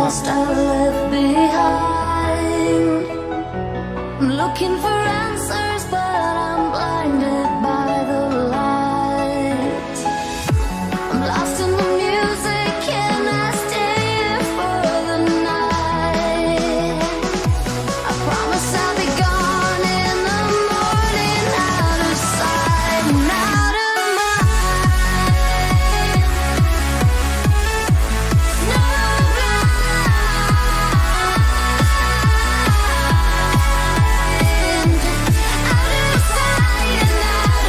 past I left behind. I'm looking for answers, but I'm blinded by the light. I'm lost in the music, can I stay here for the night? I promise I'll be gone in the morning, out of sight and out of mind. No blind, out of sight and out of mind. No blind, out of sight and out of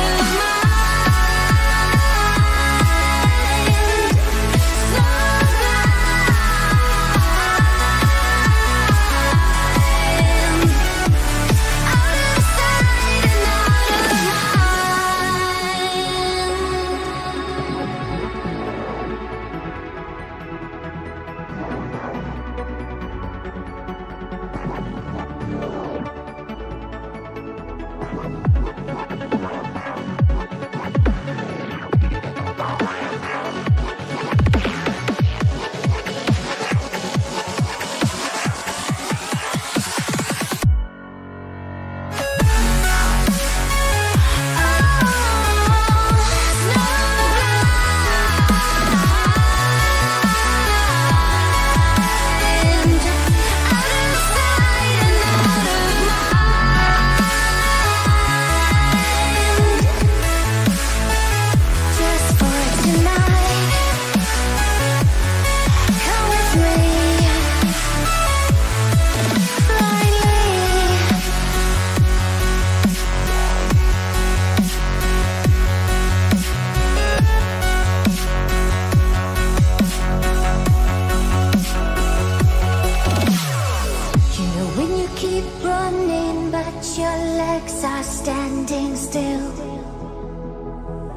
You know when you keep running but your legs are standing still.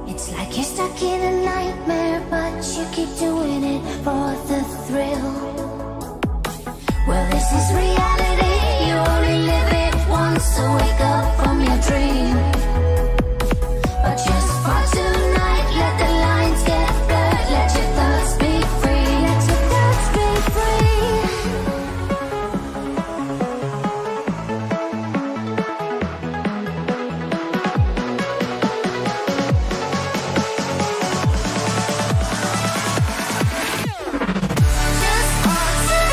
It's like you're stuck in a nightmare but you keep doing it for the thrill. Well, this is reality, you only live it once, so wake up from your dream. But just for tonight, let the lines get blurred, let your thoughts be free, let your thoughts be free. Just for tonight.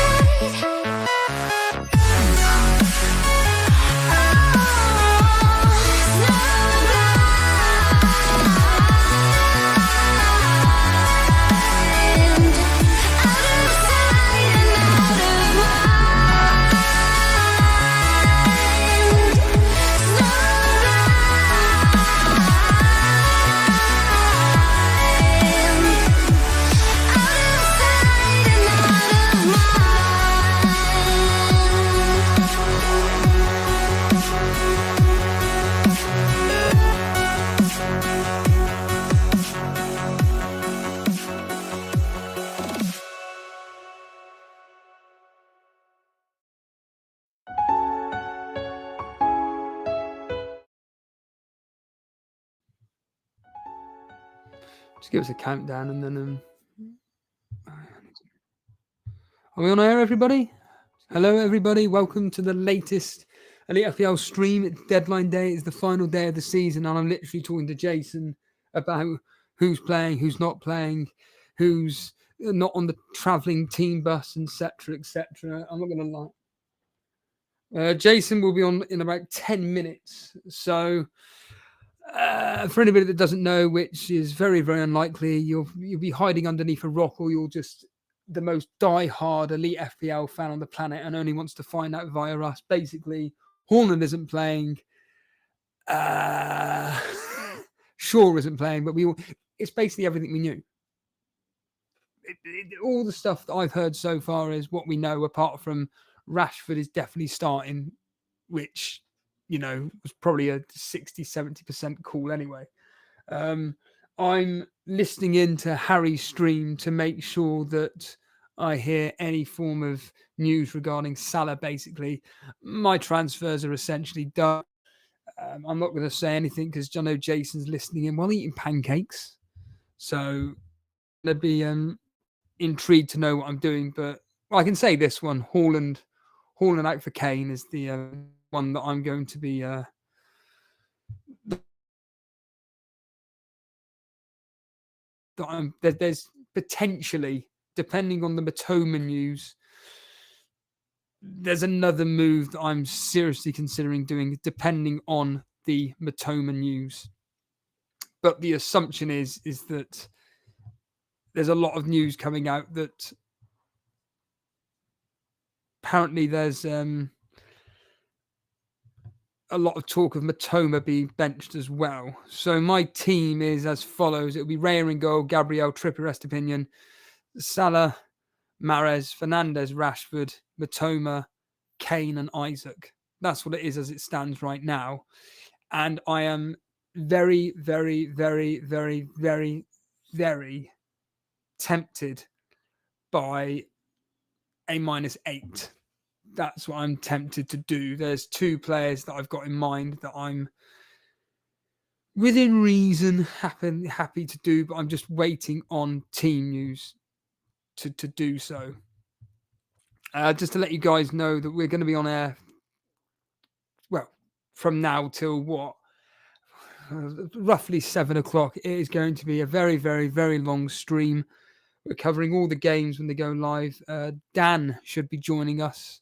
Just give us a countdown and then are we on air, everybody? Hello, everybody. Welcome to the latest Elite FPL stream. It's deadline day. It's the final day of the season, and I'm literally talking to Jason about who's playing, who's not playing, who's not on the travelling team bus, etc., etc. I'm not going to lie. Jason will be on in about 10 minutes. So for anybody that doesn't know, which is very, very unlikely, you'll be hiding underneath a rock, or you're just the most die-hard Elite FPL fan on the planet and only wants to find out via us. Basically, Horner isn't playing. Shaw isn't playing, but it's basically everything we knew. All the stuff that I've heard so far is what we know, apart from Rashford is definitely starting, which, you know, was probably a 60-70% call anyway. I'm listening into Harry's stream to make sure that I hear any form of news regarding Salah. Basically, my transfers are essentially done. I'm not going to say anything because I know Jason's listening in while eating pancakes. So they'd be intrigued to know what I'm doing. But Well, I can say this one, Haaland out for Kane is the one that I'm going to be. There's potentially, depending on the Matoma news, there's another move that I'm seriously considering doing, depending on the Matoma news. But the assumption is that there's a lot of news coming out that apparently there's a lot of talk of Matoma being benched as well. So my team is as follows. It'll be Raya in goal, Gabriel, Trippier, Estepinian, Salah, Mahrez, Fernandes, Rashford, Matoma, Kane and Isaac. That's what it is as it stands right now. And I am very, very, very, very, very, very tempted by a -8. That's what I'm tempted to do. There's two players that I've got in mind that I'm within reason happy to do, but I'm just waiting on team news to do so. Just to let you guys know that we're going to be on air, well, from now till what? Roughly 7 o'clock. It is going to be a very, very, very long stream. We're covering all the games when they go live. Dan should be joining us,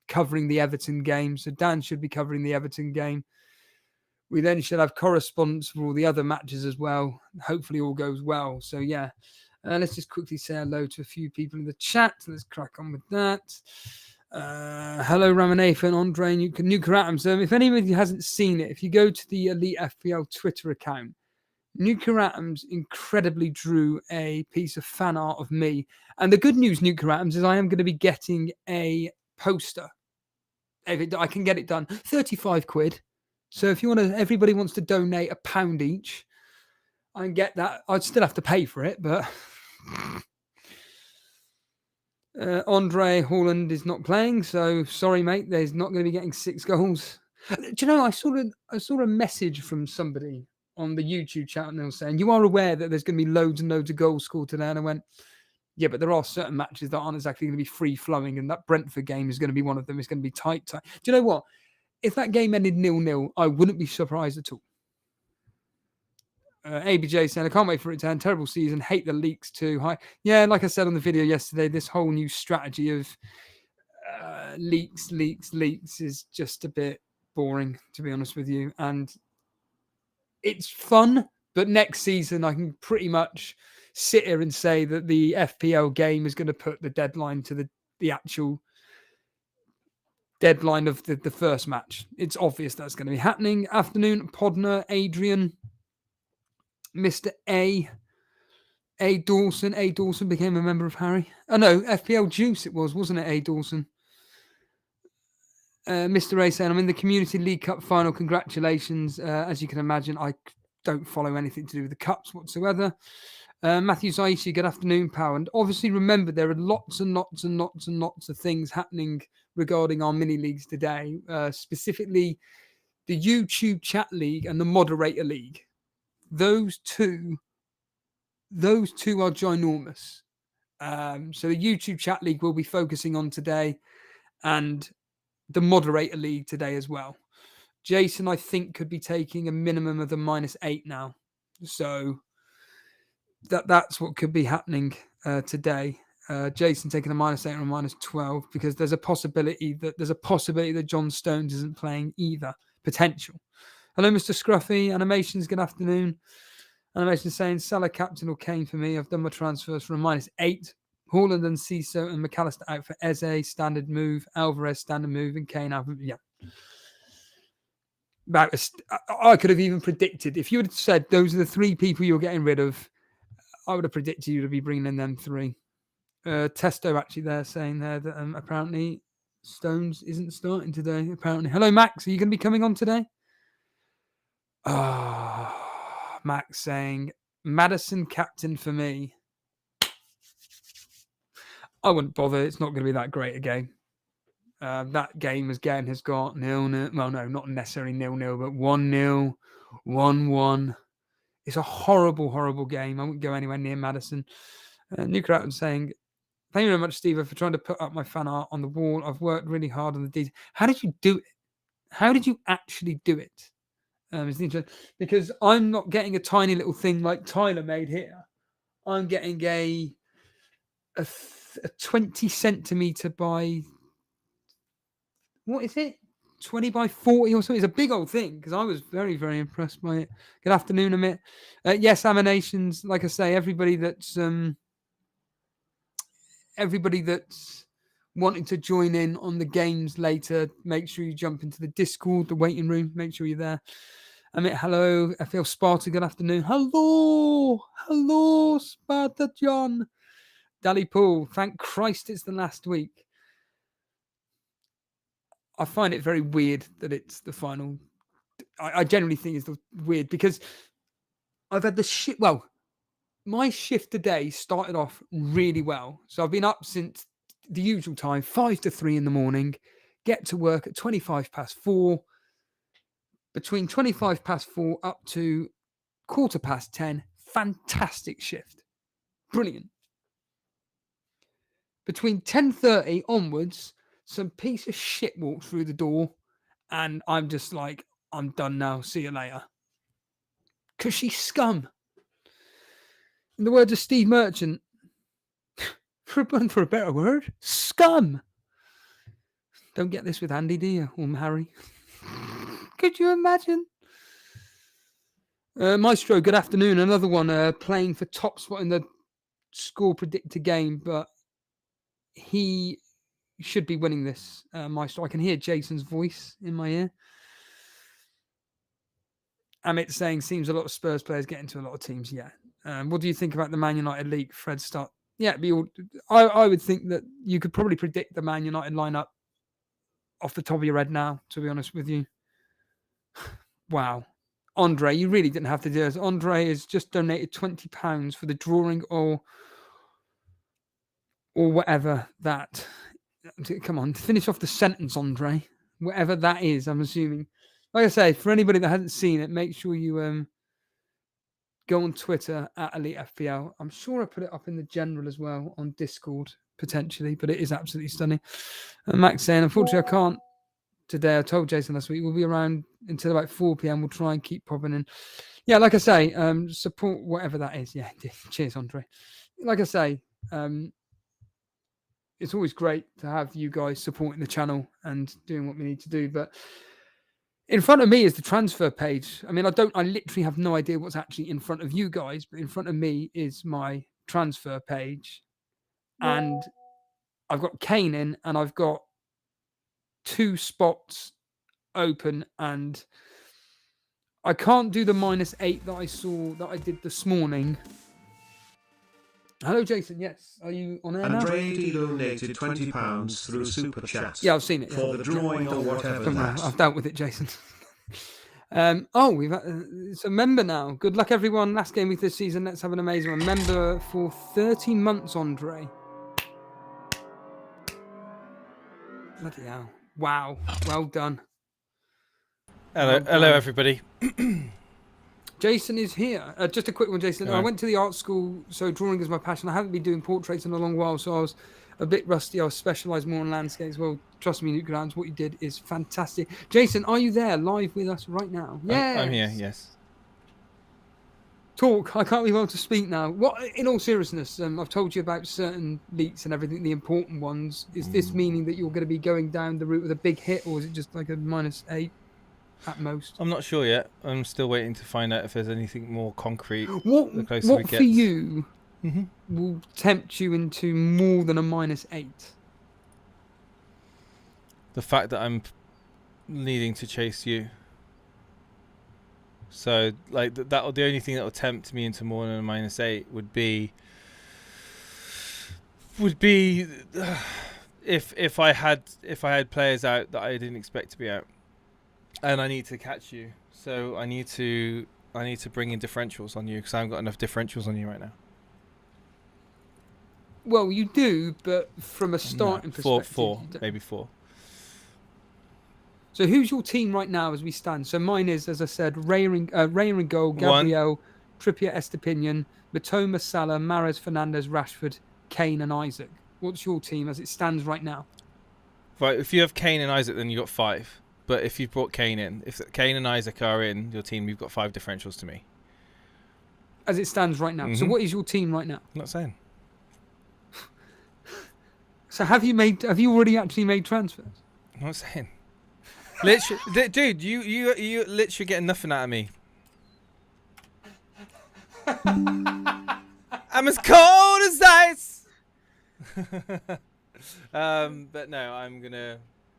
covering the Everton game. So Dan should be covering the Everton game. We then should have correspondence for all the other matches as well. Hopefully all goes well. So yeah, let's just quickly say hello to a few people in the chat. Let's crack on with that. Hello, Ramanathan, Andre, Nukaratam. If anybody hasn't seen it, if you go to the Elite FPL Twitter account, Nukaratam's incredibly drew a piece of fan art of me. And the good news, Nukaratam's, is I am going to be getting a poster. I can get it done. 35 quid. So if you want to, everybody wants to donate £1 each, I can get that. I'd still have to pay for it, but Andre Haaland is not playing, so sorry, mate. There's not going to be getting 6 goals. Do you know? I saw a message from somebody on the YouTube channel saying, "You are aware that there's going to be loads and loads of goals scored today?" And I went, "Yeah, but there are certain matches that aren't exactly going to be free flowing, and that Brentford game is going to be one of them. It's going to be tight. Do you know what? If that game ended 0-0, I wouldn't be surprised at all." ABJ saying, "I can't wait for it to end. Terrible season. Hate the leaks too." Hi. Yeah, like I said on the video yesterday, this whole new strategy of leaks is just a bit boring, to be honest with you. And it's fun, but next season I can pretty much sit here and say that the FPL game is going to put the deadline to the actual deadline of the first match. It's obvious that's going to be happening. Afternoon, Podner, Adrian, Mr. A Dawson. A Dawson became a member of Harry. Oh no, FPL Juice it was, wasn't it? A Dawson. Mr. A saying, "I'm in the Community League Cup final. Congratulations." As you can imagine, I don't follow anything to do with the cups whatsoever. Matthew Zaishi, good afternoon, pal. And obviously, remember, there are lots and lots and lots and lots of things happening regarding our mini leagues today, specifically the YouTube chat league and the moderator league. Those two are ginormous. So the YouTube chat league we'll be focusing on today, and the moderator league today as well. Jason, I think, could be taking a minimum of the -8 now. So that's what could be happening today. Jason taking a -8 or a -12 because there's a possibility that John Stones isn't playing either. Potential. Hello, Mr. Scruffy. Animations, good afternoon. Animation saying Salah captain or Kane for me. I've done my transfers for a -8. Haaland and Ciso and McAllister out for Eze, standard move. Alvarez, standard move. And Kane, yeah. I could have even predicted, if you had said those are the 3 people you're getting rid of, I would have predicted you to be bringing in them 3. Testo actually there saying there that apparently Stones isn't starting today. Apparently. Hello, Max. Are you going to be coming on today? Max saying Maddison captain for me. I wouldn't bother. It's not going to be that great a game. That game again has got 0-0. Well, no, not necessarily 0-0, but 1-0, 1-1. It's a horrible, horrible game. I wouldn't go anywhere near Maddison. Newcastle saying Thank you very much, Steve, for trying to put up my fan art on the wall. I've worked really hard on the details. How did you do it? How did you actually do it? It's interesting because I'm not getting a tiny little thing like Tyler made here. I'm getting a 20 centimeter by, what is it? 20 by 40 or something. It's a big old thing because I was very, very impressed by it. Good afternoon, Amit. Yes, Aminations. Like I say, everybody that's wanting to join in on the games later, make sure you jump into the Discord, the waiting room. Make sure you're there. Amit, hello. FPL Sparta, good afternoon. Hello, Sparta John. Dally Paul, thank Christ it's the last week. I find it very weird that it's the final. I generally think it's weird because I've had the shit. Well, my shift today started off really well. So I've been up since the usual time, 5 to 3 in the morning, get to work at 25 past 4. Between 25 past 4 up to 10:15, fantastic shift. Brilliant. Between 10:30 onwards, some piece of shit walked through the door, and I'm just like, I'm done now. See you later. Because she's scum. In the words of Steve Merchant, for a better word, scum. Don't get this with Andy, do you? Or Harry? Could you imagine? Maestro, good afternoon. Another one playing for top spot in the score predictor game, but he should be winning this, Maestro. I can hear Jason's voice in my ear. Amit's saying, seems a lot of Spurs players get into a lot of teams. Yeah. What do you think about the Man United league? Fred start. Yeah, I would think that you could probably predict the Man United lineup off the top of your head now, to be honest with you. Wow. Andre, you really didn't have to do this. Andre has just donated £20 for the drawing or whatever that. Come on, finish off the sentence, Andre. Whatever that is, I'm assuming. Like I say, for anybody that hasn't seen it, make sure you go on Twitter at Elite FPL. I'm sure I put it up in the general as well on Discord, potentially, but it is absolutely stunning. And Max saying, unfortunately, I can't today. I told Jason last week we'll be around until about 4 p.m. We'll try and keep popping in. Yeah, like I say, support whatever that is. Yeah, cheers, Andre. Like I say, it's always great to have you guys supporting the channel and doing what we need to do. But in front of me is the transfer page. I mean, I literally have no idea what's actually in front of you guys, but in front of me is my transfer page. And I've got Kane in, and I've got 2 spots open, and I can't do the -8 that I did this morning. Hello, Jason. Yes, are you on air now? Andrade donated £20 through Super Chat. Yeah, I've seen it. For the drawing or whatever that. I've dealt with it, Jason. We've it's a member now. Good luck, everyone. Last game week this season. Let's have an amazing one. Member for 13 months, Andre. Bloody hell. Wow. Well done. Hello, everybody. Jason is here. Just a quick one, Jason. Right. I went to the art school, so drawing is my passion. I haven't been doing portraits in a long while, so I was a bit rusty. I was specialised more on landscapes. Well, trust me, Nuke Grounds, what you did is fantastic. Jason, are you there live with us right now? Yeah, I'm here, yes. Talk. I can't be able to speak now. What? In all seriousness, I've told you about certain leaks and everything, the important ones. Is this meaning that you're going to be going down the route with a big hit, or is it just like a -8? At most. I'm not sure yet. I'm still waiting to find out if there's anything more concrete. What get. For you will tempt you into more than a -8? The fact that I'm needing to chase you. So, like the only thing that will tempt me into more than a -8 would be if I had players out that I didn't expect to be out. And I need to catch you, so I need to bring in differentials on you because I haven't got enough differentials on you right now. Well, you do, but from a starting perspective, four, maybe 4. So who's your team right now as we stand? So mine is, as I said, Raya in goal, Gabriel, Trippier, Estepinian, Matoma, Salah, Mahrez, Fernandes, Rashford, Kane, and Isaac. What's your team as it stands right now? Right, if you have Kane and Isaac, then you got 5. But if you've brought Kane in, if Kane and Isaac are in your team, you've got 5 differentials to me. As it stands right now. So Mhm. what is your team right now? I'm not saying. So have you already actually made transfers? I'm not saying. Literally, dude, you literally getting nothing out of me. I'm as cold as ice. But no, I'm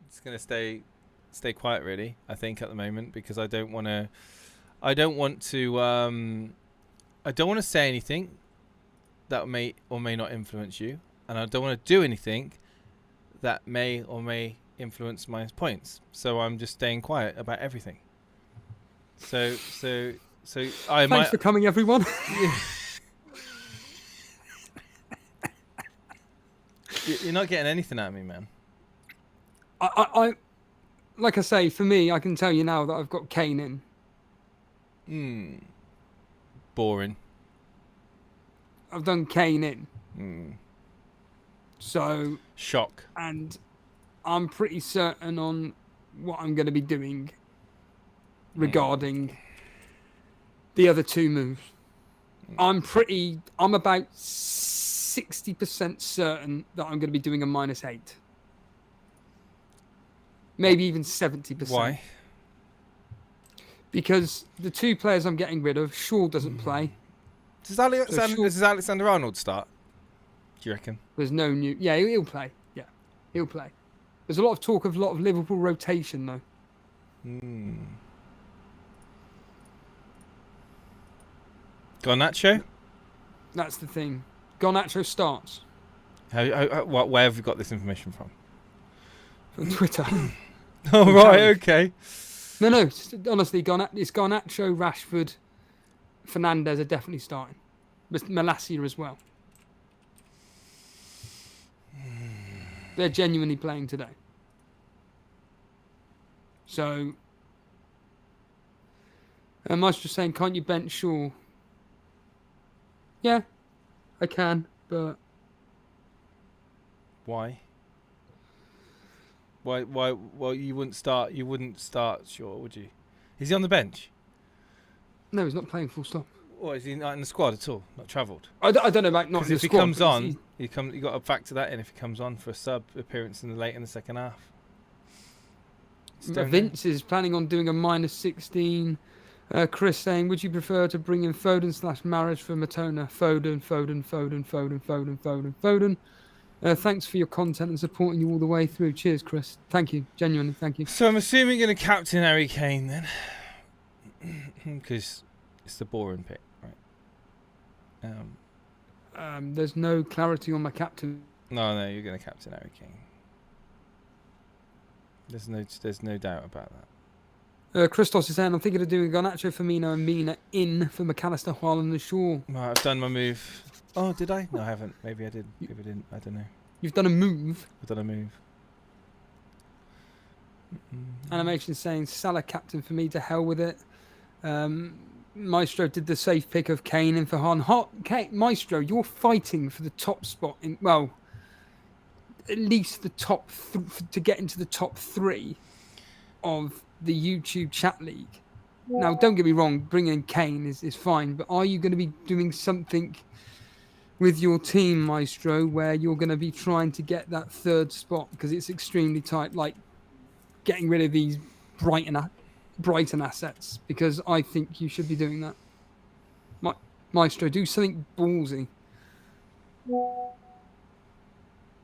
just gonna stay quiet, really. I think at the moment, because I don't want to say anything that may or may not influence you, and I don't want to do anything that may or may influence my points. So I'm just staying quiet about everything. So I Thanks might. for coming, everyone. You're not getting anything out of me, man. I like I say, for me, I can tell you now that I've got Kane in. Boring. I've done Kane in. So, Shock. and I'm pretty certain on what I'm going to be doing regarding the other 2 moves. I'm about 60% certain that I'm going to be doing a -8. Maybe even 70%. Why? Because the 2 players I'm getting rid of, Shaw doesn't play. Does Alexander Arnold start? Do you reckon? There's no new... Yeah, he'll play. Yeah, he'll play. There's a lot of Liverpool rotation, though. Garnacho? That's the thing. Garnacho starts. Where have you got this information from? On Twitter. Oh, right, okay. No, honestly, it's Garnacho, Rashford, Fernandes are definitely starting. But Malacia as well. They're genuinely playing today. So, Maestro saying, can't you bench Shaw? Yeah, I can, but... Why? Why? Well, you wouldn't start Shaw, would you? Is he on the bench? No, he's not playing full stop. Or is he not in the squad at all? Not travelled? I don't know about not in the Because if he squad. comes but on, you got to factor that in. If he comes on for a sub appearance late in the second half. Vince is planning on doing a -16. Chris saying, would you prefer to bring in Foden/Marriage for Matona? Foden. Thanks for your content and supporting you all the way through. Cheers, Chris. Thank you. Genuinely, thank you. So I'm assuming you're going to captain Harry Kane then. Because it's the boring pick, right? There's no clarity on my captain. No, you're going to captain Harry Kane. There's no doubt about that. Christos is saying, I'm thinking of doing Garnacho, Firmino and Mina in for McAllister, Haaland and Shaw. Right, I've done my move. Oh, did I? No, I haven't. Maybe I did. Maybe I didn't. I don't know. You've done a move. I've done a move. Animation saying, Salah captain for me, to hell with it. Maestro did the safe pick of Kane in for Haaland. Maestro, you're fighting for the top spot in, well, at least the top to get into the top 3 of the YouTube chat league. Now, don't get me wrong, bringing in Kane is fine, but are you going to be doing something with your team, Maestro, where you're going to be trying to get that 3rd spot? Because it's extremely tight, like getting rid of these Brighton assets, because I think you should be doing that. Maestro, do something ballsy.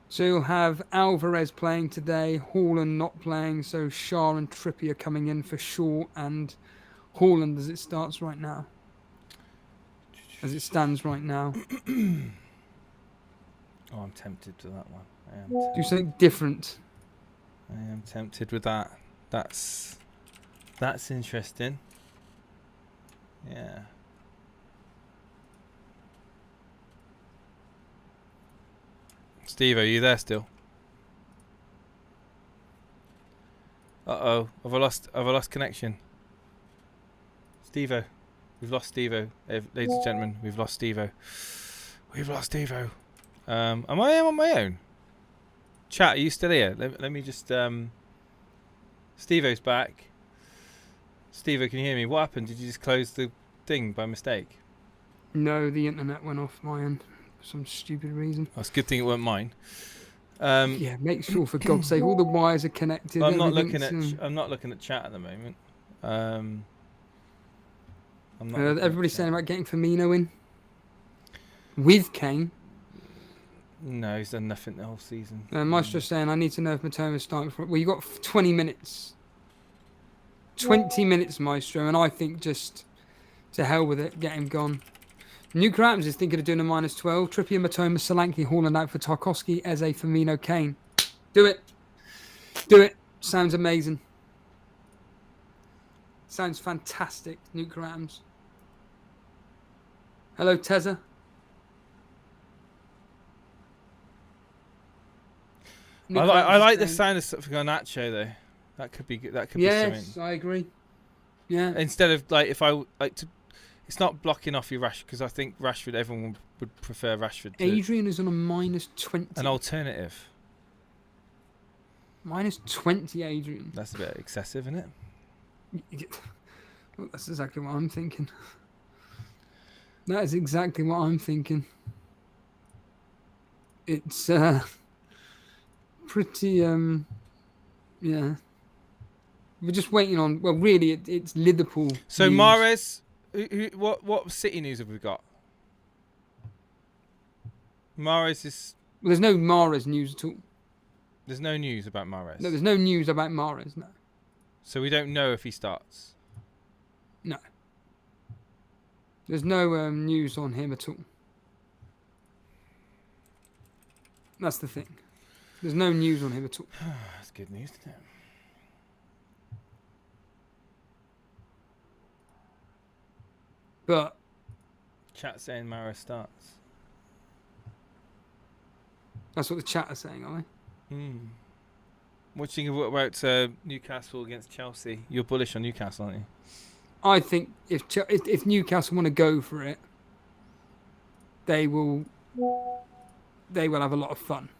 So you'll have Alvarez playing today, Haaland not playing, so Shah and Trippier coming in for Shaw and Haaland as it starts right now. As it stands right now. Oh, I'm tempted to that one. Do something different. I am tempted with that. That's interesting. Yeah. Steve, are you there still? Uh-oh. Have I lost connection? Steve-O. We've lost Steve-O. Ladies and gentlemen, we've lost Steve-O. We've lost Steve-O. Am I on my own? Chat, are you still here? Let me just... Steve-O's back. Steve-O, can you hear me? What happened? Did you just close the thing by mistake? No, the internet went off my end for some stupid reason. Oh, it's a good thing it weren't mine. Yeah, make sure for God's sake all the wires are connected. I'm not looking everything's, at I'm not looking at chat at the moment. I'm not looking at everybody's chat. saying about getting Firmino in with Kane. No, he's done nothing the whole season. Maestro's saying I need to know if Matoma's starting for. Well, you got 20 minutes. 20 minutes, Maestro, and I think just to hell with it, get him gone. New Adams is thinking of doing a -12. Trippier, Matoma, Solanke, Haaland out for Tarkowski, Eze, Firmino, Kane. Do it. Do it. Sounds amazing. Sounds fantastic, New Adams. Hello, Tezza. I like the sound of stuff going Nacho though. That could be good. That could be something. Yes, I agree. Yeah. Instead of like if I like to, it's not blocking off your Rashford because I think Rashford. Everyone would prefer Rashford. To Adrian is on a -20. an alternative. -20, Adrian. That's a bit excessive, isn't it? Well, that's exactly what I'm thinking. That is exactly what I'm thinking. It's pretty yeah. We're just waiting on. Well, really, it's Liverpool. So news. Mahrez, what City news have we got? Mahrez is. Well, there's no Mahrez news at all. There's no news about Mahrez. No, there's no news about Mahrez. No. So we don't know if he starts. No. There's no news on him at all. That's the thing. There's no news on him at all. That's good news, isn't it? But Chat saying Mahrez starts. that's what the chat are saying, are they? What do you think about Newcastle against Chelsea? You're bullish on Newcastle, aren't you? I think if Newcastle want to go for it, they will have a lot of fun.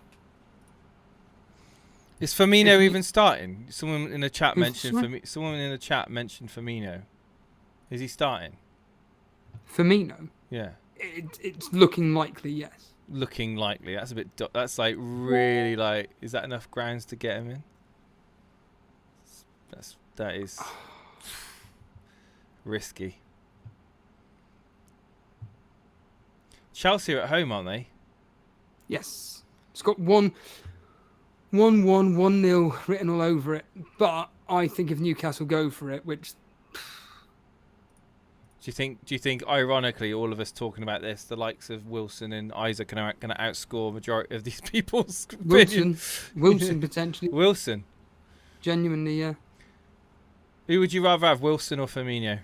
Is Firmino If even starting? Someone in the chat Who's mentioned Firmino. Is he starting? Firmino, Yeah. it's looking likely, yes. Looking likely. That's a bit. That's like really like. Is that enough grounds to get him in? That is risky. Chelsea are at home, aren't they? Yes. It's got 1-1, 1-0 written all over it. But I think if Newcastle go for it, which Do you think ironically all of us talking about this, the likes of Wilson and Isaac are going to outscore majority of these people's opinion? Wilson potentially. Wilson. Genuinely, yeah. Who would you rather have, Wilson or Firmino?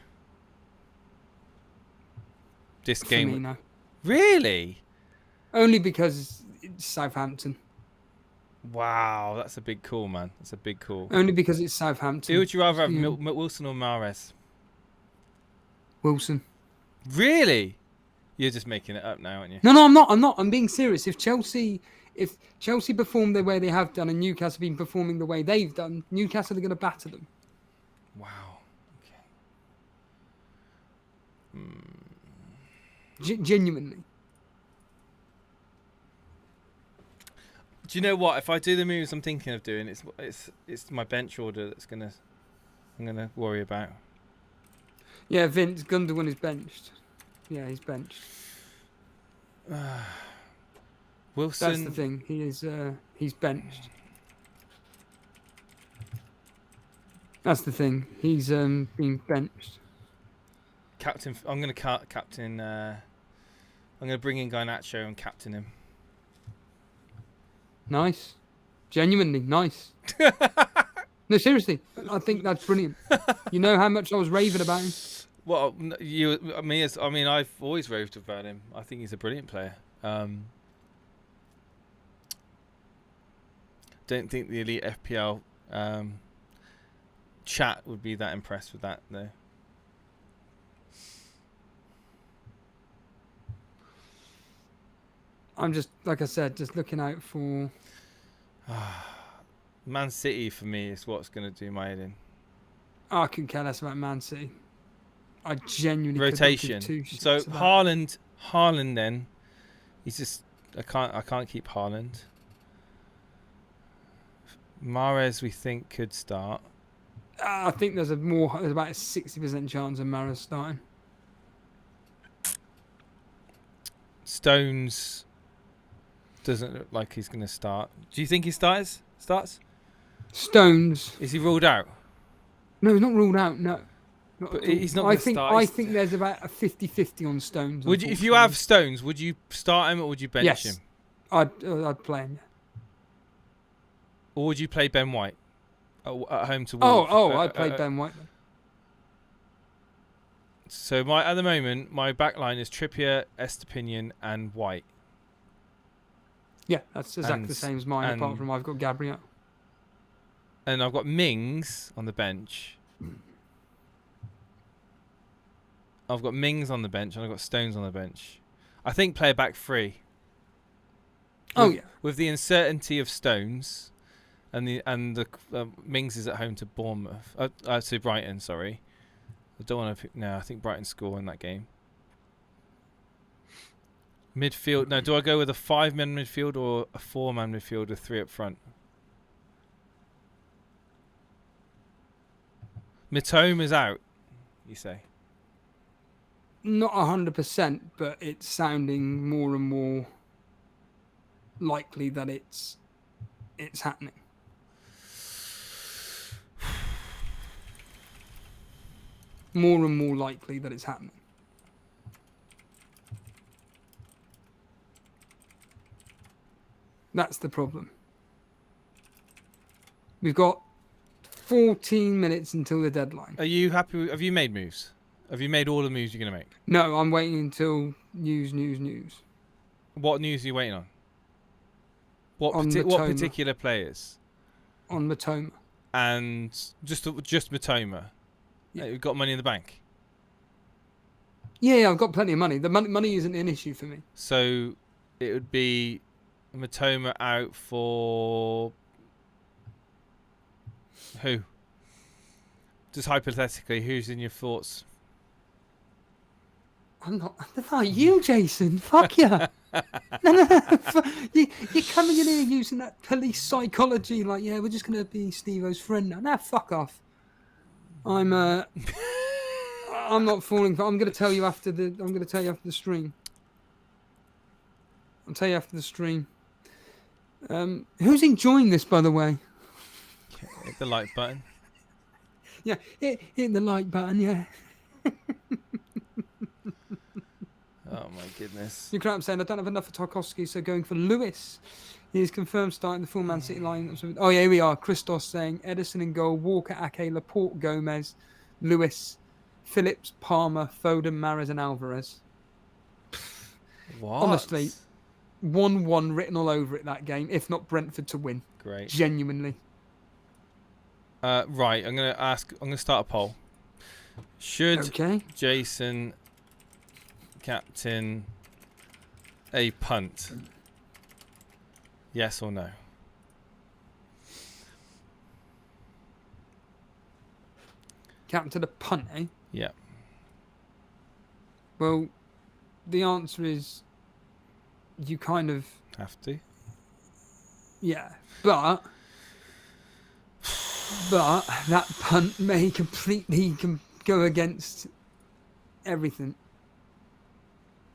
This game. Firmino. Really? Only because it's Southampton. Wow, that's a big call, man. That's a big call. Only because it's Southampton. Who would you rather have, Yeah. Wilson or Mahrez? Wilson. Really? You're just making it up now, aren't you? No, I'm not. I'm being serious. If Chelsea perform the way they have done and Newcastle have been performing the way they've done, Newcastle are going to batter them. Wow. Okay. Genuinely. Do you know what? If I do the moves I'm thinking of doing, it's my bench order I'm gonna worry about. Yeah, Vince Gundogan is benched. Yeah, he's benched. Wilson. That's the thing. He's benched. That's the thing. He's been benched. Captain. I'm gonna captain. I'm gonna bring in Garnacho and captain him. Nice. Genuinely nice. No, seriously. I think that's brilliant. You know how much I was raving about him? Well, I've always raved about him. I think he's a brilliant player. Don't think the Elite FPL chat would be that impressed with that, though. I'm just, like I said, just looking out for... Man City for me is what's going to do my head in. I couldn't care less about Man City. I genuinely Rotation. Could not give two So shits about Haaland then. He's just I can't keep Haaland. Mahrez we think could start. I think there's about a 60% chance of Mahrez starting. Stones doesn't look like he's going to start. Do you think he starts? Stones. Is he ruled out? No, he's not ruled out. No. But he's not I going to start. I think there's about a 50-50 on Stones. Would you, if you have Stones, would you start him or would you bench him? I'd play him. Yeah. Or would you play Ben White at home to Wolves? I'd play Ben White. So at the moment, my back line is Trippier, Estepinian, and White. Yeah, that's exactly the same as mine. Apart from I've got Gabriel. And I've got Mings on the bench. I've got Mings on the bench and I've got Stones on the bench. I think play a back three. With the uncertainty of Stones, and the Mings is at home to Bournemouth. To Brighton, sorry. I don't want to pick. No, I think Brighton score in that game. Midfield. No, do I go with a 5-man midfield or a 4-man midfield with 3 up front? Mitome is out, you say? Not 100%, but it's sounding more and more likely that it's happening. More and more likely that it's happening. That's the problem. We've got 14 minutes until the deadline. Are you happy? Have you made moves? Have you made all the moves you're going to make? No, I'm waiting until news. What news are you waiting on? What particular players? On Mitoma. And just Mitoma? Yeah. You've got money in the bank? Yeah, I've got plenty of money. The money isn't an issue for me. So it would be Mitoma out for who? Just hypothetically, who's in your thoughts? I'm not you, Jason. Fuck yeah. No. You're coming in here using that police psychology, like, yeah, we're just gonna be Steve-O's friend now. Nah, fuck off. I'm not falling for. I'm gonna tell you after the stream. I'll tell you after the stream. Who's enjoying this, by the way? Hit the like button. Yeah, hit the like button. Yeah. Oh my goodness. You're correct saying I don't have enough for Tarkowski, so going for Lewis. He is confirmed starting the full Man City line. Oh yeah, here we are. Christos saying Edison in goal, Walker, Ake, Laporte, Gomez, Lewis, Phillips, Palmer, Foden, Mahrez, and Alvarez. What? Honestly, 1-1 written all over it that game. If not Brentford to win. Great. Genuinely. Right. I'm gonna start a poll. Should Jason captain a punt? Yes or no? Captain a punt, eh? Yeah. Well, the answer is you kind of have to. Yeah, but that punt may completely go against everything.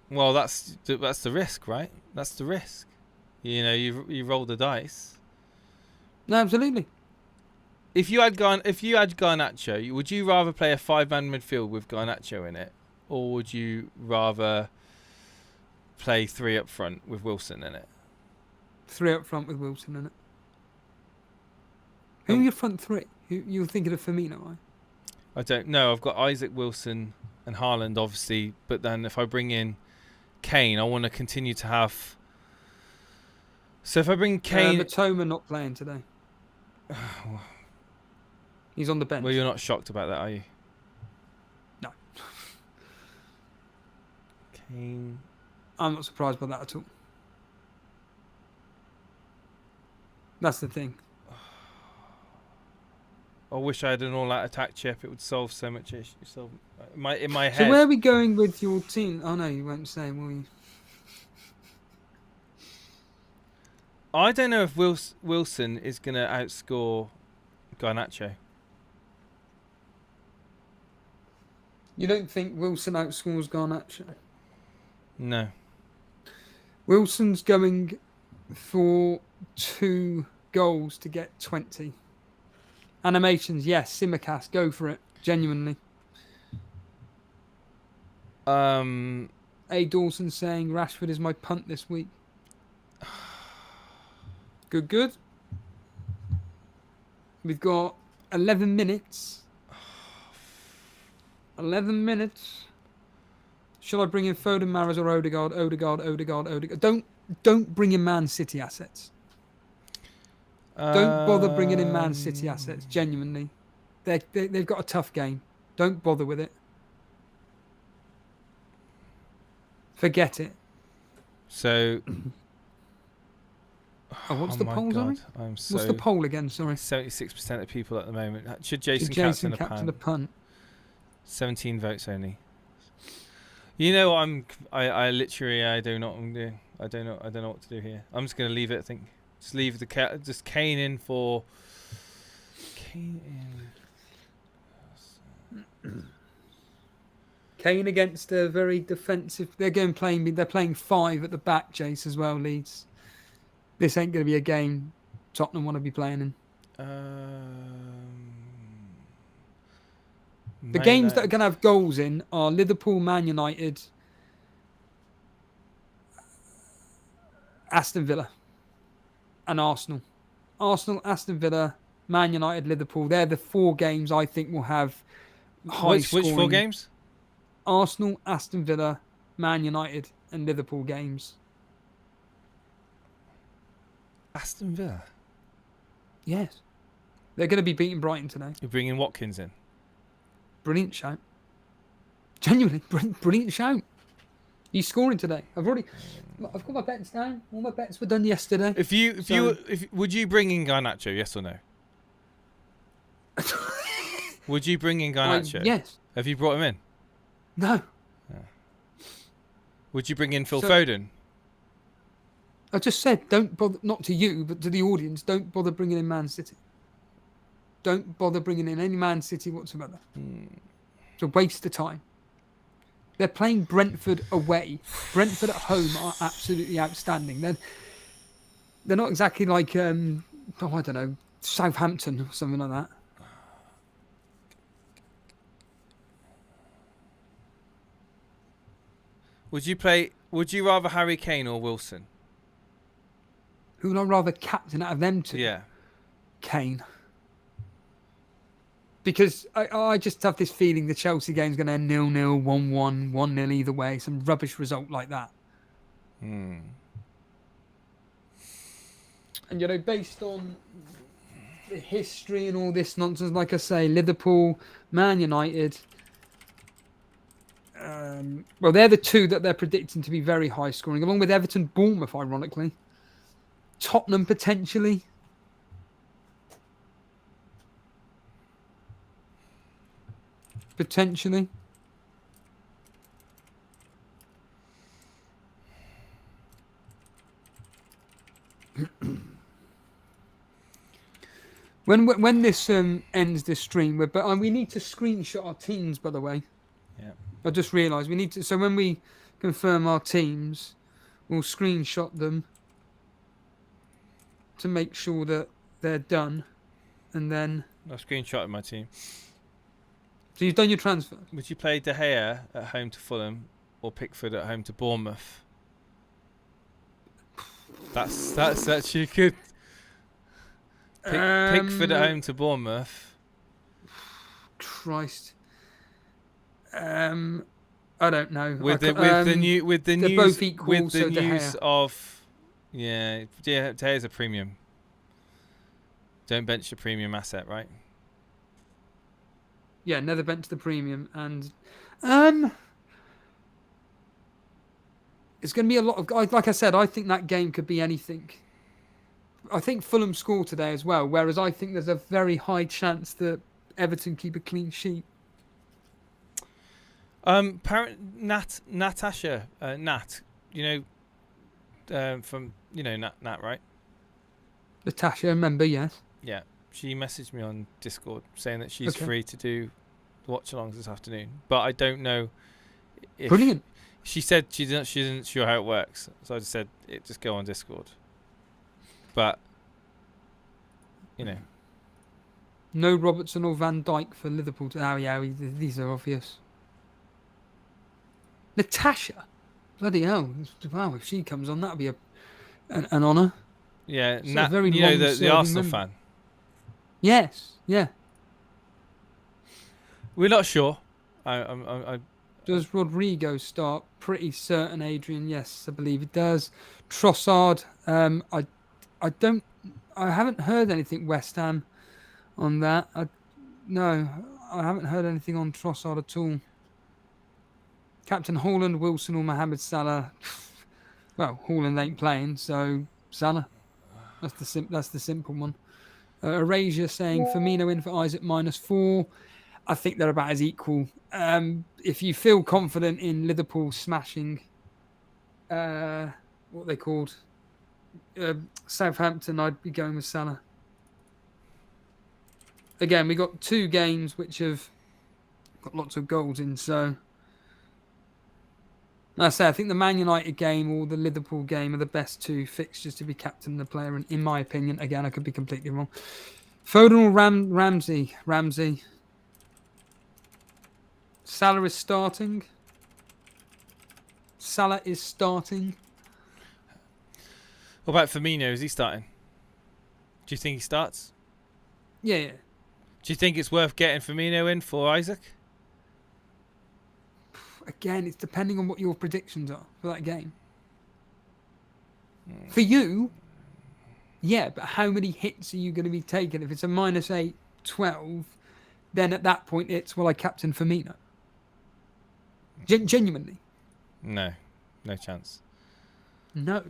Well, that's the risk, right? That's the risk. You know, you roll the dice. No, absolutely. If you had Garnacho, would you rather play a 5-man midfield with Garnacho in it, or would you rather play 3 up front with Wilson in it? 3 up front with Wilson in it. Who are your front 3? You're thinking of Firmino, right? I don't know. I've got Isaac, Wilson, and Haaland, obviously. But then if I bring in Kane, I want to continue to have. So if I bring Kane, Mitoma not playing today. He's on the bench. Well, you're not shocked about that, are you? No. Kane. I'm not surprised by that at all. That's the thing. I wish I had an all-out attack chip. It would solve so much issue. So in my head. So where are we going with your team? Oh no, you won't say, will you? I don't know if Wilson is going to outscore Garnacho. You don't think Wilson outscores Garnacho? No. Wilson's going for 2 goals to get 20. Animations, yes. Simicast, go for it. Genuinely. A. Dawson saying Rashford is my punt this week. Good. We've got 11 minutes. 11 minutes. Shall I bring in Foden, Mahrez, or Odegaard? Odegaard. Don't bring in Man City assets. Don't bother bringing in Man City assets. Genuinely, they've got a tough game. Don't bother with it. Forget it. So. What's the poll, sorry? What's the poll again? Sorry. 76% of people at the moment. Should Jason captain a punt? 17 votes only. You know, I literally I don't know what I'm doing. I don't know what to do here. I'm just gonna leave it. I think just leave just Kane in for Kane in. Kane against a very defensive. They're playing 5 at the back, Jace, as well. Leeds. This ain't going to be a game Tottenham want to be playing in. The games that are going to have goals in are Liverpool, Man United, Aston Villa, and Arsenal. Arsenal, Aston Villa, Man United, Liverpool. They're the 4 games I think will have high scoring. Which 4 games? Arsenal, Aston Villa, Man United, and Liverpool games. Aston Villa? Yes. They're going to be beating Brighton today. You're bringing Watkins in? Brilliant shout. Genuinely, brilliant shout. He's scoring today. I've got my bets down. All my bets were done yesterday. Would you bring in Garnacho? Yes or no? Would you bring in Garnacho? Yes. Have you brought him in? No. Yeah. Would you bring in Phil Foden? I just said, don't bother, not to you, but to the audience, don't bother bringing in Man City. Don't bother bringing in any Man City whatsoever. It's a waste of time. They're playing Brentford away. Brentford at home are absolutely outstanding. They're not exactly like, I don't know, Southampton or something like that. Would you rather Harry Kane or Wilson? Who would I rather captain out of them two? Yeah. Kane. Because I just have this feeling the Chelsea game's going to end 0-0, 1-1, 1-0 either way. Some rubbish result like that. And, you know, based on the history and all this nonsense, like I say, Liverpool, Man United... well, they're the 2 that they're predicting to be very high scoring, along with Everton, Bournemouth, ironically. Tottenham, potentially. Potentially. When this ends this stream, but we need to screenshot our teams, by the way. Yeah. I just realised we need to. So when we confirm our teams, we'll screenshot them to make sure that they're done, and then. I've screenshotted my team. So you've done your transfer. Would you play De Gea at home to Fulham or Pickford at home to Bournemouth? That's actually good. Pickford at home to Bournemouth. Christ. I don't know. With the news both equal, with the so news of De Gea's a premium. Don't bench a premium asset, right? Yeah, never bench the premium, and it's going to be a lot of. Like I said, I think that game could be anything. I think Fulham score today as well, whereas I think there's a very high chance that Everton keep a clean sheet. Natasha, Nat, from Nat, right? Natasha, remember, yes. Yeah, she messaged me on Discord saying that she's free to do watch-alongs this afternoon, but I don't know. If Brilliant. She said she isn't sure how it works, so I just said just go on Discord. But no Robertson or Van Dijk for Liverpool. These are obvious. Natasha, bloody hell! Wow, if she comes on, that'll be an honour. Yeah, Nat, very the Arsenal fan. Yes, yeah. We're not sure. I Does Rodrigo start? Pretty certain, Adrian. Yes, I believe he does. Trossard. I haven't heard anything West Ham on that. No, I haven't heard anything on Trossard at all. Captain Haaland, Wilson or Mohamed Salah. Well, Haaland ain't playing, so Salah. That's the simple one. Erasure saying Firmino in for Isaac -4. I think they're about as equal. If you feel confident in Liverpool smashing what they called Southampton, I'd be going with Salah. Again, we got 2 games which have got lots of goals in, so I think the Man United game or the Liverpool game are the best 2 fixtures to be captain the player, and in my opinion, again, I could be completely wrong. Foden or Ramsey. Salah is starting. What about Firmino? Is he starting? Do you think he starts? Yeah. Do you think it's worth getting Firmino in for Isaac? Again, it's depending on what your predictions are for that game. For you, yeah, but how many hits are you going to be taking? If it's a -8, 12, then at that point it's, I captain Firmino. Genuinely. No chance. No.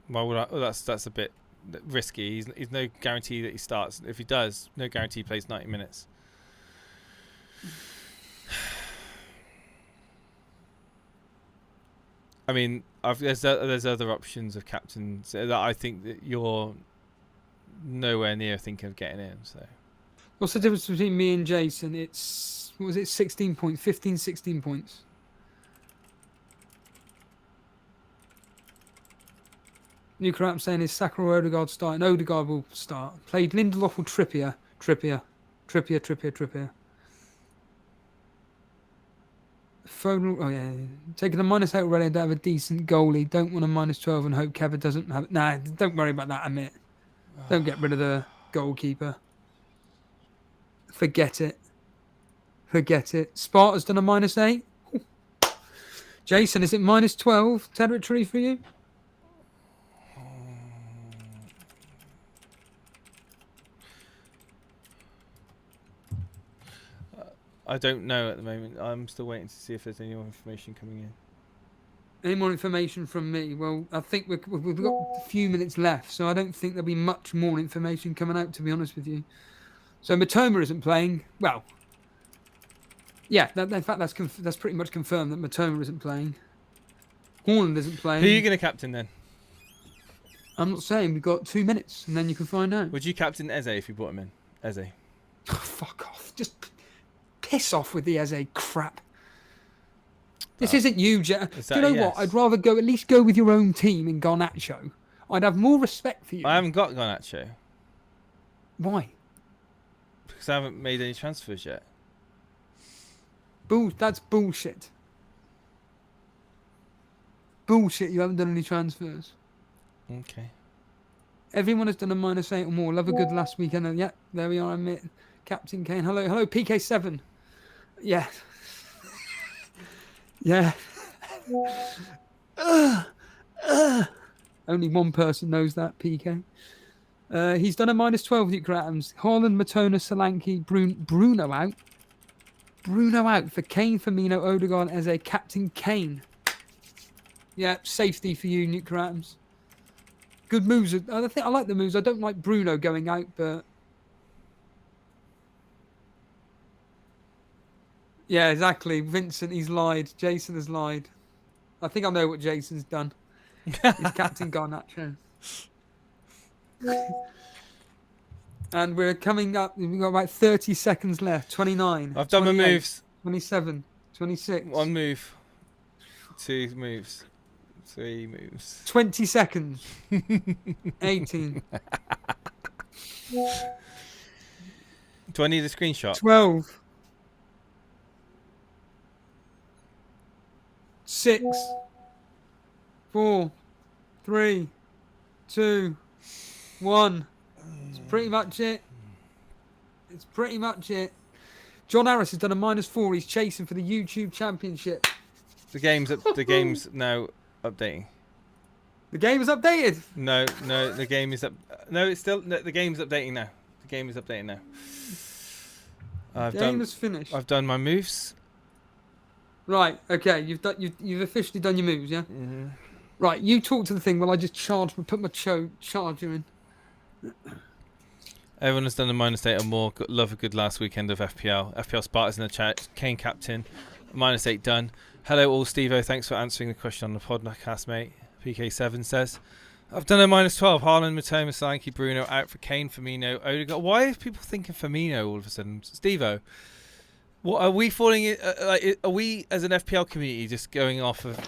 Well, that's a bit risky. He's no guarantee that he starts. If he does, no guarantee he plays 90 minutes. I mean, there's other options of captains that I think that you're nowhere near thinking of getting in. So, what's the difference between me and Jason? It's 16 points, 15, 16 points. New crap saying is Saka or Odegaard starting? Odegaard will start. Played Lindelof or Trippier. Foden, taking a -8 already and have a decent goalie. Don't want a -12 and hope Kevin doesn't have it. Nah, don't worry about that, Amit. Don't get rid of the goalkeeper. Forget it. Sparta's done a -8. Jason, is it -12 territory for you? I don't know at the moment. I'm still waiting to see if there's any more information coming in. Any more information from me? Well, I think we've got a few minutes left, so I don't think there'll be much more information coming out, to be honest with you. So Matoma isn't playing. Well, yeah, in fact, that's pretty much confirmed that Matoma isn't playing. Haaland isn't playing. Who are you going to captain then? I'm not saying. We've got 2 minutes, and then you can find out. Would you captain Eze if you brought him in? Eze. Oh, fuck off. Just piss off with the Eze crap. This isn't you, Do you know what? I'd rather at least go with your own team in Garnacho. I'd have more respect for you. I haven't got Garnacho. Why? Because I haven't made any transfers yet. That's bullshit. Bullshit, you haven't done any transfers. Okay. Everyone has done a -8 or more. Love a good last weekend. Yeah, there we are. Admit. Captain Kane. Hello, PK7. Yeah. Yeah. Only one person knows that, PK. He's done a -12 with Grams. Haaland, Matona, Solanke, Bruno out. Bruno out for Kane, Firmino, Odegaard as a Captain Kane. Yeah, safety for you, nuclear atoms. Good moves. I like the moves. I don't like Bruno going out, but yeah, exactly. Vincent, he's lied. Jason has lied. I think I know what Jason's done. He's Captain Garnacho. And we're coming up. We've got about 30 seconds left. 29. I've done my 28, moves. 27. 26. 1 move. 2 moves. 3 moves. 20 seconds. 18. Do I need a screenshot? 12. 6. 4. 3. 2. 1. It's pretty much it. It's pretty much it. John Harris has done a -4. He's chasing for the YouTube Championship. The game's now updating. The game is updated. No, the game is up. No, it's still the game's updating now. The game is updating now. The game is finished. I've done my moves. Right. Okay. You've officially done your moves. Yeah. Mm-hmm. Right. You talk to the thing while I just put my charger in. Everyone has done a -8 or more. Love a good last weekend of FPL. FPL Spartans in the chat. Kane captain. -8 done. Hello all, Steve-O. Thanks for answering the question on the podcast, mate. PK7 says, I've done a -12. Haaland, Matoma, Solanke, Bruno out for Kane, Firmino, Odegaard. Why are people thinking Firmino all of a sudden? Steve-O, what are we falling in? Are we as an FPL community just going off of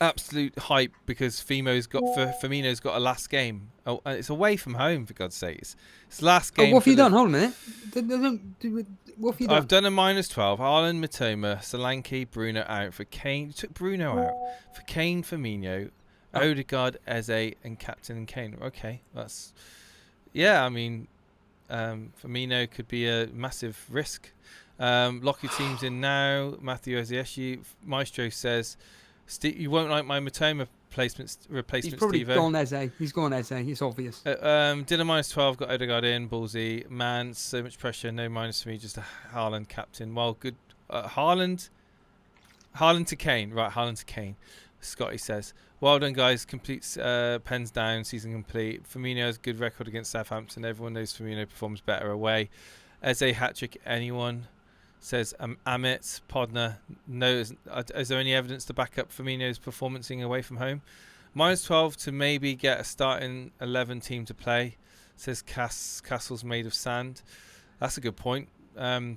absolute hype because Firmino's got a last game? Oh, and it's away from home, for God's sakes. It's last game. Oh, what have you done? Hold on a minute. What have you done? I've done a -12. Haaland, Matoma, Solanke, Bruno out for Kane. You took Bruno out for Kane, Firmino, Odegaard, Eze, and Captain Kane. Okay, that's I mean, Firmino could be a massive risk. Lock your teams in now. Matthew Ozieshi, Maestro says, you won't like my Matoma replacement. He's probably Steve-O. gone Eze. He's gone Eze. It's obvious. Did a -12, got Odegaard in, ballsy. Man, so much pressure, no minus for me, just a Haaland captain. Well, good. Haaland to Kane. Right, Haaland to Kane. Scotty says, well done, guys. Complete pens down, season complete. Firmino has a good record against Southampton. Everyone knows Firmino performs better away. Eze hat-trick, anyone? Says Amit Podner. No, is there any evidence to back up Firmino's performance away from home? -12 to maybe get a starting 11 team to play. Says Castle's made of sand. That's a good point.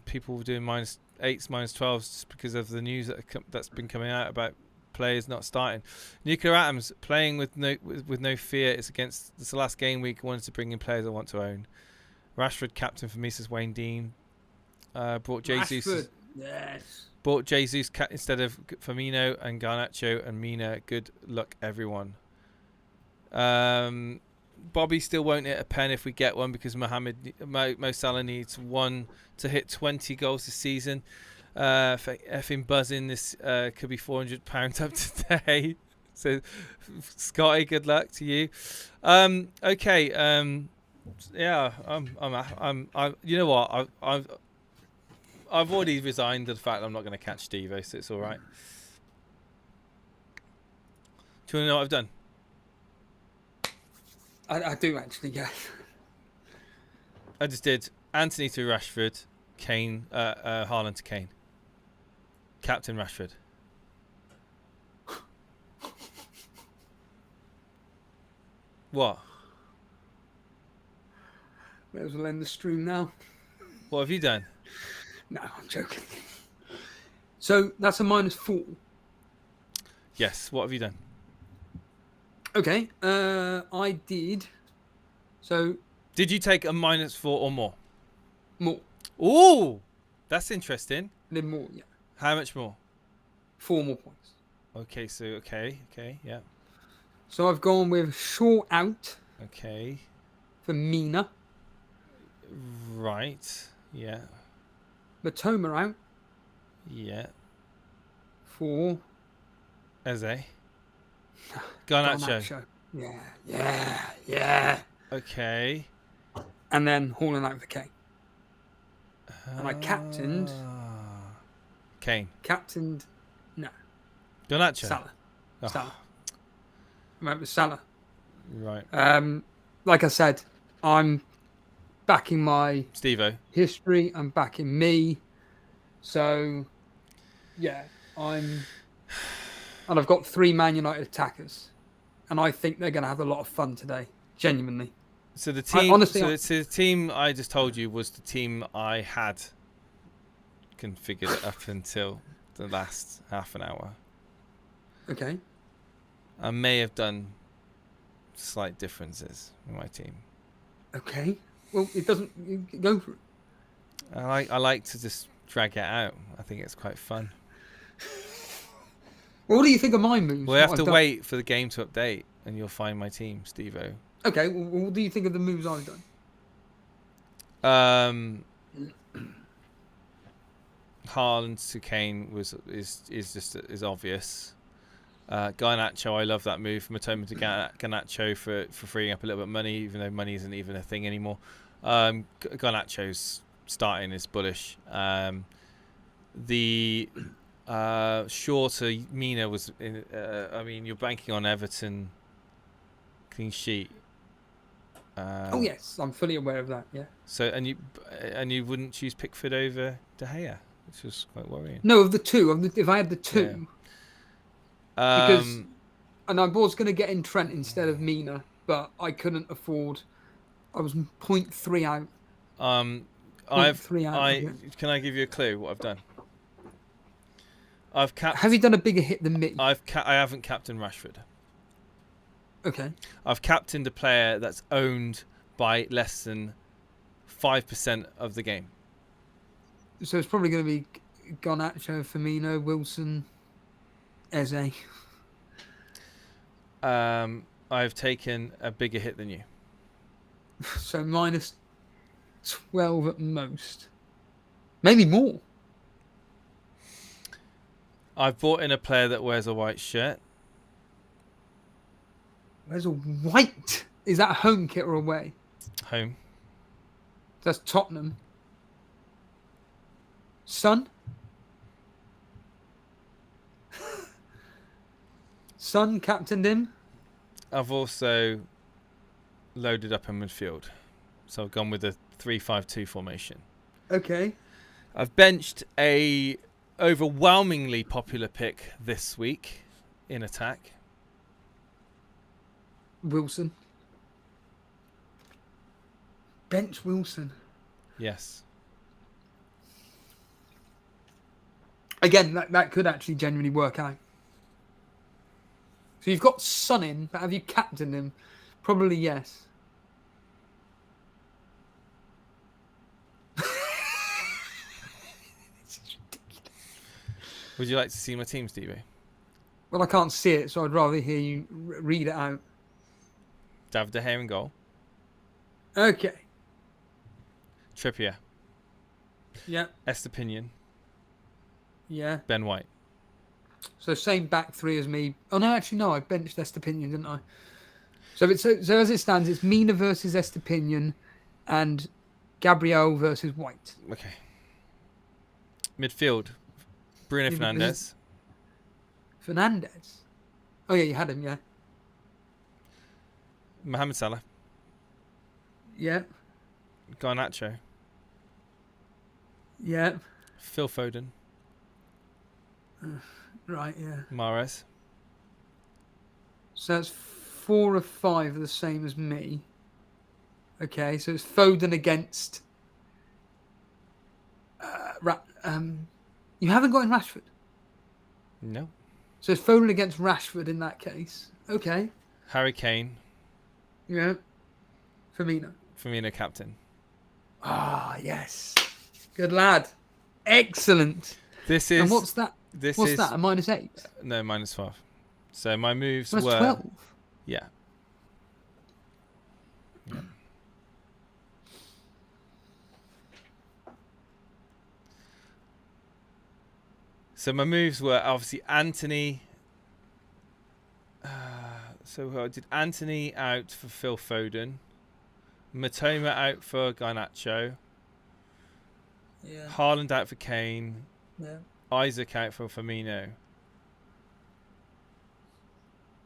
People were doing -8s, -12s just because of the news that's been coming out about players not starting. Nuclear Atoms playing with no fear. It's the last game week. I wanted to bring in players I want to own. Rashford captain for me, says Wayne Dean. Brought Jesus. Yes. Bought Jesus instead of Firmino and Garnacho and Mina. Good luck, everyone. Bobby still won't hit a pen if we get one because Mo Salah needs one to hit 20 goals this season. For effing buzzing, this could be £400 up today. So, Scotty, good luck to you. Okay. Yeah. I'm. You know what? I've already resigned to the fact that I'm not going to catch Steve-O, so it's all right. Do you want to know what I've done? I do actually, yeah. I just did Anthony to Rashford, Kane, Haaland to Kane. Captain Rashford. What? May as well end the stream now. What have you done? No, I'm joking. So that's a -4. Yes. What have you done? Okay. I did. So. Did you take a -4 or more? More. Ooh, that's interesting. Then more, yeah. How much more? 4 more points. Okay. So okay, yeah. So I've gone with Shaw out. Okay. For Mina. Right. Yeah. Matoma out. Yeah. For Eze. Garnacho. Yeah. Okay. And then Haaland out for Kane. And I captained. Kane. Captained. No. Garnacho. Salah. Oh. Salah. I went with Salah. Right. Like I said, I'm backing my Steve-O. history. I'm backing me. So, yeah, and I've got 3 Man United attackers, and I think they're going to have a lot of fun today. Genuinely. So the I, team, honestly, so the team I just told you was the team I had configured it up until the last half an hour. okay. I may have done slight differences in my team. Okay. Well, it doesn't go for it. I like to just drag it out. I think it's quite fun. Well, what do you think of my moves? We'll have What to I've done? wait for the game to update, and you'll find my team, Steve-O. Okay. Well, what do you think of the moves I've done? Haaland to Kane is obvious. Garnacho, I love that move. Matoma to Garnacho for freeing up a little bit of money, even though money isn't even a thing anymore. Garnacho's starting is bullish. The shorter Mina was. I mean, you're banking on Everton clean sheet. Oh yes, I'm fully aware of that. Yeah. So and you wouldn't choose Pickford over De Gea, which was quite worrying. No, of the two, if I had the two, because and I was going to get in Trent instead of Mina, but I couldn't afford. I was 0.3 out. 0.3 out. Can I give you a clue what I've done? I've capped. Have you done a bigger hit than me? I haven't captained Rashford. Okay. I've captained a player that's owned by less than 5% of the game. So it's probably going to be Garnacho, Firmino, Wilson, Eze. I've taken a bigger hit than you. So minus 12 at most. Maybe more. I've bought in a player that wears a white shirt. Where's a white? Is that a home kit or away? Home. That's Tottenham. Son? Son captained him. I've also loaded up in midfield. So I've gone with a 3-5-2 formation. Okay. I've benched a overwhelmingly popular pick this week in attack. Wilson. Bench Wilson. Yes. Again, that could actually genuinely work out. So you've got Son in, but have you captained him? Probably yes. Would you like to see my team, Stevie? Well, I can't see it, so I'd rather hear you read it out. David De Gea in goal. Okay. Trippier. Yeah. Estepinian. Yeah. Ben White. So same back three as me. Oh no, actually no, I benched Estepinian, didn't I? So as it stands, it's Mina versus Estepinian, and Gabriel versus White. Okay. Midfield. Bruno Fernandes. Fernandes. Oh yeah, you had him, yeah. Mohamed Salah. Yeah. Garnacho. Yeah. Phil Foden. Right, yeah. Mahrez. So that's 4 of 5 are the same as me. Okay, so it's Foden against. You haven't got in Rashford. No. So it's Foden against Rashford in that case. Okay. Harry Kane. Yeah. Firmino. Firmino captain. Ah, yes. Good lad. Excellent. This is. And what's that? What's is, that? A -8? No, -12. So my moves That's were. 12. Yeah. So my moves were obviously Anthony. So I did Anthony out for Phil Foden, Matoma out for Garnacho, Yeah. Haaland out for Kane, Yeah. Isaac out for Firmino.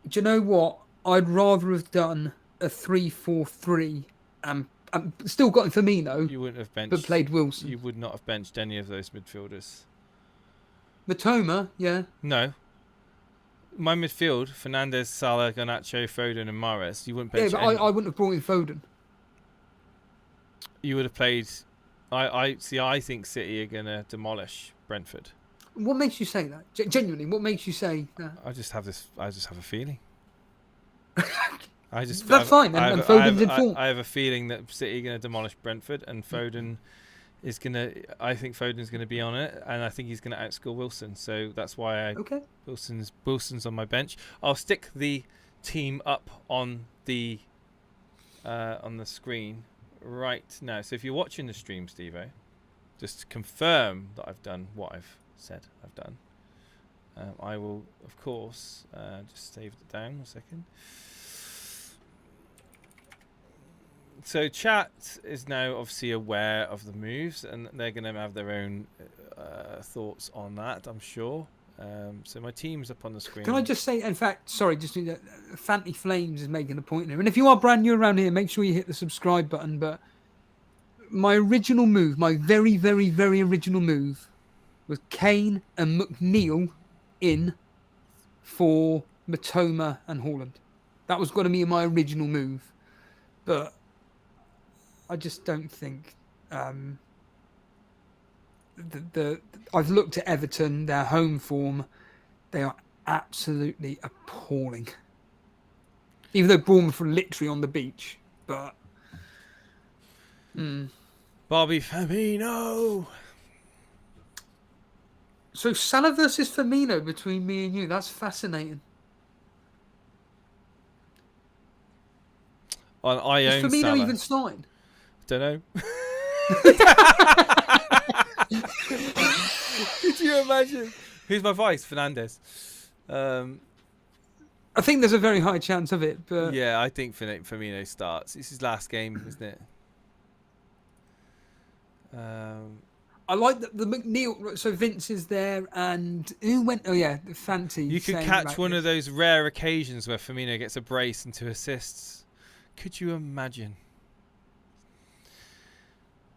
Do you know what? I'd rather have done a 3-4-3 and still got Firmino, You wouldn't have benched. but played Wilson. You would not have benched any of those midfielders. Matoma, yeah. No. My midfield: Fernandes, Salah, Garnacho, Foden, and Mahrez. You wouldn't bench. Yeah, but I wouldn't have brought in Foden. You would have played. I see. I think City are gonna demolish Brentford. What makes you say that? Genuinely, what makes you say that? I just have a feeling. That's fine. And Foden's in form. I have a feeling that City are going to demolish Brentford, and Foden is going to. I think Foden's going to be on it, and I think he's going to outscore Wilson. So that's why Wilson's on my bench. I'll stick the team up on the screen right now. So if you're watching the stream, Steve-O, just to confirm that I've done what I've said I've done. I will, of course, just save it down a second. So chat is now obviously aware of the moves, and they're going to have their own thoughts on that, I'm sure. So my team's up on the screen. Can I just say, in fact, sorry, just Fanty Flames is making a point here. And if you are brand new around here, make sure you hit the subscribe button. But my original move, my very, very, very original move was Kane and McNeil in for Matoma and Haaland. That was going to be my original move. But I just don't think I've looked at Everton, their home form. They are absolutely appalling. Even though Bournemouth are literally on the beach, but Bobby Firmino. So Salah versus Firmino between me and you. That's fascinating. I Is own Firmino Salah. even starting? Don't know. Could you imagine? Who's my vice? Fernandes. I think there's a very high chance of it, but Yeah, I think Firmino starts. It's his last game, isn't it? I like the McNeil. So Vince is there, and who went? Oh yeah, the Fanty. You could catch one of those rare occasions where Firmino gets a brace and 2 assists. Could you imagine?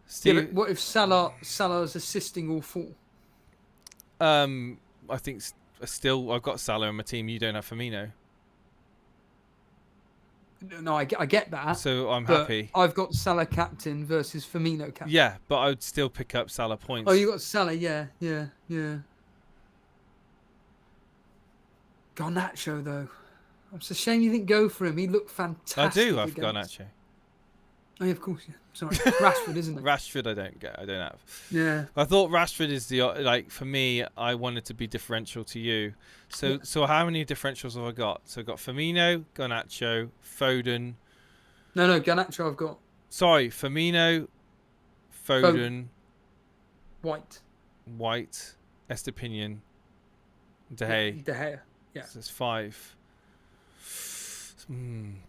Steve, Yeah, but what if Salah's assisting all 4? I think still I've got Salah on my team. You don't have Firmino, No, I get that. so I'm but happy. I've got Salah captain versus Firmino captain. Yeah, but I would still pick up Salah points. Oh, you got Salah, yeah. Garnacho though, it's a shame you didn't go for him. He looked fantastic. I do have Garnacho. Oh, yeah, of course, yeah. Sorry, Rashford, isn't it? Rashford, I don't have. Yeah. I thought Rashford is for me. I wanted to be differential to you. So how many differentials have I got? So I've got Firmino, Garnacho, Foden. No, Garnacho I've got. Sorry, Firmino, Foden, White, Estepinian, De Gea. De Gea. Yeah. So it's 5.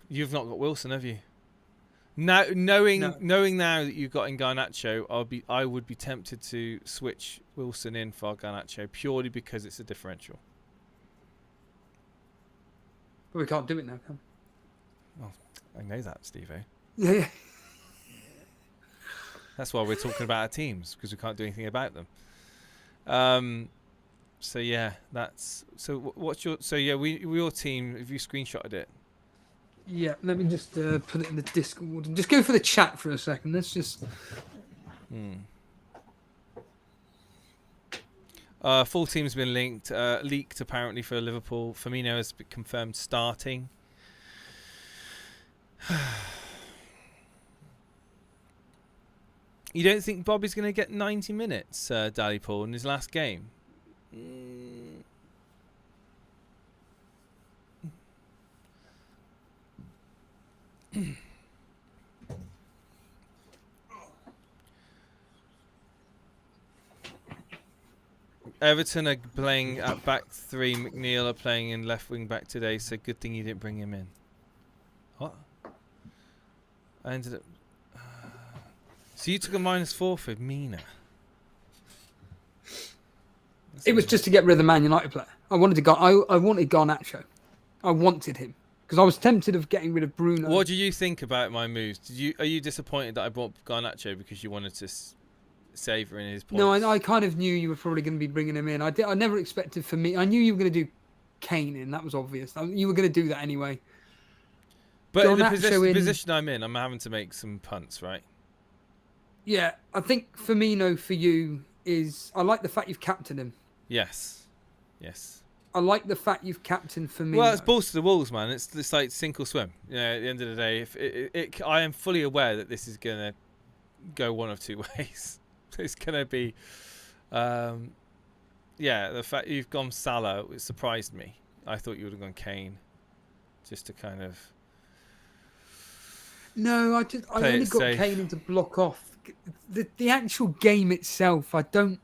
You've not got Wilson, have you? Now, knowing now that you've got in Garnacho, I would be tempted to switch Wilson in for Garnacho purely because it's a differential. But we can't do it now, can Well, I know that, Steve-O. we? Yeah. That's why we're talking about our teams, because we can't do anything about them. So yeah, that's what's your your team? Have you screenshotted it? Yeah, let me just put it in the Discord and just go for the chat for a second. Let's just. Full team's been leaked apparently for Liverpool. Firmino has been confirmed starting. You don't think Bobby's going to get 90 minutes, Dally Paul, in his last game? Everton are playing at back 3. McNeil are playing in left wing back today, so good thing you didn't bring him in. What? I ended up... So you took a -4 for Mina. It was just to get rid of the Man United player. I wanted Garnacho. I wanted him because I was tempted of getting rid of Bruno. What do you think about my moves? Are you disappointed that I bought Garnacho because you wanted to savour in his points? No, I kind of knew you were probably going to be bringing him in. I never expected for me. I knew you were going to do Kane in. That was obvious. You were going to do that anyway. But in the Garnacho position I'm in, I'm having to make some punts, right? Yeah, I think Firmino for you is... I like the fact you've captained him. Yes. I like the fact you've captained Firmino. Well, it's balls to the walls, man. It's like sink or swim. You know, at the end of the day, if I am fully aware that this is going to go one of two ways. It's going to be... the fact you've gone Salah, it surprised me. I thought you would have gone Kane, just to kind of... No, I only got safe. Kane in to block off the actual game itself. I don't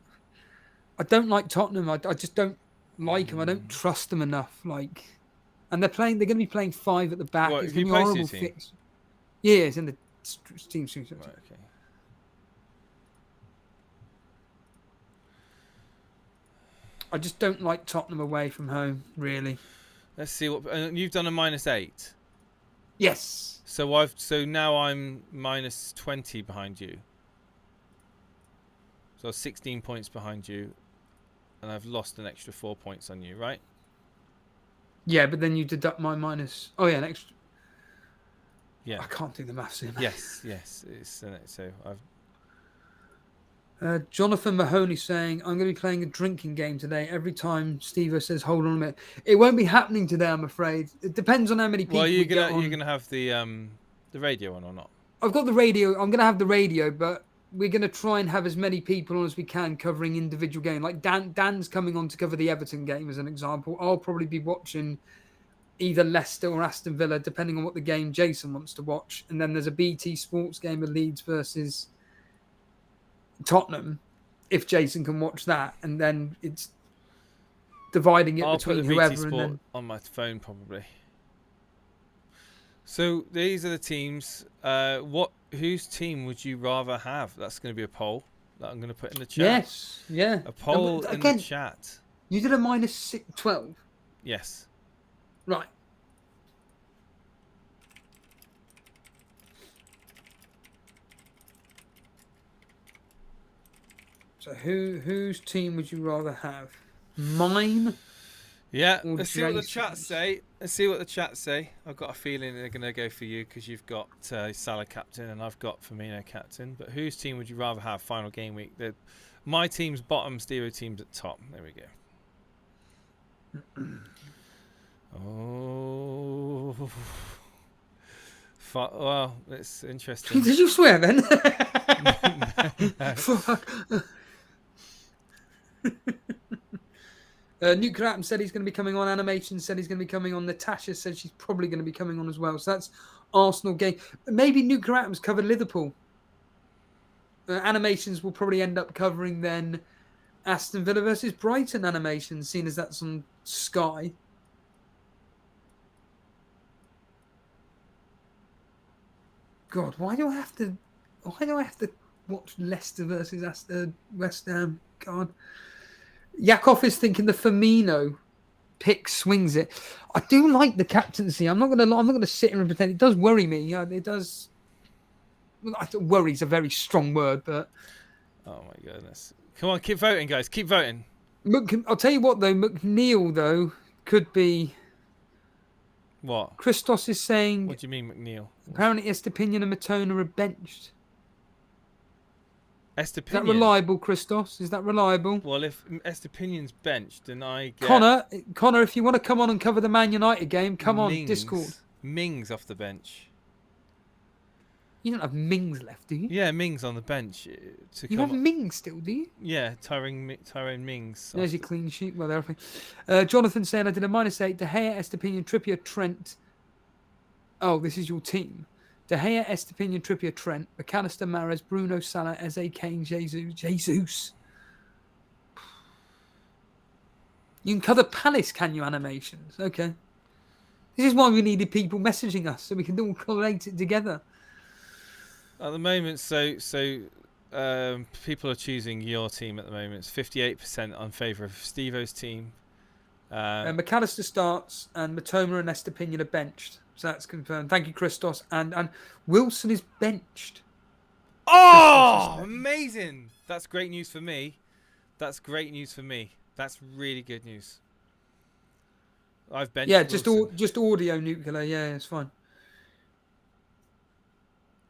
like Tottenham. I just don't like them. I don't trust them enough. And they're going to be playing 5 at the back. What, it's have you going to be a posted horrible your team? fix. Yeah, it's in the team. Right, okay. I just don't like Tottenham away from home, really. Let's see what... And you've done a -8. Yes. So now I'm -20 behind you. So I was 16 points behind you, and I've lost an extra 4 points on you, right? Yeah, but then you deduct my minus... Oh, yeah, an extra... Yeah. I can't do the maths here. Yes. So I've... Jonathan Mahoney saying, I'm going to be playing a drinking game today. Every time Steve-O says, hold on a minute. It won't be happening today, I'm afraid. It depends on how many people Well, you're we get on. gonna have the radio on or not? I've got the radio. I'm going to have the radio, but we're going to try and have as many people on as we can covering individual game. Like Dan's coming on to cover the Everton game as an example. I'll probably be watching either Leicester or Aston Villa, depending on what the game Jason wants to watch. And then there's a BT Sports game of Leeds versus Tottenham, if Jason can watch that. And then it's dividing it I'll between put the whoever. BT And Sport then... on my phone probably. So these are the teams. Whose team would you rather have? That's going to be a poll that I'm going to put in the chat. Yes, yeah. A poll in the chat. You did a -12. Yes. Right. So whose team would you rather have? Mine? Yeah, Or let's see what the Jason's? chat say. Let's see what the chat say. I've got a feeling they're going to go for you because you've got Salah captain and I've got Firmino captain. But whose team would you rather have final game week? My team's bottom, Steve-O team's at top. There we go. Oh. Well, it's interesting. Did you swear then? No. Fuck. Nuke Atom said he's going to be coming on. Animation said he's going to be coming on. Natasha said she's probably going to be coming on as well. So that's Arsenal game. Maybe Nuke Atom's covered Liverpool. Animations will probably end up covering then Aston Villa versus Brighton animations, seeing as that's on Sky. God, why do I have to watch Leicester versus West Ham? God. Yakov is thinking the Firmino pick swings it. I do like the captaincy. I'm not gonna sit here and pretend. It does worry me. Yeah, it does. Well, worry is a very strong word, but Oh my goodness! Come on, keep voting, guys. Keep voting. I'll tell you what though. McNeil though could be. What? Christos is saying. What do you mean, McNeil? Apparently, Estepinian and Matona are benched. Is that Estepinian. reliable, Christos? Is that reliable? Well, if Estepinian's benched, then I get Connor, if you want to come on and cover the Man United game, come on, Mings. Discord. Mings off the bench. You don't have Mings left, do you? Yeah, Mings on the bench. You have Mings still, do you? Yeah, Tyrone Mings. There's your clean sheet. Well, everything. Jonathan saying I did a -8. De Gea, Estepinian, Trippier, Trent. Oh, this is your team. De Gea, Estepinian, Trippier, Trent, McAllister, Mahrez, Bruno, Salah, Eze, Kane, Jesus. You can cover Palace, can you, animations? Okay. This is why we needed people messaging us, so we can all collate it together. At the moment, so people are choosing your team at the moment. It's 58% on favour of Steve-O's team, McAllister starts and Matoma and Estepinian are benched. So that's confirmed. Thank you, Christos. And Wilson is benched. Oh, amazing! That's great news for me. That's great news for me. That's really good news. I've benched Wilson. just audio nuclear. Yeah, it's fine.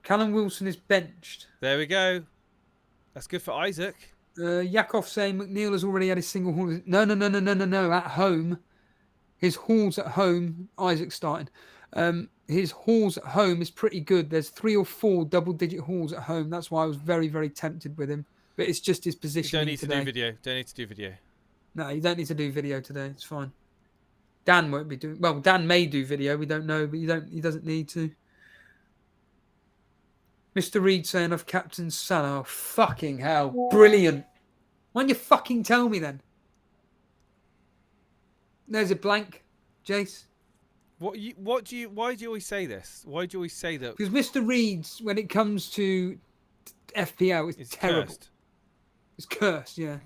Callum Wilson is benched. There we go. That's good for Isaac. Yakov saying McNeil has already had his single haul. No. At home. His hauls at home. Isaac starting. His hauls at home is pretty good. There's 3 or 4 double-digit hauls at home. That's why I was very, very tempted with him. But it's just his position. You don't need to do video. Don't need to do video. No, you don't need to do video today. It's fine. Dan won't be doing. Well, Dan may do video. We don't know, but he doesn't need to. Mr. Reed saying I've captain Salah. Oh, fucking hell. Brilliant. Why don't you fucking tell me then? There's a blank, Jace. Why do you always say this? Why do you always say that? Because Mr. Reed's, when it comes to FPL, it's terrible. Cursed. It's cursed, yeah.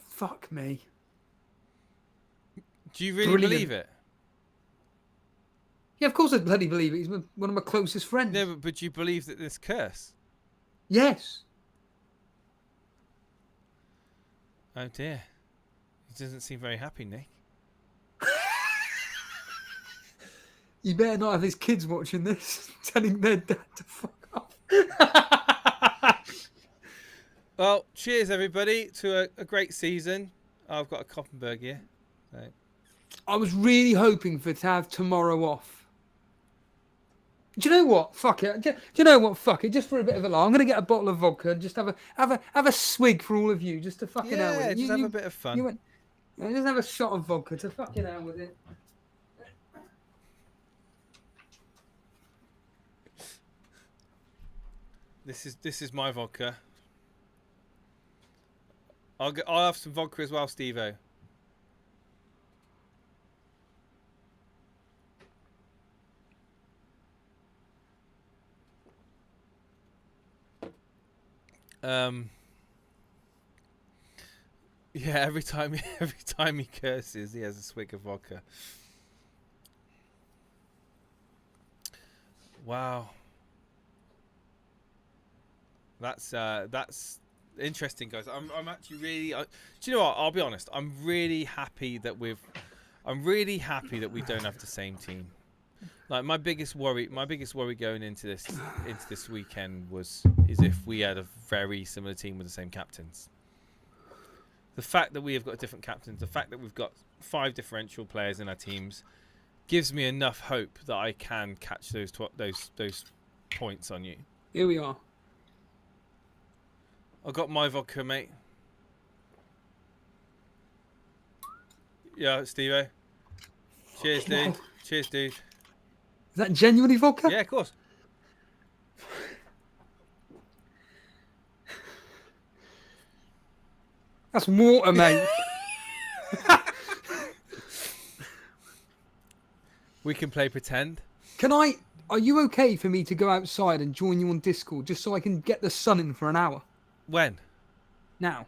Fuck me. Do you really believe it? Yeah, of course I bloody believe it. He's one of my closest friends. No, but you believe that this curse? Yes. Oh dear. He doesn't seem very happy, Nick. You better not have his kids watching this, telling their dad to fuck off. Well, cheers everybody to a great season. I've got a Koppenberg here. So. I was really hoping to have tomorrow off. Do you know what? Fuck it. Do you know what? Fuck it. Just for a bit of a laugh, I'm gonna get a bottle of vodka and just have a swig for all of you, just to fucking hell with it. Just have a bit of fun. Just have a shot of vodka to fucking hell with it. This is my vodka. I'll have some vodka as well, Steve-O. Yeah, every time he curses, he has a swig of vodka. Wow. That's interesting, guys. I'm actually really. Do you know what? I'll be honest. I'm really happy that we don't have the same team. Like my biggest worry going into this weekend is if we had a very similar team with the same captains. The fact that we have got different captains, the fact that we've got 5 differential players in our teams, gives me enough hope that I can catch those points on you. Here we are. I got my vodka, mate. Yeah, Steve-O. Cheers, dude. Cheers, dude. Is that genuinely vodka? Yeah, of course. That's water, mate. We can play pretend. Are you okay for me to go outside and join you on Discord just so I can get the sun in for an hour? When? Now.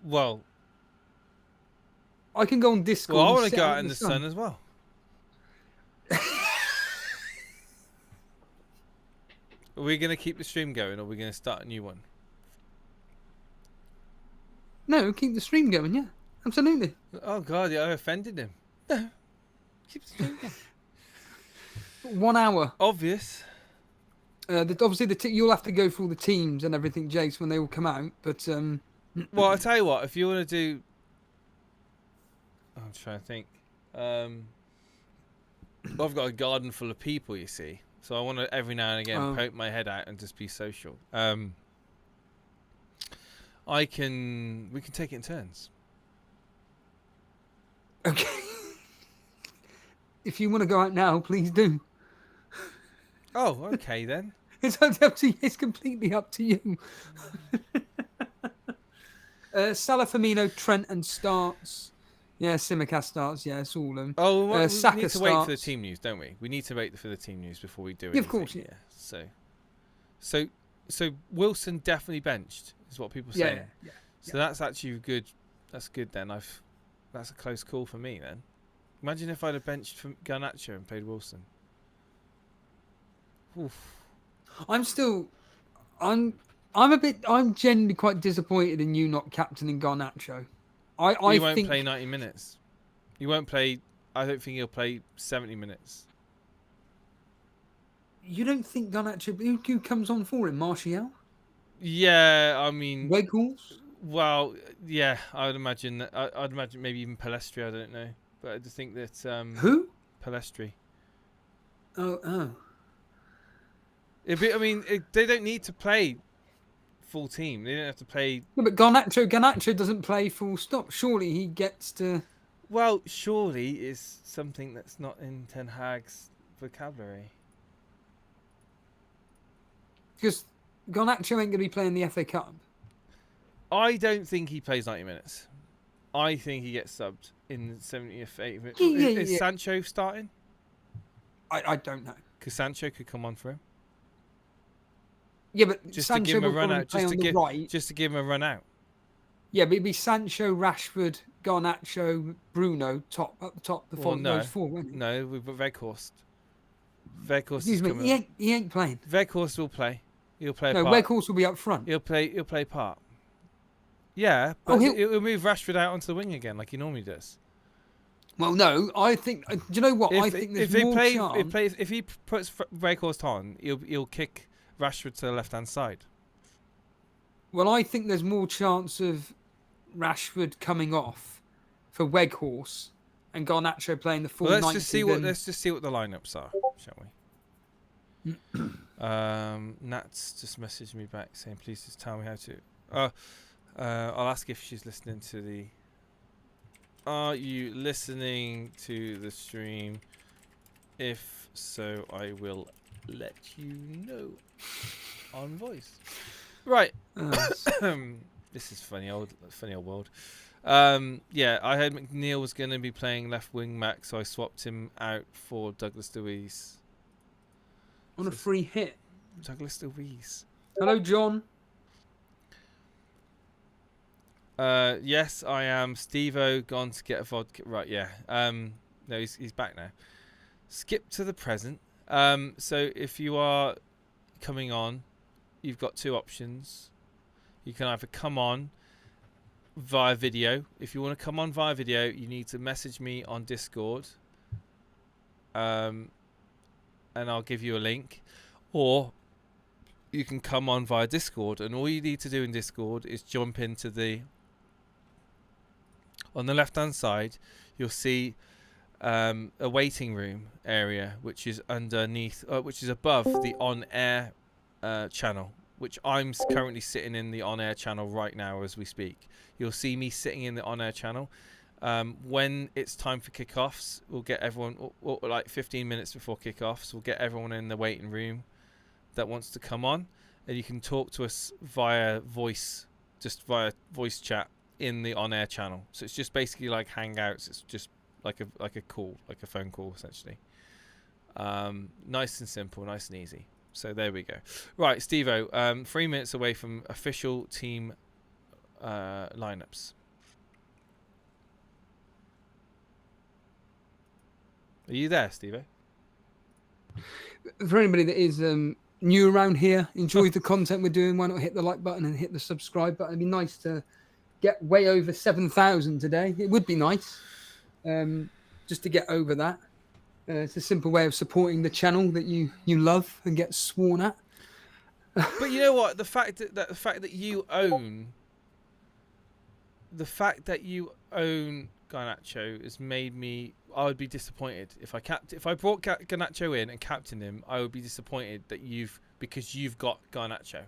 Well, I can go on Discord. Well, I want to go out in the sun as well. Are we going to keep the stream going or are we going to start a new one? No, keep the stream going, yeah. Absolutely. Oh, God, I offended him. No. Keep the stream going. 1 hour. Obvious. Obviously, you'll have to go through all the teams and everything, Jace, when they all come out. But well, I'll tell you what. If you want to do... I'm trying to think. I've got a garden full of people, you see. So I want to, every now and again, poke my head out and just be social. We can take it in turns. Okay. If you want to go out now, please do. Oh, okay then. It's up to you. It's completely up to you. Salah, Firmino, Trent, and starts. Yeah, Simicast starts. Yeah, it's all them. Oh, we need to Saka wait starts. for the team news, don't we? We need to wait for the team news before we do it. Yeah, of course, yeah. So Wilson definitely benched, is what people say. Yeah. So that's actually good. That's good then. That's a close call for me then. Imagine if I'd have benched from Garnacho and played Wilson. Oof. I'm genuinely quite disappointed in you not captaining Garnacho. I He won't think play 90 minutes. He won't play. I don't think he'll play 70 minutes. you don't think Garnacho. Who comes on for him? Martial? Yeah, I mean, Weghorst? well, yeah, I'd imagine that. I'd imagine maybe even Palestri. I don't know, but I just think that Who? Palestri. Oh. They don't need to play full team. They don't have to play. Yeah, but Garnacho doesn't play full stop. Surely he gets to. Well, surely is something that's not in Ten Hag's vocabulary. Because Garnacho ain't going to be playing the FA Cup. I don't think he plays 90 minutes. I think he gets subbed in the 70th, 80th minute. Is Sancho starting? I don't know. Because Sancho could come on for him. Yeah, but Just Sancho to give him a will run probably out. play on the right. Just to give him a run out. Yeah, but it'd be Sancho, Rashford, Garnacho, Bruno up the top. Those four, won't it? No, we've got Weghorst. Weghorst Excuse is me, coming he ain't playing. Weghorst will play. He'll play a No, part. Weghorst will be up front. He'll play part. Yeah, but he'll move Rashford out onto the wing again like he normally does. Well, no, I think. Do you know what? I think there's more chance. If he puts Weghorst on, he'll kick Rashford to the left hand side. Well, I think there's more chance of Rashford coming off for Weghorst and Garnacho playing the full 90. Let's just see what the lineups are, shall we? Nat's just messaged me back saying, please just tell me how to. I'll ask if she's listening to the. Are you listening to the stream? If so, I will let you know on voice. Right. This is funny old world. Yeah, I heard McNeil was going to be playing left wing back, so I swapped him out for Douglas Luiz. On a free hit. Douglas Luiz. Hello, John. Yes, I am. Steve-O gone to get a vodka. Right, yeah. No, he's back now. Skip to the present. So if you are coming on, you've got two options. You can either come on via video. If you want to come on via video, you need to message me on Discord. And I'll give you a link. Or you can come on via Discord, and all you need to do in Discord is jump into the... On the left-hand side, you'll see a waiting room area, which is underneath, which is above the on-air channel, which I'm currently sitting in the on-air channel right now as we speak. You'll see me sitting in the on-air channel. When it's time for kickoffs, we'll get everyone, like 15 minutes before kickoffs, we'll get everyone in the waiting room that wants to come on, and you can talk to us via voice, just via voice chat in the on-air channel. So it's just basically like Hangouts. It's just like a call, like a phone call essentially. Nice and simple, nice and easy. So there we go. Right, Steve-O, 3 minutes away from official team lineups. Are you there, Steve-O? For anybody that is new around here, enjoy the content we're doing, why not hit the like button and hit the subscribe button? It'd be nice to get way over 7,000 today. It would be nice just to get over that. It's a simple way of supporting the channel that you love and get sworn at. But you know what? The fact that you own Garnacho has made me. I would be disappointed if I brought Garnacho in and captained him. I would be disappointed that because you've got Garnacho.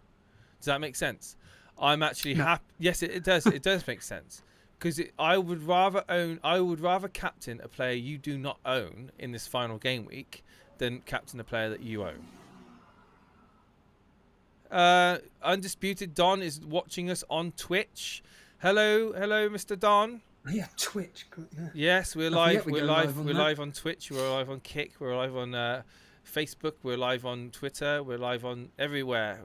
Does that make sense? I'm actually happy. Yes, it does. It does make sense. Because I would rather captain a player you do not own in this final game week than captain a player that you own. Undisputed Don is watching us on Twitch. Hello, Mr. Don. Oh, yeah, Twitch. Yeah. Yes, we're live. We're live on Twitch. We're live on Kick. We're live on Facebook. We're live on Twitter. We're live on everywhere.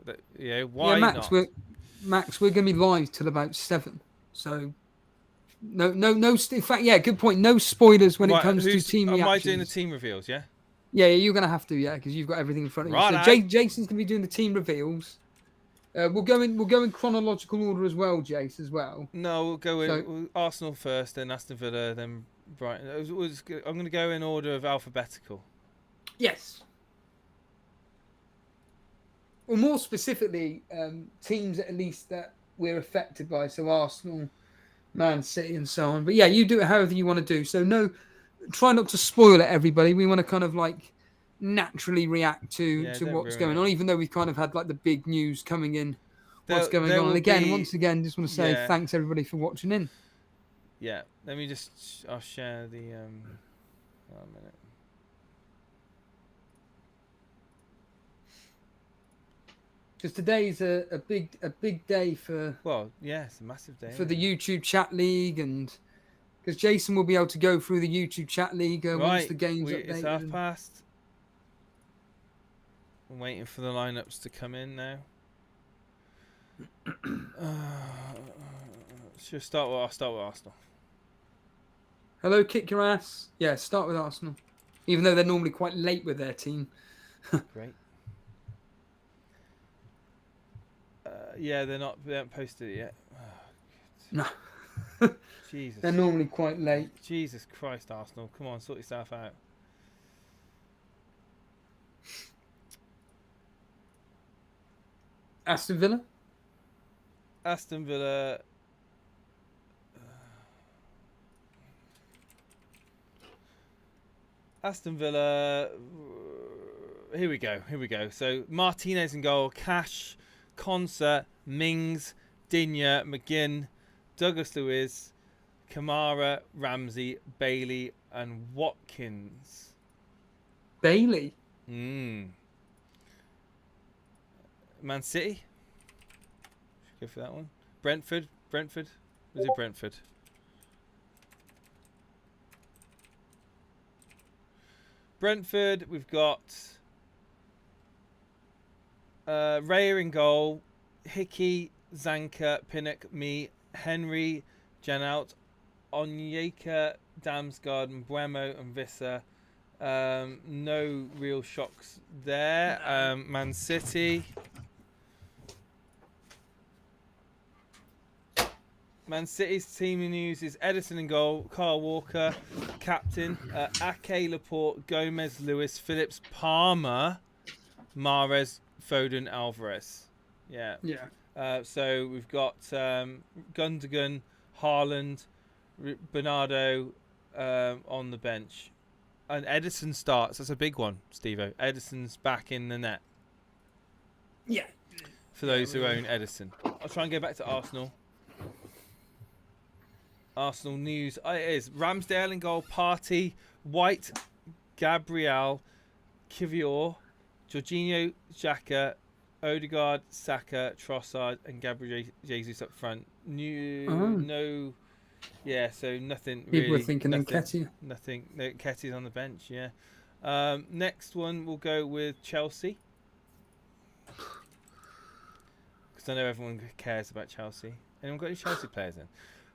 Why Max, not? Max, we're going to be live till about 7. So, no. In fact, yeah, good point. No spoilers when it comes to team reactions. Am I doing the team reveals, yeah? Yeah, you're going to have to, yeah, because you've got everything in front of you. So, Righto. Jason's going to be doing the team reveals. We'll go in chronological order as well, Jace, as well. No, we'll go in Arsenal first, then Aston Villa, then Brighton. I'm going to go in order of alphabetical. Yes. Or more specifically, teams at least that we're affected by. So Arsenal, Man City, and so on. But yeah, you do it however you want to do. So no, try not to spoil it, everybody. We want to kind of like naturally react to what's going on, even though we've kind of had like the big news coming in. What's going on? And again, once again, just want to say thanks everybody for watching in. Yeah, let me just. I'll share the. Oh, a minute. Because today's a big day for. Well, yeah, it's a massive day for the YouTube chat league, and because Jason will be able to go through the YouTube chat league once the game's updated. It's past. I'm waiting for the lineups to come in now. I'll start with Arsenal. Hello, kick your ass. Yeah, start with Arsenal, even though they're normally quite late with their team. Great. Yeah, they haven't posted it yet. No. Jesus. They're normally quite late. Jesus Christ, Arsenal. Come on, sort yourself out. Aston Villa? Aston Villa. Aston Villa. Here we go. So Martinez in goal. Cash, Concert, Mings, Digne, McGinn, Douglas Luiz, Kamara, Ramsey, Bailey, and Watkins. Bailey? Man City. Should go for that one. Brentford. Was it Brentford? Brentford, we've got Raya in goal, Hickey, Zanka, Pinnock, me, Henry, Janout, Onyeka, Damsgaard, Mbuemo, and Vissa. No real shocks there. Man City. Man City's team news is Edison in goal, Kyle Walker, captain, Ake, Laporte, Gomez, Lewis, Phillips, Palmer, Mahrez, Foden, Alvarez. Yeah. So we've got Gundogan, Haaland, Bernardo on the bench. And Edison starts. That's a big one, Steve-O. Edison's back in the net. Yeah. For those who own Edison. I'll try and go back to Arsenal. Arsenal news. It is Ramsdale in goal, Partey, White, Gabriel, Kivior, Jorginho, Xhaka, Odegaard, Saka, Trossard, and Gabriel Jesus up front. No. Yeah, so nothing really. People were thinking Nketiah. Nothing. No, Nketiah's on the bench, yeah. Next one, we'll go with Chelsea. Because I know everyone cares about Chelsea. Anyone got any Chelsea players in?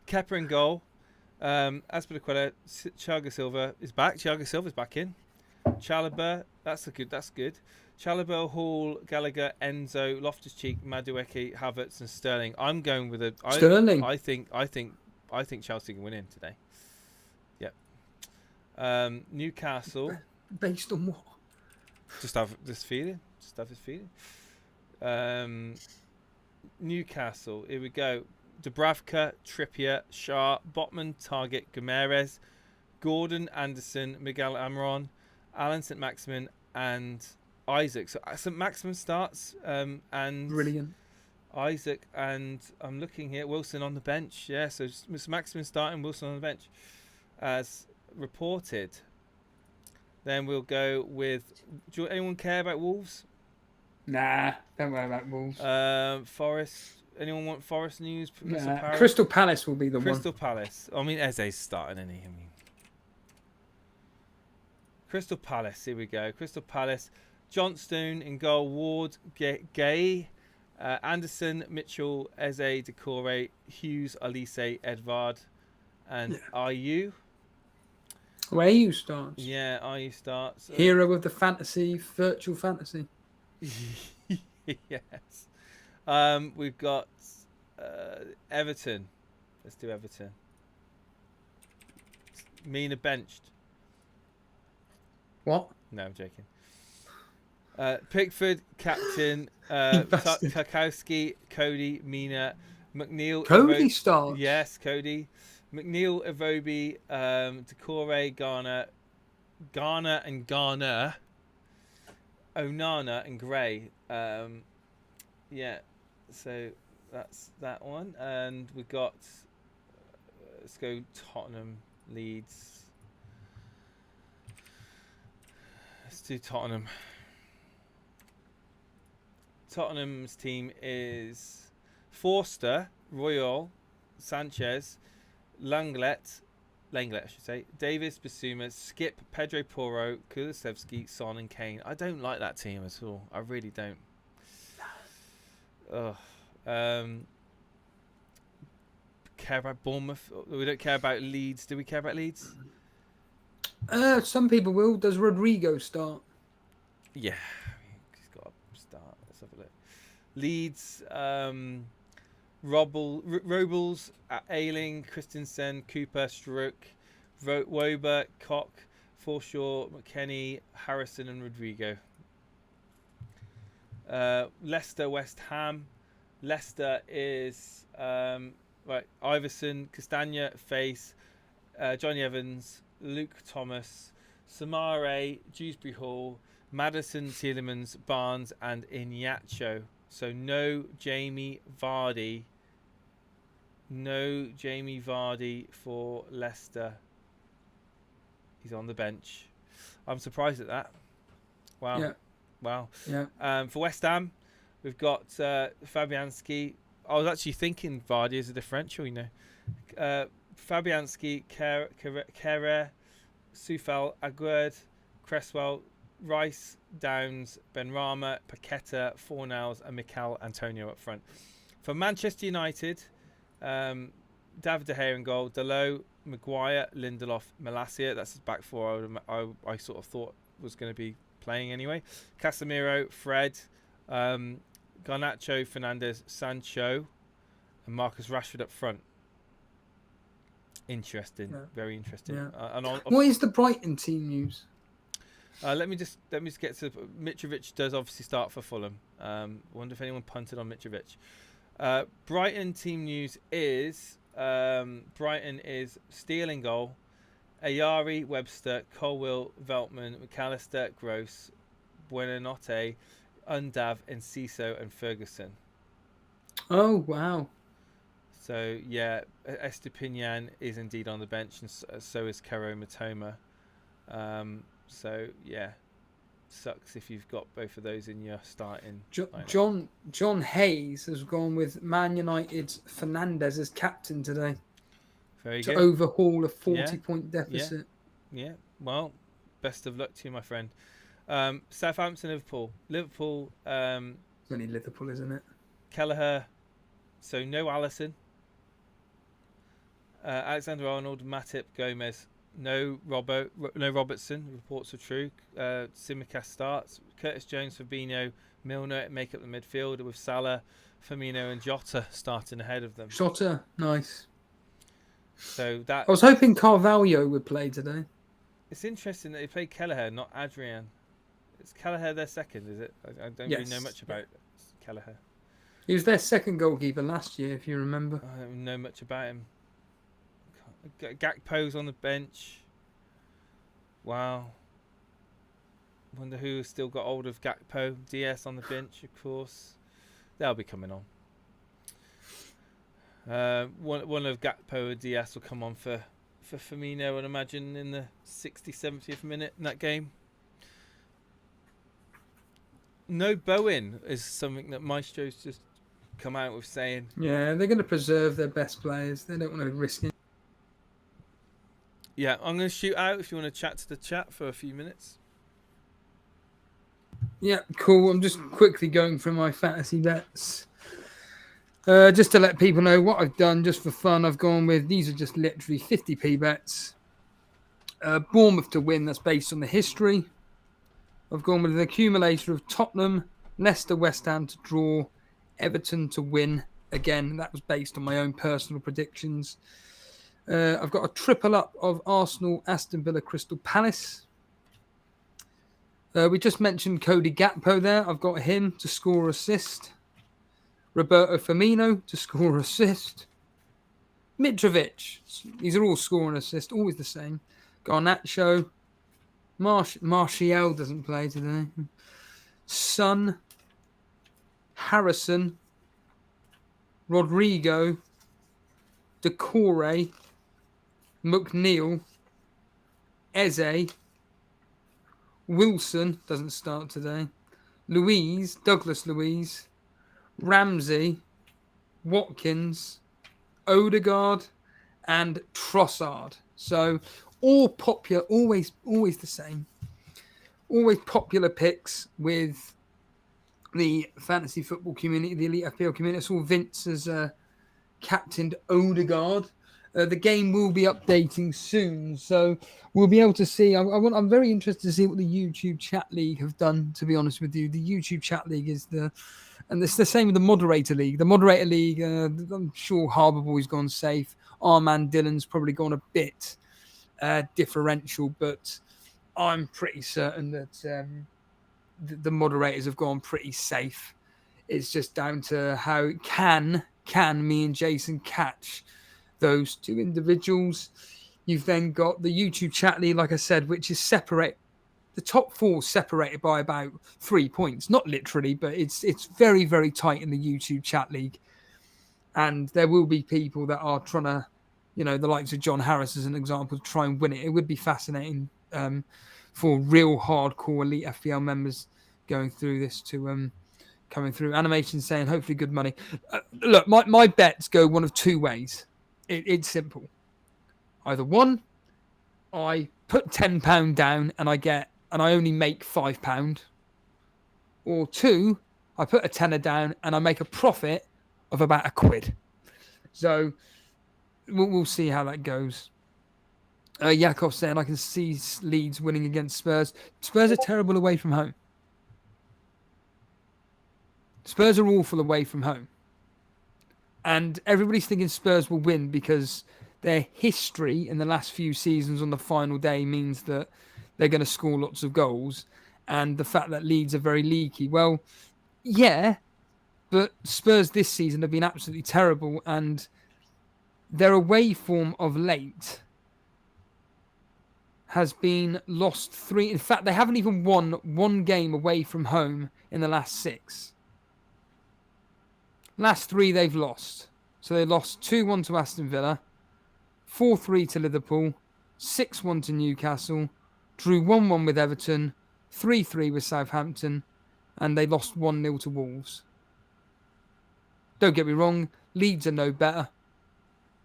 Kepa in goal. Azpilicueta, Thiago Silva is back. Thiago Silva's back in. Chalobah, that's good. Chalobah, Hall, Gallagher, Enzo, Loftus-Cheek, Madueke, Havertz, and Sterling. I'm going with Sterling. I think Chelsea can win in today. Yep. Newcastle. Based on what? Just have this feeling. Newcastle. Here we go. Dubravka, Trippier, Shah, Botman, Target, Gomeres, Gordon, Anderson, Miguel Almiron, Alan St. Maximin, and Isaac. So St. Maximin starts, and Brilliant. Isaac, and I'm looking here, Wilson on the bench. Yeah, so St. Maximin starting, Wilson on the bench, as reported. Then we'll go with. Do anyone care about Wolves? Nah, don't worry about Wolves. Forest. Anyone want Forest news? Crystal Palace will be the Crystal one. Palace. I mean, Eze's starting, isn't he? Crystal Palace. Here we go. Crystal Palace. Johnstone in goal. Ward, Gay, Anderson, Mitchell, Eze, Decore, Hughes, Alice, Edvard, and IU. Where you starts. Yeah, IU starts. Hero of the fantasy, virtual fantasy. Yes. We've got Everton. Let's do Everton. Mina benched. What? No, I'm joking. Pickford, captain. bastard. Kakowski, Cody, Mina, McNeil. Cody starts. Yes, Cody. McNeil, Iwobi, Decore, Garner and Garner. Onana and Gray. Yeah, so that's that one. And we've got, let's go Tottenham, Leeds. Let's do Tottenham. Tottenham's team is Forster, Royal, Sanchez, Langlet, I should say, Davis, Basuma, Skip, Pedro Porro, Kulusevski, Son and Kane. I don't like that team at all. I really don't. Ugh. Care about Bournemouth? We don't care about Leeds. Do we care about Leeds? Some people will. Does Rodrigo start? Yeah, he's got to start. Let's have a look. Leeds, Robles, Ayling, Christensen, Cooper, Stroke, Wober, Koch, Forshaw, McKennie, Harrison, and Rodrigo. Leicester, West Ham. Leicester is Iverson, Castagna, Face, Johnny Evans, Luke Thomas, Samare, Dewsbury Hall, Maddison, Tielemans, Barnes, and Iñárritu. So no Jamie Vardy. No Jamie Vardy for Leicester. He's on the bench. I'm surprised at that. Wow. Yeah. Wow. Yeah. For West Ham, we've got Fabianski. I was actually thinking Vardy as a differential, you know. Fabianski, Kere, Sufal, Aguerd, Cresswell, Rice, Downs, Benrahma, Paqueta, Fornals, and Mikel Antonio up front. For Manchester United, David De Gea in goal, Dalot, Maguire, Lindelof, Malacia. That's his back four. I sort of thought was going to be playing anyway. Casemiro, Fred, Garnacho, Fernandez, Sancho, and Marcus Rashford up front. Interesting, very interesting. Yeah. What is the Brighton team news? Let me just get to Mitrovic. Does obviously start for Fulham. Wonder if anyone punted on Mitrovic. Brighton team news is Brighton is Steele in goal, Ayari, Webster, Colwill, Veltman, McAllister, Gross, Buonanotte, Undav, Enciso, and Ferguson. Oh wow! So yeah, Estepinian is indeed on the bench, and so is Karo Matoma. So yeah, sucks if you've got both of those in your starting. John Hayes has gone with Man United's Fernandez as captain today. Very to good. Overhaul a 40-point deficit. Yeah. Well, best of luck to you, my friend. Southampton, Liverpool. It's only Liverpool, isn't it? Kelleher. So no Allison. Alexander-Arnold, Matip, Gomez. No Robertson. Reports are true. Tsimikas starts. Curtis Jones, Fabinho, Milner make up the midfield with Salah, Firmino, and Jota starting ahead of them. Jota, nice. So that I was hoping Carvalho would play today. It's interesting that they played Kelleher, not Adrian. Is Kelleher their second? Is it? I don't really know much about Kelleher. He was their second goalkeeper last year, if you remember. I don't know much about him. Gakpo's on the bench. Wow. Wonder who's still got hold of Gakpo. DS on the bench, of course. They'll be coming on. One of Gakpo or DS will come on for Firmino, I'd imagine, in the 60th, 70th minute in that game. No Bowen is something that Maestro's just come out with saying. Yeah, they're going to preserve their best players. They don't want to risk it. Yeah, I'm going to shoot out if you want to chat to the chat for a few minutes. Yeah, cool. I'm just quickly going through my fantasy bets. Just to let people know what I've done, just for fun, I've gone with, these are just literally 50p bets. Bournemouth to win, that's based on the history. I've gone with an accumulator of Tottenham, Leicester, West Ham to draw, Everton to win. Again, that was based on my own personal predictions. I've got a triple up of Arsenal, Aston Villa, Crystal Palace. We just mentioned Cody Gakpo there. I've got him to score assist. Roberto Firmino to score assist. Mitrovic. These are all scoring assist, always the same. Garnacho. Martial doesn't play today. Son. Harrison. Rodrigo. Decore. McNeil. Eze. Wilson doesn't start today. Douglas Luiz. Ramsey. Watkins. Odegaard. And Trossard. So all popular, always the same. Always popular picks with the fantasy football community, the Elite FPL community. I saw Vince has captained Odegaard. The game will be updating soon, so we'll be able to see. I'm very interested to see what the YouTube Chat League have done, to be honest with you. The YouTube Chat League is and it's the same with the Moderator League. The Moderator League, I'm sure Harbour Boy's gone safe. Our man Dylan's probably gone a bit differential, but I'm pretty certain that the moderators have gone pretty safe. It's just down to how can me and Jason catch those two individuals. You've then got the YouTube Chat League, like I said, which is separate. The top four separated by about 3 points, not literally, but it's very, very tight in the YouTube Chat League. And there will be people that are trying to, the likes of John Harris as an example, to try and win it. It would be fascinating for real hardcore Elite FPL members going through this to coming through. Animation saying hopefully good money. Look, my bets go one of two ways. It's simple. Either one, I put £10 down and I only make £5. Or two, I put a tenner down and I make a profit of about £1. So we'll see how that goes. Yakov saying I can see Leeds winning against Spurs. Spurs are terrible away from home. Spurs are awful away from home. And everybody's thinking Spurs will win because their history in the last few seasons on the final day means that they're going to score lots of goals. And the fact that Leeds are very leaky. Well, yeah, but Spurs this season have been absolutely terrible. And their away form of late has been lost 3. In fact, they haven't even won one game away from home in the last 6. Last 3 they've lost. So they lost 2-1 to Aston Villa, 4-3 to Liverpool, 6-1 to Newcastle, drew 1-1 with Everton, 3-3 with Southampton, and they lost 1-0 to Wolves. Don't get me wrong, Leeds are no better,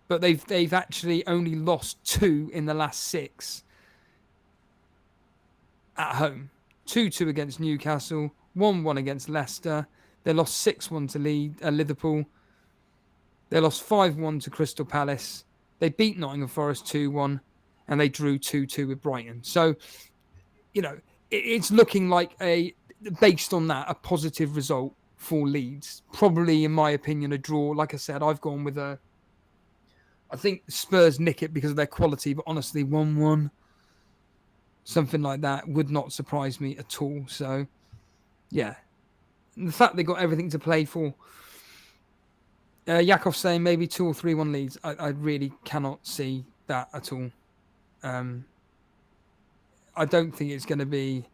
but they've actually only lost 2 in the last 6 at home. 2-2 against Newcastle, 1-1 against Leicester. They lost 6-1 to Liverpool. They lost 5-1 to Crystal Palace. They beat Nottingham Forest 2-1, and they drew 2-2 with Brighton. So, it's looking like based on that, a positive result for Leeds. Probably, in my opinion, a draw. Like I said, I've gone with I think Spurs nick it because of their quality, but honestly, 1-1, something like that would not surprise me at all. So, yeah. And the fact they got everything to play for. Yakov saying maybe 2 or 3-1 leads. I really cannot see that at all. I don't think it's going to be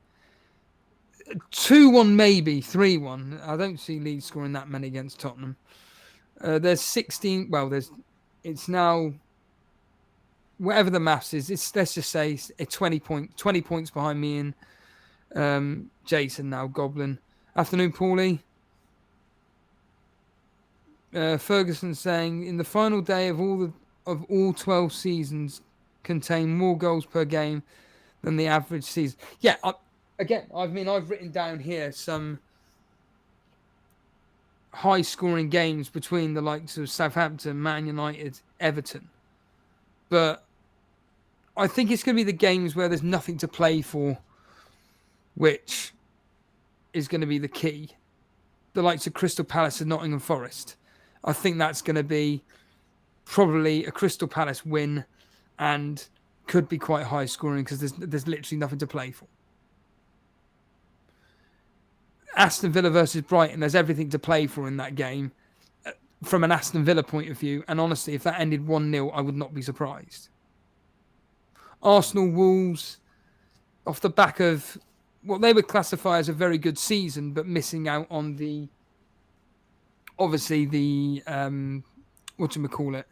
2-1, maybe 3-1. I don't see Leeds scoring that many against Tottenham. There's 16. Well, it's now whatever the maths is. Let's just say it's 20 points behind me and Jason now. Goblin. Afternoon, Paulie. Ferguson saying in the final day of all 12 seasons contain more goals per game than the average season. Yeah, I've written down here some high-scoring games between the likes of Southampton, Man United, Everton. But I think it's going to be the games where there's nothing to play for, which is going to be the key. The likes of Crystal Palace and Nottingham Forest. I think that's going to be probably a Crystal Palace win and could be quite high scoring because there's literally nothing to play for. Aston Villa versus Brighton, there's everything to play for in that game from an Aston Villa point of view. And honestly, if that ended 1-0, I would not be surprised. Arsenal Wolves, off the back of what they would classify as a very good season, but missing out on the, obviously the, whatchamacallit,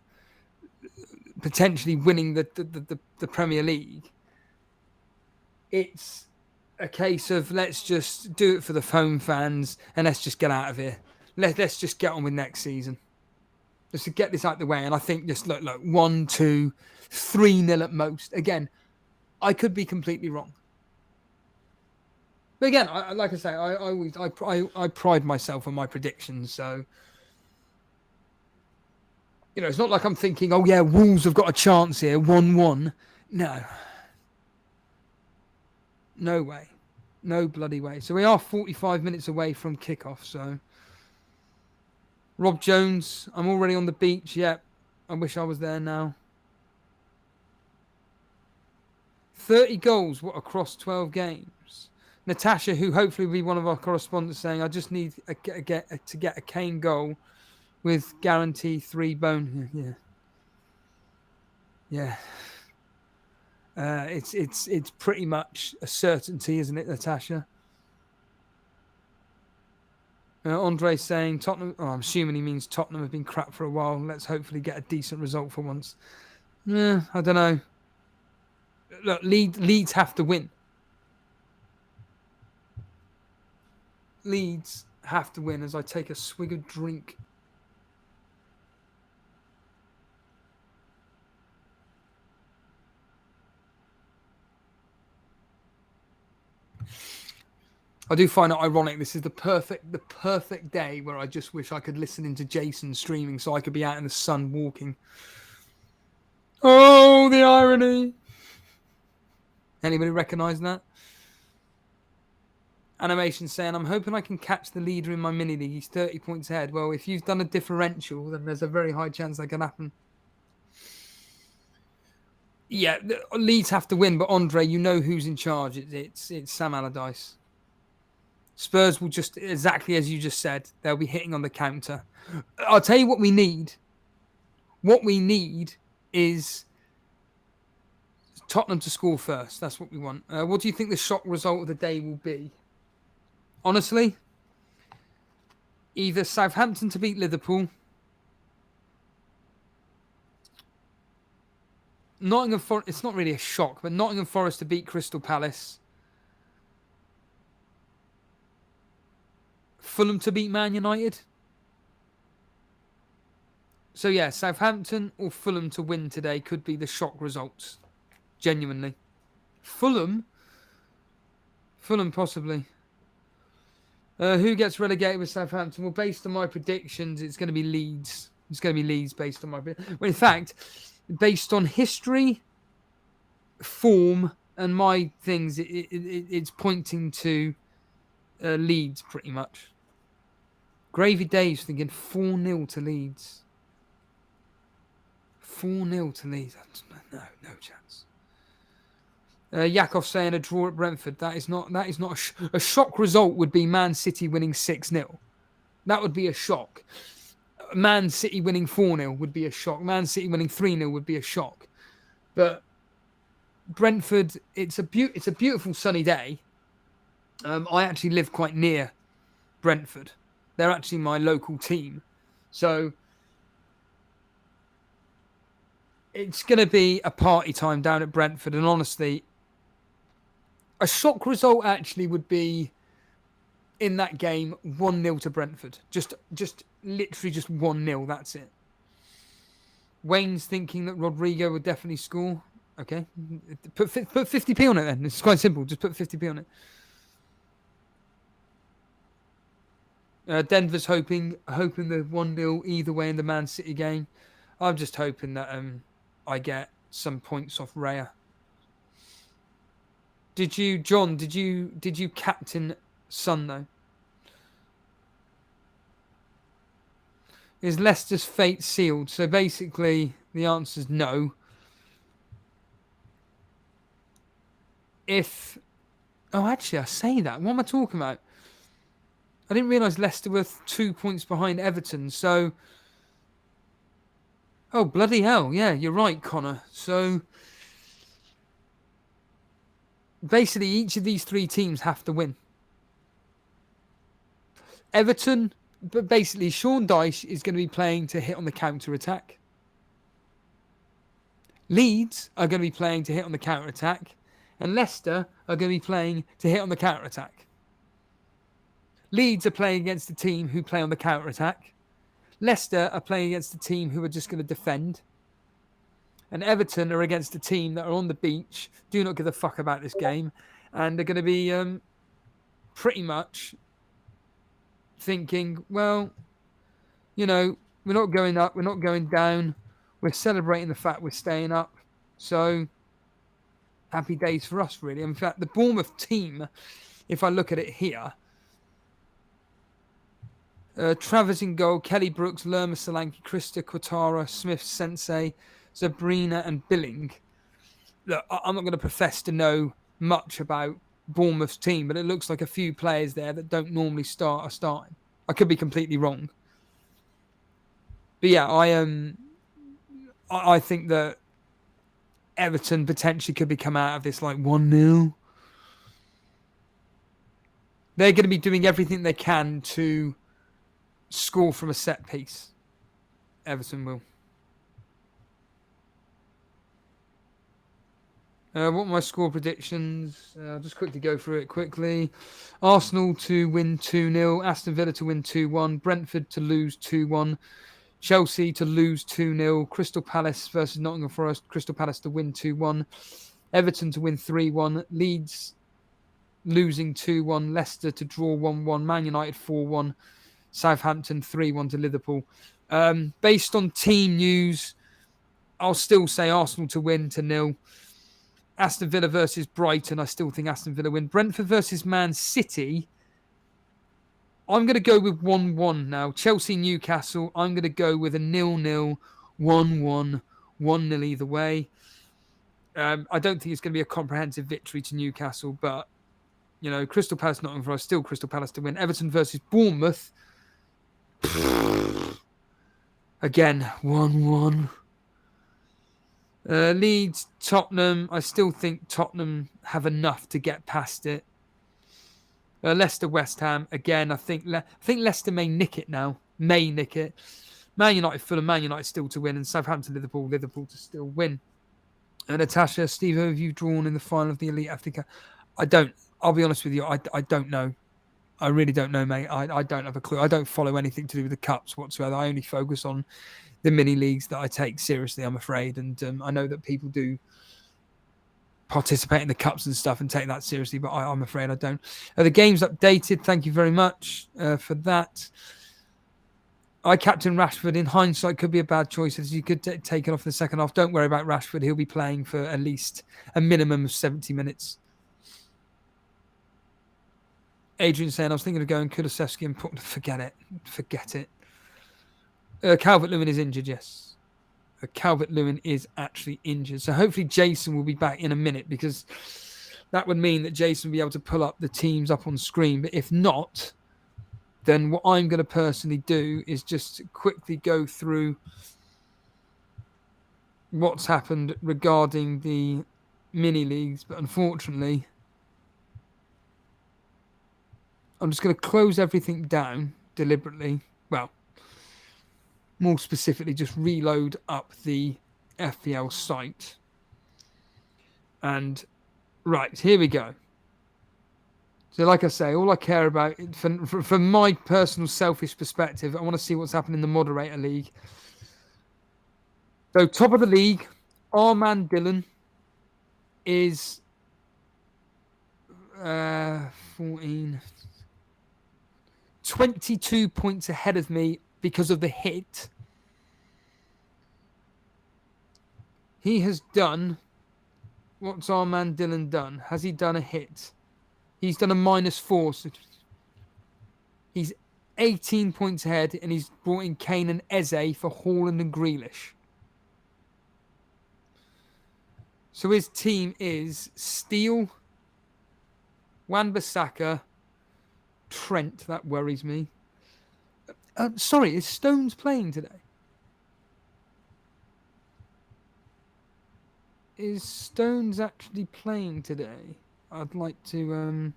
potentially winning the Premier League. It's a case of let's just do it for the home fans and let's just get out of here. Let's just get on with next season. Just to get this out of the way. And I think just look 1-2, 3-0 at most. Again, I could be completely wrong. But again, like I say, I pride myself on my predictions. So, you know, it's not like I'm thinking, oh yeah, Wolves have got a chance here, 1-1. No. No way. No bloody way. So we are 45 minutes away from kickoff. So Rob Jones, I'm already on the beach. Yep. I wish I was there now. 30 goals across 12 games. Natasha, who hopefully will be one of our correspondents, saying, I just need to get a Kane goal with guarantee 3 bone. Yeah. Yeah. It's pretty much a certainty, isn't it, Natasha? Andre saying Tottenham. Oh, I'm assuming he means Tottenham have been crap for a while. Let's hopefully get a decent result for once. I don't know. Look, Leeds have to win. Leeds have to win as I take a swig of drink. I do find it ironic. This is the perfect day where I just wish I could listen into Jason streaming so I could be out in the sun walking. Oh, the irony. Anybody recognise that? Animation saying, I'm hoping I can catch the leader in my mini league. He's 30 points ahead. Well, if you've done a differential, then there's a very high chance that can happen. Yeah, Leeds have to win, but Andre, you know who's in charge. It's Sam Allardyce. Spurs will just, exactly as you just said, they'll be hitting on the counter. I'll tell you what we need. What we need is Tottenham to score first. That's what we want. What do you think the shock result of the day will be? Honestly, either Southampton to beat Liverpool, Nottingham Forest, it's not really a shock, but Nottingham Forest to beat Crystal Palace, Fulham to beat Man United. So yeah, Southampton or Fulham to win today could be the shock results. Genuinely. Fulham possibly. Who gets relegated with Southampton? Well, based on my predictions, it's going to be Leeds. It's going to be Leeds based on my... Well, in fact, based on history, form, and my things, it's pointing to Leeds pretty much. Gravy Dave's thinking 4-0 to Leeds. 4-0 to Leeds. No chance. Yakov saying a draw at Brentford. That is not a shock result. Would be Man City winning 6-0. That would be a shock. Man City winning 4-0 would be a shock. Man City winning 3-0 would be a shock. But Brentford, it's a beautiful sunny day. I actually live quite near Brentford. They're actually my local team. So it's going to be a party time down at Brentford. And honestly, a shock result actually would be in that game 1-0 to Brentford. Just literally just 1-0. That's it. Wayne's thinking that Rodrigo would definitely score. Okay. Put 50p on it then. It's quite simple. Just put 50p on it. Denver's hoping the 1-0 either way in the Man City game. I'm just hoping that I get some points off Raya. Did you captain Son though? Is Leicester's fate sealed? So basically, the answer is no. Actually, I say that. What am I talking about? I didn't realise Leicester were 2 points behind Everton. So, oh bloody hell! Yeah, you're right, Connor. So, basically, each of these 3 teams have to win. Everton, but basically, Sean Dyche is going to be playing to hit on the counter attack. Leeds are going to be playing to hit on the counter attack, and Leicester are going to be playing to hit on the counter attack. Leeds are playing against a team who play on the counter attack. Leicester are playing against a team who are just going to defend. And Everton are against a team that are on the beach, do not give a fuck about this game, and they're going to be pretty much thinking, well, you know, we're not going up, we're not going down, we're celebrating the fact we're staying up. So, happy days for us, really. In fact, the Bournemouth team, if I look at it here, Travers in goal, Kelly Brooks, Lerma Solanke, Krista Quatara, Smith Sensei, Sabrina and Billing. Look, I'm not going to profess to know much about Bournemouth's team, but it looks like a few players there that don't normally start are starting. I could be completely wrong. But yeah, I think that Everton potentially could be come out of this like 1-0. They're going to be doing everything they can to score from a set piece. Everton will. What are my score predictions? I'll just quickly go through it quickly. Arsenal to win 2-0. Aston Villa to win 2-1. Brentford to lose 2-1. Chelsea to lose 2-0. Crystal Palace versus Nottingham Forest. Crystal Palace to win 2-1. Everton to win 3-1. Leeds losing 2-1. Leicester to draw 1-1. Man United 4-1. Southampton 3-1 to Liverpool. Based on team news, I'll still say Arsenal to win 0. Aston Villa versus Brighton, I still think Aston Villa win. Brentford versus Man City, I'm going to go with 1-1 now. Chelsea Newcastle, I'm going to go with a 0-0, 1-1, 1-0 either way. I don't think it's going to be a comprehensive victory to Newcastle, but, you know, Crystal Palace, Nottingham Forest, still Crystal Palace to win. Everton versus Bournemouth, again, 1-1. Leeds, Tottenham. I still think Tottenham have enough to get past it. Leicester, West Ham. Again, I think Leicester may nick it now. May nick it. Man United, Fulham. Man United still to win. And Southampton, Liverpool to still win. Natasha, Steve, who have you drawn in the final of the Elite FPL? I don't. I'll be honest with you. I don't know. I really don't know, mate. I don't have a clue. I don't follow anything to do with the cups whatsoever. I only focus on the mini leagues that I take seriously, I'm afraid. And I know that people do participate in the cups and stuff and take that seriously, but I'm afraid I don't. The game's updated. Thank you very much for that. I captain Rashford. In hindsight, could be a bad choice as you could take it off in the second half. Don't worry about Rashford. He'll be playing for at least a minimum of 70 minutes. Adrian saying, I was thinking of going Kulusevski and forget it. Calvert-Lewin is injured, yes. Calvert-Lewin is actually injured. So hopefully Jason will be back in a minute, because that would mean that Jason will be able to pull up the teams up on screen. But if not, then what I'm going to personally do is just quickly go through what's happened regarding the mini leagues. But unfortunately, I'm just going to close everything down deliberately. Well, more specifically, just reload up the FPL site. And right, here we go. So like I say, all I care about, from my personal selfish perspective, I want to see what's happening in the moderator league. So top of the league, our man Dylan is 14... 22 points ahead of me because of the hit. He has done... What's our man Dylan done? Has he done a hit? He's done a -4. So he's 18 points ahead, and he's brought in Kane and Eze for Haaland and Grealish. So his team is Steele, Wan-Bissaka, Trent. That worries me. Sorry, is Stones playing today? Is Stones actually playing today? I'd like to...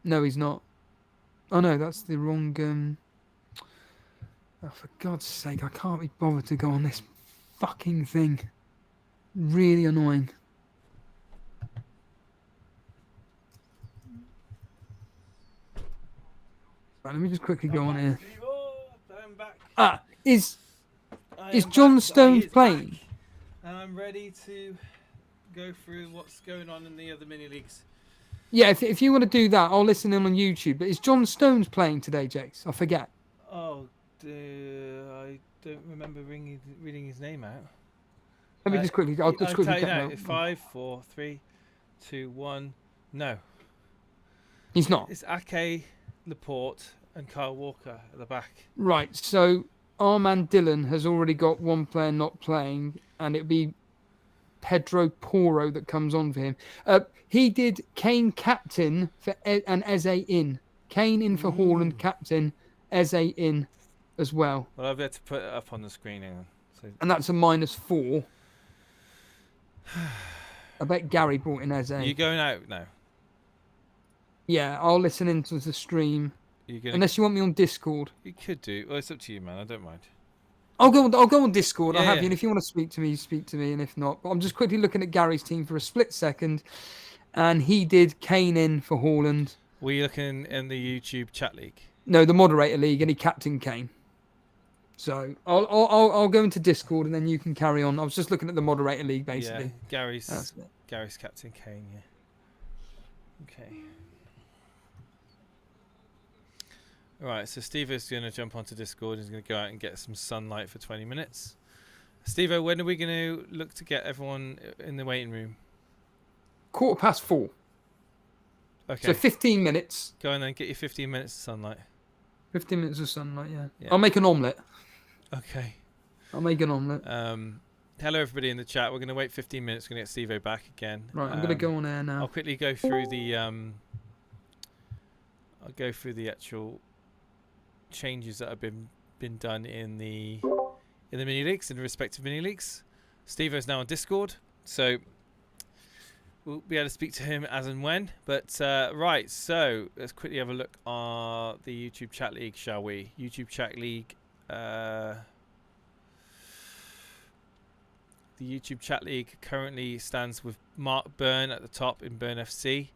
No, he's not. Oh, no, that's the wrong... Oh, for God's sake, I can't be bothered to go on this fucking thing. Really annoying. Right, let me just quickly go on here. Is John Stones playing? And I'm ready to go through what's going on in the other mini leagues. Yeah, if you want to do that, I'll listen in on YouTube. But is John Stones playing today, Jace? I forget. Oh, I don't remember reading his name out. Let me just quickly. I'll just quickly tell you get now. 5, 4, 3, 2, 1. No, He's not. it's Ake, Laporte, and Kyle Walker at the back. Right. So our man Dylan has already got one player not playing, and it'd be Pedro Porro that comes on for him. He did Kane captain for and Eze in. Kane in for Haaland captain, Eze in as well. Well, I'll be able to put it up on the screen. Hang on. So, And that's a -4. I bet Gary brought in Eze. are you going out now? Yeah, I'll listen into the stream. You're gonna, Unless you want me on Discord. you could do. Well, it's up to you, man. I don't mind. I'll go on Discord. I'll Yeah, have yeah. you. And if you want to speak to me, speak to me. And if not, but I'm just quickly looking at Gary's team for a split second. And he did Kane in for Haaland. Were you looking in the YouTube chat league? No, the moderator league, and he captained Kane. So I'll go into Discord, and then you can carry on. I was just looking at the moderator league, basically. Yeah, Gary's That's it. Gary's captain Kane. Yeah. Okay. All right. So Steve is going to jump onto Discord. He's going to go out and get some sunlight for 20 minutes. Steve, when are we going to look to get everyone in the waiting room? 4:15. Okay. So 15 minutes. Go on then. Get your 15 minutes of sunlight. 15 minutes of sunlight. Yeah. Yeah. I'll make an omelette. Okay. I'll make an omelette. Hello everybody in the chat. We're going to wait 15 minutes. We're going to get Steve back again. Right. I'm going to go on air now. I'll quickly go through the I'll go through the actual changes that have been done in the mini leagues, in the respective mini leagues. Steve is now on Discord, so we'll be able to speak to him as and when. But right, so let's quickly have a look at the YouTube chat league, shall we? YouTube chat league. The YouTube chat league currently stands with Mark Byrne at the top in Byrne FC.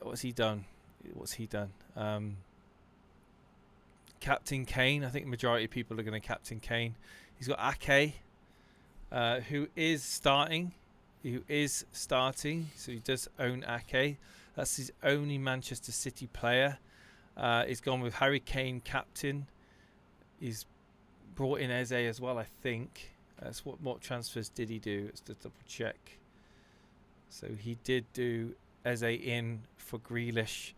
What's he done? Captain Kane. I think the majority of people are going to captain Kane. He's got Ake, who is starting. So he does own Ake. That's his only Manchester City player. He's gone with Harry Kane captain. He's brought in Eze as well, I think. That's what transfers did he do? Let's just double check. So he did do Eze in for Grealish,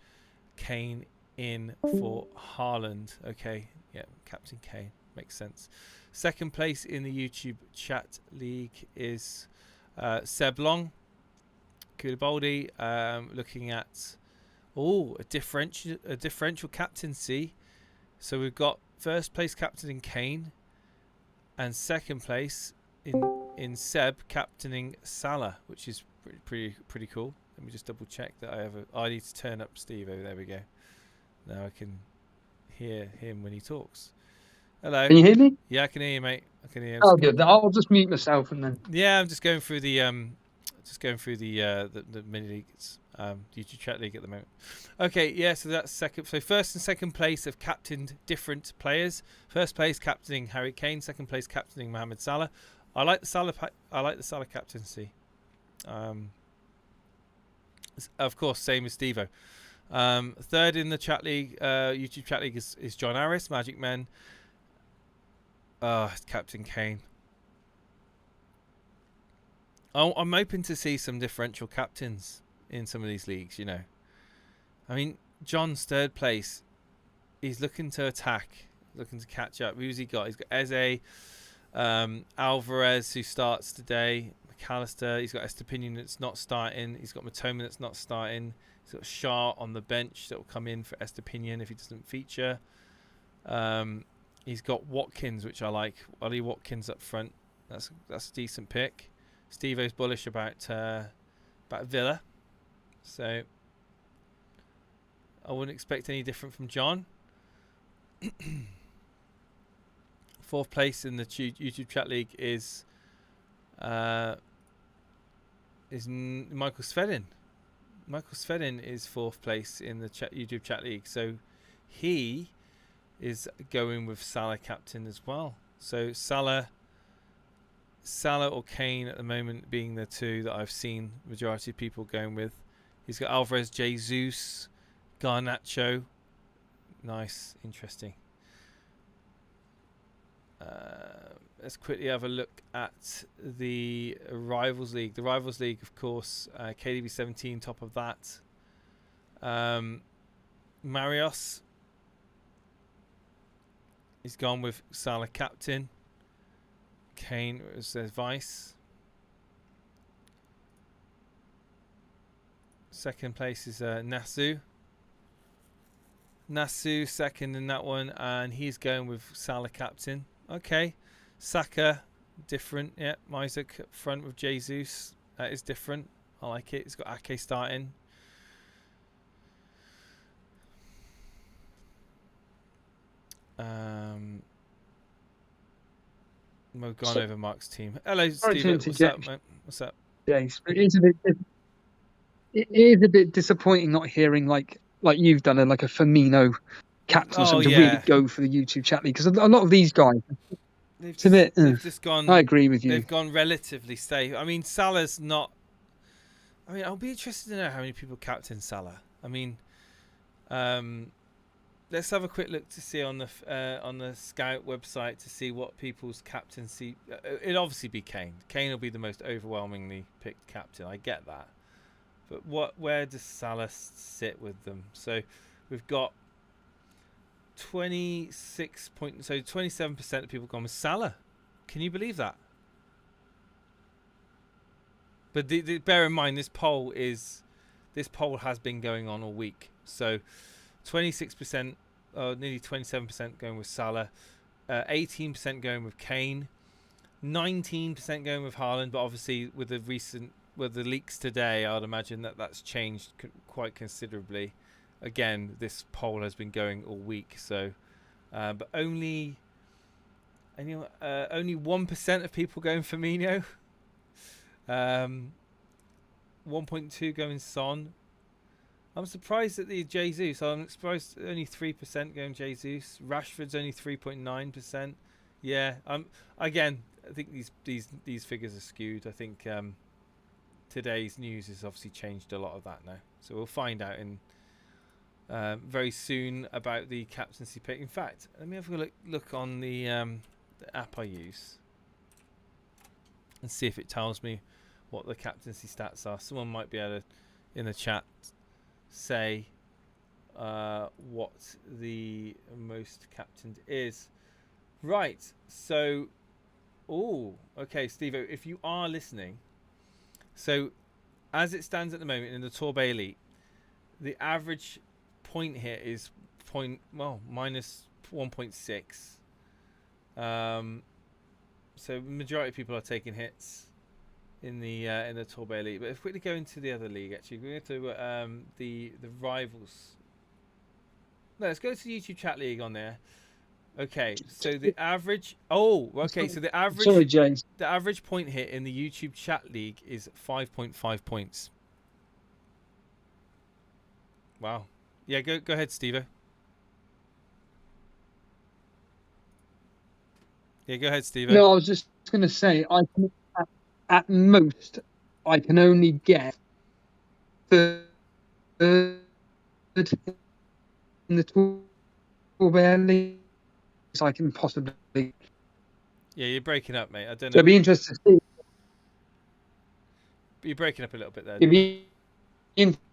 Kane in for Haaland. Okay, yeah, Captain Kane. Makes sense. Second place in the YouTube chat league is Seb Long. Koulibaly, looking at a differential captaincy. So we've got first place captain in Kane, and second place in Seb captaining Salah, which is pretty cool. Let me just double check that I need to turn up Steve. Oh, there we go. Now I can hear him when he talks. Hello. Can you hear me? Yeah, I can hear you, mate. I can hear you. Oh, good. I'll just mute myself and then. Yeah, I'm just going through the mini leagues, YouTube chat league at the moment. Okay, yeah, so that's second. So first and second place have captained different players. First place captaining Harry Kane. Second place captaining Mohamed Salah. I like the Salah captaincy. Of course, same as Stevo. Third in the chat league, YouTube chat league is John Harris, Magic Men. Captain Kane. I'm hoping to see some differential captains in some of these leagues, you know. I mean, John's third place. He's looking to attack, looking to catch up. Who's he got? He's got Eze, Alvarez, who starts today, McAllister. He's got Estepinian that's not starting. He's got Matoma that's not starting. He's got Shah on the bench that will come in for Estepinian if he doesn't feature. He's got Watkins, which I like. Ollie Watkins up front. That's a decent pick. Steve-O's bullish about Villa. So I wouldn't expect any different from John. Fourth place in the YouTube chat league is Michael Svedin. Michael Svedin is fourth place in the YouTube chat league, so he is going with Salah captain as well. So Salah or Kane at the moment being the two that I've seen majority of people going with. He's got Alvarez, Jesus, Garnacho. Nice, interesting. Let's quickly have a look at the Rivals League. The Rivals League, of course, KDB 17, top of that. Marios, he's gone with Salah captain. Kane as their vice. Second place is Nasu. Nasu second in that one, and he's going with Salah captain. Okay, Saka different. Yeah, Isaac up front with Jesus. That is different. I like it. He's got Ake starting. We've gone over Mark's team. Hello, Steve. What's up, mate? What's up? Jace, it is a bit disappointing not hearing like you've done like a Firmino captain or something to really go for the YouTube chat league, because a lot of these guys, they've just gone. I agree with you. They've gone relatively safe. I mean, Salah's not. I mean, I'll be interested to know how many people captain Salah. I mean, let's have a quick look to see on the Scout website to see what people's captaincy. It'll obviously be Kane. Kane will be the most overwhelmingly picked captain. I get that, but where does Salah sit with them? So we've got 27% of people gone with Salah. Can you believe that? But bear in mind, this poll has been going on all week. So 26%, nearly 27% going with Salah, 18% going with Kane, 19% going with Haaland. But obviously, with the leaks today, I'd imagine that's changed quite considerably. Again, this poll has been going all week. So, but only 1% of people going Firmino. 1.2 going Son. I'm surprised at the Jesus. I'm surprised only 3% going Jesus. Rashford's only 3.9%. Yeah. Again, I think these figures are skewed. I think today's news has obviously changed a lot of that now. So we'll find out in very soon about the captaincy pick. In fact, let me have a look on the app I use and see if it tells me what the captaincy stats are. Someone might be able to, in the chat, say what the most captained is. Right, so okay, Steve, if you are listening, so as it stands at the moment in the Torbay Elite, the average point here is minus 1.6. So majority of people are taking hits in the Torbay Elite. But if we quickly go into the other league, actually, we're going to the Rivals. No, let's go to the YouTube chat league on there. Okay, so the average. Okay, so the average. Sorry, James. The average point hit in the YouTube chat league is 5.5 points. Wow. Yeah, go ahead, Steve-O. Yeah, go ahead, Steve-O. No, I was just going to say, at most, I can only get 30 in the 12 league I can possibly. Yeah, you're breaking up, mate. I don't So know. it'd be interesting to see. You're breaking up a little bit there. It'd be interesting.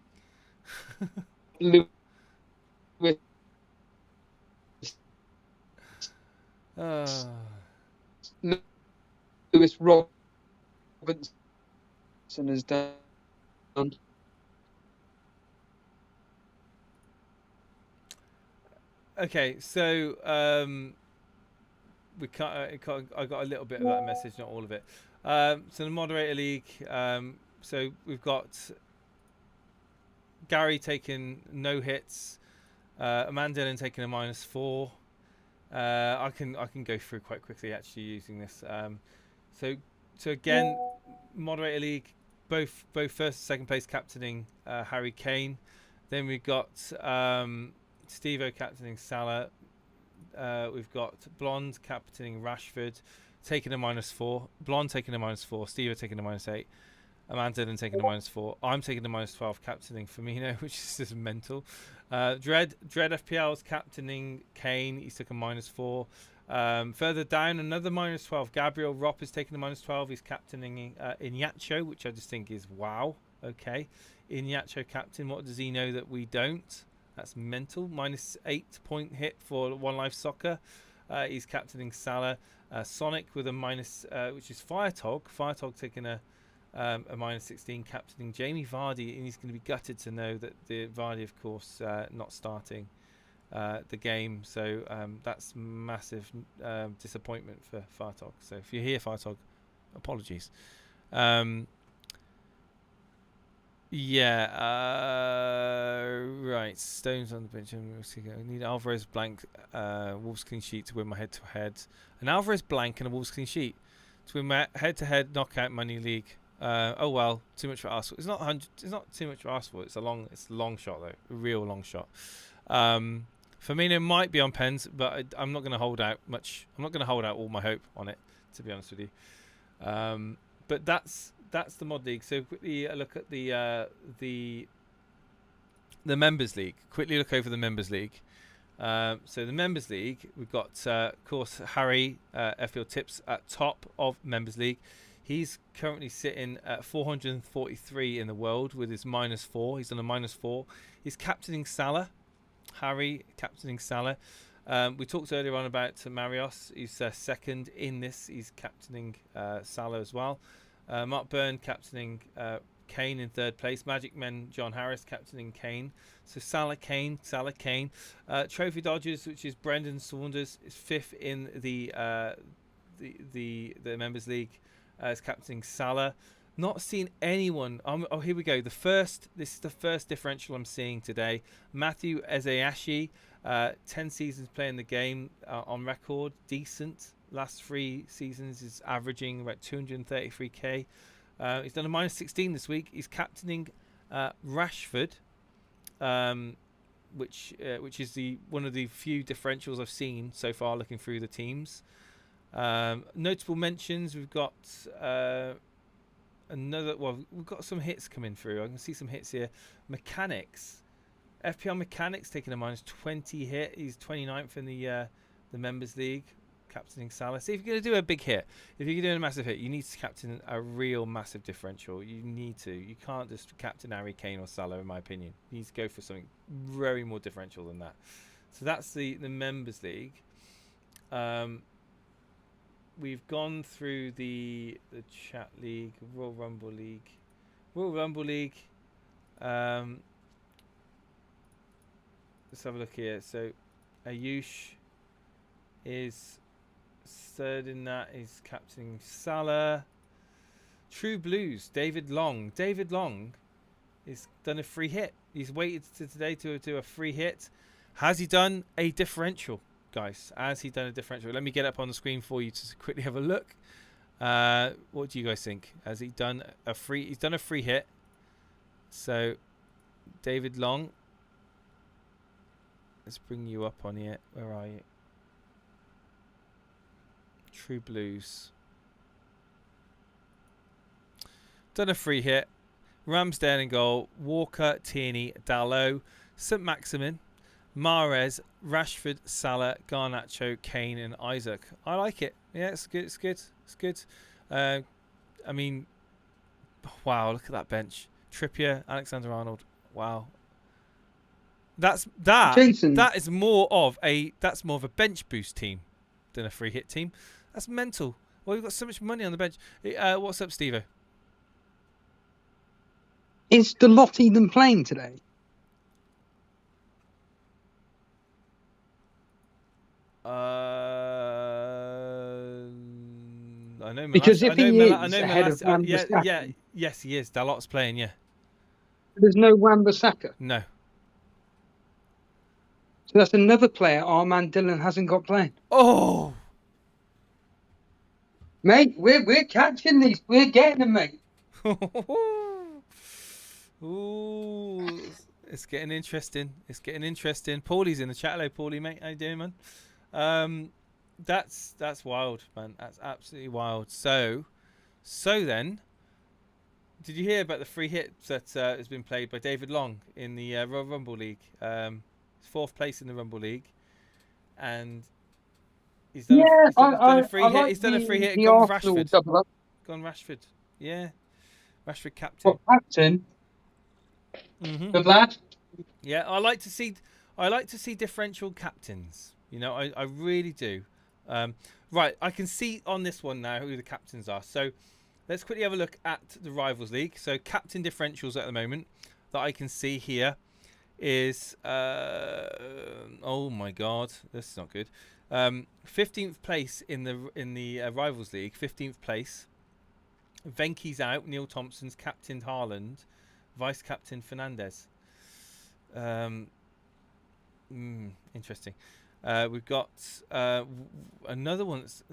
Lewis Robinson has done. Okay, so we can't, I got a little bit of that message, not all of it. So the moderator league. So we've got Gary taking no hits, Amanda Dillon taking a -4. I can go through quite quickly actually using this. So again, moderator league, both first and second place captaining Harry Kane. Then we've got Steve-O captaining Salah. We've got Blonde captaining Rashford, taking a -4. Blonde taking a -4. Steve-O taking a -8. Amanda then taking a -4. I'm taking a -12, captaining Firmino, which is just mental. Dread FPL's captaining Kane. He's taking a -4. Further down, another -12. Gabriel Ropp is taking a -12. He's captaining Iñárritu, which I just think is wow. Okay, Iñárritu captain. What does he know that we don't? That's mental. -8 point hit for One Life Soccer. He's captaining Salah. Sonic with a which is Firetog. Firetog taking a -16, captaining Jamie Vardy, and he's going to be gutted to know that the Vardy, of course, not starting the game. So that's massive disappointment for Firetog. So if you hear Firetog, apologies. Right. Stones on the bench. I need Alvarez blank, Wolves clean sheet to win my head-to-head. An Alvarez blank and a Wolves clean sheet to win my head-to-head knockout money league. Oh well, too much for us. It's not 100. It's not too much for us. It's a long shot though, a real long shot. Firmino might be on pens, but I'm not going to hold out much. I'm not going to hold out all my hope on it, to be honest with you. But that's the mod league. So quickly look at the members league. Quickly look over the members league. So the members league, we've got of course Harry FPL Tips at top of members league. He's currently sitting at 443 in the world with his -4. He's on a -4. He's captaining Salah. Harry captaining Salah. We talked earlier on about Marios. He's second in this. He's captaining Salah as well. Mark Byrne captaining Kane in third place. Magic Men John Harris captaining Kane. So Salah Kane. Trophy Dodgers, which is Brendan Saunders, is fifth in the members league. Is captaining Salah. Not seen anyone. Oh, here we go. This is the first differential I'm seeing today. Matthew Ezeashi, 10 seasons playing the game on record, decent. Last 3 seasons is averaging about 233k. He's done a -16 this week. He's captaining Rashford, which is one of the few differentials I've seen so far looking through the teams. Notable mentions, we've got we've got some hits coming through. I can see some hits here. Mechanics, FPL Mechanics taking a -20 hit. He's 29th in the members league, captaining Salah. See, if you're going to do a big hit, if you're doing a massive hit, you need to captain a real massive differential. You need to. You can't just captain Harry Kane or Salah, in my opinion. You need to go for something very more differential than that. So that's the members league. We've gone through the chat league, Royal Rumble league. Let's have a look here. So Ayush is third in that. He's captaining Salah. True Blues, David Long. David Long has done a free hit. He's waited today to do a free hit. Has he done a differential? Guys, has he done a differential? Let me get up on the screen for you to quickly have a look. What do you guys think? Has he done a free? He's done a free hit. So, David Long. Let's bring you up on here. Where are you? True Blues. Done a free hit. Ramsdale in goal. Walker, Tierney, Dalot, St Maximin, Mahrez, Rashford, Salah, Garnacho, Kane, and Isaac. I like it. Yeah, it's good. It's good. It's good. I mean, wow! Look at that bench. Trippier, Alexander-Arnold. Wow. Jason. That is more of a bench boost team than a free hit team. That's mental. Well, we've got so much money on the bench. What's up, Steve-O? Is the lot even playing today? I know. Because if he is ahead of Wan-Bissaka, yes, he is. Dalot's playing. Yeah. there's no Wan-Bissaka. No. So that's another player Armand Dillon hasn't got playing. Oh. Mate, we're catching these. We're getting them, mate. Ooh, it's getting interesting. It's getting interesting. Paulie's in the chat. Hello, Paulie, mate. How you doing, man? That's wild, man. That's absolutely wild. So then, did you hear about the free hit that has been played by David Long in the Rumble League? Fourth place in the Rumble League, and he's done a free hit. He's done a free hit and gone Rashford. Gone Rashford. Yeah, Rashford captain. What, captain? Mm-hmm. Good lad. Yeah, I like to see differential captains. You know, I really do. Right, I can see on this one now who the captains are. So let's quickly have a look at the Rivals League. So captain differentials at the moment that I can see here is oh my god, this is not good. 15th place in the Rivals League. 15th place. Venky's out. Neil Thompson's captained Haaland. Vice captain Fernandez. Interesting. We've got another one's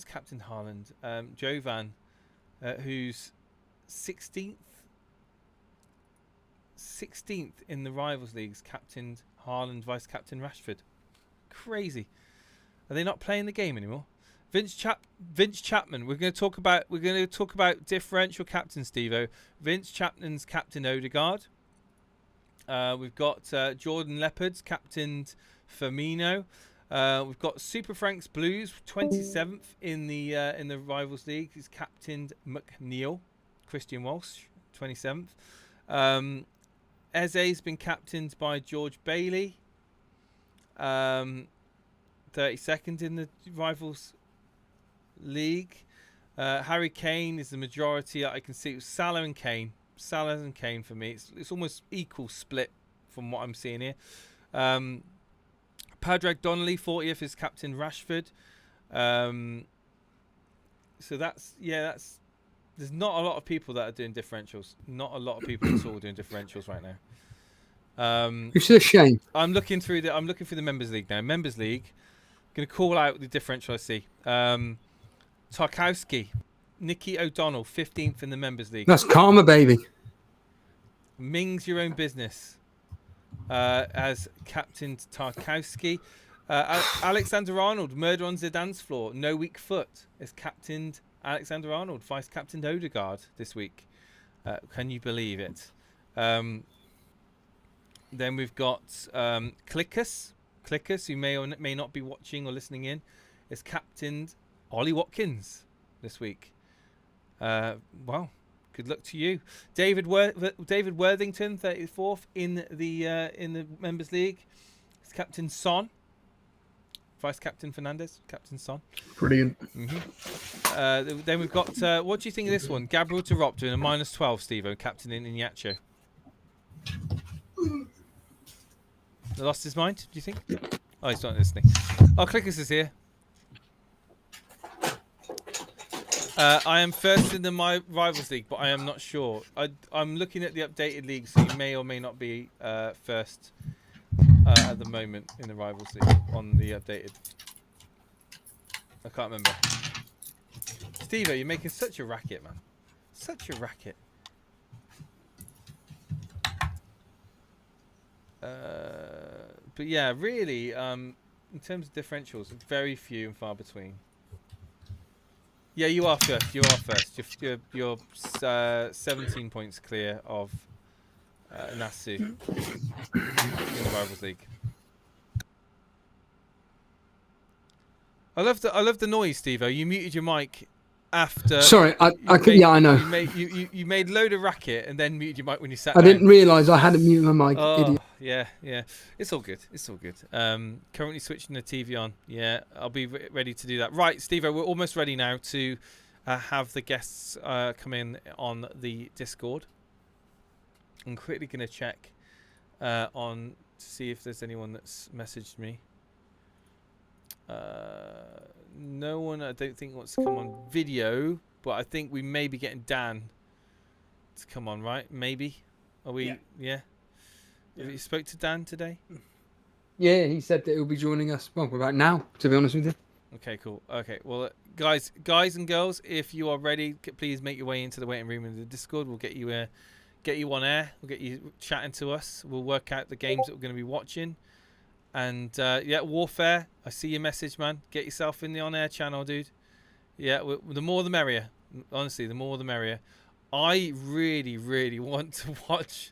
captain Haaland. Jovan, who's 16th in the Rivals Leagues, captained Haaland, vice captain Rashford. Crazy. Are they not playing the game anymore? Vince Chapman. We're going to talk about differential captain, Steve-O. Vince Chapman's captain Odegaard. We've got Jordan Leopards captained Firmino. We've got Super Frank's Blues 27th in the Rivals League. He's captained McNeil. Christian Walsh 27th. Eze's been captained by George Bailey. 32nd in the Rivals League. Harry Kane is the majority. I can see it was Salah and Kane. Salah and Kane for me. It's almost equal split from what I'm seeing here. Padraig Donnelly 40th is captain Rashford. So that's there's not a lot of people that are doing differentials. Not a lot of people at all doing differentials right now. It's a shame. I'm looking through the Members League now. Members League. Going to call out the differential I see. Tarkowski, Nicky O'Donnell, 15th in the Members League. That's karma, baby. Ming's Your Own Business as captain Tarkowski. Alexander-Arnold, Murder on Zidane's Floor, No Weak Foot, is captained Alexander-Arnold, vice captained Odegaard this week. Can you believe it? Then we've got Clickus, who may or may not be watching or listening in, is captained Ollie Watkins this week. Wow, good luck to you. David Worthington, 34th in the Members League. It's captain Son. Vice captain Fernandez, captain Son. Brilliant. Mm-hmm. Then we've got, what do you think of this one? Gabriel Tarop doing a -12, Steve-O, captain in Iñárritu. Lost his mind, do you think? Oh, he's not listening. Oh, Clickus is here. I am first in my Rivals League, but I am not sure. I'm looking at the updated league, so you may or may not be first at the moment in the Rivals League on the updated. I can't remember. Steve-O, you're making such a racket, man. Such a racket. But yeah, really, in terms of differentials, very few and far between. Yeah, you are first. You are first. You're 17 points clear of Nasu in the Rivals League. I love the noise, Steve-O. You muted your mic after. Sorry, I could. Yeah, I know. You made load of racket and then muted your mic when you sat I down. didn't realise I hadn't muted my mic. Oh, Idiot. yeah. It's all good. Currently switching the TV on. Yeah, I'll be ready to do that. Right, Steve-O, we're almost ready now to have the guests come in on the Discord. I'm quickly going to check on to see if there's anyone that's messaged me. No one, I don't think, wants to come on video, but I think we may be getting Dan to come on, right? Maybe. Are we? Yeah. Have you spoke to Dan today? Yeah, he said that he'll be joining us. Well, about now, to be honest with you. Okay, cool. Okay, well, guys and girls, if you are ready, please make your way into the waiting room in the Discord. We'll get you on air. We'll get you chatting to us. We'll work out the games that we're going to be watching. And yeah, Warfare, I see your message, man. Get yourself in the on-air channel, dude. Yeah, the more the merrier. Honestly, the more the merrier. I really, really want to watch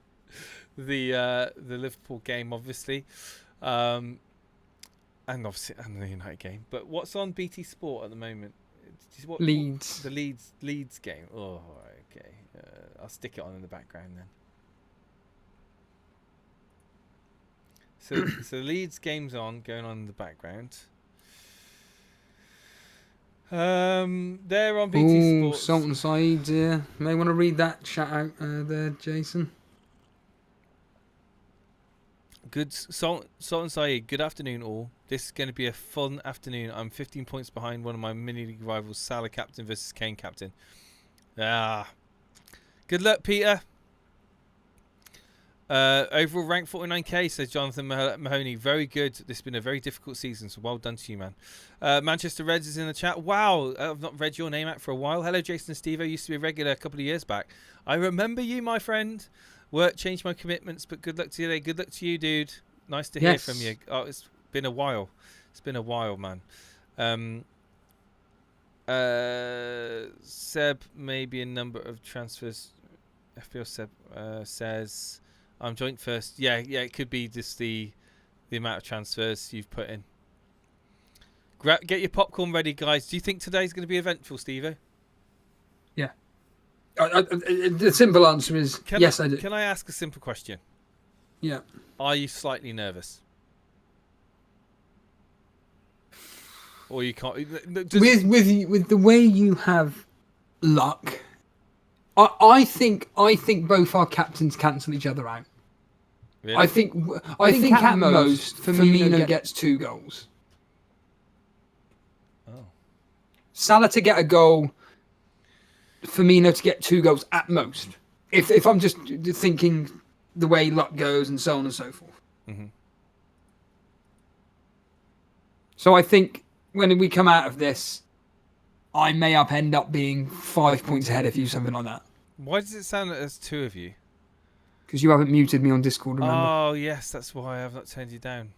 the Liverpool game, obviously, and obviously and the United game. But what's on BT Sport at the moment? Leeds. The Leeds game. Oh, okay. I'll stick it on in the background then. So the Leeds game's going on in the background. They're on BT Sports. Sultan Saeed, yeah. May want to read that shout out there, Jason. Good, Sultan Saeed. Good afternoon, all. This is going to be a fun afternoon. I'm 15 points behind one of my mini league rivals, Salah captain versus Kane captain. Good luck, Peter. Overall rank 49k, says Jonathan Mahoney. Very good. This has been a very difficult season, so well done to you, man. Manchester Reds is in the chat. Wow, I've not read your name out for a while. Hello, Jason and Steve. I used to be a regular a couple of years back. I remember you, my friend. Work changed my commitments, but good luck to you today. Good luck to you, dude. Nice to hear from you. Oh, it's been a while. It's been a while, man. Seb, maybe a number of transfers. FPL Seb says... I'm joint first. Yeah, it could be just the amount of transfers you've put in. Get your popcorn ready, guys. Do you think today's going to be eventful, Steve-O? Yeah. The simple answer is yes, I do. Can I ask a simple question? Yeah. Are you slightly nervous? Or you can't... With the way you have luck... I think both our captains cancel each other out. Really? I think at most Firmino gets 2 goals. Oh. Salah to get a goal, Firmino to get 2 goals at most. If I'm just thinking the way luck goes and so on and so forth. Mm-hmm. So I think when we come out of this, I may end up being 5 points ahead of you, something like that. Why does it sound like there's 2 of you? Because you haven't muted me on Discord, remember? Oh yes, that's why I have not turned you down.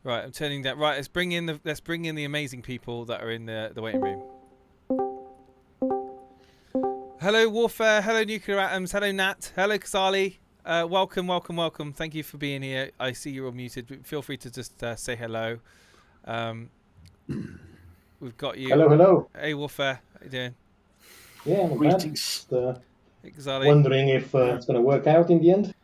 Right, I'm turning down. Right, let's bring in the amazing people that are in the waiting room. Hello Warfare, hello Nuclear Atoms, hello Nat, hello Kazali. Welcome. Thank you for being here. I see you're all muted. Feel free to just say hello. We've got you. Hello. Hey Warfare, how you doing? Yeah, Greetings. Wondering if it's going to work out in the end.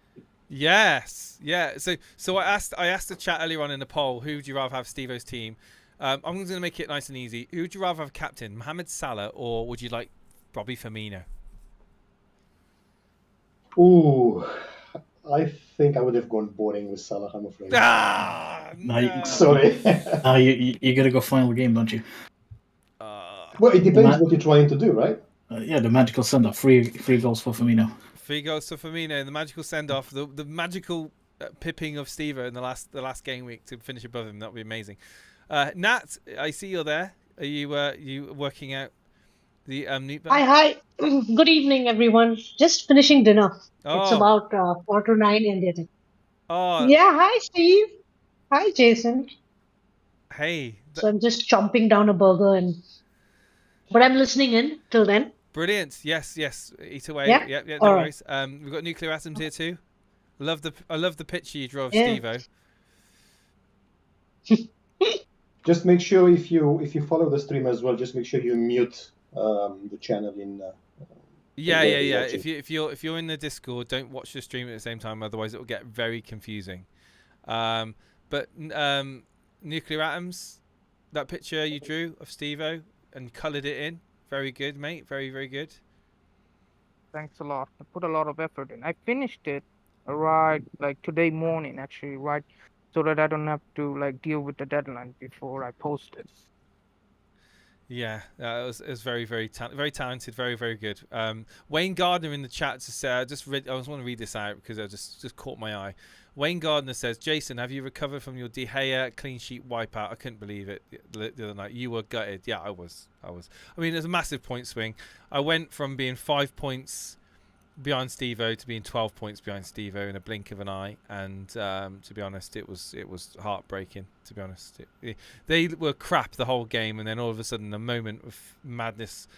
Yes, yeah. So I asked the chat earlier on in the poll, who would you rather have Steve-O's team? I'm going to make it nice and easy. Who would you rather have captain, Mohamed Salah, or would you like Robbie Firmino? Ooh, I think I would have gone boring with Salah, I'm afraid. No. Sorry. You gotta go final game, don't you? Well, it depends what you're trying to do, right? Yeah, the magical send-off. Free goals for Firmino. 3 goals for Firmino, and the magical send-off, the magical pipping of Steve-O in the last game week to finish above him. That would be amazing. Nat, I see you're there. Are you working out the mute button? Hi. Good evening, everyone. Just finishing dinner. Oh. It's about 4:45 India time. Oh. Yeah, hi, Steve. Hi, Jason. Hey. So I'm just chomping down a burger and But I'm listening in till then. Brilliant. Yes. Eat away. Yeah? Yeah. No All right. worries. We've got nuclear atoms here too. I love the picture you draw of Yeah. Steve-O. Just make sure if you follow the stream as well, just make sure you mute the channel in. Yeah. where you're watching. If you're in the Discord, don't watch the stream at the same time, otherwise it will get very confusing. But nuclear atoms, that picture you drew of Steve-O and coloured it in, very good, mate. Very, very good. Thanks a lot. I put a lot of effort in. I finished it right like today morning, actually, right, so that I don't have to like deal with the deadline before I post it. Yeah, it was very, very talented, very, very good. Wayne Gardner in the chat to say, I just want to read this out because it just caught my eye. Wayne Gardner says, Jason, have you recovered from your De Gea clean sheet wipeout? I couldn't believe it the other night. You were gutted. Yeah, I was. I mean, there's a massive point swing. I went from being 5 points behind Steve-O to being 12 points behind Steve-O in a blink of an eye, and to be honest, it was heartbreaking. To be honest, they were crap the whole game, and then all of a sudden, a moment of madness,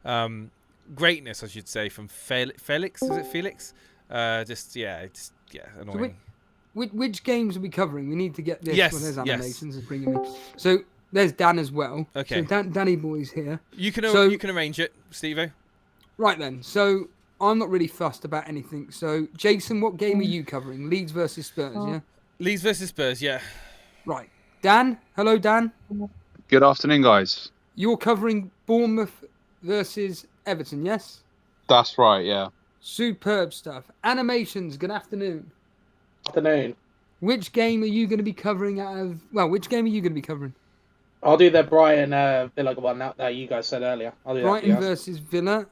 greatness, I should say, from Felix. Is it Felix? Annoying. Which games are we covering? We need to get this. Yes, Well, there's yes. animations is bringing me. So there's Dan as well. Okay. So Danny boy's here. You can arrange it, Steve-O. Right then. So I'm not really fussed about anything. So Jason, what game are you covering? Leeds versus Spurs, yeah? Leeds versus Spurs, yeah. Right. Dan, hello Dan. Good afternoon, guys. You're covering Bournemouth versus Everton, yes? That's right, yeah. Superb stuff. Animations, good afternoon. Afternoon. Which game are you going to be covering which game are you going to be covering? I'll do the Brighton Villa one that you guys said earlier. I'll do Brighton that. versus Villa.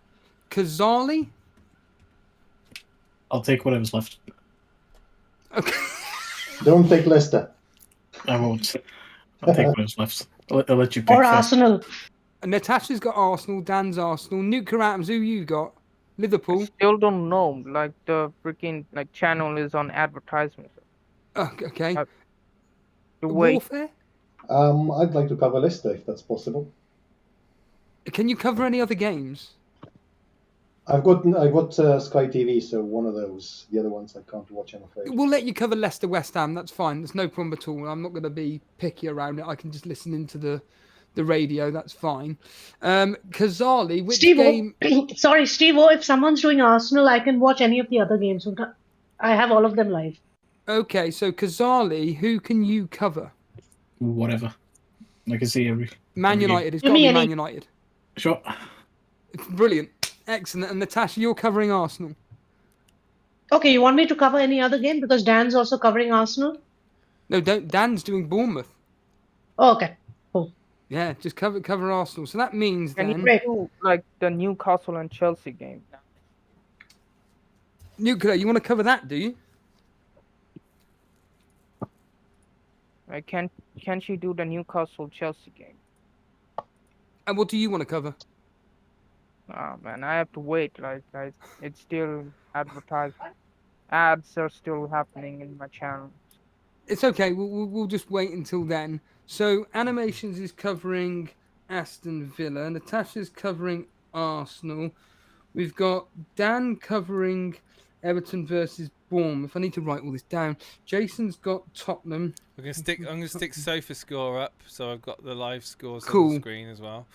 Kazali? I'll take whatever's left. Okay. Don't take Leicester. I won't. I'll take whatever's left. I'll let you pick. Or first. Arsenal. Natasha's got Arsenal, Dan's Arsenal. Nuclear Atoms, who you got? Liverpool. Still don't know. Like the freaking like channel is on advertisement. Okay. To wait. Warfare? I'd like to cover Leicester if that's possible. Can you cover any other games? I've got Sky TV, so one of those. The other ones I can't watch, I'm afraid. We'll let you cover Leicester West Ham. That's fine. There's no problem at all. I'm not going to be picky around it. I can just listen into the radio. That's fine. Kazali, which game? Sorry, Steve-O, if someone's doing Arsenal, I can watch any of the other games. I have all of them live. Okay, so Kazali, who can you cover? Whatever. I can see every. Man United. It's Give got to me be any. Man United. Sure. It's brilliant. Excellent. And Natasha, you're covering Arsenal. Okay, you want me to cover any other game? Because Dan's also covering Arsenal? No, don't. Dan's doing Bournemouth. Oh, okay. Cool. Yeah, just cover Arsenal. So that means Can then... you do like the Newcastle and Chelsea game? Nuclear, you want to cover that, do you? Like, can't you do the Newcastle Chelsea game? And what do you want to cover? Oh man, I have to wait. Like it's still advertised. Ads are still happening in my channel. It's okay. We'll just wait until then. So Animations is covering Aston Villa. Natasha's covering Arsenal. We've got Dan covering Everton versus Bournemouth. I need to write all this down. Jason's got Tottenham. I'm gonna stick Sofa score up, so I've got the live scores on Cool. the screen as well.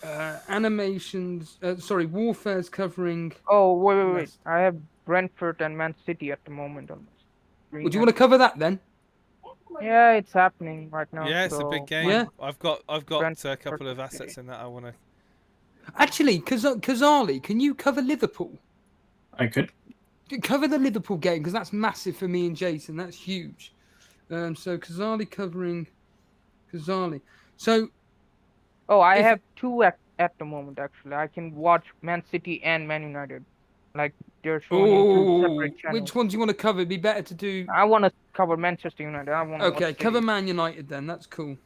Animations. Warfare's covering. Oh wait. Yes. I have Brentford and Man City at the moment on my screen. Would you want to cover that then? Yeah, it's happening right now. Yeah, it's a so big game. Yeah. I've got a Brentford couple of City. assets in that I want to. Actually, Kazali, can you cover Liverpool? I could. Cover the Liverpool game because that's massive for me and Jason. That's huge. So Kazali covering Kazali. So. Oh, I have two at the moment actually. I can watch Man City and Man United. Like they're showing in two separate channels. Which ones do you want to cover? It'd be better to do. I want to cover Manchester United. I want to Okay, watch cover City. Man United then. That's cool.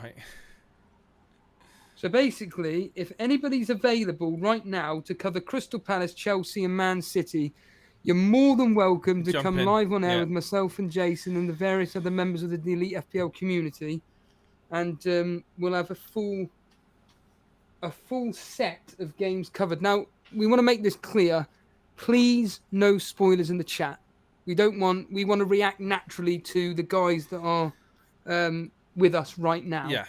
Right. So basically, if anybody's available right now to cover Crystal Palace, Chelsea, and Man City, you're more than welcome to Jump come in. live on air Yeah. with myself and Jason and the various other members of the Elite FPL community, and we'll have a full a full set of games covered. Now, we want to make this clear. Please, no spoilers in the chat. We want to react naturally to the guys that are with us right now. Yeah.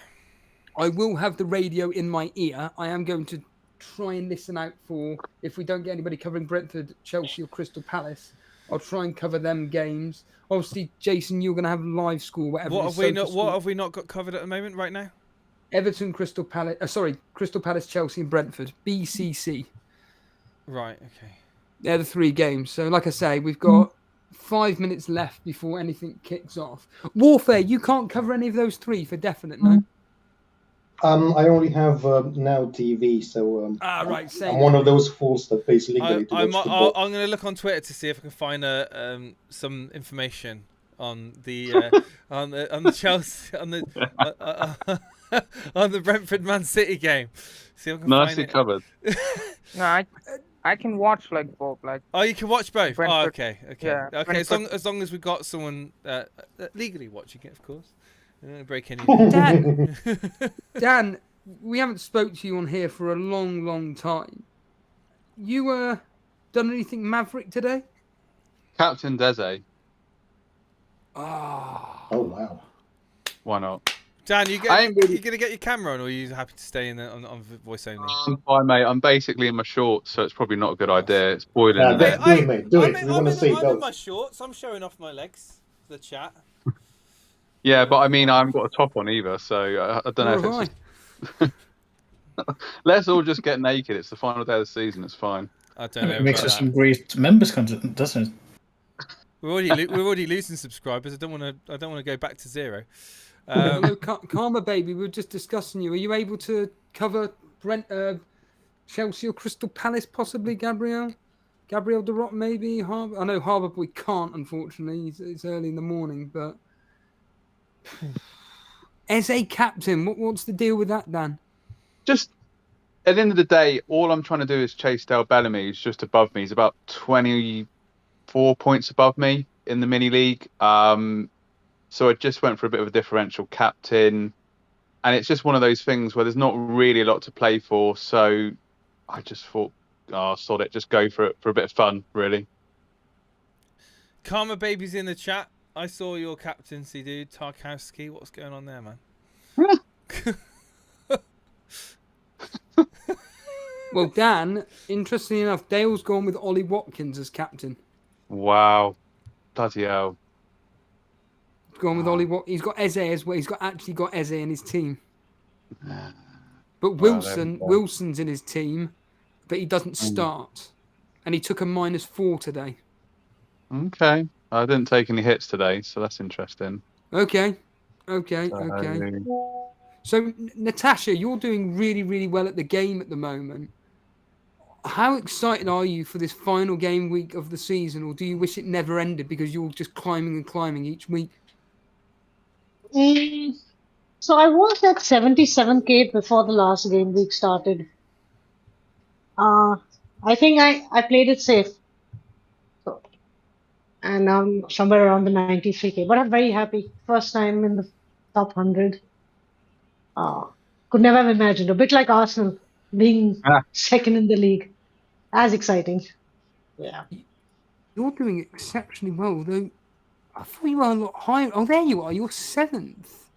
I will have the radio in my ear. I am going to try and listen out for if we don't get anybody covering Brentford, Chelsea, or Crystal Palace. I'll try and cover them games. Obviously, Jason, you're going to have live score, whatever. What have we not got covered at the moment right now? Everton, Crystal Palace. Crystal Palace, Chelsea, and Brentford. BCC. Right. Okay. They're the 3 games. So, like I say, we've got 5 minutes left before anything kicks off. Warfare, you can't cover any of those 3 for definite, no? I only have Now TV, so right. I'm one of those fools that pays legally to watch football. I'm going to look on Twitter to see if I can find some information on the on the Chelsea on the Brentford Man City game. See if I can Nicely find it. covered. No, I can watch like both. Like Oh, you can watch both. Brentford, Oh, okay. yeah, Okay. As Brentford. long as we've got someone legally watching it, of course. I don't break any. Dan, we haven't spoke to you on here for a long, long time. You done anything Maverick today? Captain Deze. Ah. Oh wow. Why not? Dan, you going to get your camera on, or are you happy to stay on voice only? I'm fine, mate. I'm basically in my shorts, so it's probably not a good idea. It's boiling. Yeah, in do it, mate. Do it. We want to see I'm in both. my shorts. I'm showing off my legs for the chat. Yeah, but I mean, I haven't got a top on either, so I don't know if it's just... Let's all just get naked. It's the final day of the season. It's fine. I don't know. It makes us some great members content, doesn't it? We're already losing subscribers. I don't want to go back to 0. Hello, Karma Baby. We were just discussing you. Are you able to cover Chelsea or Crystal Palace, possibly, Gabriel? Gabriel De Rot, maybe? I know Harbour Boy can't, unfortunately. It's early in the morning, but... Eze captain, what's the deal with that, Dan? Just at the end of the day, all I'm trying to do is chase Dale Bellamy, who's just above me. He's about 24 points above me in the mini league. So I just went for a bit of a differential captain, and it's just one of those things where there's not really a lot to play for. So I just thought, sod it, just go for it for a bit of fun, really. Karma Baby's in the chat. I saw your captaincy, dude. Tarkowski. What's going on there, man? Well, Dan, interestingly enough, Dale's gone with Ollie Watkins as captain. Wow. Bloody hell. He's gone with Ollie Watkins. He's got Eze as well. He's actually got Eze in his team. But Wilson's in his team, but he doesn't start. And he took a -4 today. Okay. I didn't take any hits today, so that's interesting. Okay. So, Natasha, you're doing really, really well at the game at the moment. How excited are you for this final game week of the season, or do you wish it never ended because you're just climbing and climbing each week? So I was at 77k before the last game week started. I think I played it safe. And I'm somewhere around the 93k, but I'm very happy. First time in the top 100. Could never have imagined. A bit like Arsenal being second in the league. As exciting. Yeah. You're doing exceptionally well, though. I thought you were a lot higher. Oh, there you are. You're 7th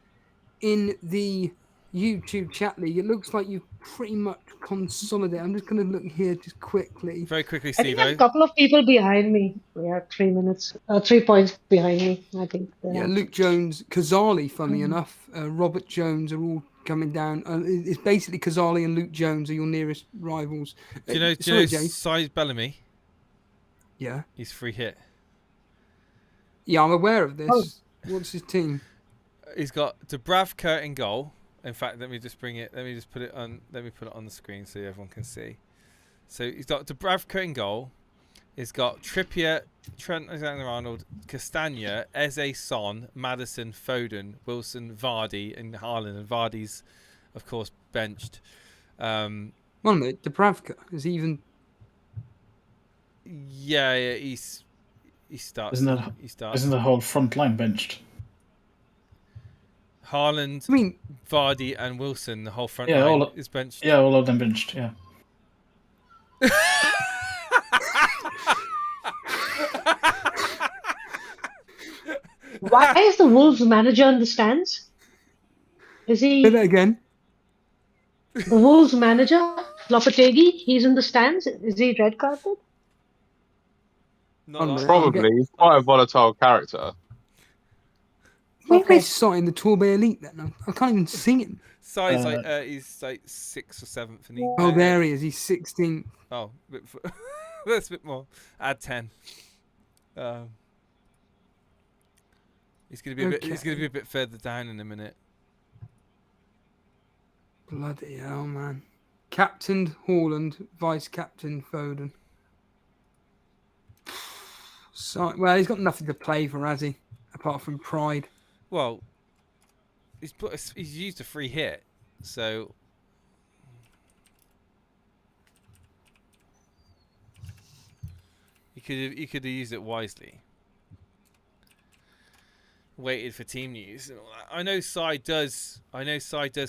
in the YouTube chat league. It looks like you've pretty much consolidated. I'm just going to look here just quickly. Very quickly, I think Steve. there's a couple of people behind me. We are 3 points behind me, I think. Yeah, Luke Jones, Kazali, funnily enough, Robert Jones are all coming down. It's basically Kazali and Luke Jones are your nearest rivals. Do you know Size Bellamy? Yeah. He's free hit. Yeah, I'm aware of this. What's his team? He's got Dubravka in goal. In fact, let me just put it on the screen so everyone can see. So he's got Dubravka in goal. He's got Trippier, Trent Alexander-Arnold, Castagna, Eze, Son, Maddison, Foden, Wilson, Vardy, and Haaland. And Vardy's, of course, benched. One minute, Dubravka is even. Yeah, he starts. Isn't the whole front line benched? Haaland, I mean, Vardy, and Wilson. The whole front Yeah, line is benched. Yeah, all of them benched. Yeah. Why is the Wolves manager in the stands? Is say that he again. the Wolves manager, Lopetegui? He's in the stands. Is he red carded? Not I'm like gonna- Probably. He's quite a volatile character. Where Okay. is Sai in the Torbay Elite then? I can't even see him. Size he's like 6th or 7th, and he. Oh, there he is. He's 16th. Oh, that's a bit more. Add 10. He's gonna be a bit. He's gonna be a bit further down in a minute. Bloody hell, man. Captained Haaland, vice captain Foden. So, well, he's got nothing to play for, has he? Apart from pride. Well, he's used a free hit, so he could have used it wisely. Waited for team news and all that. I know Sai does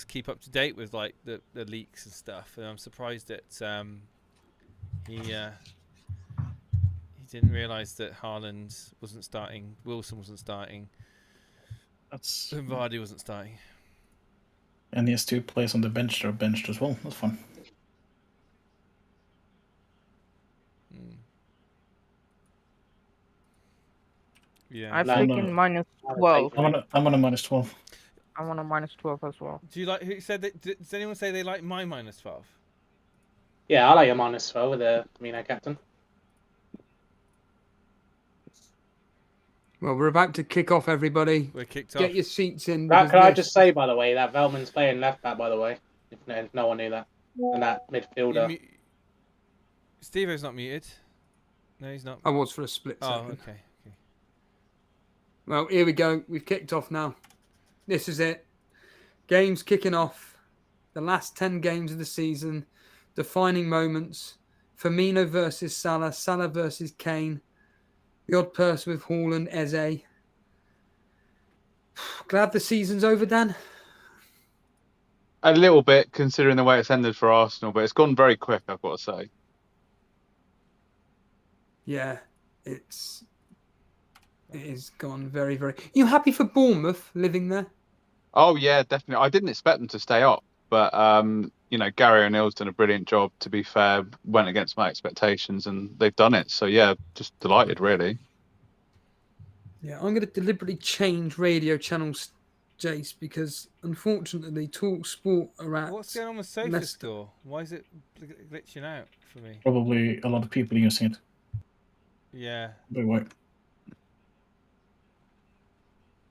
keep up to date with like the leaks and stuff, and I'm surprised that he didn't realise that Haaland wasn't starting, Wilson wasn't starting, and Vardy wasn't starting. And he has 2 players on the bench that are benched as well. That's fun. Yeah, I've No, taken minus 12. I'm on a minus 12. I'm on a minus 12 as well. Do you like? Who said that? Does anyone say they like my minus 12? Yeah, I like your minus 12 with the Camino captain. Well, we're about to kick off, everybody. We're kicked Get off. your seats in. Can because I this- just say, by the way, that Velman's playing left back, by the way, if no one knew that. And that midfielder. Steve-O's not muted. No, he's not. I was for a split Oh, second. okay. Well, here we go. We've kicked off now. This is it. Games kicking off. The last 10 games of the season. Defining moments. Firmino versus Salah. Salah versus Kane. The odd person with Haaland, Eze. Glad the season's over, Dan? A little bit, considering the way it's ended for Arsenal, but it's gone very quick, I've got to say. Yeah, it is gone very, very... You happy for Bournemouth living there? Oh, yeah, definitely. I didn't expect them to stay up, but, Gary O'Neill's done a brilliant job, to be fair, went against my expectations, and they've done it. So, yeah, just delighted, really. Yeah, I'm going to deliberately change radio channels, Jace, because unfortunately Talk Sport are at... What's going on with Sofa Leicester. Store? Why is it glitching out for me? Probably a lot of people using it. Yeah. But wait.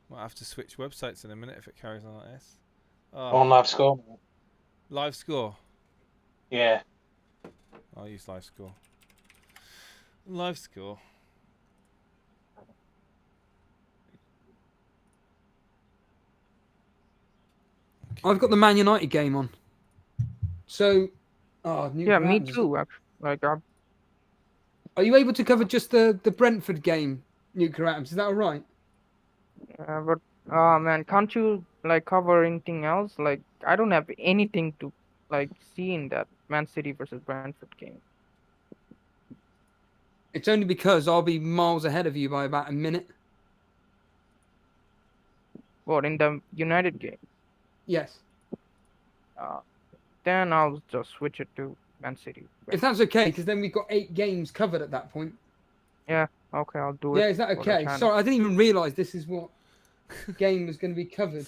Might have to switch websites in a minute if it carries on like this. On live score. Live score. Yeah. I'll use live score. Live score. I've got the Man United game on. So, Yeah, me too. Actually, like Are you able to cover just the Brentford game, Nuclear Atoms? Is that all right? but man, can't you like cover anything else? Like I don't have anything to like see in that Man City versus Brentford game. It's only because I'll be miles ahead of you by about a minute. What in the United game? Yes. Then I'll just switch it to Man City. If that's okay, because then we've got 8 games covered at that point. Yeah. Okay, I'll do it. Yeah, is that for the okay? channel. Sorry, I didn't even realise this is what game was going to be covered.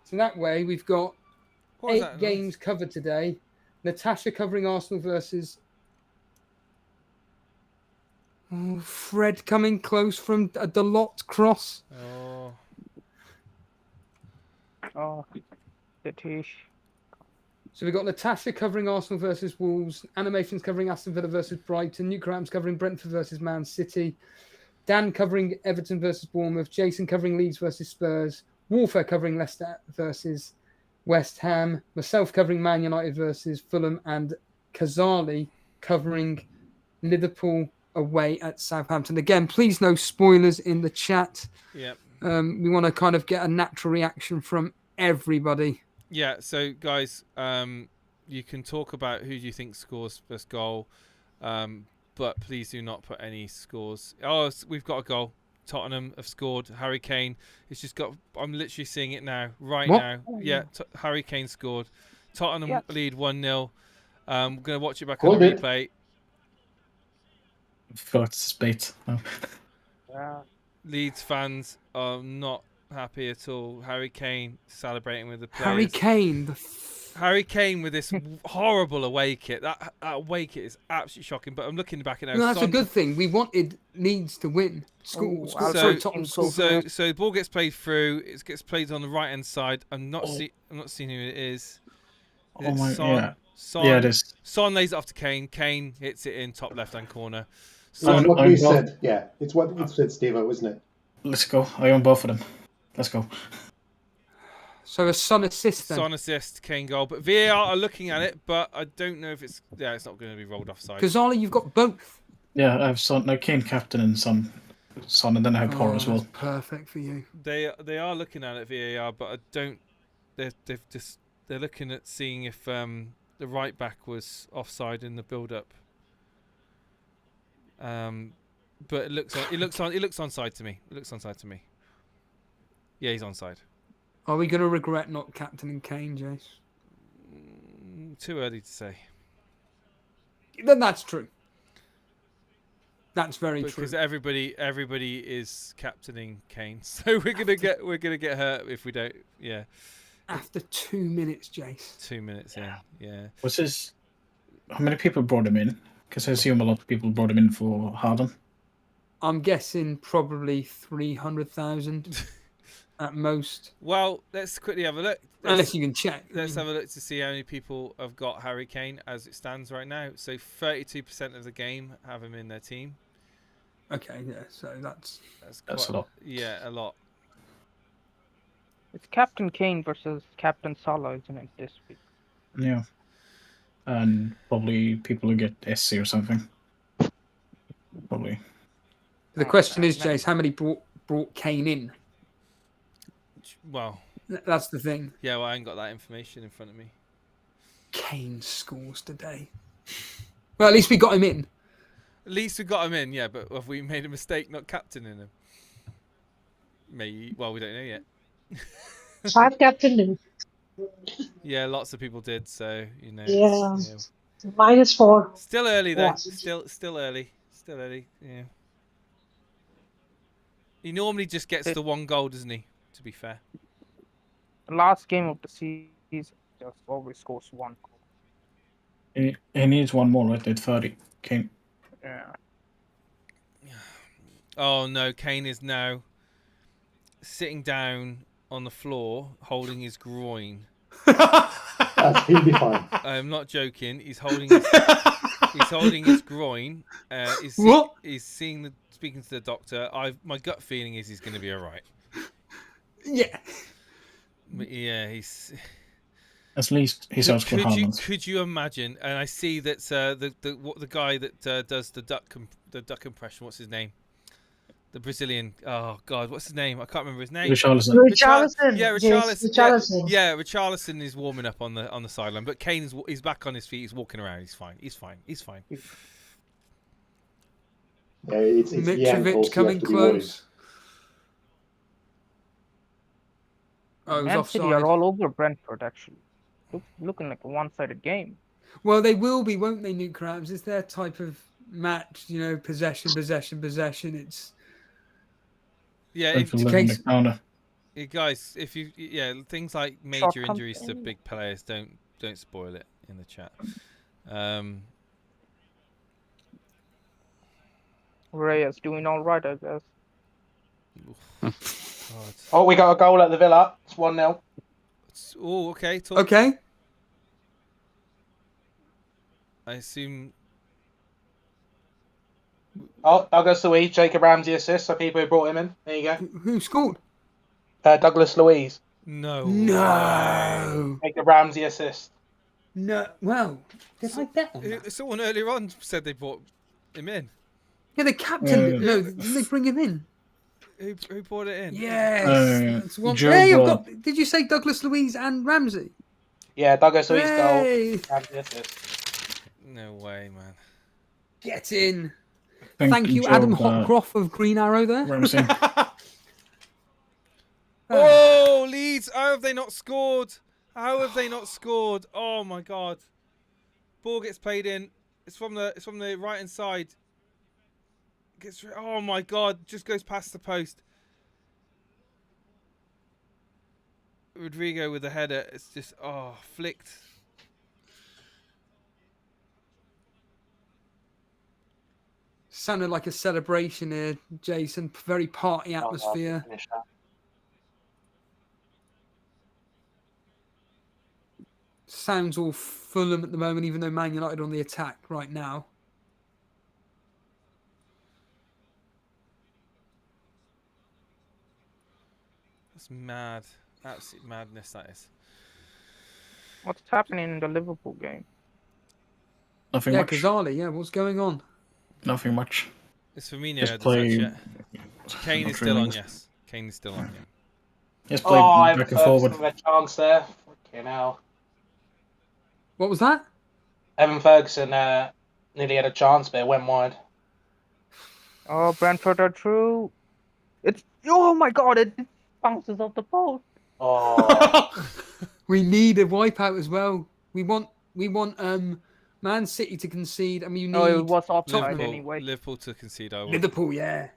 So that way we've got What was 8 that games covered today. Natasha covering Arsenal versus... Oh, Fred coming close from a Dalot cross. Oh. Oh, Satish. So we've got Natasha covering Arsenal versus Wolves, Animations covering Aston Villa versus Brighton, Newcrams covering Brentford versus Man City, Dan covering Everton versus Bournemouth, Jason covering Leeds versus Spurs, Warfare covering Leicester versus West Ham, myself covering Man United versus Fulham, and Kazali covering Liverpool away at Southampton. Again, please no spoilers in the chat. Yep. We want to kind of get a natural reaction from everybody. Yeah, so guys, you can talk about who you think scores first goal, but please do not put any scores. Oh, we've got a goal. Tottenham have scored. Harry Kane. It's just got. I'm literally seeing it now, right What? now. Yeah, Harry Kane scored. Tottenham Yes. lead 1-0. We're gonna watch it back Hold on the it. replay. Forgot to spate. Oh. Yeah. Leeds fans are not happy at all. Harry Kane celebrating with the players. Harry Kane, Harry Kane with this horrible away kit. That away kit is absolutely shocking. But I'm looking back at it now. No, that's a good thing. We wanted Leeds to win. Tottenham scored. So the ball gets played through. It gets played on the right hand side. I'm not seeing who it is. Oh my, Son? yeah. Son? Yeah, it is. Son lays it off to Kane. Kane hits it in top left hand corner. That's Son- what I'm we both- said. Yeah, it's what we said, Steve-O, isn't it? Let's go. I own both of them. Let's go. So a Son assist then. Son assist, Kane goal. But VAR are looking at it, but I don't know if it's. Yeah, it's not going to be rolled offside. Gazala, you've got both. Yeah, I have Son. No, Kane captain and Son, and then I have Power as well. That's perfect for you. They are looking at it VAR, but I don't. They're looking at seeing if the right back was offside in the build up. But it looks onside to me. It looks onside to me. Yeah, he's onside. Are we going to regret not captaining Kane, Jace? Too early to say. Then that's true. That's very true. Because everybody is captaining Kane, so we're gonna get hurt if we don't. Yeah. After 2 minutes, Jace. 2 minutes in. Yeah. What's his? How many people brought him in? Because I assume a lot of people brought him in for Harden. I'm guessing probably 300,000 at most. Well, let's quickly have a look. Unless you can check. Let's have a look to see how many people have got Harry Kane as it stands right now. So 32% of the game have him in their team. Okay, yeah. So that's That's a lot. Yeah, a lot. It's Captain Kane versus Captain Salah, isn't it, this week? Yeah. And probably people who get SC or something. Probably. the question is, Jace, how many brought Kane in? Well, That's the thing. yeah, well, I ain't got that information in front of me. Kane scores today. Well, at least we got him in. At least we got him in, yeah, but have we made a mistake not captaining him? Maybe. Well, we don't know yet. I've captained him. Yeah, lots of people did, so, you know. Yeah. it's, -4. Still early, though. Yeah. Still early. Still early, yeah. He normally just gets the one goal, doesn't he? To be fair. The last game of the season just always scores one goal. He needs one more, right? At 30. Kane. Yeah. Oh, no. Kane is now sitting down on the floor, holding his groin. He'll be fine. I'm not joking. He's holding his groin. What? He's speaking to the doctor. My gut feeling is he's going to be all right. Yeah. But yeah, he's. At least he's outscored Haaland. Could you imagine? And I see that the guy that does the duck impression. What's his name? The Brazilian. Oh God, what's his name? I can't remember his name. Richarlison. Richarlison. Yeah, Yes, Richarlison. Richarlison. Yeah, Richarlison is warming up on the sideline, but Kane he's back on his feet. He's walking around. He's fine. Yeah, it's the ankles Mitrovic you coming have to be worried. close. Oh, it was Man City offside. are all over Brentford, actually. Looking like a one-sided game. Well, they will be, won't they, Nuke Crabs? It's their type of match, you know, possession. It's Yeah, Brentford it's living in case- the corner. guys, things like major Short injuries to campaign. big players don't spoil it in the chat. Reyes doing all right, I guess. God. Oh, we got a goal at the Villa. It's 1-0. Oh, okay. Talk. okay. I assume. Oh, Douglas Luiz, Jacob Ramsey assist. So people who brought him in. There you go. Who scored? Douglas Luiz, No. No. Jacob Ramsey assist. No. Well, did I bet on that? Someone earlier on said they brought him in. Yeah, the captain. No, didn't they bring him in? Who brought it in? Yes. That's one. Joe Hey, I've brought- got. Did you say Douglas Luiz and Ramsey? Yeah, Douglas Luiz goal. Hey, And the assist. No way, man. get in. think Thank you, Joe Adam got Hotcroft of Green Arrow there. Ramsey. Oh, Leeds! How have they not scored? How have they not scored? Oh my God! Ball gets played in. It's from the right hand side. Oh my God! Just goes past the post. Rodrigo with the header. It's just flicked. Sounded like a celebration here, Jason. Very party atmosphere. Finish that. Sounds all Fulham at the moment, even though Man United are on the attack right now. That's mad. Absolute madness, that is. What's happening in the Liverpool game? Nothing Yeah, much. Kazali, yeah, what's going on? Nothing much. Is Firmino Just had the play- touch yet? Kane is Not still on, really. yes. Kane is still on, yeah. Just play Ivan back and forward. Ferguson with a chance there. Fucking hell. What was that? Evan Ferguson nearly had a chance, but it went wide. Oh, Brentford are through. It's my God! It bounces off the post. Oh, We need a wipeout as well. We want Man City to concede. I mean, you need No, it was offside Tottenham. anyway. Liverpool to concede, I would. Liverpool, yeah.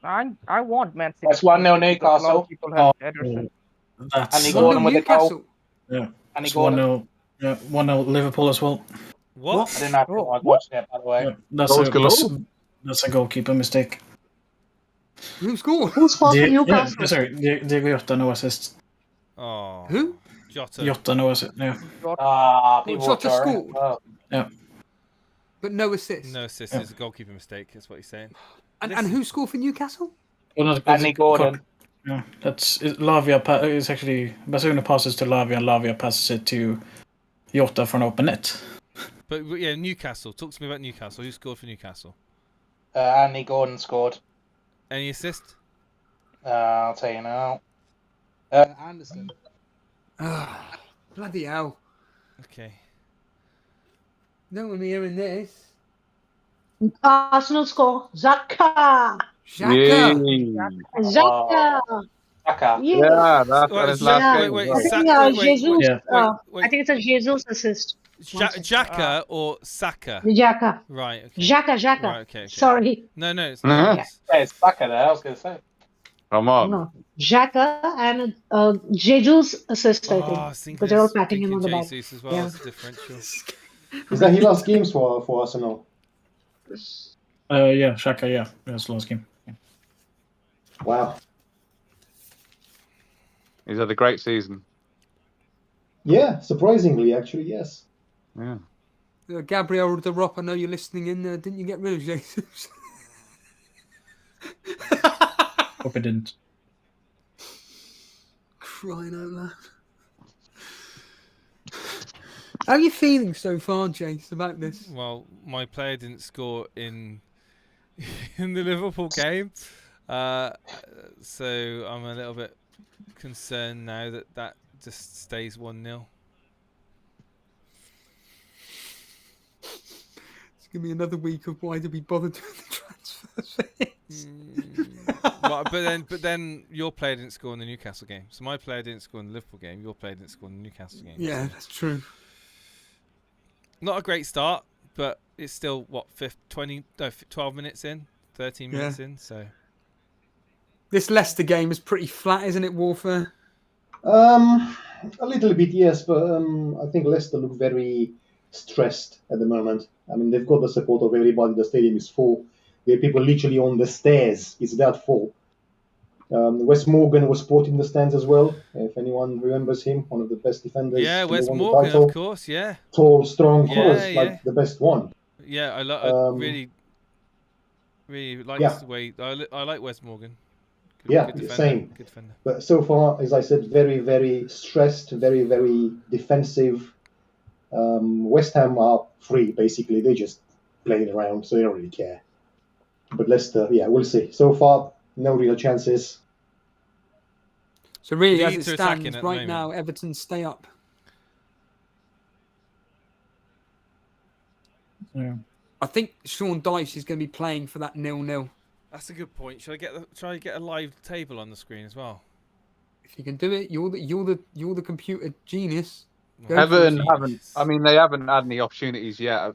I want Man City. That's to 1-0 concede because a lot of Newcastle. people have Oh, Ederson. That's And he One got nil him with the goal. Newcastle. yeah. And he It's got 1-0. Yeah, 1-0 Liverpool as well. What? I didn't have to. I was watching it, by the way. Yeah, Goals galore. that's a goalkeeper mistake. Who scored? Who scored for Newcastle? Yeah, sorry, Diego Jota, no assist. Oh. Who? Jota. Jota, no assist. Yeah. People Jota were jarring scored? as well. But no assist. No assist. Yeah. It's a goalkeeper mistake, is what he's saying. And who scored for Newcastle? Well, not, Andy Gordon. Yeah, that's Lavia. It's actually Basuna passes to Lavia, and Lavia passes it to Jota for an open net. But yeah, Newcastle. Talk to me about Newcastle. Who scored for Newcastle? Andy Gordon scored. Any assist? I'll tell you now. Anderson. Ah, bloody hell. Okay. No one hearing this. Arsenal score. Xhaka. Xhaka. Xhaka. Saka. Yeah, that's Wait, his last yeah. game. wait, as I well. think Jesus. Yeah. I think it's a Jesus assist. Xhaka or Saka? Xhaka. Right. Okay. Xhaka. Right, okay. Sorry. No, it's Uh-huh. not. Yeah. Yeah, it's Saka there, I was going to say. Come on. No. Xhaka and Jesus assist, I Oh, I think. was thinking, Because they're all patting him on the back. Jesus as well. Yeah. It's differential. Is that his last games for Arsenal? Yeah, Xhaka, yeah. That's last game. Yeah. Wow. He's had a great season. Yeah, surprisingly, actually, yes. Yeah. Gabriel de Rop, I know you're listening in. Didn't you get rid of Jesus? Hope it didn't. Crying out loud. How are you feeling so far, Jace, about this? Well, my player didn't score in the Liverpool game, so I'm a little bit concerned now that just stays 1-0. It's gonna be another week of why did we bother doing the transfer phase? But then your player didn't score in the Newcastle game, so my player didn't score in the Liverpool game. Your player didn't score in the Newcastle game. Yeah, so. that's true. Not a great start, but it's still 12 minutes in, 13 minutes in. So This Leicester game is pretty flat, isn't it, Warfare? A little bit, yes, but I think Leicester look very stressed at the moment. I mean, they've got the support of everybody. The stadium is full. There are people literally on the stairs. It's that full. Wes Morgan was spotted in the stands as well. If anyone remembers him, one of the best defenders. yeah, who Wes won the Morgan, title. of course, yeah. Tall, strong, Yeah, course, yeah. like the best one. Yeah, I really like Yeah. the way I like Wes Morgan. Yeah, defender, same. Good defender. But so far, as I said, very, very stressed, very, very defensive. West Ham are free, basically. They just playing around, so they don't really care. But Leicester, yeah, we'll see. So far, no real chances. So really, as Leeds it are attacking stands at the right moment. now, Everton stay up. Yeah. I think Sean Dyche is going to be playing for that 0-0. That's a good point. Should I get a live table on the screen as well? If you can do it, you're the computer genius. Go for Everton it. haven't. I mean, they haven't had any opportunities yet.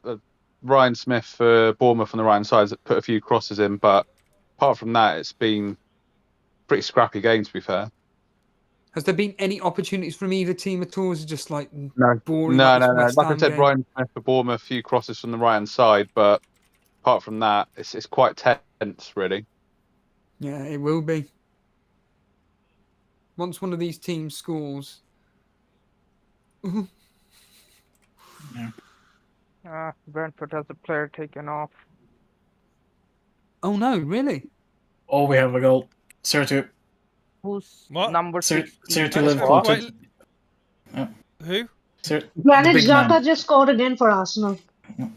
Ryan Smith for Bournemouth on the right side has put a few crosses in, but apart from that, it's been pretty scrappy game. To be fair, Has there been any opportunities from either team at all? Or is it just like no, boring no, like no, this no. West Like I Ham said, game? Ryan Smith for Bournemouth, a few crosses from the right hand side, but apart from that, it's quite tense, really. Yeah, it will be. Once one of these teams scores. Brentford has a player taken off. Oh no, really? Oh, we have a goal. 0-2. Who's What? number 0-2 16? Liverpool. Wait, who? The Granit big man. Xhaka just scored again for Arsenal. Would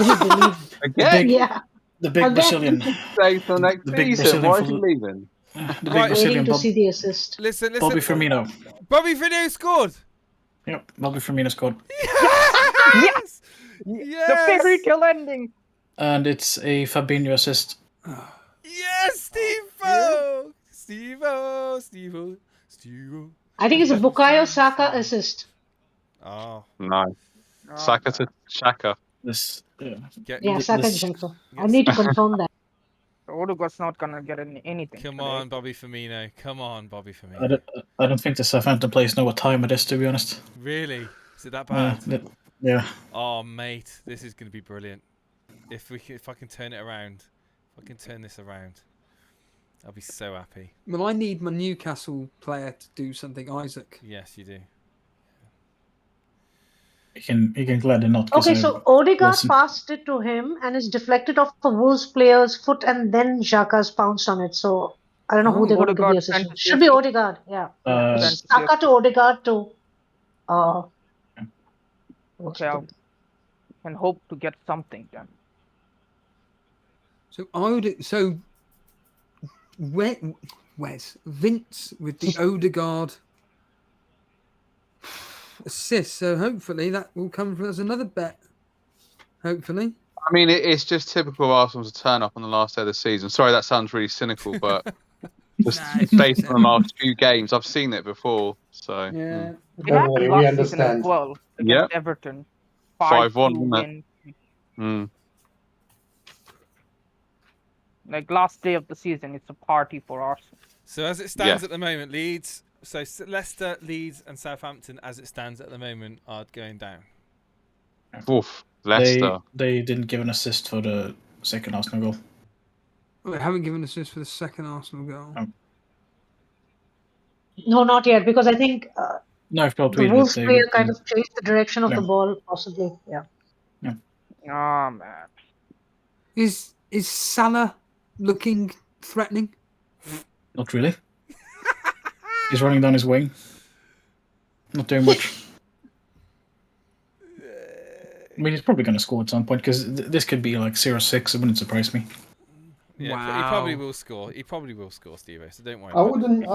you believe it? Again, Yeah. The big Again. Brazilian. stay till next The big season. Brazilian Why is for he leaving? The big Right. Brazilian Waiting to see the assist. Listen. Bobby Firmino. Bobby Firmino scored. Yep, Bobby Firmino scored. Yes. The fairy tale ending. And it's a Fabinho assist. Yes, Steve-O! Steve-O. I think it's a Bukayo Saka assist. Oh. No, Oh, Saka to Shaka. This, yeah. Yeah, Saka this- Xhaka. I need to confirm that. Odegaard's not gonna get anything. Come today. on, Bobby Firmino. Come on, Bobby I Firmino. don't think the Southampton players know what time it is, to be honest. Really? Is it that bad? Yeah. Oh, mate, this is going to be brilliant. If I can turn it around, if I can turn this around, I'll be so happy. Well, I need my Newcastle player to do something, Isaac. Yes, you do. He can gladly not. 'Cause Okay, so Odegaard wasn't- passed it to him and it's deflected off the Wolves player's foot and then Xhaka's pounced on it. So I don't know who they're going to give the Odegaard assist. sent Should be Odegaard, yeah. Saka to Odegaard to... Okay, I can hope to get something then. So where's Vince with the Odegaard assist? So hopefully that will come as another bet. Hopefully. I mean, it's just typical Arsenal to turn up on the last day of the season. Sorry, that sounds really cynical, but just based on the last few games, I've seen it before. So yeah, It Don't happened worry, we last season understand. as well against Yeah. Everton. 5-1, 5-2 wasn't win. mm. Like last day of the season, it's a party for Arsenal. So as it stands at the moment, Leicester, Leeds, and Southampton, as it stands at the moment, are going down. Oof, Leicester. They didn't give an assist for the second Arsenal goal. Well, they haven't given assist for the second Arsenal goal. No, not yet, because I think No, FPL the tweeted Wolves it. player kind of changed the direction of Yeah. the ball, possibly. Yeah. Oh man. Is Salah looking threatening? Not really. He's running down his wing. Not doing much. I mean, he's probably going to score at some point because this could be like 0-6. It wouldn't surprise me. Yeah, he probably will score. He probably will score, Steve. So don't worry. I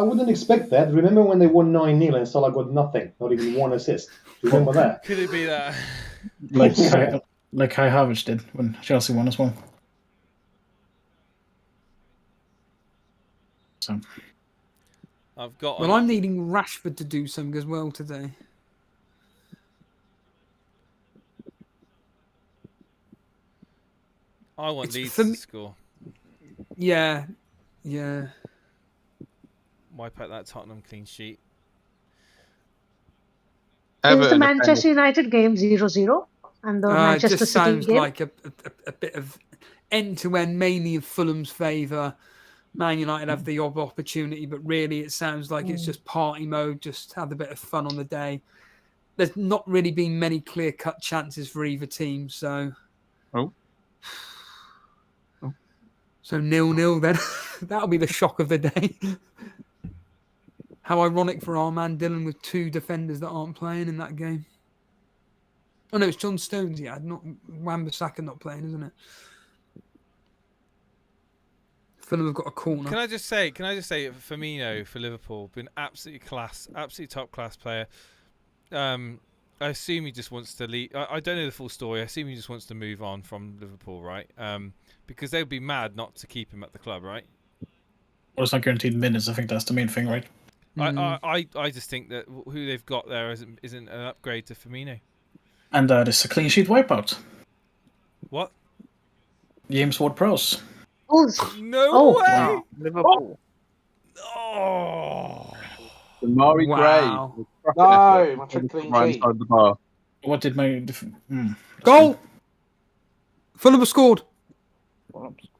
wouldn't expect that. Remember when they won 9-0 and Salah got nothing, not even one assist? Do you remember that? Could it be that? Like Kai Havertz did when Chelsea won as well. So I've got. Well, I'm needing Rashford to do something as well today. I want It's Leeds for to me- score. Yeah. Wipe out that Tottenham clean sheet. Is the Everton, Manchester United game 0-0? And the It Manchester just City sounds game? like a bit of end-to-end, mainly in Fulham's favour. Man United have the opportunity, but really it sounds like it's just party mode, just have a bit of fun on the day. There's not really been many clear-cut chances for either team, so... So 0-0 then. That'll be the shock of the day. How ironic for our man Dylan with two defenders that aren't playing in that game. Oh no, it's John Stones, not Wan-Bissaka not playing, isn't it? Fulham have got a corner. Can I just say, Firmino for Liverpool, been absolutely class, absolutely top class player. I assume he just wants to leave. I don't know the full story. I assume he just wants to move on from Liverpool, right? Because they would be mad not to keep him at the club, right? Well, it's not guaranteed minutes. I think that's the main thing, right? I just think that who they've got there isn't an upgrade to Firmino. And that is a clean sheet wipeout. What? James Ward-Prowse. No way! Wow. Liverpool. Oh. Damari Wow. Gray. No, my trick clean Right sheet. inside the bar. What did my... Goal! Fulham have scored.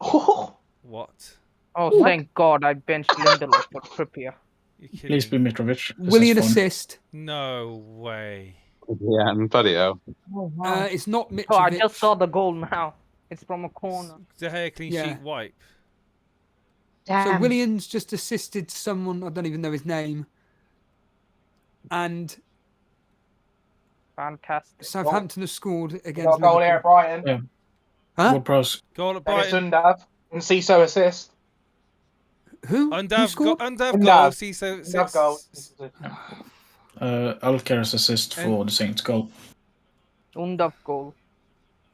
Oh, What? Oh, thank God I benched Lindelof for Trippier. You kidding Please me? be Mitrovic. This Willian is fun. assist. No way. Yeah, and bloody hell. Oh, wow. It's not Mitrovic. Oh, I just saw the goal now. It's from a corner. De Gea clean Yeah. sheet wipe. So Damn. Williams just assisted someone, I don't even know his name. And Fantastic. Southampton have scored got against a goal here at Liverpool. Brighton. Yeah. Huh? Ward-Prowse. Goal at Brighton. Brighton. Sundav and Ciso assist. Who Undav scored? Undav Undav. goal. Ciso Sundav goal. Alcaraz assist for the Saints goal. Undav goal.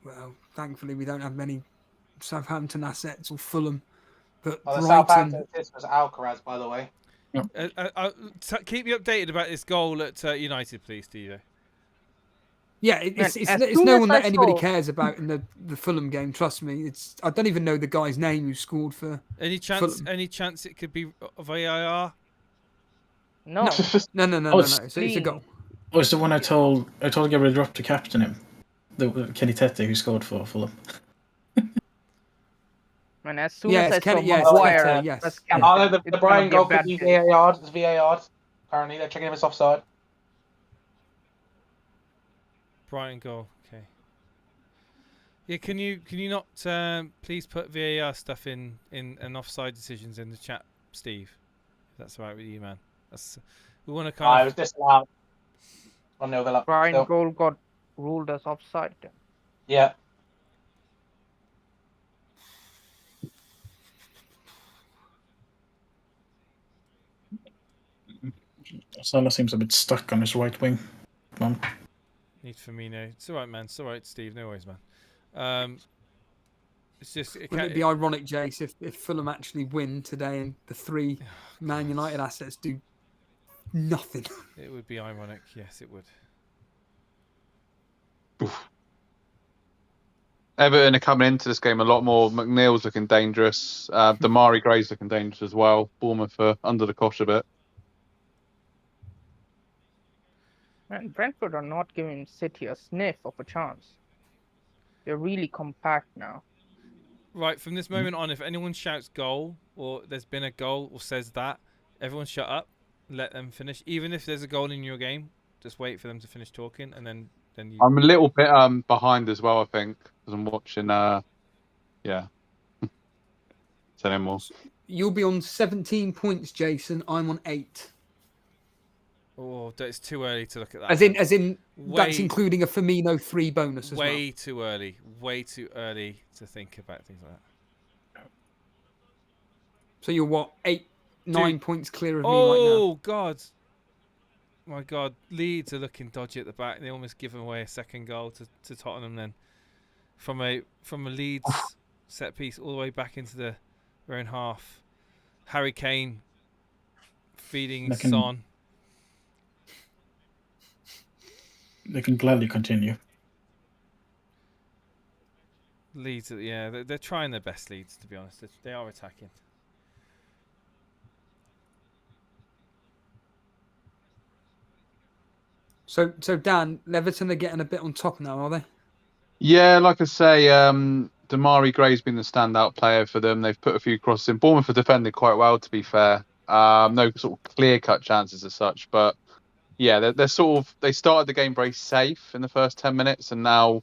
Well, thankfully we don't have many Southampton assets or Fulham. But Well, the Brighton, Southampton assist was Alcaraz, by the way. Keep me updated about this goal at United, please, Steve. yeah, it's as it's soon no as one I that anybody saw- cares about in the Fulham game. Trust me, I don't even know the guy's name who scored for. Any chance? Fulham. Any chance it could be VAR? No. No, it's So it's a goal. Oh, it's the one I told Gabriel Drop to captain him. The Kenny Tete who scored for Fulham. And as soon Yeah, as I it's saw Kenny- yeah, it's Maguire Tete, yes. as Yeah. captain, Oh, the it's Brighton gonna goal be a could be bad day. VAR. It's VAR. Apparently, they're checking if it's offside. Brighton goal. Okay. Yeah, can you not please put VAR stuff in and offside decisions in the chat, Steve? If that's all right with you, man. We want to I kind was of. disallowed. 1-0 Villa. Brian Still. goal got ruled as offside. Then. Yeah. Salah seems a bit stuck on his right wing. Need Firmino. It's all right, man. It's all right, Steve. No worries, man. It's just. Wouldn't it be ironic, Jace, if Fulham actually win today and the three Man United assets do nothing? It would be ironic. Yes, it would. Everton are coming into this game a lot more. McNeil's looking dangerous. Damari Gray's looking dangerous as well. Bournemouth are under the cosh a bit. And Brentford are not giving City a sniff of a chance. They're really compact now. Right, from this moment on, if anyone shouts goal or there's been a goal or says that, everyone shut up, let them finish. Even if there's a goal in your game, just wait for them to finish talking, and then you. I'm a little bit behind as well, I think, because I'm watching. Yeah. Say no more. You'll be on 17 points, Jason. I'm on 8. Oh, it's too early to look at that. As in, that's Way- including a Firmino 3 bonus as well. Way too early. Way too early to think about things like that. So you're what, 9 Dude. points clear of me right Oh God! My God, Leeds are looking dodgy at the back. They almost give away a second goal to Tottenham. Then from a Leeds set piece all the way back into their own half. Harry Kane feeding Son. They can gladly continue. Leeds, yeah, they're trying their best. Leeds, to be honest, they are attacking. now. So Dan, Everton are getting a bit on top now, are they? Yeah, like I say, Damari Gray's been the standout player for them. They've put a few crosses in. Bournemouth have defended quite well, to be fair. No sort of clear-cut chances as such, but yeah, they're sort of, they started the game very safe in the first 10 minutes, and now,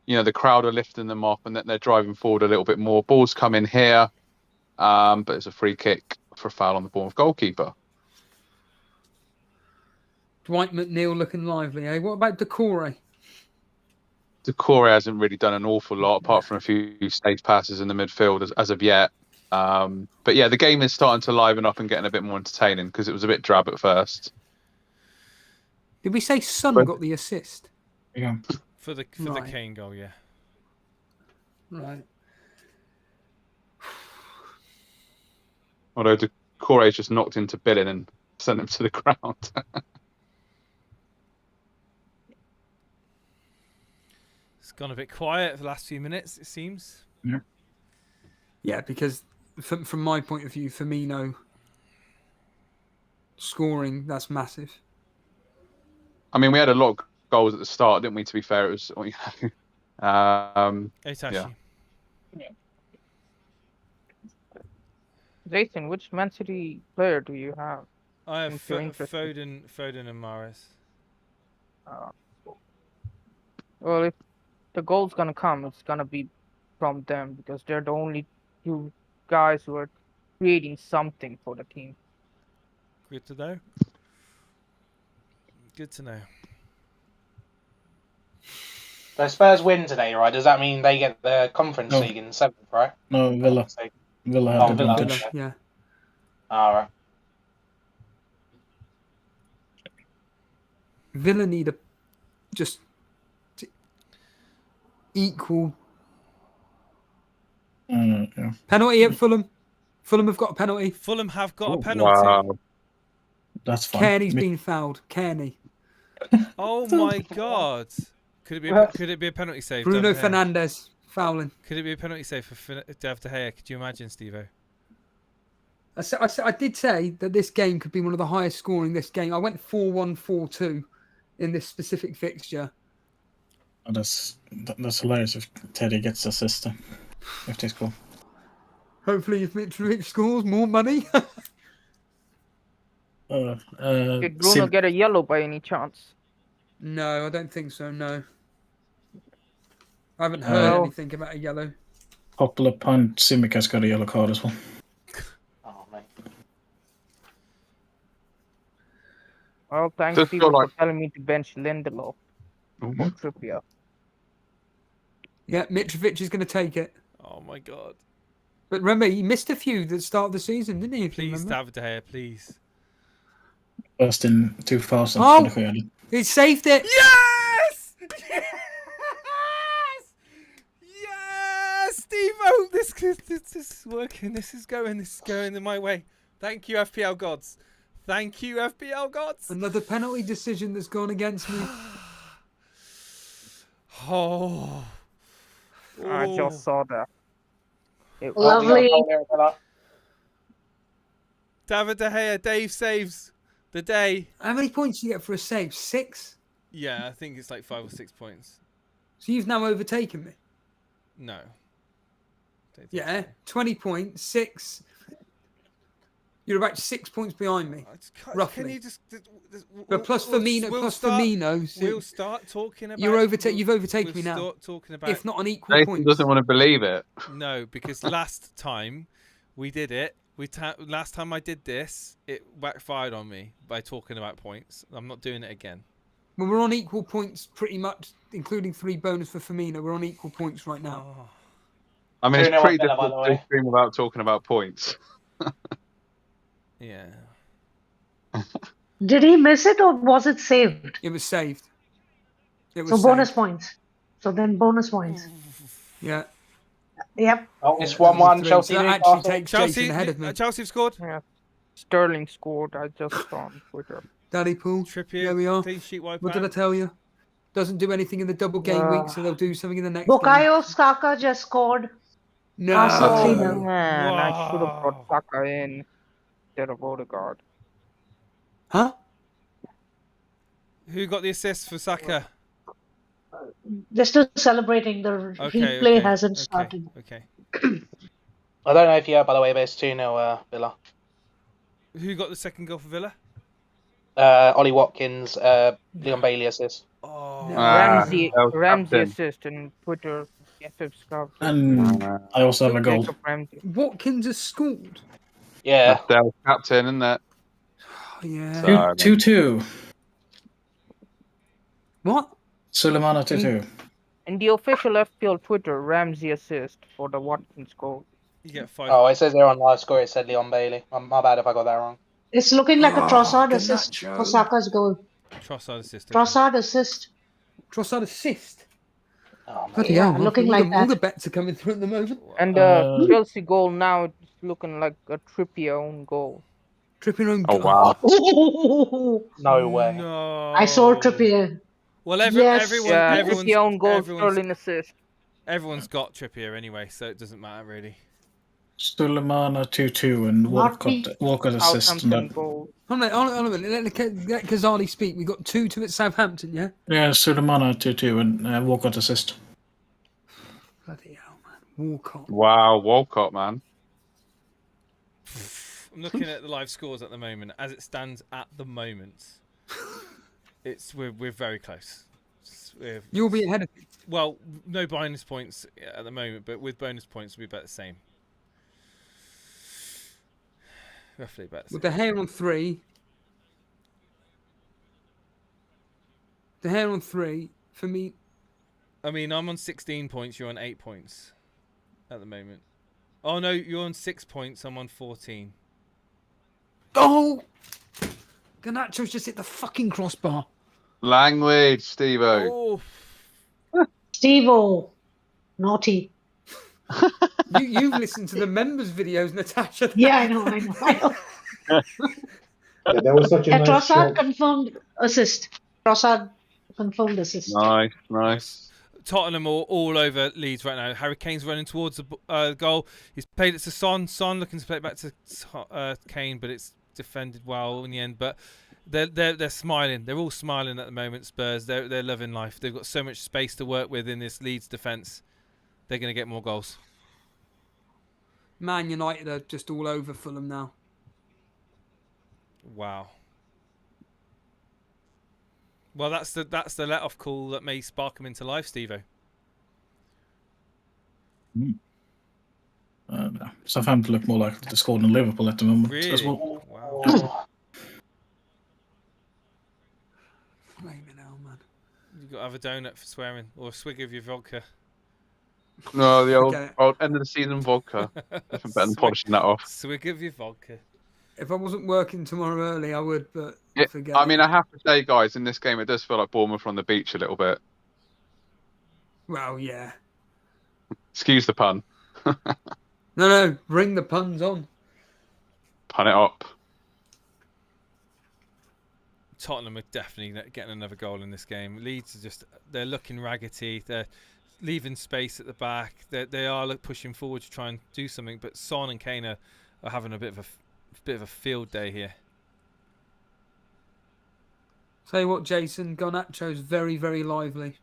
you know, the crowd are lifting them up and they're driving forward a little bit more. Balls come in here, but it's a free kick for a foul on the Bournemouth goalkeeper. Dwight McNeil looking lively, eh? What about Decore? Decore hasn't really done an awful lot apart from a few safe passes in the midfield as of yet. But yeah, the game is starting to liven up and getting a bit more entertaining because it was a bit drab at first. Did we say Son But- got the assist? Yeah. For the Right. Kane goal, yeah. Right. Although Decore's just knocked into Billing and sent him to the ground. It's gone a bit quiet for the last few minutes, it seems. Yeah, because from my point of view, Firmino scoring, that's massive. I mean, we had a lot of goals at the start, didn't we? To be fair, it was. Itachi. Yeah. Jason, which Man City player do you have? I have If you're interested. Foden and Mahrez. Well, if the goal's gonna come, it's gonna be from them because they're the only two guys who are creating something for the team. Good to know. Good to know. So Spurs win today, right? Does that mean they get the Conference No. League in 7th, right? No, Villa. Villa have the Villa. advantage. Okay. Yeah. All right. Villa need just equal Yeah. penalty at Fulham. Fulham have got a penalty. Fulham have got a Oh, penalty. wow. That's fine. Kearney's been fouled. Kearney. Oh my god! Could it be a penalty save? Bruno David De Gea? Fernandes fouling. Could it be a penalty save for David De Gea? Could you imagine, Steve-O? I did say that this game could be one of the highest scoring this game. I went 4-1, 4-2 in this specific fixture. Oh, that's hilarious if Teddy gets the assist. If they score. Hopefully, if Mitrovic scores, more money. Did Bruno get a yellow by any chance? No, I don't think so. No, I haven't heard anything about a yellow. Popular pun, Simic has got a yellow card as well. Oh, mate. Well, thanks Just people feel like- for telling me to bench Lindelof for Trippier. Yeah, Mitrovic is going to take it. Oh my god! But remember, he missed a few at the start of the season, didn't he? If you Please, remember? David De Gea, please. First in 2000. Oh! for the Gea. He saved it. Yes! Yes! Yes! Steve-O, this is working. This is going in my way. Thank you, FPL gods. Thank you, FPL gods. Another penalty decision that's gone against me. Oh. I just saw that. Lovely. David De Gea, Dave saves the day. How many points do you get for a save? 6? Yeah, I think it's like 5 or 6 points. So you've now overtaken me. No. Don't think Yeah, so. 20 points, 6. You're about 6 points behind me. Roughly. Can you just? But plus Firmino, We'll so start talking about. you've overtaken me now. Start talking about. If not on equal Nathan points. doesn't want to believe it. No, because last time we did it, last time I did this, it backfired on me by talking about points. I'm not doing it again. Well, we're on equal points pretty much, including 3 bonus for Firmino. We're on equal points right now. Oh. I mean, it's 2-0 pretty Villa, by the difficult to way. stream without talking about points. Yeah. Did he miss it or was it saved? It was saved. It was So bonus saved. points. So then bonus points. Yeah. Yep. Oh, it's Yeah, that was 1-1. 3. Chelsea. So that actually Newcastle. takes Chelsea Jason ahead of me. Chelsea have scored. Yeah. Sterling scored. I just saw on Twitter. Daddy Pool. Trippier. There we are. Clean sheet wipe What did I out. tell you? Doesn't do anything in the double game week, so they'll do something in the next game. Bukayo Saka just scored. No. Arsenal Oh. 3-0. Man, I should have Wow. brought Saka in instead of Odegaard. Huh? Who got the assist for Saka? They're still celebrating. The Okay. replay okay, hasn't okay, started. Okay. I don't know if you heard, by the way, but it's 2-0 Villa. Who got the second goal for Villa? Ollie Watkins, Leon Bailey assist. Oh. No. Ramsey Captain. assist and Twitter FF Scout. And I also have a goal. Jacob Ramsey. Watkins has scored. Yeah. That's their captain, isn't it? Oh, yeah. So- 2-2. What? Sulemana 2-2. In the official FPL Twitter, Ramsey assist for the Watkins goal. You get 5. Oh, it says there on live score. It said Leon Bailey. My bad if I got that wrong. It's looking like a Trossard assist Garnacho. for Saka's goal. Trossard assist. Trossard assist. Trossard assist. Oh, Bloody Yeah, hell, man. looking all like the, all that. the bets are coming through at the moment. And Chelsea goal now it's looking like a Trippier own goal. Trippier own Oh goal. wow! No way. No. I saw Trippier. Well, Yes. everyone, Yeah, everyone's, Trippier own goal, everyone's, Sterling assist. everyone's got Trippier anyway, so it doesn't matter really. Sulemana 2-2 and Walcott assist. Southampton goal. Hold on a minute. Let Kazali speak. We got 2-2 at Southampton, yeah? Yeah, Sulemana 2-2 and Walcott assist. Bloody hell, man. Walcott. Wow, Walcott, man. I'm looking at the live scores at the moment. As it stands at the moment, we're very close. You'll be ahead of me. Well, no bonus points at the moment, but with bonus points, we'll be about the same. Roughly about the same. With the hair on 3. The hair on 3, for me. I mean, I'm on 16 points. You're on 8 points at the moment. Oh no, you're on 6 points. I'm on 14. Oh! Garnacho's just hit the fucking crossbar. Language, Steve-O. Oh, Steve-O. Naughty. You've listened to the members' videos, Natasha. Yeah, I know. Yeah, that was such a nice Trossard shot. confirmed assist. Trossard confirmed assist. Nice. Tottenham are all over Leeds right now. Harry Kane's running towards the goal. He's played it to Son. Son looking to play it back to Kane, but it's defended well in the end. But they're smiling. They're all smiling at the moment. Spurs. They're loving life. They've got so much space to work with in this Leeds defence. They're going to get more goals. Man United are just all over Fulham now. Wow. Well, that's the let-off call that may spark him into life, Steve-O. Southampton look more likely to score than Liverpool at the moment Really? as well. Wow. Flaming hell, man. You've got to have a donut for swearing, or a swig of your vodka. No, the Okay. old end of the season vodka. Nothing better than polishing that off. Swig of your vodka. If I wasn't working tomorrow early, I would, but Yeah, forget I it. mean, I have to say, guys, in this game, it does feel like Bournemouth on the beach a little bit. Well, yeah. Excuse the pun. No, bring the puns on. Pun it up. Tottenham are definitely getting another goal in this game. Leeds are they're looking raggedy. They're leaving space at the back. They are pushing forward to try and do something, but Son and Kane are having a bit of a field day here. Tell you what, Jason, Garnacho's very, very lively.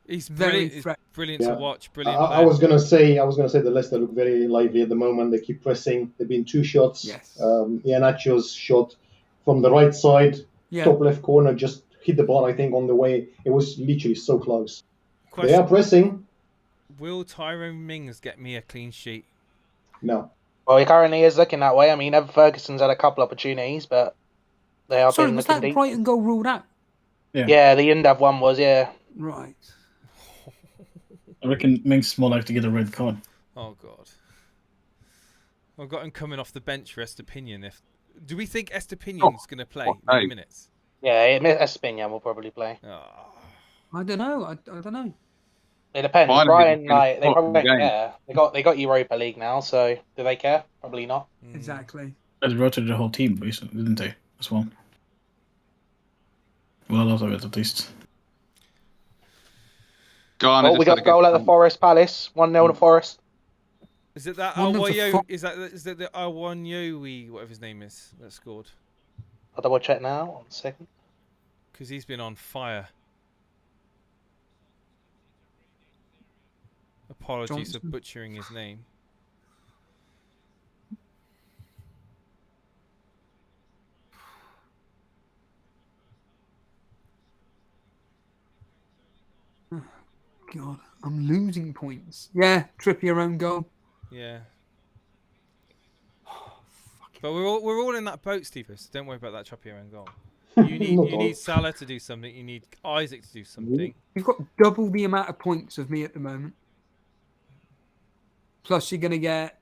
He's Very brilliant. threat- Brilliant Yeah. to watch. Brilliant. I player. was gonna say the Leicester look very lively at the moment. They keep pressing. There've been 2 shots. Yes. Iheanacho's shot from the right side, Yeah. top left corner, just hit the ball. I think on the way. It was literally so close. They Question: are pressing. Will Tyrone Mings get me a clean sheet? No. Well, he currently is looking that way. I mean, Evan Ferguson's had a couple opportunities, but they have Sorry, been was looking that deep. Brighton goal ruled out? Yeah, the Indav one was, yeah. Right. I reckon Minks is more likely to get a red card. Oh God. I've got him coming off the bench for Estepinian. Do we think Estepinian's going to play many minutes? Yeah, Espinian will probably play. Oh. I don't know. I don't know. It depends. Finally, Brighton, he's been like, they hot probably in the don't game. care. They got Europa League now, so do they care? Probably not. Exactly. They rotated the whole team recently, didn't they? As well. Well, a lot of it at least. Garner Oh, just we had got a a good goal at the time. Forest Palace. 1-0 to Forest. Is it that One of the Awayo? Is that the Awanyoi, whatever his name is, that scored? I'll double check now. 1 second. Because he's been on fire. Apologies for Johnson. butchering his name. God, I'm losing points. Yeah, Trippier own goal. Yeah. But we're all in that boat, Steve. So don't worry about that Trippier own goal. You need Salah to do something. You need Isaac to do something. You've got double the amount of points of me at the moment. Plus, you're going to get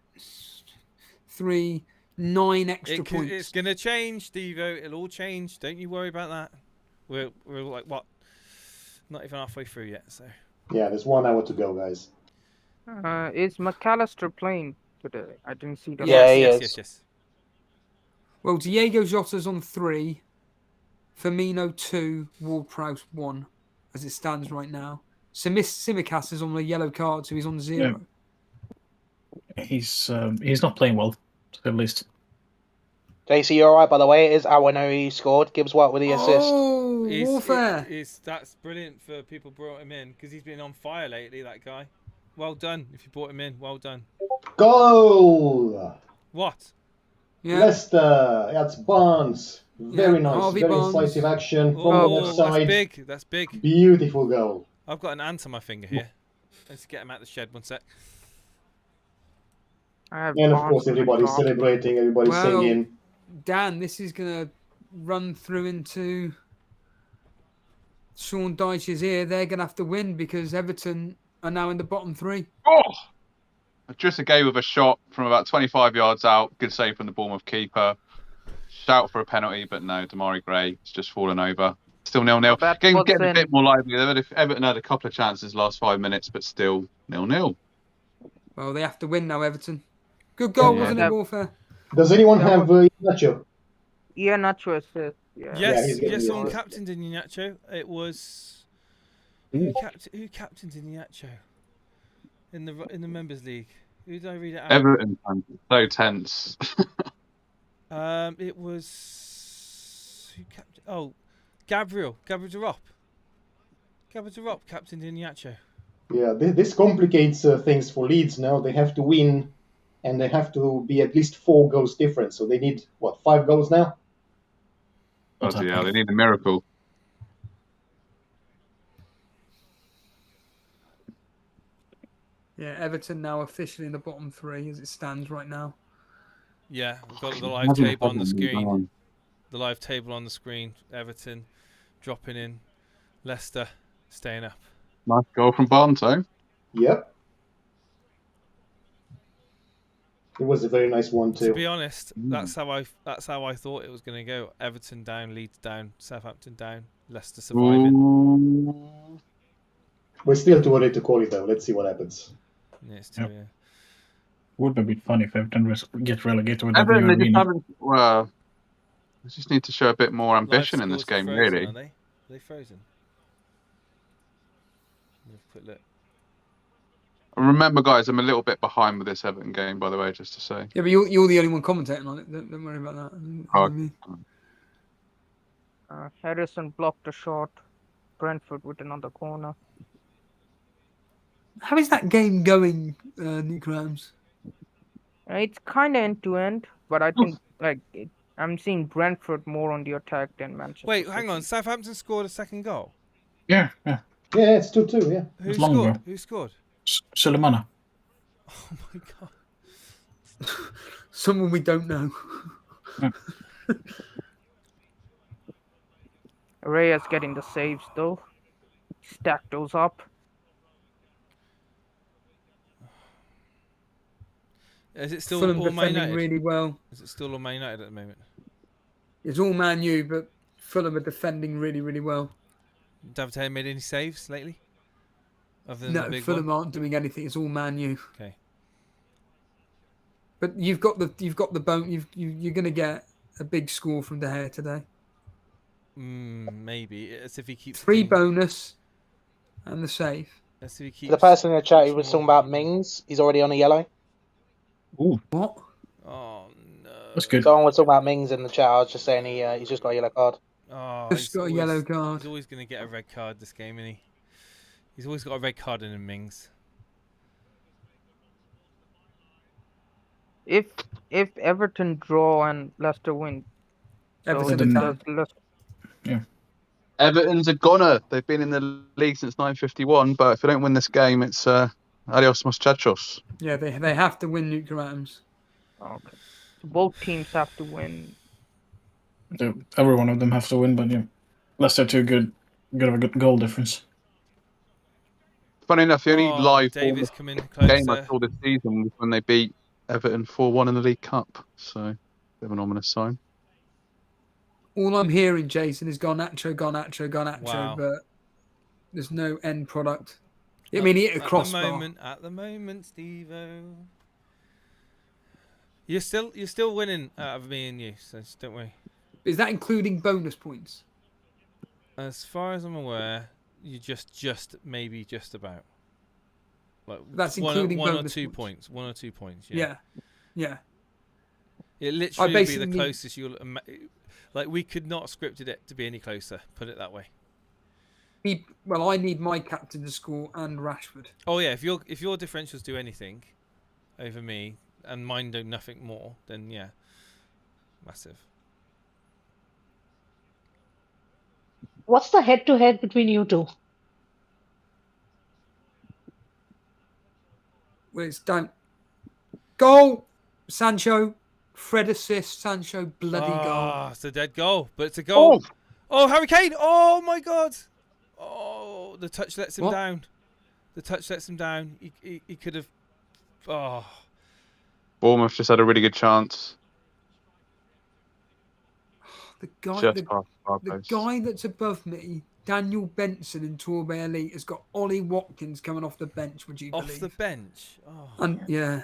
3, 9 extra points. It's going to change, Devo. It'll all change. Don't you worry about that. We're like, what? Not even halfway through yet, so. Yeah, there's 1 hour to go, guys. Is McAllister playing today? I didn't see the. Yeah, he yes, is. yes. Well, Diego Jota's on 3, Firmino 2, Ward-Prowse 1, as it stands right now. Simicast is on a yellow card, so he's on 0. He's not playing well, at least. JC, you alright, by the way? It is Awano who scored. Gibbs White with the assist. Oh, Warfare! That's brilliant for people brought him in, because he's been on fire lately, that guy. Well done, if you brought him in. Well done. Goal! What? Yeah. Leicester, that's Barnes. Very nice, Harvey very Barnes. incisive action from the Oh, left side. that's big. That's big. Beautiful goal. I've got an ant on my finger here. Let's get him out the shed. One sec. And of course, everybody's celebrating, everybody's singing. Dan, this is going to run through into Sean Dyche's ear. They're going to have to win because Everton are now in the bottom 3. Oh! Just a game with a shot from about 25 yards out. Good save from the Bournemouth keeper. Shout for a penalty, but no, Damari Gray has just fallen over. Still 0-0. Game getting a bit more lively. Everton had a couple of chances last 5 minutes, but still 0-0. Well, they have to win now, Everton. Good goal, wasn't it, Warfare? Does anyone have Nacho? Yeah, Nacho assist. Yeah. Yes, someone captained Iñárritu. It was who captained Iñárritu in the members league? Who did I read it out? Everton fans, so tense. It was Gabriel Diop. Gabriel Diop captained Iñárritu. Yeah, this complicates things for Leeds now. They have to win, and they have to be at least 4 goals different. So they need, 5 goals now? Oh, yeah, they need a miracle. Yeah, Everton now officially in the bottom 3 as it stands right now. Yeah, we've got the live table on the screen. The live table on the screen. Everton dropping in. Leicester staying up. Nice goal from Barnes, though. Yep. It was a very nice one too. To be honest, that's how I thought it was going to go. Everton down, Leeds down, Southampton down, Leicester surviving. We're still too early to call it though. Let's see what happens. Yeah, it's too, yeah. Would be a bit funny if Everton get relegated with that Everton, new they just arena. haven't. Well, they just need to show a bit more ambition Live in this scores are game, frozen, really. Are they frozen? Have a quick look. Remember, guys, I'm a little bit behind with this Everton game, by the way, just to say. Yeah, but you're the only one commentating on it. Don't worry about that. Harrison blocked a shot. Brentford with another corner. How is that game going, Nick Rams? It's kind of end to end, but I think I'm seeing Brentford more on the attack than Manchester. Wait, hang on. Southampton scored a second goal. Yeah. Yeah, it's 2-2. Yeah. Who It's scored? longer. Who scored? Sulemana. Oh my god. Someone we don't know. Reyes getting the saves though. Stack those up. Is it still Fulham all Man defending United? really well. Is it still all Man United at the moment? It's all Man U, but Fulham are defending really, really well. David Hay made any saves lately? Other than No, the big Fulham one? aren't doing anything. It's all Man U. Okay. But you've got the bone. You're going to get a big score from De Gea today. Maybe. It's if he keeps 3 bonus and the save. Let's see if he keeps The person in the chat who was talking about Mings, he's already on a yellow. Ooh. What? Oh no. That's good. Someone was talking about Mings in the chat. I was just saying he's just got a yellow card. Oh, Just got a yellow card. He's always going to get a red card this game, isn't he? He's always got a red card in him, Mings. If Everton draw and Leicester win, Everton Yeah. Everton's a goner. They've been in the league since 1951, but if they don't win this game, it's adios muchachos. Yeah, they have to win Nuke Rams. Okay. So both teams have to win. Every one of them have to win, but yeah, Leicester too good of a good goal difference. Funny enough, the only live Davis come in game I closer. saw this season was when they beat Everton 4-1 in the League Cup. So, bit of an ominous sign. All I'm hearing, Jason, is Garnacho, Garnacho, Garnacho, Wow. but there's no end product. I mean, he hit a crossbar. At the moment, Steve-O. You're still winning out of me and you, so don't worry. Is that including bonus points? As far as I'm aware, you just maybe just about. Like That's including one or bonus two points. points. 1 or 2 points. Yeah. Yeah. It literally would be the basically- closest you'll. Like we could not have scripted it to be any closer. Put it that way. Well, I need my captain to score and Rashford. Oh yeah, if your differentials do anything over me and mine do nothing more, then yeah, massive. What's the head-to-head between you two? Well, it's down. Goal! Sancho. Fred assist. Sancho bloody goal. It's a dead goal, but it's a goal. Oh, Oh, Harry Kane! Oh my God! Oh, the touch lets him What? down. The touch lets him down. He could have. Oh, Bournemouth just had a really good chance. The guy, Just the, past our the post. guy that's above me, Daniel Benson in Torbay Elite, has got Ollie Watkins coming off the bench. Would you off believe? the bench. Oh. And yeah,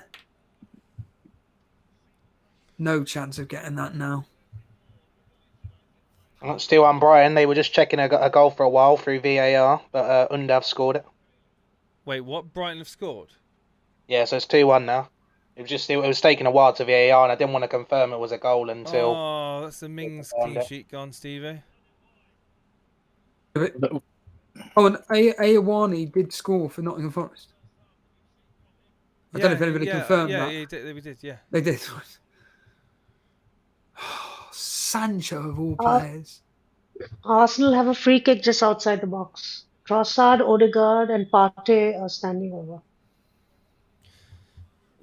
no chance of getting that now. Still on Brighton. They were just checking a goal for a while through VAR, but Undav scored it. Wait, what? Brighton have scored? Yeah, so it's 2-1 now. It was taking a while to VAR, and I didn't want to confirm it was a goal until. Oh, that's the Mings clean sheet gone, Stevie. Oh, and Ayawani did score for Nottingham Forest. I don't know if anybody confirmed that. Yeah, we did, yeah. They did. Sancho of all players. Arsenal have a free kick just outside the box. Trossard, Odegaard, and Partey are standing over.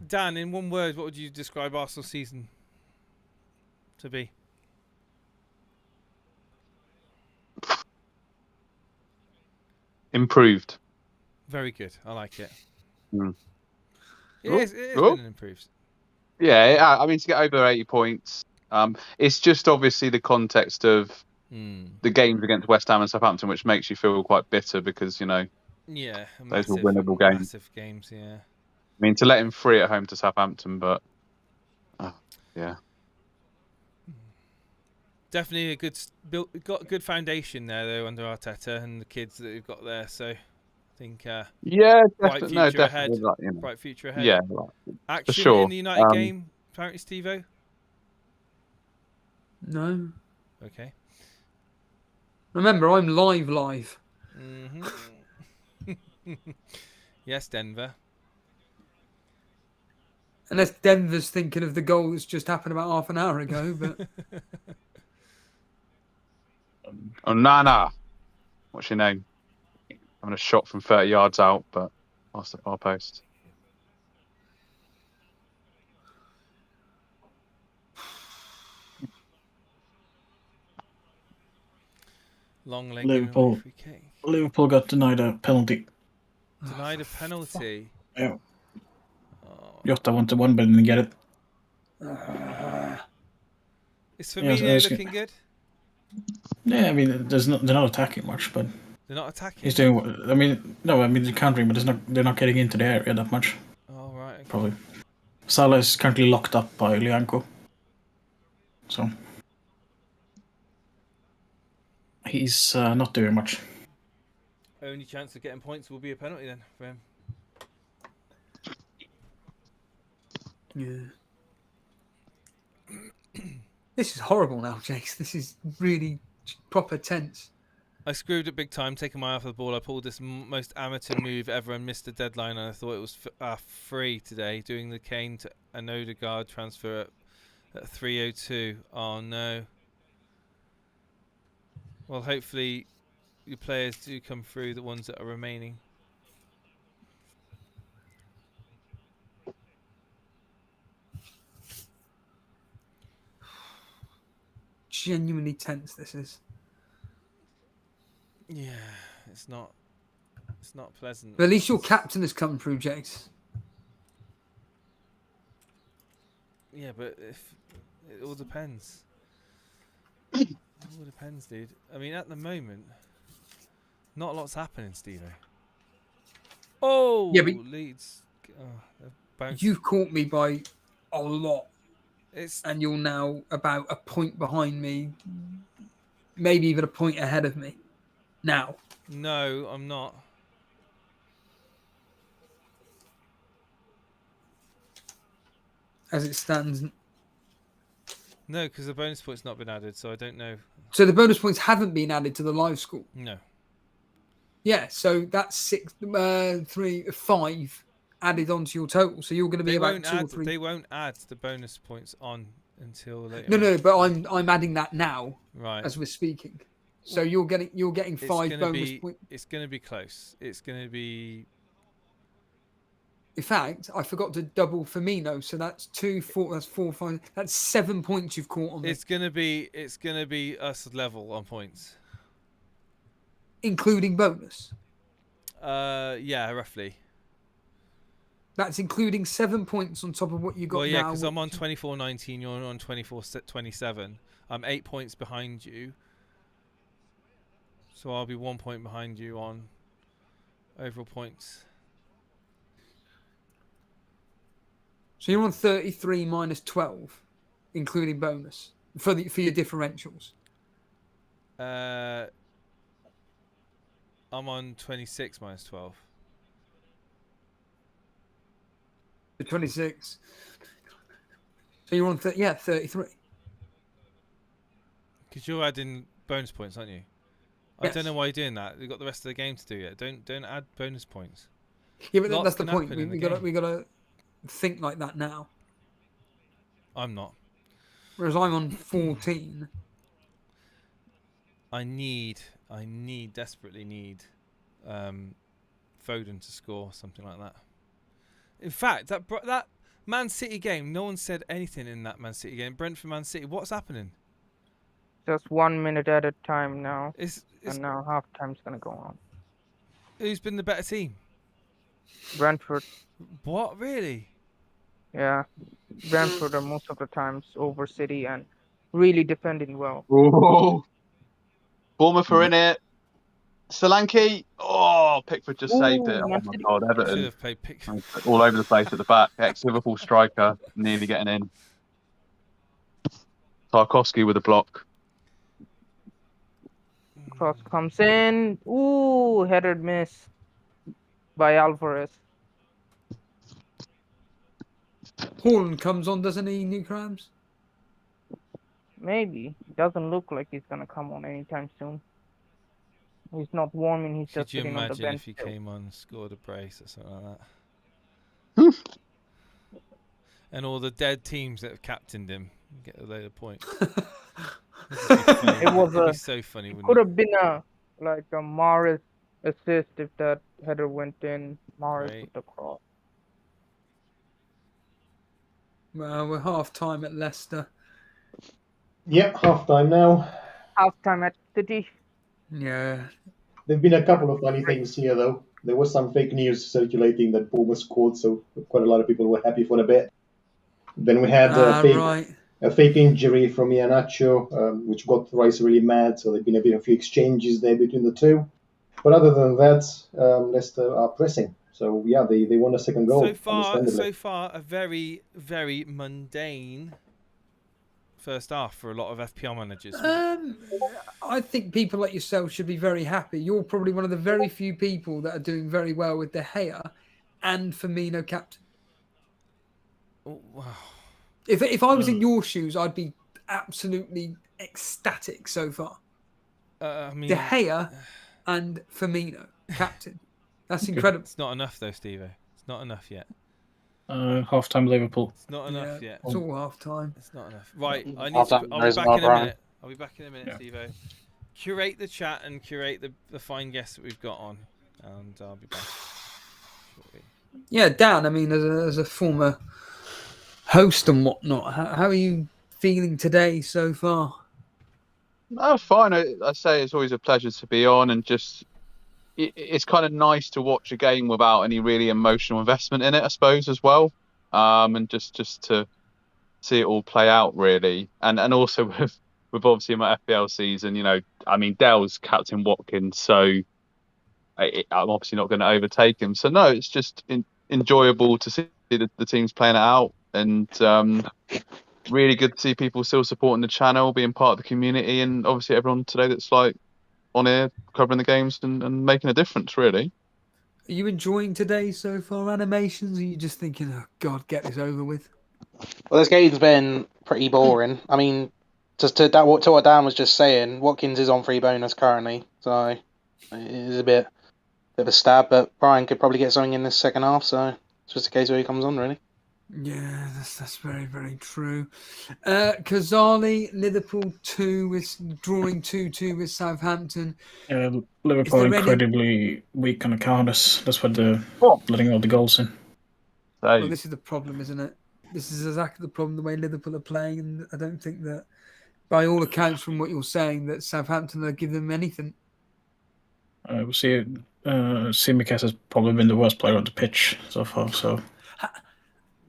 Dan, in one word, what would you describe Arsenal's season to be? Improved. Very good. I like it. Mm. It Oh, is oh. been improved. Yeah, I mean, to get over 80 points, it's just obviously the context of the games against West Ham and Southampton, which makes you feel quite bitter because, you know, Yeah, those were winnable games. Massive games, yeah. I mean, to let him free at home to Southampton, but yeah. Definitely got a good foundation there though under Arteta and the kids that we've got there. So I think bright future ahead. Like, you know, bright future ahead. Yeah, like, action for sure. in the United game. Apparently, Steve-O. No. Okay. Remember, I'm live. Yes, Denver. Unless Denver's thinking of the goal that's just happened about half an hour ago, but Oh, Nana. What's your name? Having a shot from 30 yards out, but past the far post. Long leg. Liverpool. Free kick. Liverpool got denied a penalty. Denied a penalty. Yeah. Oh. Jota wanted one, but didn't get it. Is Firmino looking good? Yeah, I mean, they're not attacking much, but They're not attacking. he's doing. I mean, they're countering, but they're not getting into the area that much. Oh right. Okay. Probably. Salah is currently locked up by Lianco, so he's not doing much. Only chance of getting points will be a penalty then for him. yeah. This is horrible now, Jace. This is really proper tense. I screwed it big time, taking my eye off the ball. I pulled this most amateur move ever and missed the deadline, and I thought it was free today, doing the Kane to an Odegaard transfer at 3:02. Oh no. Well, hopefully your players do come through, the ones that are remaining. Genuinely tense, this is. Yeah, it's not pleasant. But at least your captain has come through, Jace. Yeah, but if it all depends. It all depends, dude. I mean, at the moment, not a lot's happening, Steve. Oh, Yeah, but Leeds. They've bounced. you've caught me by a lot, It's and you're now about a point behind me, maybe even a point ahead of me. Now, no, I'm not. as it stands. No, because the bonus point's not been added, so I don't know. So the bonus points haven't been added to the live score. No. Yeah, so that's 5 added onto your total. So you're going to be about 2 or 3. They won't add the bonus points on until later. No, but I'm adding that now, right, as we're speaking. So you're getting 5 bonus points. It's going to be close. It's going to be. In fact, I forgot to double Firmino, so that's 2, 4. That's 4, 5. That's 7 points you've caught on me, It's going to be us level on points, including bonus. Yeah, roughly. That's including 7 points on top of what you got. Well, yeah, now, because I'm on 24.19. You're on 24.27. I'm 8 points behind you, so I'll be 1 point behind you on overall points. So you're on 33 minus 12, including bonus for your differentials. I'm on 26 minus 12. The 26. So you're on 33. Because you're adding bonus points, aren't you? I Yes. don't know why you're doing that. You've got the rest of the game to do yet. Don't add bonus points. Yeah, but Lots that's the can point. happen in the We gotta think like that now. I'm not. Whereas I'm on 14. I desperately need Foden to score something like that. In fact, that Man City game, no one said anything in that Man City game. Brentford Man City, what's happening? Just 1 minute at a time now. It's And now half time's gonna go on. Who's been the better team? Brentford. What, really? Yeah. Brentford are most of the times over City and really defending well. Oh, Bournemouth are in it. Solanke. Oh, Pickford just saved it. Ooh, Oh Man my City. God, Should Everton have played Pickford. all over the place at the back. Ex-Liverpool striker nearly getting in. Tarkowski with a block. Cross comes in. Ooh, headed miss by Alvarez. Haaland comes on, doesn't he, New Crabs? Maybe. Doesn't look like he's gonna come on anytime soon. He's not warming, he's Could just you sitting on the imagine bench. if he still. came on and scored a brace or something like that? And all the dead teams that have captained him get a load of points. It was It'd be so funny, It wouldn't could it? have been a Mahrez assist if that header went in. Mahrez Great. with the cross. Well, we're half time at Leicester. Yep, half time now. Half time at City. Yeah. There've been a couple of funny things here, though. There was some fake news circulating that Bournemouth scored, so quite a lot of people were happy for a bit. Then we had Right. a fake injury from Iheanacho, which got Rice really mad, so there've been a few exchanges there between the two. But other than that, Leicester are pressing. So, yeah, they won a second goal, understandably. So far, a very, very mundane first half for a lot of FPL managers. I think people like yourself should be very happy. You're probably one of the very few people that are doing very well with De Gea and Firmino captain. Oh, wow. If I was in your shoes, I'd be absolutely ecstatic so far. I mean, De Gea and Firmino captain. That's incredible. It's not enough though, Steve. It's not enough yet. Half-time Liverpool. It's not enough yet. It's all half time. It's not enough. Right, I'll be there's back no in a run. minute. I'll be back in a minute, Yeah. Steve. Curate the chat and curate the fine guests that we've got on, and I'll be back shortly. Yeah, Dan, I mean, as a former host and whatnot, how are you feeling today so far? No, fine. I say it's always a pleasure to be on, and just it's kind of nice to watch a game without any really emotional investment in it, I suppose, as well. And just to see it all play out really, and also with obviously my FPL season, I mean Dell's captain Watkins, so I'm obviously not going to overtake him. So no, it's just enjoyable to see the teams playing it out, and really good to see people still supporting the channel, being part of the community, and obviously everyone today that's like on here covering the games and making a difference really. Are you enjoying today so far, animations? Or are you just thinking, oh God, get this over with? Well, this game's been pretty boring. I mean, just to what Dan was just saying, Watkins is on free bonus currently, so it is a bit of a stab, but Brian could probably get something in this second half, so it's just a case where he comes on, really. Yeah, that's very, very true. Kazali, Liverpool 2 with drawing 2-2 with Southampton. Liverpool there any- incredibly weak on the counters. That's what they're letting all the goals in. Well, this is the problem, isn't it? This is exactly the problem, the way Liverpool are playing, and I don't think that, by all accounts from what you're saying, that Southampton are giving them anything. We see Tsimikas has probably been the worst player on the pitch so far. So,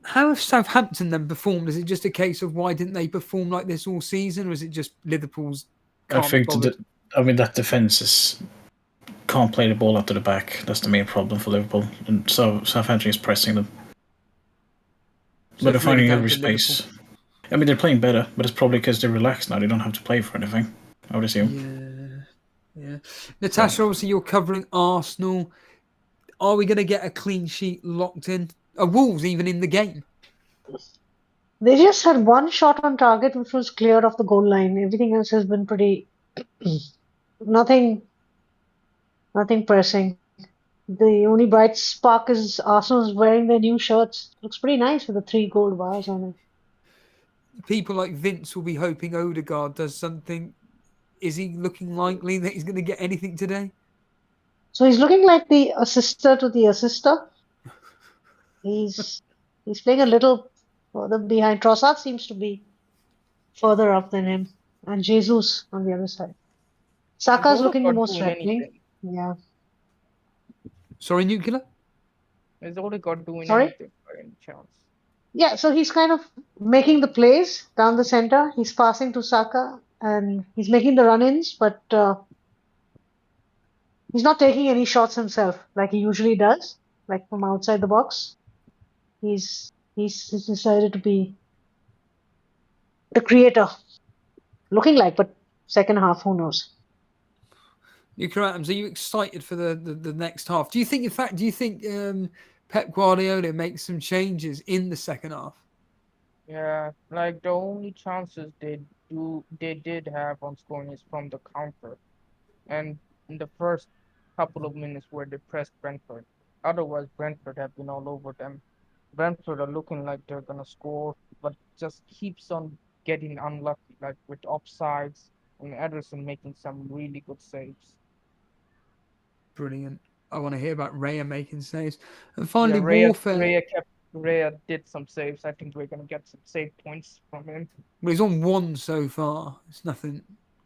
how have Southampton then performed? Is it just a case of why didn't they perform like this all season, or is it just Liverpool's? I think that defense can't play the ball out to the back. That's the main problem for Liverpool, and so Southampton is pressing them. But they're finding every space. Liverpool. I mean, they're playing better, but it's probably because they're relaxed now. They don't have to play for anything, I would assume. Yeah. Natasha, obviously you're covering Arsenal. Are we going to get a clean sheet locked in? Are Wolves even in the game? They just had one shot on target, which was cleared off the goal line. Everything else has been pretty... nothing pressing. The only bright spark is Arsenal's wearing their new shirts. Looks pretty nice with the 3 gold bars on it. People like Vince will be hoping Odegaard does something. Is he looking likely that he's going to get anything today? So he's looking like the assister to the assister. He's playing a little further behind. Trossard seems to be further up than him. And Jesus on the other side. Saka's looking the most threatening. Yeah. Sorry, Nuclear? Is Odegaard doing anything by any chance? Yeah, so he's kind of making the plays down the center. He's passing to Saka and he's making the run-ins, but he's not taking any shots himself like he usually does, like from outside the box. He's decided to be the creator, looking like, but second half, who knows? Nuclear Atoms, are you excited for the next half? Do you think, Pep Guardiola makes some changes in the second half? Yeah, like the only chances they did have on scoring is from the counter, and in the first couple of minutes where they pressed Brentford. Otherwise, Brentford have been all over them. Brentford are looking like they're gonna score, but just keeps on getting unlucky, like with offsides and Ederson making some really good saves. Brilliant. I want to hear about Raya making saves. And finally, Raya did some saves. I think we're going to get some save points from him. Well, he's on 1 so far. It's nothing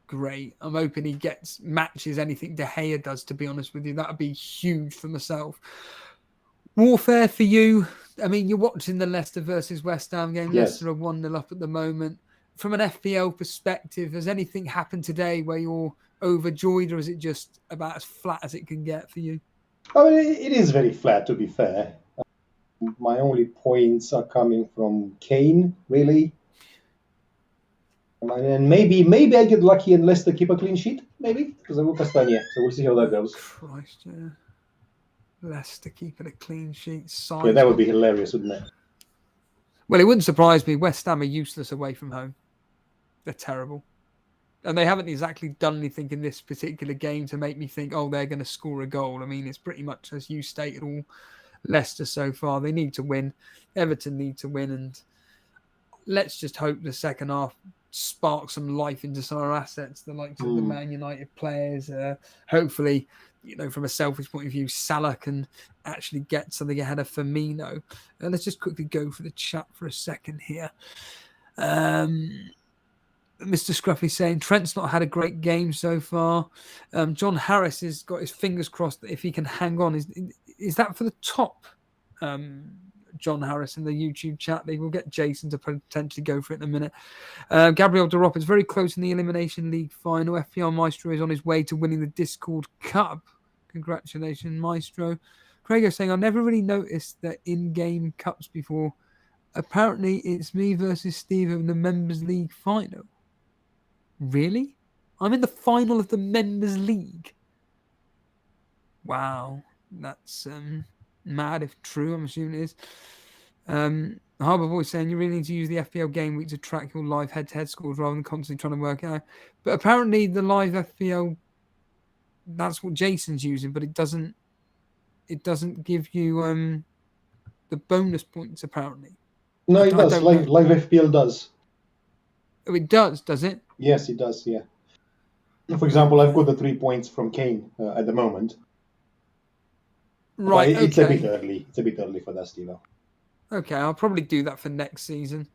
great. I'm hoping he matches anything De Gea does, to be honest with you. That would be huge for myself. Warfare for you. I mean, you're watching the Leicester versus West Ham game. Yes. Leicester are 1-0 up at the moment. From an FPL perspective, has anything happened today where you're overjoyed, or is it just about as flat as it can get for you? I mean, it is very flat, to be fair. My only points are coming from Kane, really. And maybe I get lucky and Leicester keep a clean sheet, maybe, because I will Castagna. So we'll see how that goes. Christ, yeah. Leicester keeping a clean sheet. Yeah, that would be hilarious, wouldn't it? Well, it wouldn't surprise me. West Ham are useless away from home. They're terrible. And they haven't exactly done anything in this particular game to make me think, oh, they're going to score a goal. I mean, it's pretty much, as you stated, all Leicester so far. They need to win. Everton need to win. And let's just hope the second half sparks some life into some of our assets, the likes of the Man United players. Hopefully, from a selfish point of view, Salah can actually get something ahead of Firmino. Let's just quickly go for the chat for a second here. Mr. Scruffy saying Trent's not had a great game so far. John Harris has got his fingers crossed that if he can hang on, is that for the top John Harris in the YouTube chat. We'll get Jason to potentially go for it in a minute. Gabriel Derop is very close in the Elimination League final. FPL Maestro is on his way to winning the Discord Cup. Congratulations, Maestro. Craig is saying, I never really noticed the in-game cups before. Apparently, it's me versus Steve in the Members League final. Really? I'm in the final of the Members League. Wow. That's mad if true. I'm assuming it is. Harbour Boy saying you really need to use the FPL game week to track your live head-to-head scores rather than constantly trying to work out. But apparently the live FPL, that's what Jason's using, but it doesn't give you the bonus points apparently. No, it does. Live FPL does. Oh, it does it? Yes, it does. Yeah. For example, I've got the 3 points from Kane at the moment. Right. It's a bit early. It's a bit early for that, Steve. Okay, I'll probably do that for next season.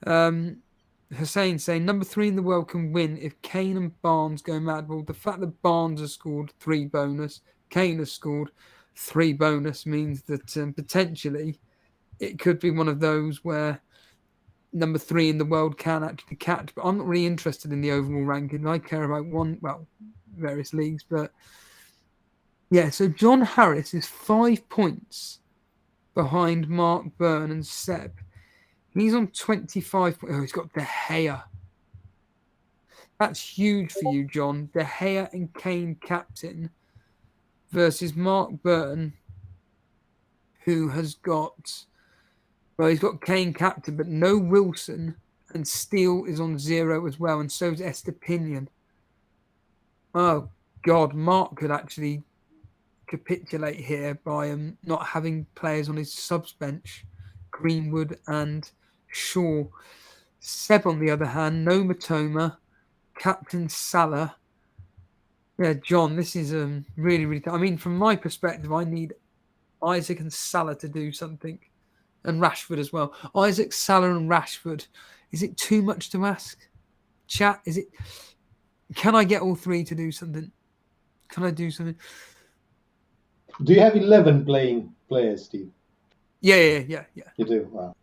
Hussein saying number 3 in the world can win if Kane and Barnes go mad. Well, the fact that Barnes has scored 3 bonus, Kane has scored 3 bonus means that potentially it could be one of those where number 3 in the world can actually catch. But I'm not really interested in the overall ranking. I care about various leagues. But yeah, so John Harris is 5 points behind Mark Byrne and Seb. He's on 25. Oh, he's got De Gea. That's huge for you, John. De Gea and Kane captain versus Mark Byrne, who has got, well, he's got Kane captain, but no Wilson, and Steele is on 0 as well, and so is Estepinian. Oh, God, Mark could actually capitulate here by not having players on his subs bench, Greenwood and Shaw. Seb, on the other hand, no Matoma, captain Salah. Yeah, John, this is really, really. I mean, from my perspective, I need Isaac and Salah to do something, and Rashford as well. Isaac, Salah, and Rashford. Is it too much to ask? Chat, is it? Can I get all 3 to do something? Can I do something? Do you have 11 playing players, Steve? Yeah. You do. Wow.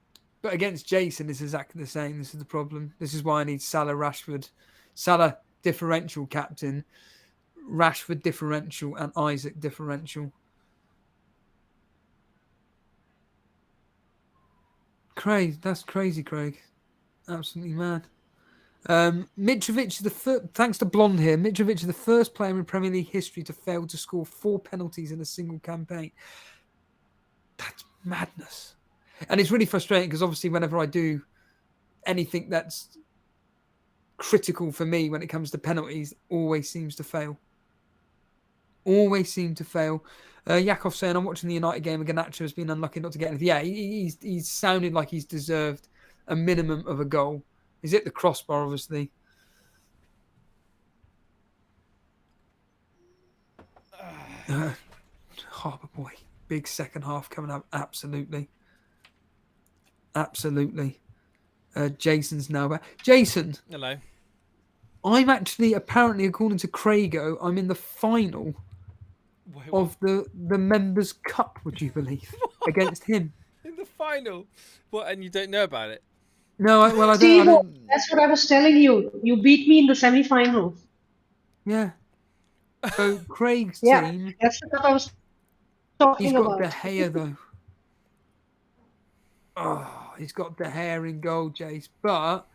But against Jason, it's exactly the same. This is the problem. This is why I need Salah, Rashford. Salah, differential captain. Rashford, differential. And Isaac, differential. Craig, that's crazy, Craig. Absolutely mad. Mitrovic, thanks to Blonde here, Mitrovic is the first player in Premier League history to fail to score 4 penalties in a single campaign. That's madness. And it's really frustrating because obviously whenever I do anything that's critical for me when it comes to penalties, always seems to fail. Always seem to fail. Yakov saying, I'm watching the United game and Garnacho has been unlucky not to get anything. Yeah, he's sounded like he's deserved a minimum of a goal. He's hit the crossbar, obviously. Harbour Boy. Big second half coming up. Absolutely. Jason's now back. Jason. Hello. I'm actually, apparently, according to Craigo, I'm in the final of the Members' Cup, would you believe? Against him. In the final? What, and you don't know about it? No, I don't. Steve, that's what I was telling you. You beat me in the semi-final. Yeah. So Craig's Yeah, team. that's what I was talking He's got about. De Gea though. Oh, he's got De Gea in goal, Jace. But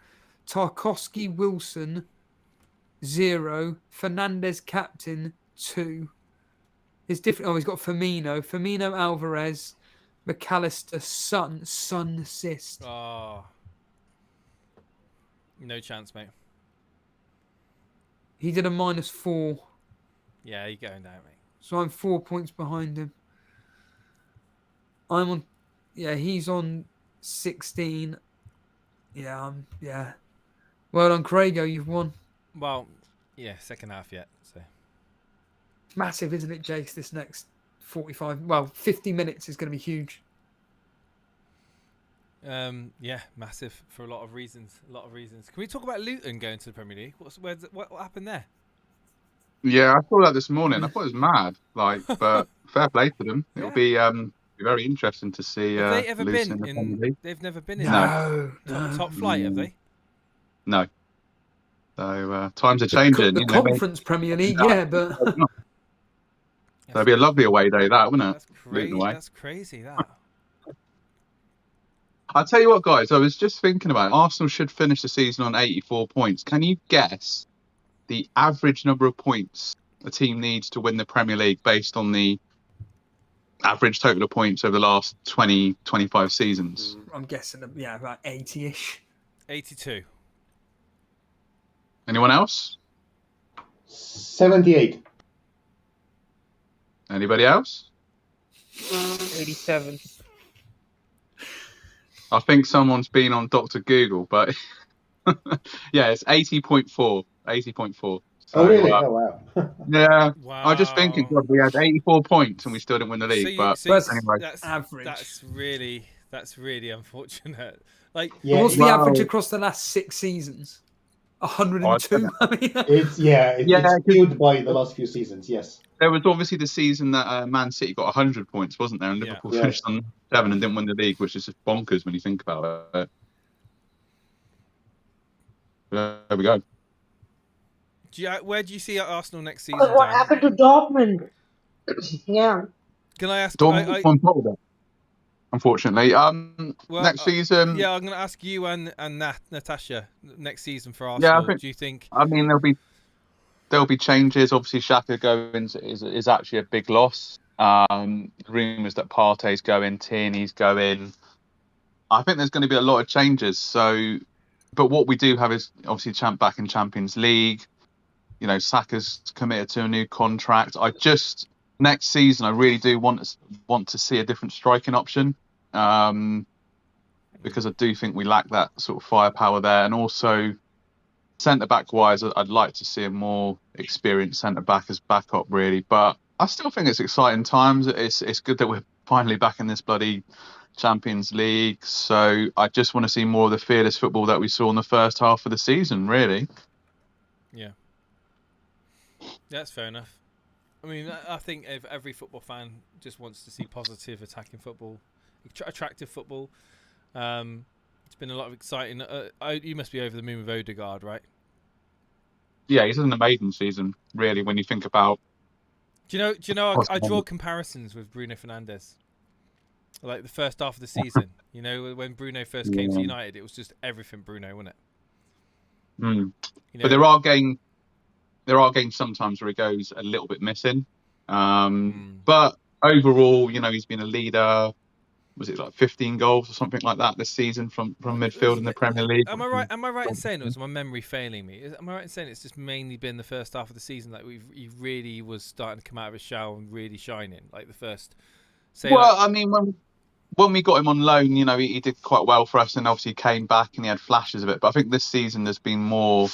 Tarkowski, Wilson, 0. Fernandez captain, 2. It's different. Oh, he's got Firmino, Alvarez, McAllister, Son assist. Oh. No chance, mate. He did a -4. Yeah, you're going down, mate. So I'm 4 points behind him. I'm on. Yeah, he's on 16. Yeah, Well done, Craigo. You've won. Well, yeah, second half yet. So Massive, isn't it, Jace? This next 50 minutes is going to be huge. Yeah, massive for a lot of reasons. Can we talk about Luton going to the Premier League? What happened there? Yeah, I saw that this morning. I thought it was mad. But fair play to them. It'll be Be very interesting to see. Have they ever Luton been in the Premier League. They've never been in No, top flight, have they? No. So times are changing. The you know, Conference Premier League, yeah, but that'd be a lovely away day, that wouldn't it? That's Luton crazy. away. That's crazy. That. I'll tell you what, guys. I was just thinking about it. Arsenal should finish the season on 84 points. Can you guess the average number of points a team needs to win the Premier League based on the average total of points over the last 20, 25 seasons? I'm guessing, about 80-ish. 82. Anyone else? 78. Anybody else? 87. I think someone's been on Dr. Google, but yeah, it's 80.4. 80.4. So, Oh, really? Oh, wow. Yeah. Wow. I was just thinking, God, we had 84 points and we still didn't win the league. Anyway. That's average. That's really unfortunate. Like, Yeah, what's the average across the last 6 seasons? 102. It's skewed by the last few seasons. Yes. There was obviously the season that Man City got 100 points, wasn't there? And Liverpool finished on 7 and didn't win the league, which is just bonkers when you think about it. There we go. Where do you see Arsenal next season? What happened to Dortmund? Yeah. Can I ask? Dortmund, unfortunately. Next season. Yeah, I'm going to ask you and Natasha next season for Arsenal. Yeah, do you think? I mean, there'll be changes. Obviously, Xhaka going is actually a big loss. Rumours that Partey's going, Tierney's going. I think there's going to be a lot of changes. So, but what we do have is obviously back in Champions League. You know, Saka's committed to a new contract. Next season, I really do want to see a different striking option, because I do think we lack that sort of firepower there, and also centre back wise, I'd like to see a more experienced centre back as backup, really. But I still think it's exciting times. It's good that we're finally back in this bloody Champions League. So I just want to see more of the fearless football that we saw in the first half of the season, really. Yeah. That's fair enough. I mean, I think if every football fan just wants to see positive attacking football, attractive football. It's been a lot of exciting. You must be over the moon with Odegaard, right? Yeah, he's in an amazing season, really, when you think about... Do you know? I draw comparisons with Bruno Fernandes. Like the first half of the season, you know, when Bruno first came to United, it was just everything Bruno, wasn't it? Mm. You know, but there are games sometimes where he goes a little bit missing. But overall, you know, he's been a leader. Was it like 15 goals or something like that this season from midfield in the Premier League? Am I right in saying, or is my memory failing me? Am I right in saying it's just mainly been the first half of the season that he really was starting to come out of his shell and really shining, like the first? I mean, when we got him on loan, you know, he did quite well for us, and obviously he came back and he had flashes of it. But I think this season there's been more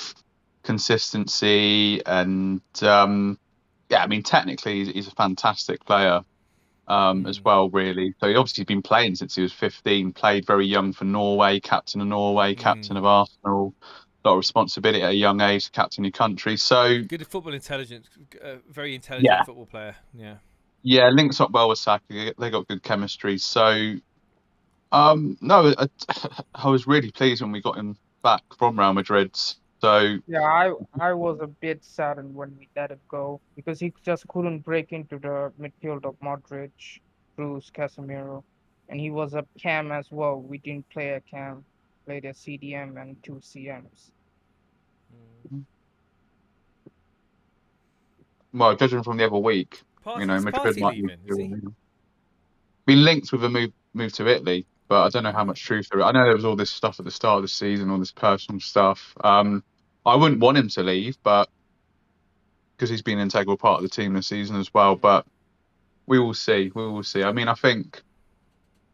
consistency, and I mean, technically he's a fantastic player. As well, really. So he obviously been playing since he was 15, played very young for Norway, captain of Norway, captain of Arsenal, a lot of responsibility at a young age to captain your country. So good football intelligence, very intelligent football player. Yeah, links up well with Saka. They got good chemistry. So no, I was really pleased when we got him back from Real Madrid. So yeah, I was a bit saddened when we let it go, because he just couldn't break into the midfield of Modric, Bruce, Casemiro, and he was a cam as well. We didn't play a cam, played a CDM and 2 CMs. Well, judging from the other week, you know, Madrid might be linked with a move to Italy, but I don't know how much truth there is. I know there was all this stuff at the start of the season, all this personal stuff. I wouldn't want him to leave, but because he's been an integral part of the team this season as well. But we will see. We will see. I mean, I think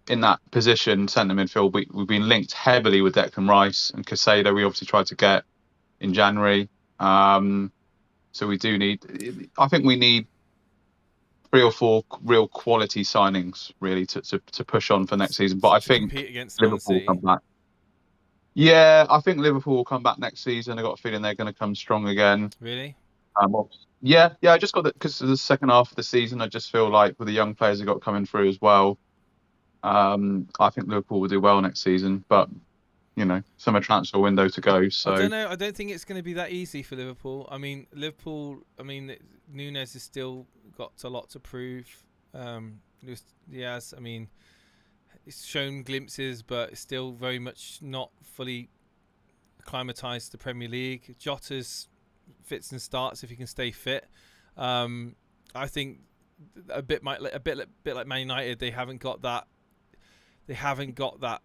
in that position, centre midfield, we've been linked heavily with Declan Rice and Caicedo. We obviously tried to get in January. So we do need. I think we need 3 or 4 real quality signings, really, to push on for next season. But I think Liverpool will come back. Yeah, I think Liverpool will come back next season. I got a feeling they're going to come strong again. Really? Yeah. I just got that because of the second half of the season. I just feel like with the young players they got coming through as well, I think Liverpool will do well next season, but summer transfer window to go. So I don't know. I don't think it's going to be that easy for Liverpool. I mean, Nunes has still got a lot to prove. Luis Diaz, I mean, it's shown glimpses, but it's still very much not fully acclimatized to the Premier League. Jota's fits and starts if he can stay fit. I think a bit like Man United, they haven't got that. They haven't got that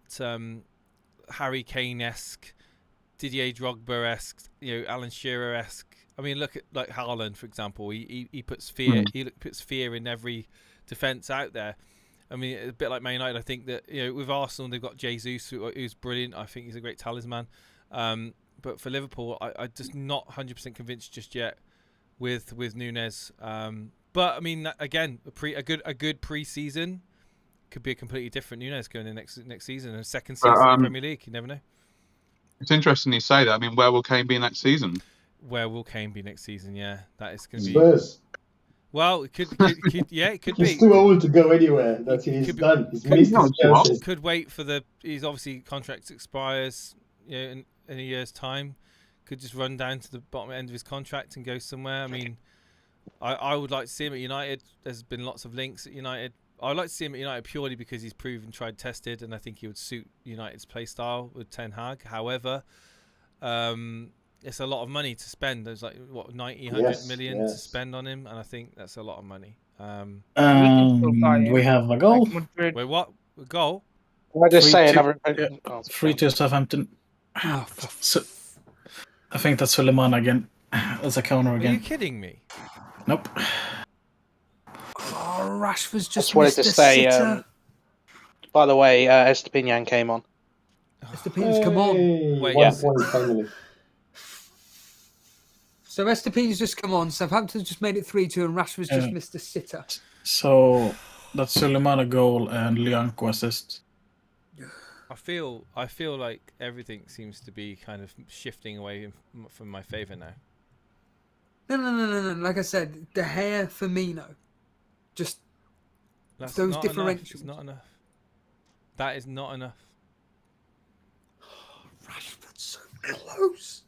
Harry Kane-esque, Didier Drogba-esque, Alan Shearer-esque. I mean, look at like Haaland, for example. He puts fear. He puts fear in every defense out there. I mean, a bit like Man United. I think that with Arsenal, they've got Jesus, who's brilliant. I think he's a great talisman. But for Liverpool, I'm just not 100% convinced just yet with Nunes. But I mean, again, a good pre-season could be a completely different Nunes going in next season, and second season in the Premier League. You never know. It's interesting you say that. I mean, where will Kane be next season? Where will Kane be next season? Yeah, that is going to be. Spurs. Well, it could yeah, it could He's be. too old to go anywhere. That's he's done. He's missed his chances. Could wait for his obviously contract expires, in a year's time. Could just run down to the bottom end of his contract and go somewhere. I mean, I would like to see him at United. There's been lots of links at United. I'd like to see him at United purely because he's proven, tried, tested, and I think he would suit United's play style with Ten Hag. However, it's a lot of money to spend. There's like 100 million to spend on him, and I think that's a lot of money. We have a goal. Wait, what? A goal? Can I just say another? 3-2 Southampton. So, I think that's Suleiman again. That's a counter again. Are you kidding me? Nope. Oh, Rashford's just Just wanted to say. By the way, Estepinian came on. Estepinian's come on. Wait, One point finally. So Estepinian's just come on. Southampton's just made it 3-2, and Rashford's just missed a sitter. So that's Suleiman a goal and Lianco assist. I feel like everything seems to be kind of shifting away from my favour now. No. Like I said, De Gea, Firmino, just That's those not differentials. Enough. It's not enough. That is not enough. Rashford's so close.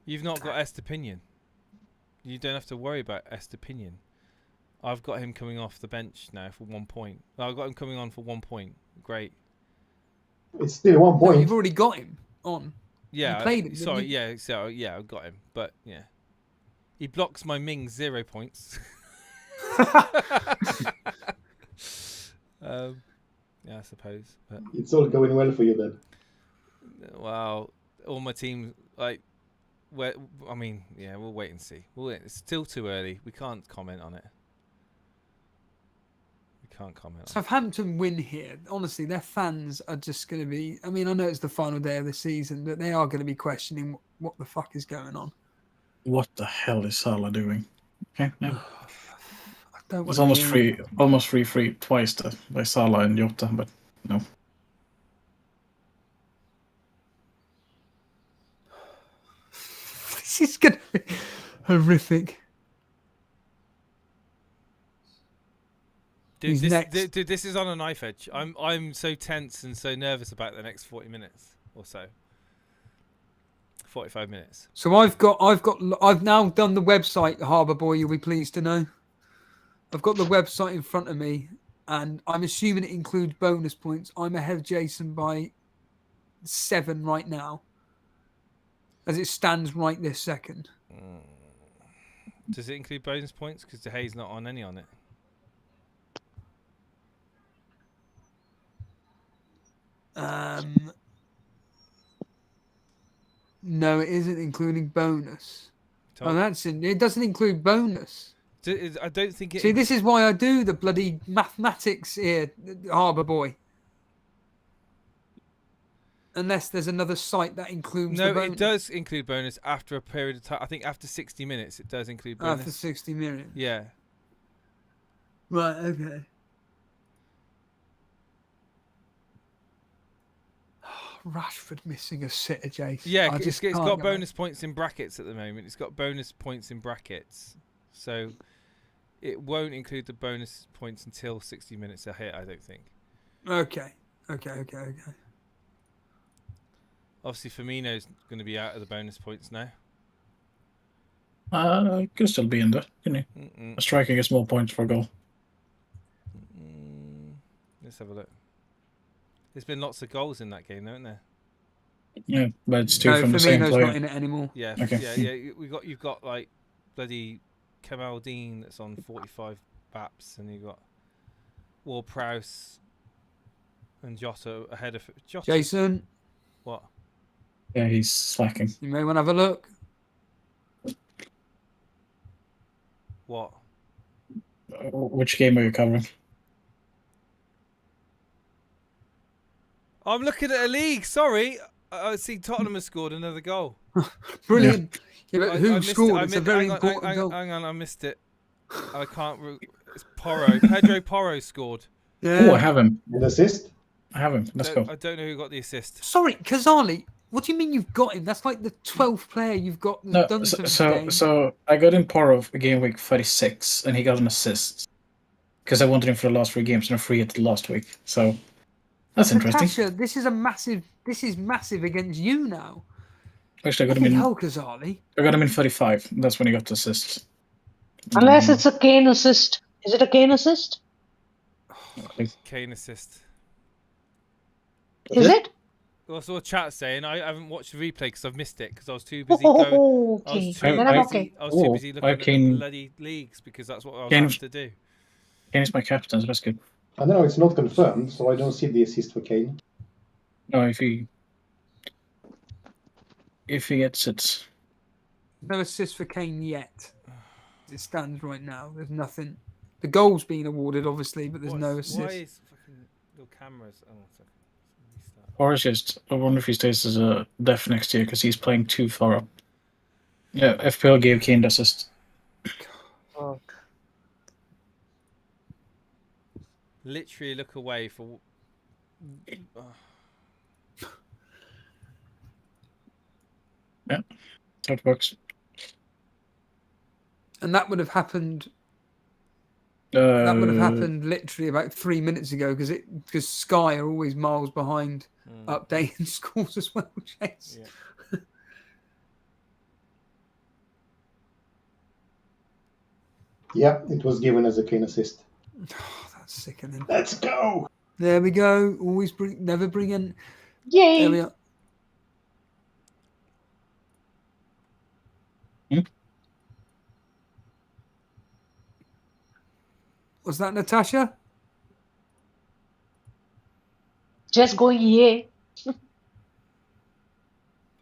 You've not got Estepinian. You don't have to worry about Estepinian. I've got him coming off the bench now for 1 point. I've got him coming on for 1 point. Great. It's still 1 point. No, you've already got him on. Yeah. You played him. Sorry. Yeah. So yeah, I've got him. But yeah, he blocks my Ming 0 points. Yeah, I suppose. But, it's all going well for you then. well, all my teams we'll wait and see. It's still too early. We can't comment on it. Southampton win here. Honestly, their fans are just going to be... I mean, I know it's the final day of the season, but they are going to be questioning what the fuck is going on. What the hell is Salah doing? Okay, no. It's almost free twice by Salah and Jota, but no. This is going to be horrific. Dude, this is on a knife edge. I'm so tense and so nervous about the next 40 minutes or so. 45 minutes. So I've now done the website, Harbour Boy, you'll be pleased to know. I've got the website in front of me, and I'm assuming it includes bonus points. I'm ahead of Jason by 7 right now, as it stands right this second. Does it include bonus points? Because De Gea's not on any on it. No, it isn't including bonus. It doesn't include bonus. I don't think it... See, this is why I do the bloody mathematics here, Harbour Boy. Unless there's another site that includes the bonus. No, it does include bonus after a period of time. I think after 60 minutes it does include bonus. After 60 minutes? Yeah. Right, okay. Rashford missing a sitter, Jason. Yeah, it's got bonus points in brackets at the moment. It's got bonus points in brackets. So it won't include the bonus points until 60 minutes are hit. I don't think. Okay. Obviously, Firmino's going to be out of the bonus points now. Could still be in there, you know. A striker gets more points for a goal. Let's have a look. There's been lots of goals in that game, though, isn't there? Yeah, but it's two No, from the same Firmino's player. not in it anymore. Yeah, Okay. yeah. You've got like bloody Kamal Dean that's on 45 baps, and you've got Ward-Prowse and Jota ahead of Jota. Jason, What? Yeah, he's slacking. you may want to have a look. What? Which game are you covering? I'm looking at a league. Sorry, I see Tottenham has scored another goal. Brilliant. Yeah, but I who missed scored? it. It's a very important hang goal. on, I missed it. I can't. It's Porro. Pedro Porro scored. Yeah. Oh, I have him. An assist? I have him. Let's go. I don't know who got the assist. Sorry, Kazali. What do you mean you've got him? That's like the 12th player you've got that's done something. So I got in Porro for game week 36, and he got an assist because I wanted him for the last 3 games and a free hit last week. So that's interesting. Natasha, this is massive against you now. Actually, I got him in. Kazali. I got him in 35. That's when he got the assist. Unless it's a Kane assist. Is it a Kane assist? Kane assist. Is it? Well, I saw a chat saying I haven't watched the replay because I've missed it because I was too busy going. I was too busy looking at the bloody leagues because that's what I was asked to do. Kane is my captain, so that's good. I don't know, it's not confirmed, so I don't see the assist for Kane. No, if he gets it. No assist for Kane yet. As it stands right now, there's nothing. The goal's being awarded, obviously, but there's no assist. Why is fucking little cameras? Oh, sorry. Or it's just, I wonder if he stays as a def next year because he's playing too far up. Yeah, FPL gave Kane the assist. Literally look away for. Yeah, that works. And that would have happened. That would have happened literally about 3 minutes ago because Sky are always miles behind updating scores as well, Chase. Yeah. Yeah, it was given as a Kane assist. Oh, that's sickening. Let's go! There we go. Always never bring in. Yay! There we are. Was that Natasha? Just going yay.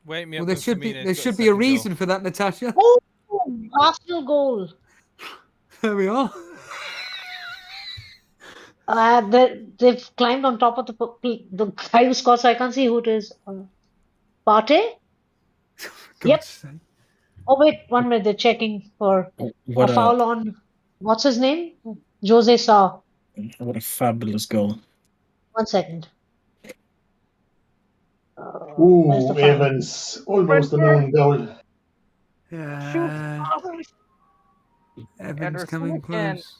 Wait me Well, up. there should be a reason for that, Natasha. Oh, Arsenal goal. There we are. They've climbed on top of the guy who scored, so I can't see who it is. Partey? Yep. Oh, wait, 1 minute. They're checking for a foul on, what's his name? Jose Sa. What a fabulous goal. 1 second. Ooh, Evans. Almost an own goal. Yeah. Evans coming close.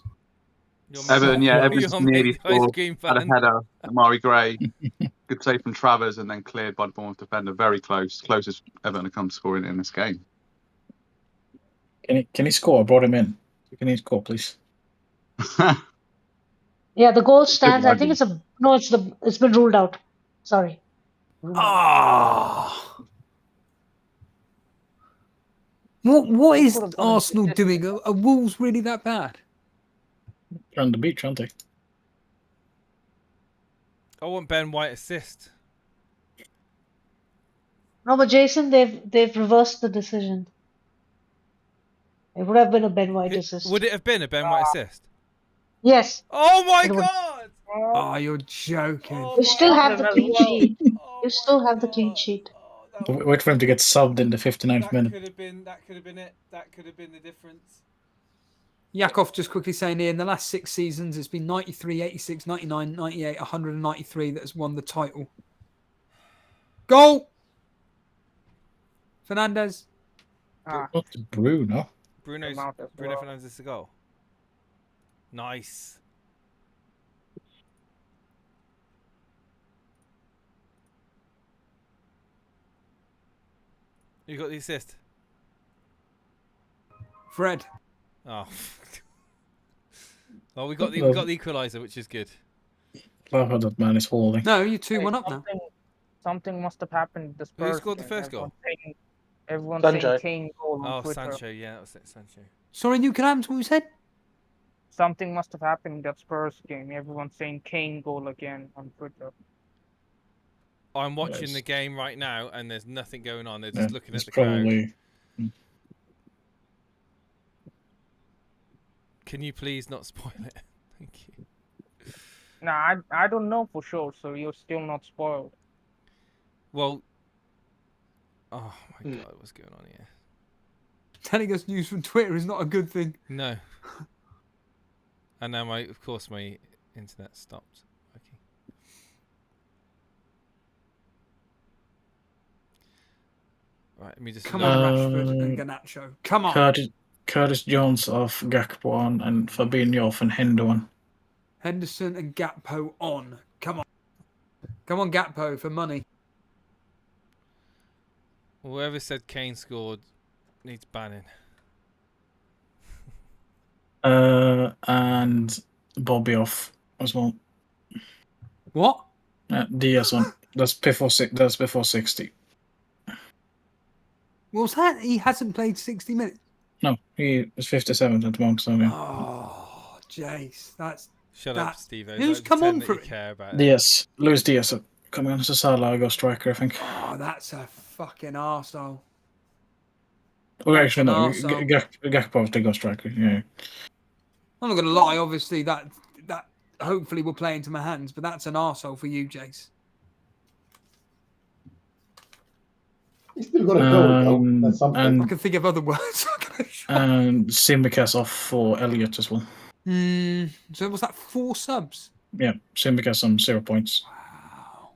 Evans nearly scored. Cream Had a fan. header. Amari Gray. Good save from Travers and then cleared by the Bournemouth defender. Very close. Closest Everton to come scoring in this game. Can he score? I brought him in. Can he score, please? Yeah, the goal stands. I think it's been ruled out. Sorry. Ah. What is Arsenal doing? Are Wolves really that bad? They're on the beach, aren't they? I want Ben White assist. No, but Jason, they've reversed the decision. It would have been a Ben White assist. Would it have been a Ben White assist? Yes. Oh my god! Oh, you're joking. You still have the clean sheet. You still have the clean sheet. Wait for him to get subbed in the 59th minute. That could have been it. That could have been the difference. Yakov just quickly saying here, in the last 6 seasons, it's been 93, 86, 99, 98, 193 that has won the title. Goal! Fernandez. Not Bruno. Bruno Fernandes is the goal. Nice. You got the assist? Fred. Oh. Well, we got the equaliser, which is good. Wow, that man is holding. No, you're 2-1 up now. Something must have happened with the Spurs. Who scored the game. first goal? Everyone's Sancho. saying Kane goal on Oh, Twitter. Sancho. Yeah, that was it, Sancho. Sorry, you can answer what you said. Something must have happened in that Spurs game. Everyone's saying Kane goal again on Twitter. I'm watching Yes. the game right now, and there's nothing going on. They're just looking at It's the crowd. probably. Can you please not spoil it? Thank you. Nah, I don't know for sure, so you're still not spoiled. Well, oh my god, what's going on here? Telling us news from Twitter is not a good thing. No. And now of course my internet stopped. Okay. Right, let me just Come on, Rashford and Garnacho. Come on. Curtis Jones off, Gakpo on, and Fabinho off and Hendo on. Henderson and Gakpo on. Come on. Come on, Gakpo, for money. Whoever said Kane scored needs banning. And Bobby off as well. What? Diaz on. That's before 60. What was that? He hasn't played 60 minutes. No, he is 57 at the moment. So yeah. Oh, Jace, that's. Shut up, Steve. Who's come on for it? Care about it. Diaz, Luis Diaz coming on as a Salah striker, I think. Oh, that's a fucking arsehole. Oh, actually, no. Arsehole. Gakpo to go striker. Yeah. I'm not going to lie, obviously, that hopefully will play into my hands, but that's an arsehole for you, Jace. He's still got to go, though. That's something. I can think of other words. And Simicast off for Elliot as well. So was that 4 subs? Yeah, Simicast on 0 points. Wow.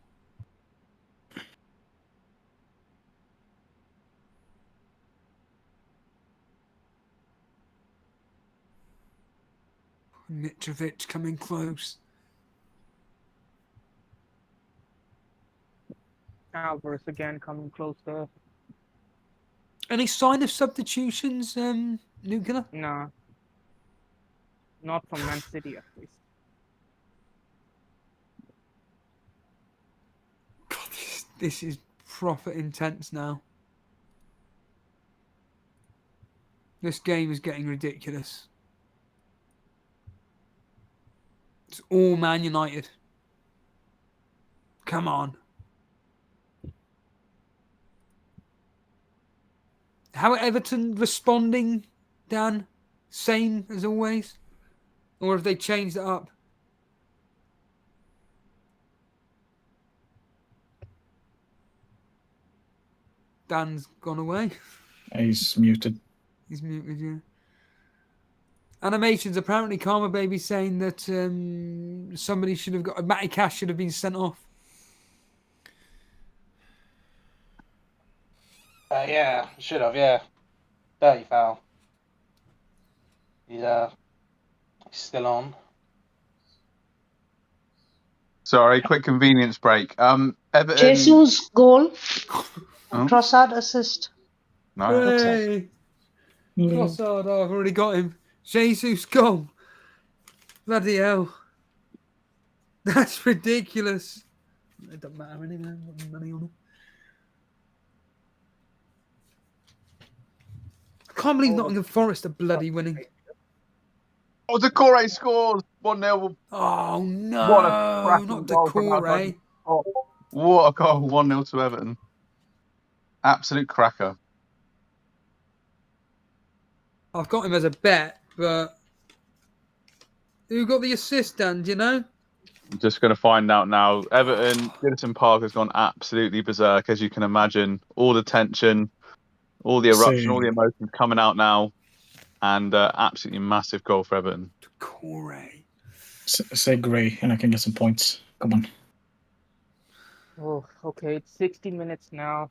Mitrovic coming close. Alvarez again coming close there. Any sign of substitutions, Nuclear? Nah. Not from Man City, at least. God, this is proper intense now. This game is getting ridiculous. It's all Man United. Come on. How are Everton responding, Dan? Same as always? Or have they changed it up? Dan's gone away. He's muted. He's muted, yeah. Animations, apparently Karma Baby saying that somebody should have got... Matty Cash should have been sent off. Yeah, should have, yeah. Dirty foul. He's still on. Sorry, quick convenience break. Everton. Jesus goal. Oh. Trossard assist. Nice. Hey! Trossard, I've already got him. Jesus goal. Bloody hell. That's ridiculous. It doesn't matter anyway. I've got money on it. I can't believe Nottingham Forest are bloody winning. Oh, Decore scores 1-0. Oh no! What a cracking Not goal from Decore. outside. Oh, what a goal! 1-0 to Everton. Absolute cracker. I've got him as a bet, but who got the assist, Dan? Do you know? I'm just going to find out now. Everton, Goodison Park has gone absolutely berserk, as you can imagine. All the tension, all the eruption, all the emotions coming out now. And absolutely massive goal for Everton. Decore. Say Gray, and I can get some points. Come on. Oh, okay. It's 60 minutes now.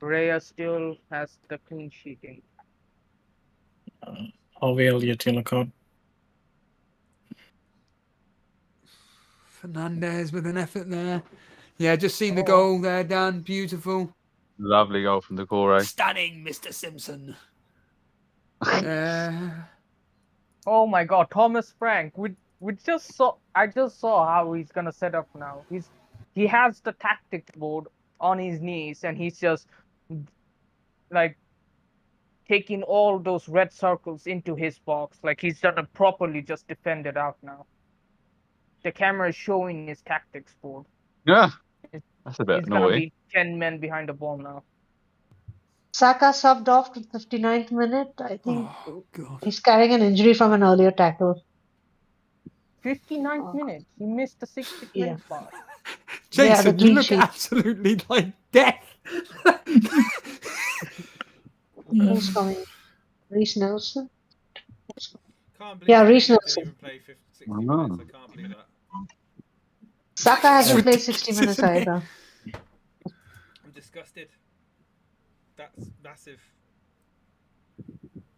Raya still has the clean sheeting. Harvey Elliott yellow card. Fernandez with an effort there. Yeah, just seen the Oh. goal there, Dan. Beautiful. Lovely goal from Decore. Stunning, Mr. Simpson. Oh my God, Thomas Frank. We just saw. I just saw how he's gonna set up now. He has the tactics board on his knees, and he's just like taking all those red circles into his box. Like he's gonna properly just defend it out now. The camera is showing his tactics board. Yeah, that's a bit He's gonna annoying. be 10 men behind the ball now. Saka subbed off to the 59th minute. I think Oh, God. he's carrying an injury from an earlier tackle. 59th minute. He missed the 60th Yeah. minute part. Yeah, the Jason, you clean look sheet. absolutely like death. Who's coming? Reece Nelson? Can't believe Yeah, Saka Reece didn't Nelson. even play 60 Wow. minutes. I can't believe that. Saka hasn't It's played 60 minutes ridiculous, isn't it? either. I'm disgusted. That's massive.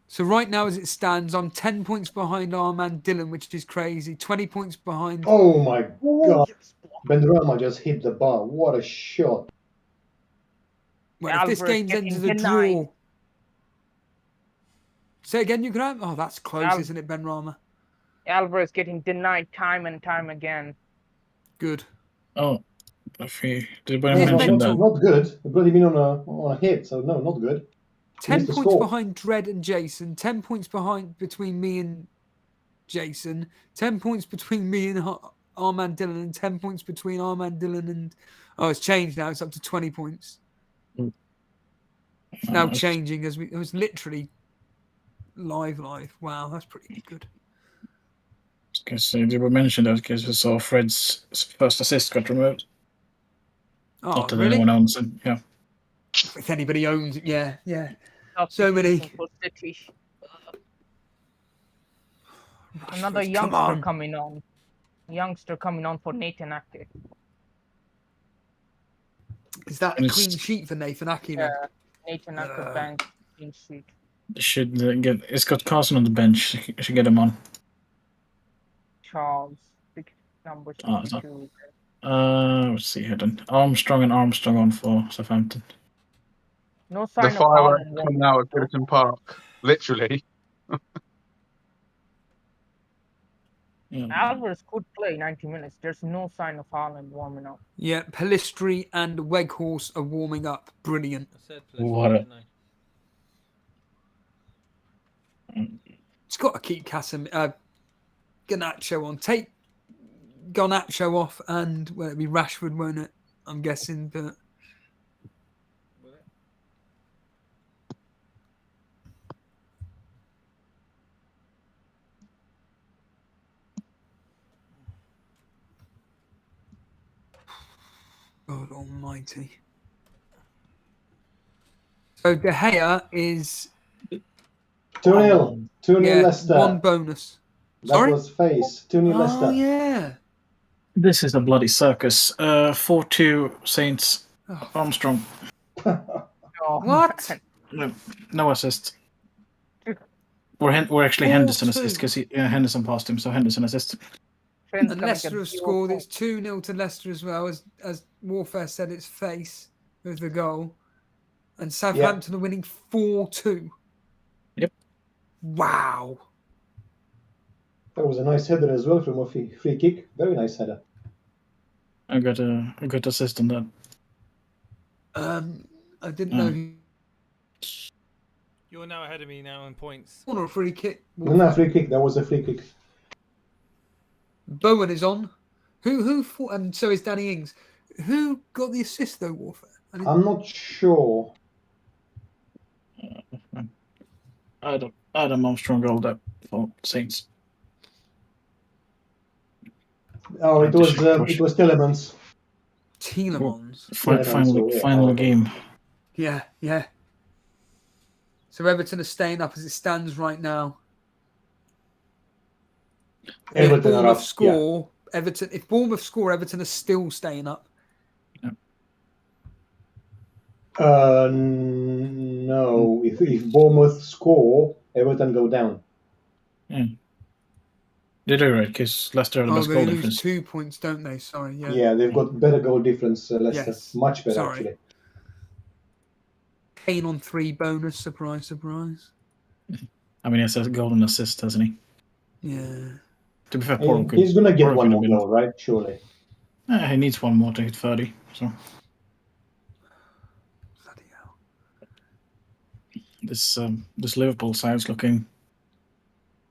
So right now, as it stands, I'm 10 points behind Armand Dillon, which is crazy. 20 points behind. Oh my God. Benrahma just hit the bar. What a shot. Well, if this Alvarez game getting ends as a denied. draw. Say again, you can. Oh, that's close, Al- isn't it, Benrahma? Alvarez getting denied time and time again. Good. Oh, if he did we Here's mention mental. that? Not good. It brought him in on a hit, so no, not good. 10 missed the points score. behind Dredd and Jason. 10 points behind between me and Jason. 10 points between me and Armand Dillon, and 10 points between Armand Dillon and. Oh, it's changed now. It's up to 20 points. It's now changing as it was literally live. Wow, that's pretty good. Because did we mention that? Because we saw Fred's first assist got removed. Oh, Not that really? anyone owns it. Yeah. If anybody owns it, yeah. Substitution So many. for City. Another Rashford, come youngster on. coming on. Youngster coming on for Nathan Ake. Is that a It's- clean sheet for Nathan Ake? then? Nathan Ake bank clean sheet. They should get. It's got Carson on the bench. You should get him on. Charles. Number Oh, it's not. 62. Let's see here then. Armstrong and Armstrong on for Southampton. No The sign of fireworks Haaland coming warming out up. at Goodison Park. Literally. Yeah. Alvarez could play 90 minutes. There's no sign of Haaland warming up. Yeah, Pelistri and Weghorst are warming up. Brilliant. I said What a- didn't I? It's got to keep Garnacho on. Take Garnacho off, and well, it'll be Rashford, won't it? I'm guessing, but Will it? God Almighty. So De Gea is 2-0. 2-0 yeah, Leicester. one bonus. That Sorry? was face. 2-0 Oh Leicester. yeah. This is a bloody circus. 4-2 Saints. Oh, Armstrong. Oh, what? No assist. Or actually 4-2. Henderson assist because Henderson passed him, so Henderson assist. Trent's And gonna Leicester get have 0 scored. points. It's 2-0 to Leicester as well, as Warfare said, it's face with the goal. And Southampton are winning 4-2. Yep. Wow. That was a nice header as well from a free kick. Very nice header. I got a good assist on that. I didn't know. You're now ahead of me now in points. Corner or free kick. No, free kick. That was a free kick. Bowen is on. Who fought? And so is Danny Ings. Who got the assist though, Warfare? I'm not sure. Adam Armstrong goal that for Saints. Oh, it was Tielemans. Tielemans. Final game. Yeah. So Everton are staying up as it stands right now. Everton if Bournemouth are up, score, Everton. If Bournemouth score, Everton are still staying up. No. If Bournemouth score, Everton go down. Yeah. They do, right? Because Leicester are the Oh, best they goal lose difference. 2 points, don't they? Sorry, yeah. Yeah, they've got better goal difference, Leicester. Yes. Much better, Sorry. actually. Kane on 3 bonus, surprise, surprise. I mean, he has a goal and assist, hasn't he? Yeah. To be fair, Porro He's going to get Porro one could more have been. goal, right? Surely. He needs one more to hit 30. So Bloody hell. this Liverpool side's looking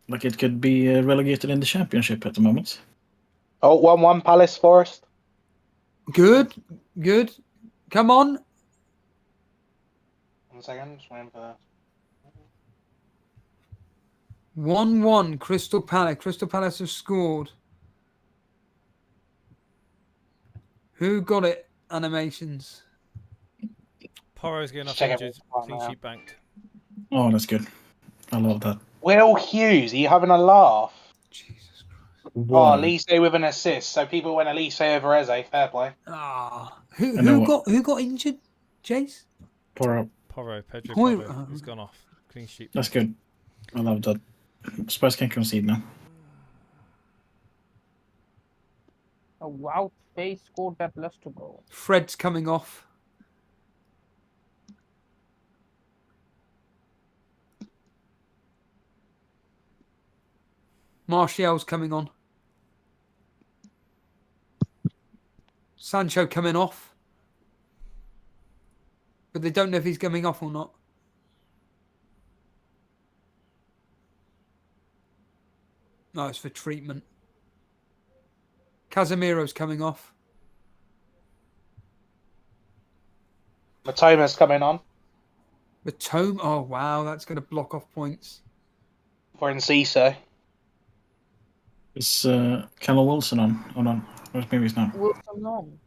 like it could be relegated in the Championship at the moment. Oh, 1-1 Palace Forest. Good, good. Come on. 1 second, just waiting for that. 1-1, Crystal Palace. Crystal Palace have scored. Who got it? Animations. Porro's going off Check injured. everything Clean now. sheet banked. Oh, that's good. I love that. Will Hughes, are you having a laugh? Jesus Christ. Oh, Elise with an assist. So people went Elise over Eze. Fair play. Ah. And then Who got injured? Jace? Porro. Pedro Hoi- Porro. He's gone off. Clean sheet. That's good. I love that. Spurs can't concede now. Oh, wow, they scored that Leicester goal. Fred's coming off. Martial's coming on. Sancho coming off. But they don't know if he's coming off or not. No, it's for treatment. Casemiro's coming off. Matoma's coming on Matome. Oh, wow. That's going to block off points. for Enciso. Is Callum Wilson on? Or not? Or maybe he's not. Wilson on.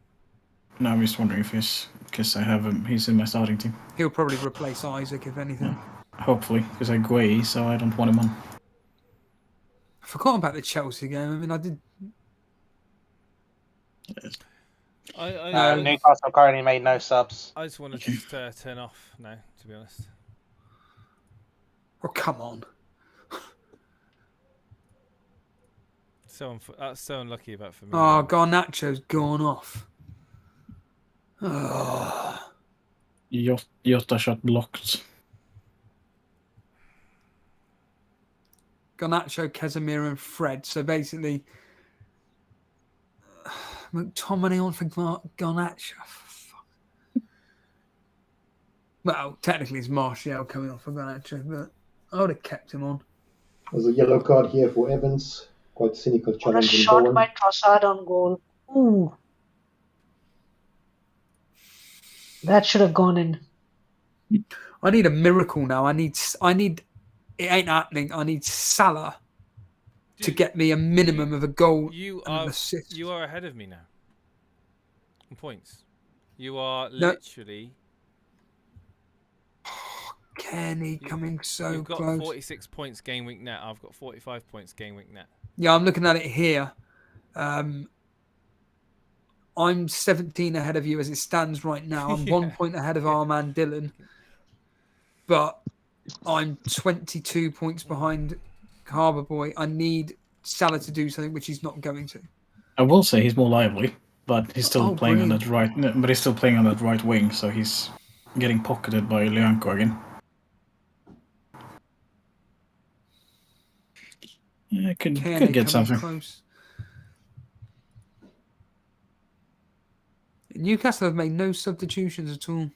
No, I'm just wondering if he's... Because I have him. He's in my starting team. He'll probably replace Isaac, if anything. Hopefully, because I Guay, so I don't want him on. I forgot about the Chelsea game. I mean, I did... Newcastle currently made no subs. I just want to just turn off now, to be honest. Oh, come on. That's so unlucky about for me. Oh, Garnacho's gone off. Oh. Jota shot blocked. Garnacho, Casemiro, and Fred. So basically, McTominay on for Garnacho. Well, technically it's Martial coming off for Garnacho, but I would have kept him on. There's a yellow card here for Evans. Quite cynical What a challenge. shot by Trossard on goal. Ooh. That should have gone in. I need a miracle now. I need. It ain't happening. I need Salah to get me a minimum of a goal and an assist. You are ahead of me now. On points. You are literally. Kenny coming so You've got close. 46 points game week net. I've got 45 points game week net. Yeah, I'm looking at it here. I'm 17 ahead of you as it stands right now. I'm 1 point ahead of our man Dylan. But I'm 22 points behind Harbour Boy. I need Salah to do something which he's not going to. I will say he's more lively, but he's still playing brilliant. on that right. No, but he's still playing on that right wing, so he's getting pocketed by Lianco again. Yeah, could get something. Close. Newcastle have made no substitutions at all.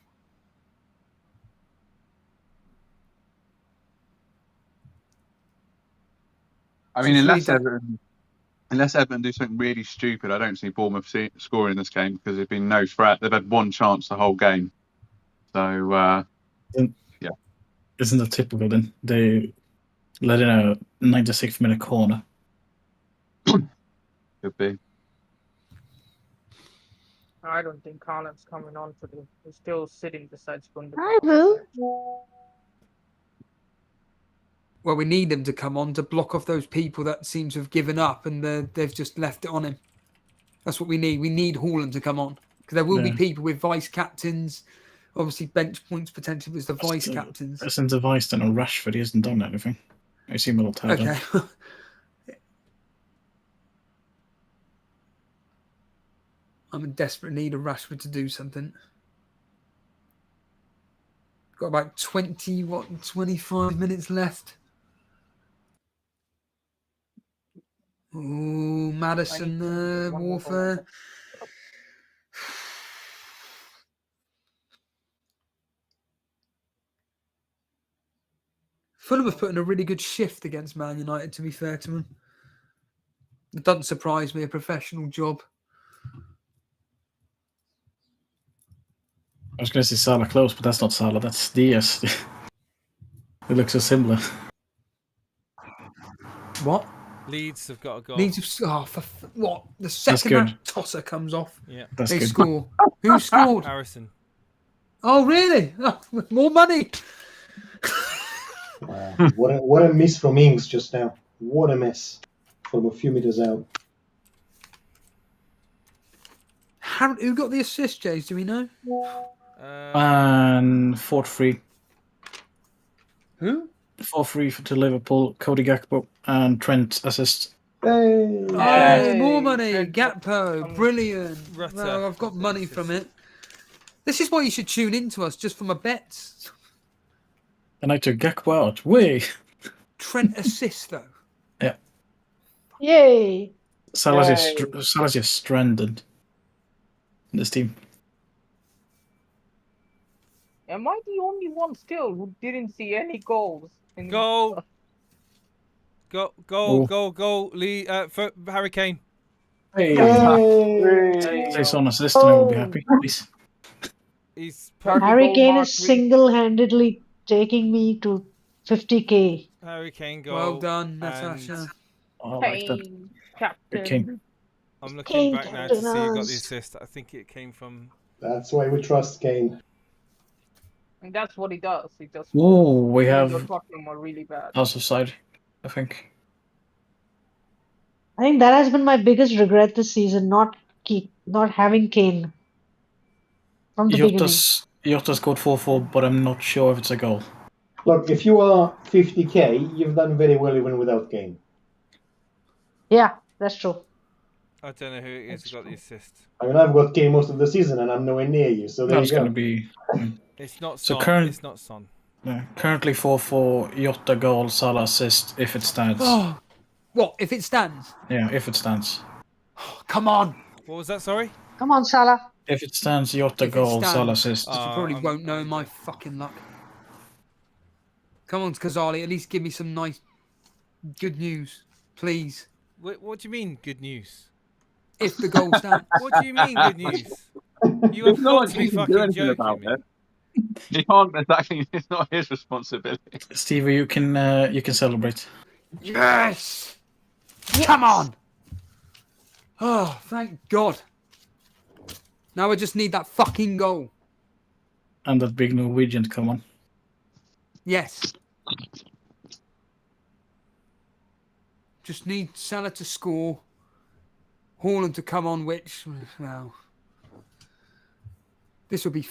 I mean, unless Everton do something really stupid, I don't see Bournemouth scoring this game because there's been no threat. They've had one chance the whole game. So, yeah. Isn't that typical then? They let in a 96th minute corner. Could be. I don't think Haaland's coming on today. He's still sitting beside Gundogan. I will. Well, we need him to come on to block off those people that seem to have given up and they've just left it on him. That's what we need. We need Haaland to come on because there will be people with vice captains. Obviously, bench points potentially was the vice captains. Since the vice then on Rashford, he hasn't done anything. I seem a little tired. Okay. I'm in desperate need of Rashford to do something. Got about 25 minutes left. Ooh, Madison one more warfare. Fulham have put in a really good shift against Man United, to be fair to them. It doesn't surprise me, a professional job. I was going to say Salah close, but that's not Salah. That's Diaz. It looks so similar. What? Leeds have got a goal. Leeds have, what? The second good. that tosser comes off, Yeah. That's they good. score. Who scored? Harrison. Oh, really? Oh, more money. What a miss from Ings just now. What a miss from a few meters out. Who got the assist, Jays? Do we know? And 4-3. Who? 4-3 to Liverpool. Cody Gakpo and Trent assist. Hey! Oh, more Hey, money. Trent- Gakpo. Brilliant. Rutter. Well, I've got money from it. This is why you should tune into us, just for my bets. And I took Gakpo out. Way. Trent assist, though. Yeah. Yay! Salah's just stranded in this team. Am I the only one still who didn't see any goals? Goal. Oh. Goal. Lee, for Harry Kane. Hey. Hey! Say on assist and I will be happy, please. He's Harry goal Kane mark is reached. single-handedly taking me to 50k. Harry Kane goal. Well done, and Natasha. Oh, I like that. Kane, Good captain. Kane. I'm looking Kane back now to see who got the captain us. assist. I think it came from. That's why we trust Kane. And that's what he does. He just Oh, we even have though Tottenham are really bad. House of Side, I think. I think that has been my biggest regret this season, not having Kane from the beginning. Jota scored 4-4, but I'm not sure if it's a goal. Look, if you are 50k, you've done very well even without Kane. Yeah, that's true. I don't know who it is who got the assist. I mean, I've got Kane most of the season and I'm nowhere near you, so there That's you go. going to be... It's not So Son. It's not Son. currently 4-4, Jota goal, Salah assist, if it stands. Oh, what? If it stands? Yeah, if it stands. Come on. What was that? Sorry. Come on, Salah. If it stands, Jota If it goal, stands. Salah assist. You probably won't know my fucking luck. Come on, Kazali, at least give me some nice, good news, please. What do you mean, good news? If the goal stands. What do you mean, good news? You have got to be fucking joking me. He can't exactly. It's not his responsibility. Stevie, you can celebrate. Yes! Come on! Oh, thank God. Now I just need that fucking goal. And that big Norwegian, come on. Yes. Just need Salah to score. Haaland to come on, which, well, this will be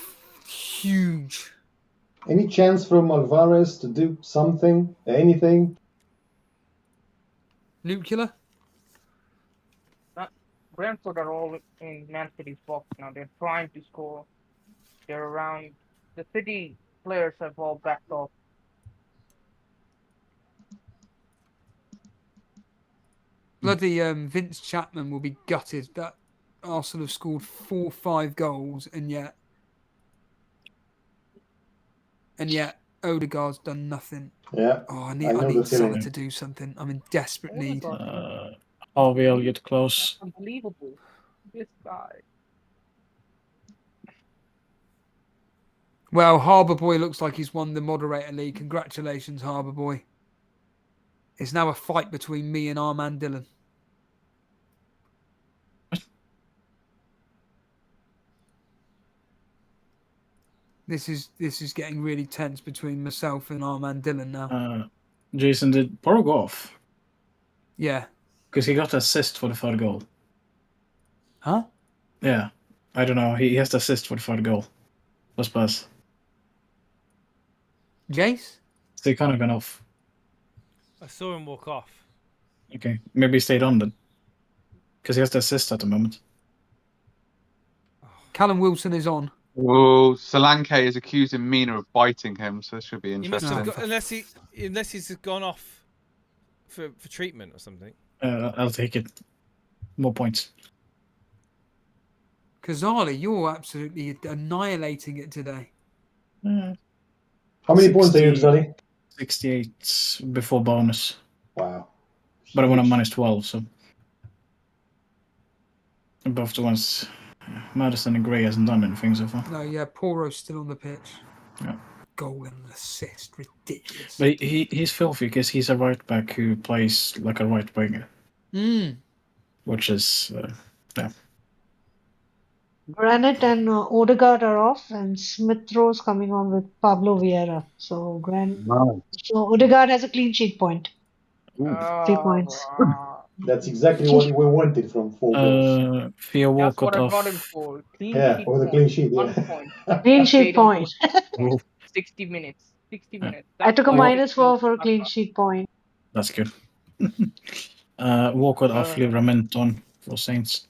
huge. Any chance from Alvarez to do something? Anything? Nuclear? Brentford are all in Man City's box now. They're trying to score. They're around. The City players have all backed off. Bloody Vince Chapman will be gutted that Arsenal have scored 4-5 goals and yet Odegaard's done nothing. Yeah. Oh, I know need the Salah feeling. to do something. I'm in desperate need. Harvey Elliott close. Unbelievable. This guy. Well, Harbour Boy looks like he's won the Moderator League. Congratulations, Harbour Boy. It's now a fight between me and Armand Dillon. This is getting really tense between myself and Armand Dillon now. Jason, did Porro go off? Yeah. Because he got the assist for the third goal. Huh? Yeah. I don't know. He has the assist for the third goal. For Spurs. Jace? So he kind of gone off. I saw him walk off. Okay. Maybe he stayed on then. Because he has the assist at the moment. Callum Wilson is on. Well, Solanke is accusing Mina of biting him, so this should be He must interesting. have got, unless he's gone off for treatment or something. I'll take it. More points. Kazali, you're absolutely annihilating it today. How many points are you, Xali? 68 before bonus. Wow. But I won a -12, so. Above the ones. Madison and Gray hasn't done anything so far. No, yeah, Poro's still on the pitch. Yeah. Goal and assist, ridiculous. But he's filthy because he's a right back who plays like a right winger. Which is, yeah. Granite and Odegaard are off, and Smith Rowe's coming on with Pablo Vieira. So so Odegaard has a clean sheet point. 3 points. That's exactly what we wanted from 4 goals. Theo That's Walcott what I off. got him for. Clean Yeah, sheet for the point. clean sheet. 1 Yeah. point. Clean I sheet paid him point. 60 minutes. 60 minutes. I took a That's -4 for a clean sheet point. That's good. Walcott off, Livramento on for Saints.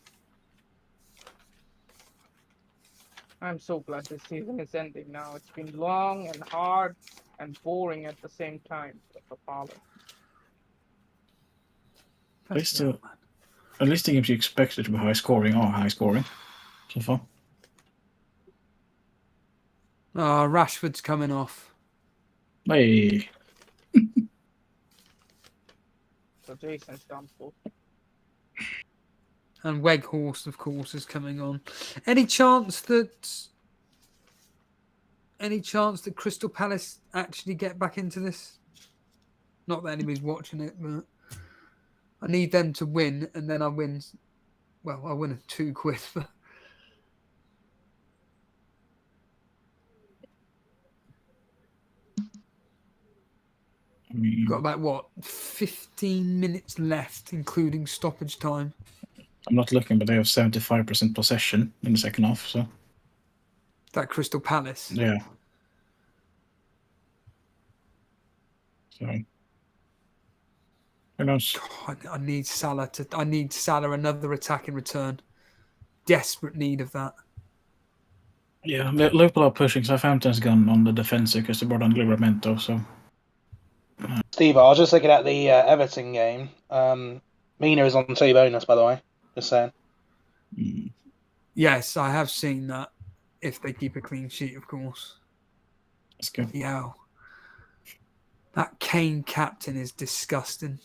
I'm so glad this season is ending now. It's been long and hard and boring at the same time for Pablo. At least the games you expected to be high scoring are high scoring so far. Rashford's coming off. Hey. So Jason's done for. And Weghorst, of course, is coming on. Any chance that Crystal Palace actually get back into this? Not that anybody's watching it, but I need them to win, and then I win. Well, I win £2, but got about 15 minutes left, including stoppage time. I'm not looking, but they have 75% possession in the second half. So that Crystal Palace. Yeah. So who knows? God, I need Salah another attack in return. Desperate need of that. Yeah, Liverpool are pushing. Southampton's gone on the defensive because they brought on Livramento. So. Steve, I was just looking at the Everton game. Mina is on 2 bonus, by the way. Just saying. Yes, I have seen that. If they keep a clean sheet, of course. That's good. Yeah. That Kane captain is disgusting.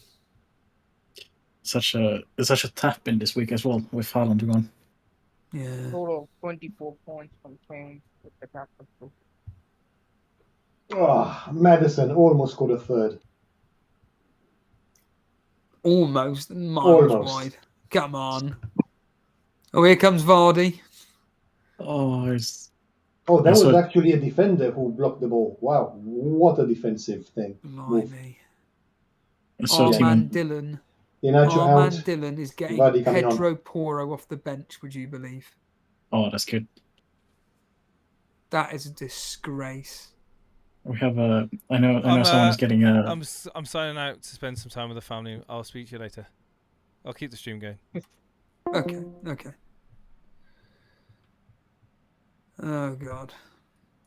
Such a tap in this week as well with Haaland gone. Yeah. Total of 24 points from Kane with the captain. Madison almost scored a third. Almost miles wide. Come on. Oh, here comes Vardy. That was actually a defender who blocked the ball. Wow, what a defensive thing. Blimey. So Armand Dillon. Armand Dillon is getting Pedro Porro off the bench, would you believe? Oh, that's good. That is a disgrace. We have I know someone's getting a. I'm signing out to spend some time with the family. I'll speak to you later. I'll keep the stream going. Okay. Oh God,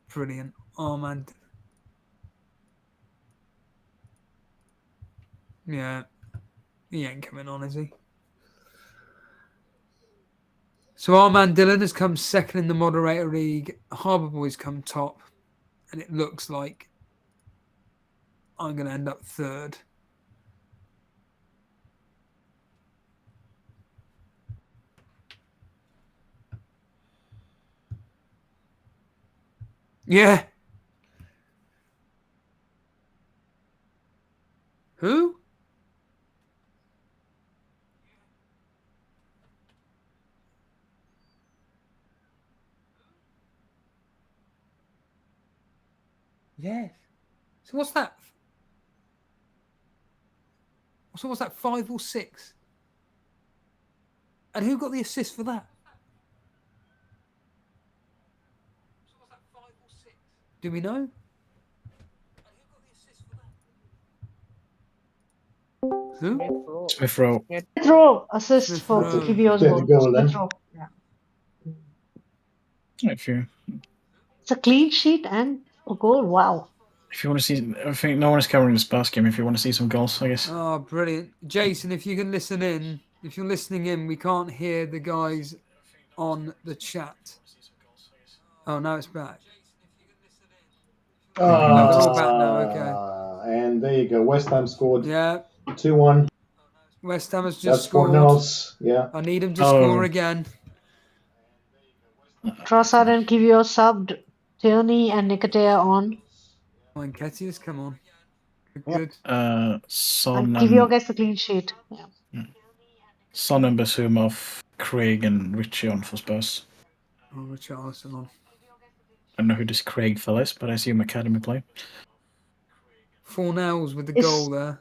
brilliant, Armand. Yeah, he ain't coming on, is he? So Armand Dillon has come second in the moderator league. Harbour Boys come top, and it looks like I'm going to end up third. Yeah. Who? Yes. So what's that? So what's that, 5 or 6? And who got the assist for that? Do we know? Who? Smith Rowe. Smith Rowe assist for Kibio's goal. Smith Rowe. Yeah. If you It's a clean sheet and a goal. Wow. want to see, I think no one is covering this Spurs game. If you want to see some goals, I guess. Oh, brilliant. Jason, if you can listen in, if you're listening in, we can't hear the guys on the chat. Oh, now it's back. No, they're all back now. Okay. And there you go. West Ham scored Yeah. 2-1. West Ham has just That's scored. Fornals. Yeah. I need him to score again. Trossard and Kivio subbed Tierney and Nicotea on. And Ketius, come on. Good. Son And and Kivio gets the clean sheet. Yeah. Son and Basumov, Craig and Richie on for Spurs. Oh, Richarlison on. I don't know who this Craig fella is, but I see him academy play. Fornals with the Is- goal there.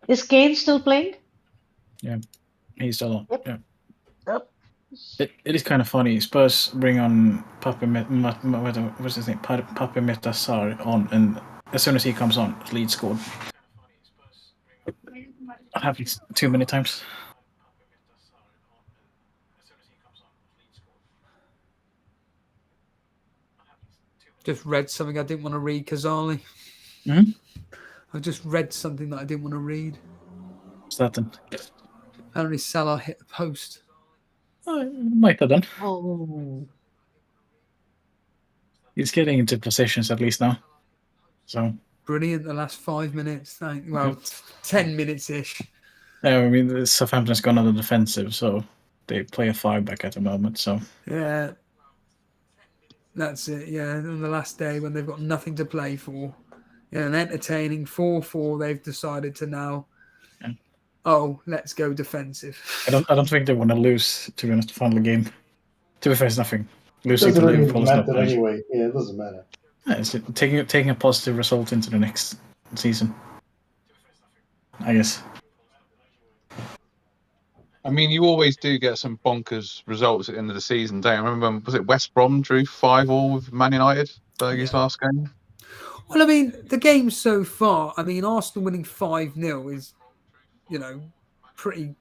Is Kane still playing? Yeah, he's still on. Yep. Yeah. Yep. It is kind of funny. Spurs bring on what's his name? Pape Metasar on, and as soon as he comes on, Leeds scored. That happens too many times. Just read something I didn't want to read, Kazali. Hmm? I just read something that I didn't want to read. What's that then? Apparently Salah hit the post. Might have done. Oh. He's getting into positions at least now. So Brilliant the last 5 minutes. 10 minutes-ish. yeah, I mean Southampton's gone on the defensive, so they play a 5-back at the moment. So Yeah. That's it, yeah. On the last day when they've got nothing to play for. Yeah, an entertaining 4-4, they've decided to now, let's go defensive. I don't think they want to lose, to be honest, the final game. To be fair, it's nothing. It Losing doesn't to really Liverpool is not matter bad. anyway. Yeah, it doesn't matter. Yeah, it's taking a positive result into the next season, I guess. I mean, you always do get some bonkers results at the end of the season, don't you? I remember, was it West Brom drew 5-5 with Man United, Fergie's last game? Well, I mean, the game so far, I mean, Arsenal winning 5-0 is, pretty.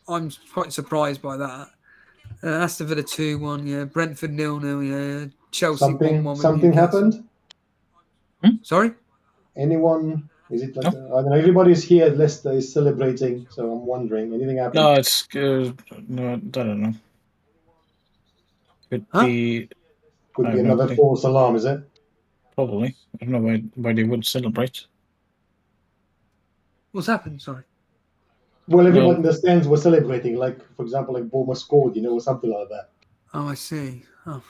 I'm quite surprised by that. Aston Villa 2-1, yeah. Brentford 0-0, yeah. Chelsea 1-1. Something happened? Sorry? Anyone? Is it like I don't know? Everybody's here. Leicester is celebrating, so I'm wondering. Anything happened? No, it's good. No, I don't know. Could be another false alarm, is it? Probably. I don't know why they would celebrate. What's happened? Sorry. Well, everyone in the stands was celebrating, like, for example, like Bournemouth scored, or something like that. Oh, I see. Oh.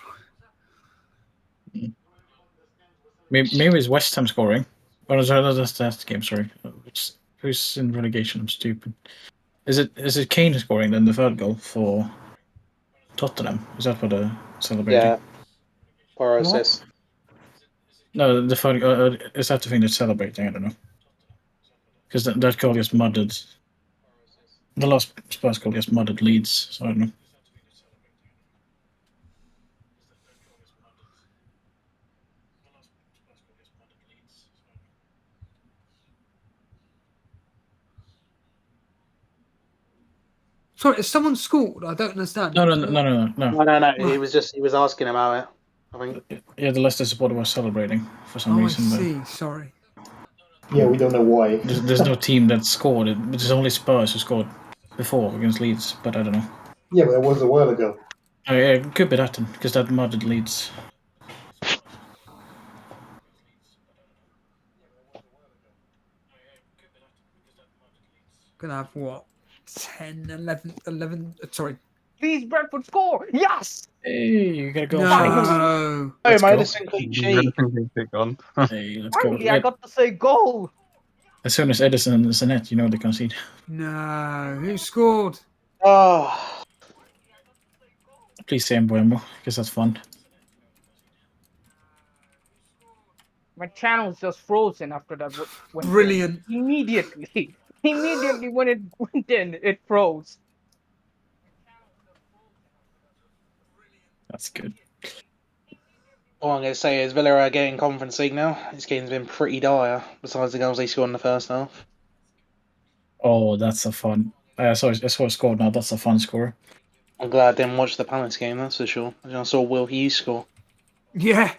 Maybe it's West Ham scoring. Or that's that game, sorry. Who's in relegation? I'm stupid. Is it Kane scoring then the third goal for Tottenham? Is that what they're celebrating? Yeah. Or assist. No, the third is that the thing they're celebrating? I don't know. Because that goal just mudded. The last Spurs goal just mudded Leeds, so I don't know. Sorry, has someone scored? I don't understand. No. He was asking about it, I think. Yeah, the Leicester supporter was celebrating for some reason. I see. Sorry. Yeah, we don't know why. There's no team that scored. There's only Spurs who scored before against Leeds, but I don't know. Yeah, but that was a while ago. Oh, yeah, it could be that then, because that mudded Leeds. Gonna have what? 10, 11, sorry. Please, Brentford score! Yes! Hey, you gotta go. No. Oh, Madison clean sheet. Hey, let's go. Finally, I got to say goal! As soon as Edison is in it, they concede. No. Who scored? Oh. Please say Mbuemo, because that's fun. My channel's just frozen after that. Went Brilliant. in. Immediately when it went in, it froze. That's good. All I'm going to say is Villa are getting Conference League now. This game's been pretty dire, besides the goals they scored in the first half. Oh, that's a fun. I saw it scored now. That's a fun score. I'm glad I didn't watch the Palace game, that's for sure. I saw Will Hughes score. Yeah.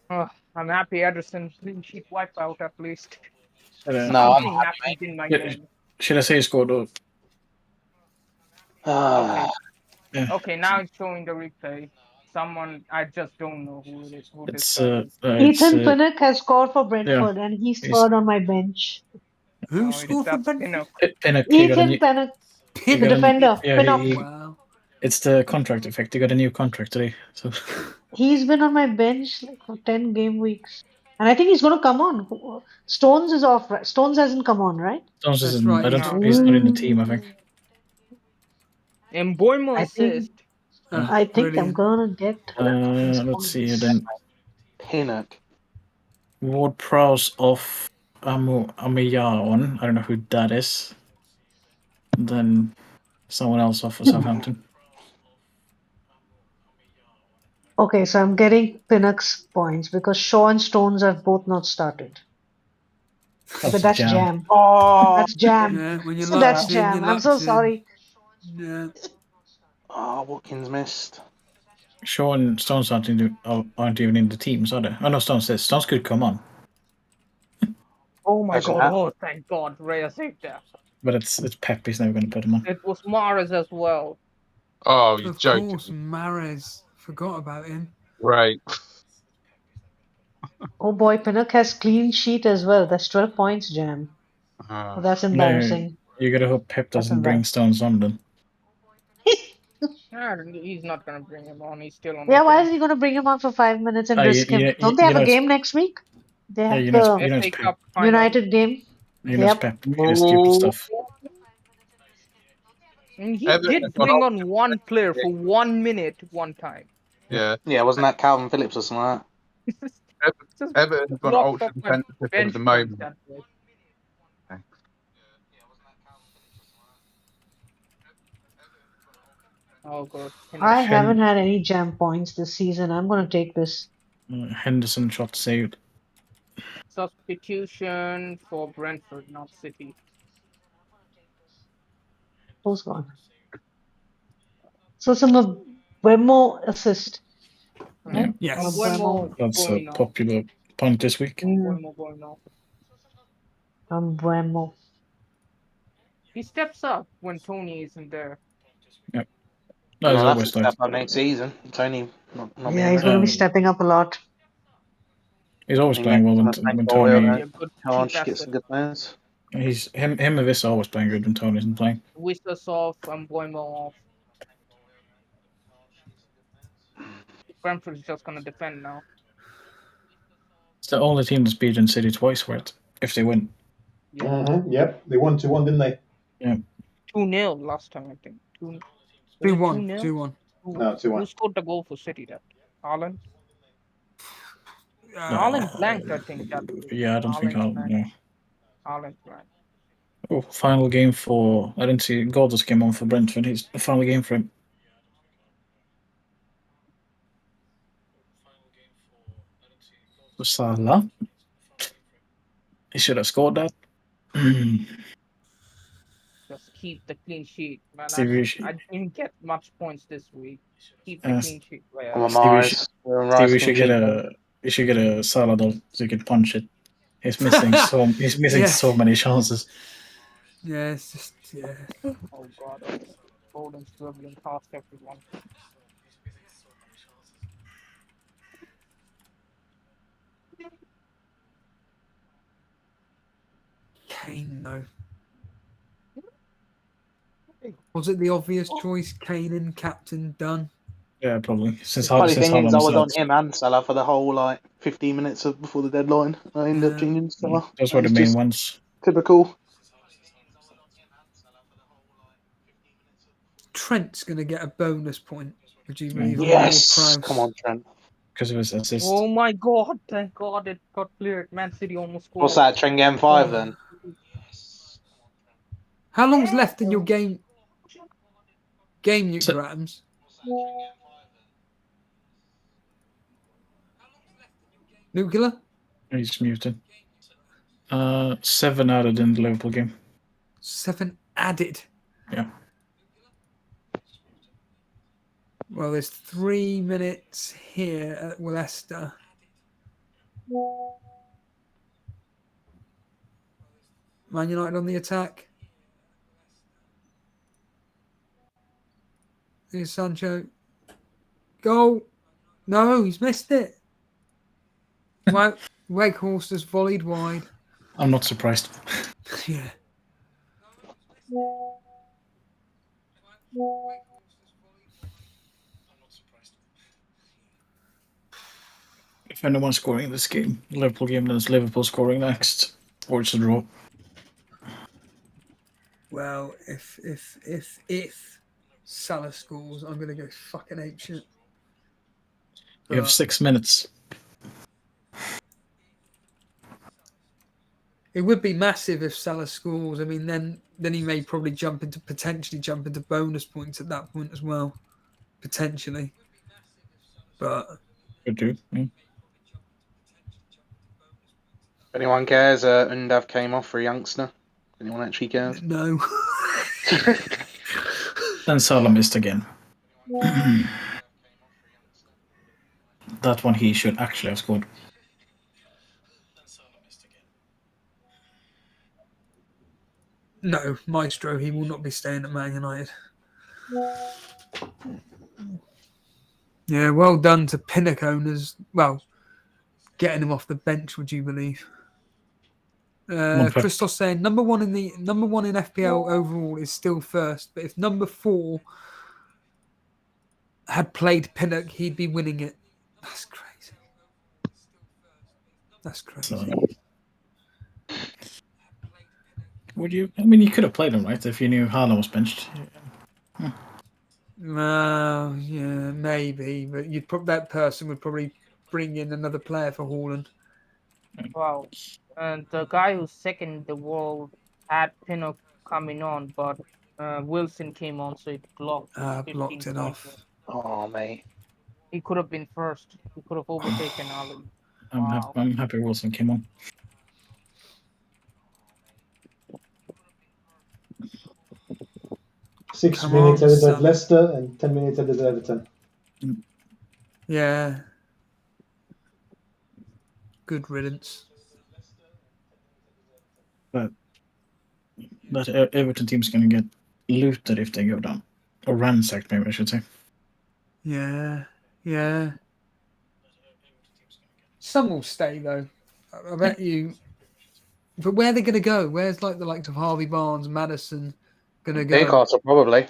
Oh, I'm happy Ederson clean sheet wipeout at least. No, Something happened in my game. Should I say he scored? Or... Okay. Yeah. Okay, now it's showing the replay. Someone I just don't know who it is. Who It's this Ethan Pinnock has scored for Brentford, and he's third on my bench. Who Oh, scored for Brentford? Pinnock. He got a Ethan new, Pinnock, the Pinnock. defender. yeah, Pinnock. Wow. it's the contract effect. He got a new contract today. So He's been on my bench like for 10 game weeks. And I think he's going to come on. Stones is off, right? Stones hasn't come on, right? Stones That's isn't. right, I he's don't. not He's not in the Ooh. team. I think. Mboimo I assist. think, Oh, I think I'm brilliant. going to get. Let's see. Then Pinnock. Ward Prowse off Amiya on. I don't know who that is. Then someone else off for Southampton. Okay, so I'm getting Pinnock's points because Shaw and Stones have both not started. But that's jam. Oh, That's jam. Yeah, when your That's luck's in, your jam. I'm so luck's in. sorry. Yeah. oh, Watkins missed. Shaw and Stones aren't even in the teams, are they? Oh no, Stones could come on, Oh my Hasn't god! happened. Oh, thank God, Raya saved that. but it's Pep. He's never going to put him on. It was Mahrez as well. Oh, you're Of joking. course, Mahrez. Forgot about him. Right. Oh boy, Pinnock has clean sheet as well. That's 12 points, jam. Oh, that's No, embarrassing. you gotta hope Pep That's doesn't bring Stones on then. He's not gonna bring him on. He's still on. Yeah, the why bench. is he going to bring him on for 5 minutes and You risk him? Don't they you have know a it's- game next week? They Yeah, have you know it's, the you know it's FA Pep. Cup final. United game. You know it's Yep. Pep. He does stupid stuff. And he Everton did have got bring options. on one player for 1 minute one time. Yeah. Yeah, wasn't that Calvin Phillips or something like that? Just Everton have got walked ultra off my defensive at bench the points moment. that way. Oh god. I haven't had any jam points this season. I'm going to take this. Henderson shot saved. Substitution for Brentford, not City. Who's gone? So some Wemo assist. Right? Yes. Mbeumo. That's a going off. popular punt this week. Mbeumo going off. Mbeumo. He steps up when Tony isn't there. Yep. No, That's that's always a step like. up next season. Tony not Yeah, being he's going to be Um, stepping up a lot. He's always He playing well makes when some oil, Tony. Be a good Can't cheap get asset. some good players. He's him and Viss are always playing good when Tony isn't playing. Whistles off and Mbeumo off. Brentford is just gonna defend now. It's the only team that's beaten City twice for it. If they win. Yep, they won 2-1, didn't they? Yeah. 2-0 last time, I think. 2-1. 2-0? 2-1. No, 2-1. Who scored the goal for City? That Haaland? Uh, Haaland blanked, I think. That Yeah, I don't think I'll. blanked. Yeah. Haaland blanked. Oh, final game for. I didn't see Gordon came on for Brentford. He's the final game for him. Salah. He should have scored that. Just keep the clean sheet, man. Stevie, I didn't get much points this week. Keep the clean sheet. I'm a Raya. Mars. Steve, you should get a Salah doll so you can punch it. He's missing so many chances. Yeah, it's just Oh god, Foden's dribbling past everyone. Kane though. Was it the obvious choice? Kane in captain done. Yeah, probably. Since Funny thing is, I was on Haaland's him and Salah for the whole 15 minutes before the deadline. I ended up changing Salah. those were the It's main just ones. Typical. Trent's going to get a bonus point. Would you believe? Yes, come on, Trent. Because of his assist. Oh my god! Thank God it got cleared. Man City almost scored. What's that, Trent game 5 then? How long's left in your game? Game Rams. Nuclear? He's muted. 7 added in the Liverpool game. 7 added. Yeah. Well, there's 3 minutes here at Leicester. Man United on the attack. Here's Sancho. Goal. No, he's missed it. Weghorst volleyed wide. I'm not surprised. Yeah. If anyone's scoring this game, Liverpool game, then it's Liverpool scoring next, or it's a draw. Well, if Salah scores, I'm gonna go fucking apeshit. You have 6 minutes. It would be massive if Salah scores. I mean, then he may probably potentially jump into bonus points at that point as well, potentially. But Could do. Yeah. If anyone cares, Undav came off for a youngster. Anyone actually cares? no. Then Salah missed again. That one he should actually have scored. No, Maestro, he will not be staying at Man United. Yeah, well done to Pinnock owners. Well, getting him off the bench, would you believe? Christos saying number one in FPL overall is still first, but if number 4 had played Pinnock, he'd be winning it. That's crazy. That's crazy. So, would you? I mean, you could have played him, right? If you knew Haaland was benched. Yeah, maybe, but that person would probably bring in another player for Haaland. Wow. And the guy who's second in the world had Pinnock coming on, but Wilson came on, so it blocked. Blocked it off. Oh, mate. He could have been first. He could have overtaken Ali. I'm happy Wilson came on. Six Come minutes on, added son. at Leicester and 10 minutes added at Everton. Yeah. Good riddance. But that Everton team's going to get looted if they go down. Or ransacked, maybe I should say. Yeah. Some will stay, though. I bet you. But where are they going to go? Where's the likes of Harvey Barnes, Madison going to go? Newcastle, probably.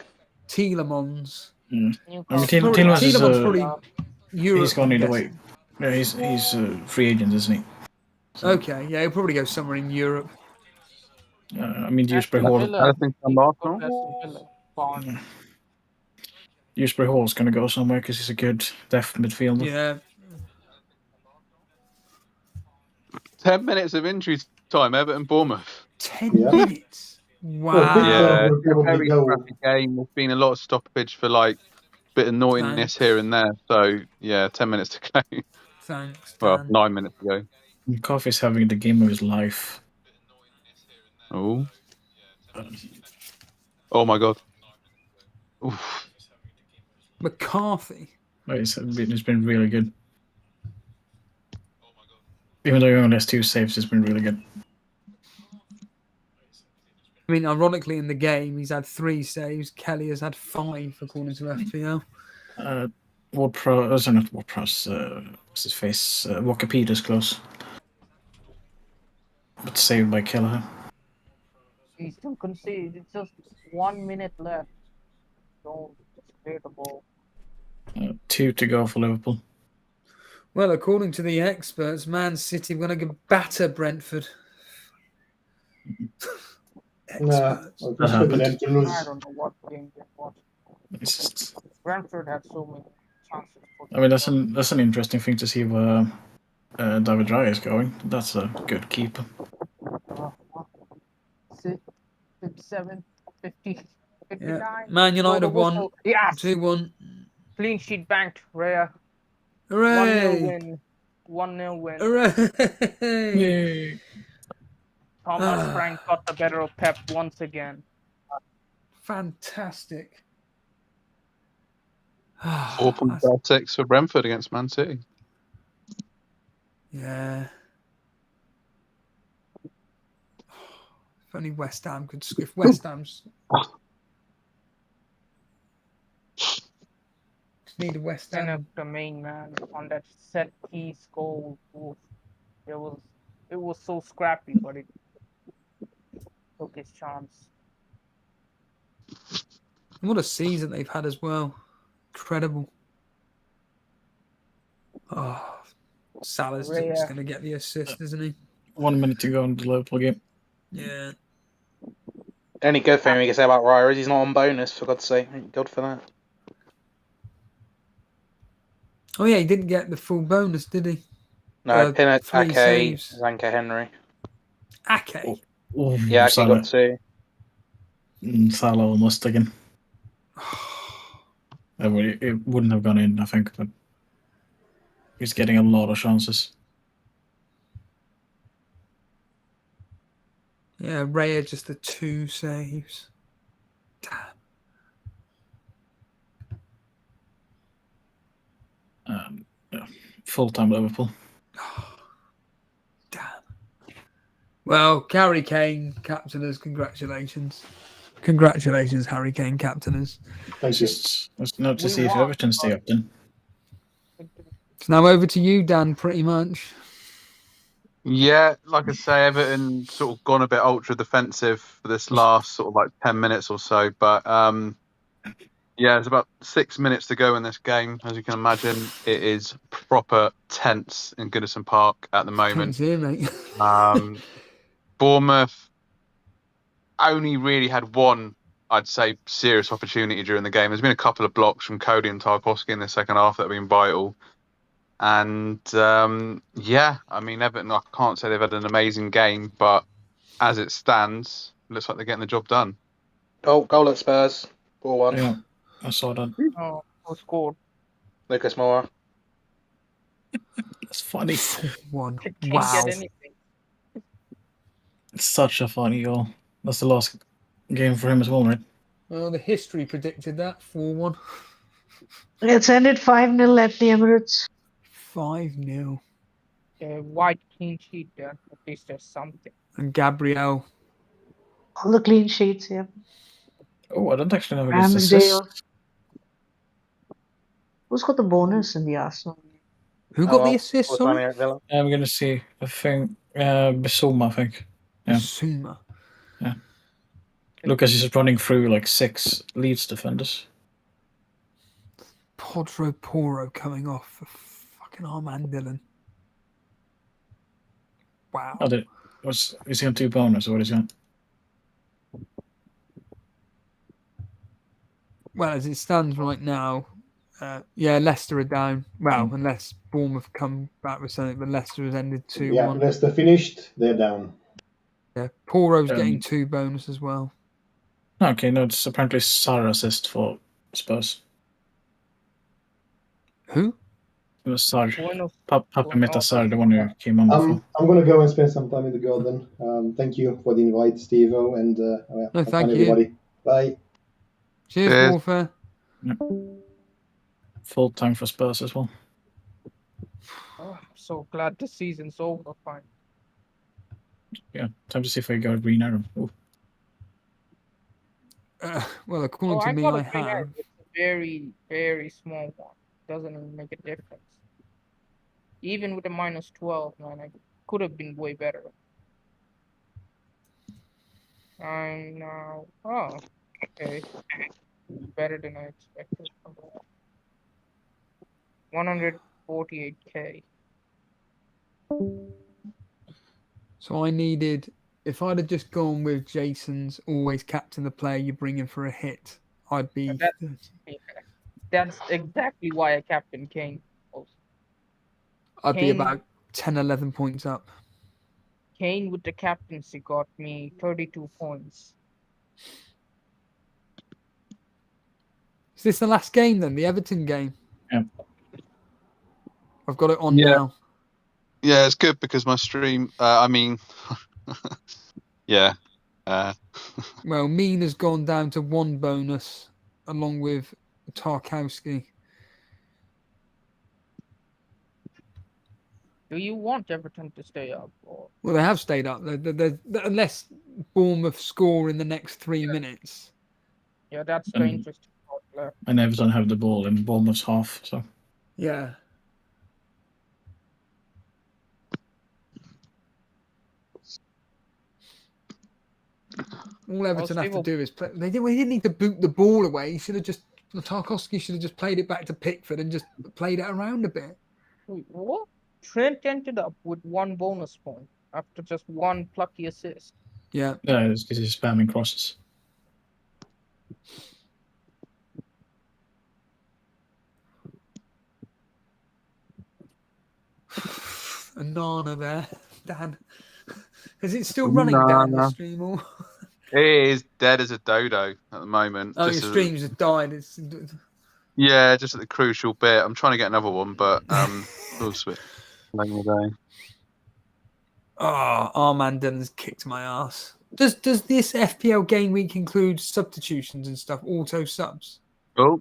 Tielemans. I mean, Newcastle. Tielemans is probably Europe. he's gone I'm either guessing. way. Yeah, he's a free agent, isn't he? So, Okay, yeah, he'll probably go somewhere in Europe. I mean, Dewsbury Hall. I think from Arsenal. Dewsbury Hall's going to go somewhere because he's a good depth midfielder. Yeah. 10 minutes of injury time, Everton Bournemouth. 10 Yeah. minutes. Wow. Yeah, Will probably very go. scrappy game. There's been a lot of stoppage for bit of naughtiness Thanks. here and there. So yeah, 10 minutes to go. Thanks. Well, Dan. 9 minutes to go. Coffey's having the game of his life. Oh. Oh my god. Oof. McCarthy. It's been really good. Even though he only has 2 saves, it's been really good. I mean, ironically, in the game, he's had 3 saves. Kelly has had 5, according to FPL. Not WordPress. What's his face? Wikipedia's close. But saved by Kelleher. He still conceded. It's just 1 minute left. Don't clear the ball. 2 to go for Liverpool. Well, according to the experts, Man City are going to batter Brentford. Nah, Experts. I'll just put them to lose. I don't know what game they watched. It's just, Brentford had so many chances. I mean, that's an interesting thing to see where David Raya is going. That's a good keeper. 6, 7, 50, 59. Yeah. Man United have won. Yes! 2-1. Clean sheet banked, Rhea. Hooray! 1-0 win. Hooray! Yay! Thomas Frank got the better of Pep once again. Fantastic. 4.56 for Brentford against Man City. Yeah. If only West Ham could. If West Ham's. Just need a West And Ham. the main man on that set piece goal. Oof. It was so scrappy, but it took its chance. What a season they've had as well. Incredible. Oh, Salah's Raya. just going to get the assist, isn't he? 1 minute to go in the Liverpool game. Yeah. The only good thing we can say about Raya is he's not on bonus, for God's sake. Thank God for that. Oh, yeah, he didn't get the full bonus, did he? No, Pinnock, 3 Ake, saves. Zanka, Henry. Ake. Oh, Yeah, Ake got 2. Salah almost again. It wouldn't have gone in, I think, but he's getting a lot of chances. Yeah, Raya just the 2 saves. Damn. Yeah, full-time Liverpool. Damn. Well, Harry Kane, captain us. Congratulations. Congratulations, Harry Kane, captain us. Thank you. Let's not to We see if won, Everton stay up then. It's now over to you, Dan, pretty much. Yeah, like I say, Everton sort of gone a bit ultra defensive for this last sort of like 10 minutes or so. But yeah, there's about 6 minutes to go in this game. As you can imagine, it is proper tense in Goodison Park at the moment. Thanks here, mate. Bournemouth only really had one, I'd say, serious opportunity during the game. There's been a couple of blocks from Cody and Tarkowski in the second half that have been vital. And yeah, I mean, Everton, I can't say they've had an amazing game, but as it stands, looks like they're getting the job done. Oh, goal at Spurs. 4-1. Yeah, I saw that. Oh, who scored? Lucas Moura. That's funny. 1. Can't Wow. get anything. It's such a funny goal. That's the last game for him as well, right? Well, the history predicted that. 4-1. It's ended 5-0 at the Emirates. 5-0. A white clean sheet there. At least there's something. And Gabriel. All the clean sheets, yeah. Oh, I don't actually know who this is. Ramsdale. Who's got the bonus in the Arsenal? Who got the assist, What's sorry? running at Villa? I'm going to see. I think Bissouma, I think. Yeah. Suma. Yeah. Lucas is running through like 6 Leeds defenders. Podro Poro coming off for fucking Armand Dillon. Wow. Oh, is he on 2 bonus or what is he on? Well, as it stands right now, yeah, Leicester are down. Well, unless Bournemouth come back with something, but Leicester has ended 2-1. Yeah, Leicester finished. They're down. Yeah, Poro's getting 2 bonus as well. Okay, no, it's apparently Sarah assist for Spurs. Who? It was Sar. Bueno. Papameta Sar, the one who came on before. I'm going to go and spend some time in the garden. Thank you for the invite, Steve-O, and No, thank you. everybody. Bye. Cheers, Warfare. Yep. Full time for Spurs as well. Oh, I'm so glad the season's over. Fine. Yeah, time to see if I got a green arrow. Well, according to me, got I a green have. arrow. It's a very, very small one. Doesn't even make a difference. Even with a -12, man, I could have been way better. I'm now. Oh, okay. Better than I expected. 148k. So I needed, if I'd have just gone with Jason's always captain the player you bring in for a hit, I'd be. That's exactly why I captained Kane. Also. I'd be about 10, 11 points up. Kane with the captaincy got me 32 points. Is this the last game then? The Everton game? Yeah. I've got it on now. Yeah, it's good because my stream, I mean, yeah. Well, Mean has gone down to 1 bonus along with Tarkowski. Do you want Everton to stay up? Or Well, they have stayed up. Unless Bournemouth score in the next 3 minutes. yeah, that's the And interesting part left. and Everton have the ball in Bournemouth's half. So Yeah. All Everton have to Steve, do is play. He didn't need to boot the ball away. He should have just. Tarkowski should have just played it back to Pickford and just played it around a bit. wait, what? Trent ended up with 1 bonus point after just 1 plucky assist. Yeah. yeah, it's because he's spamming crosses. And Nana there, Dan. Is it still running down the stream or? It is dead as a dodo at the moment. Oh, just your stream's just died. It's yeah, just at the crucial bit. I'm trying to get another one, but we'll switch. Later day. Oh, Armand Dillon's kicked my ass. Does this FPL game week include substitutions and stuff? Auto subs? Oh,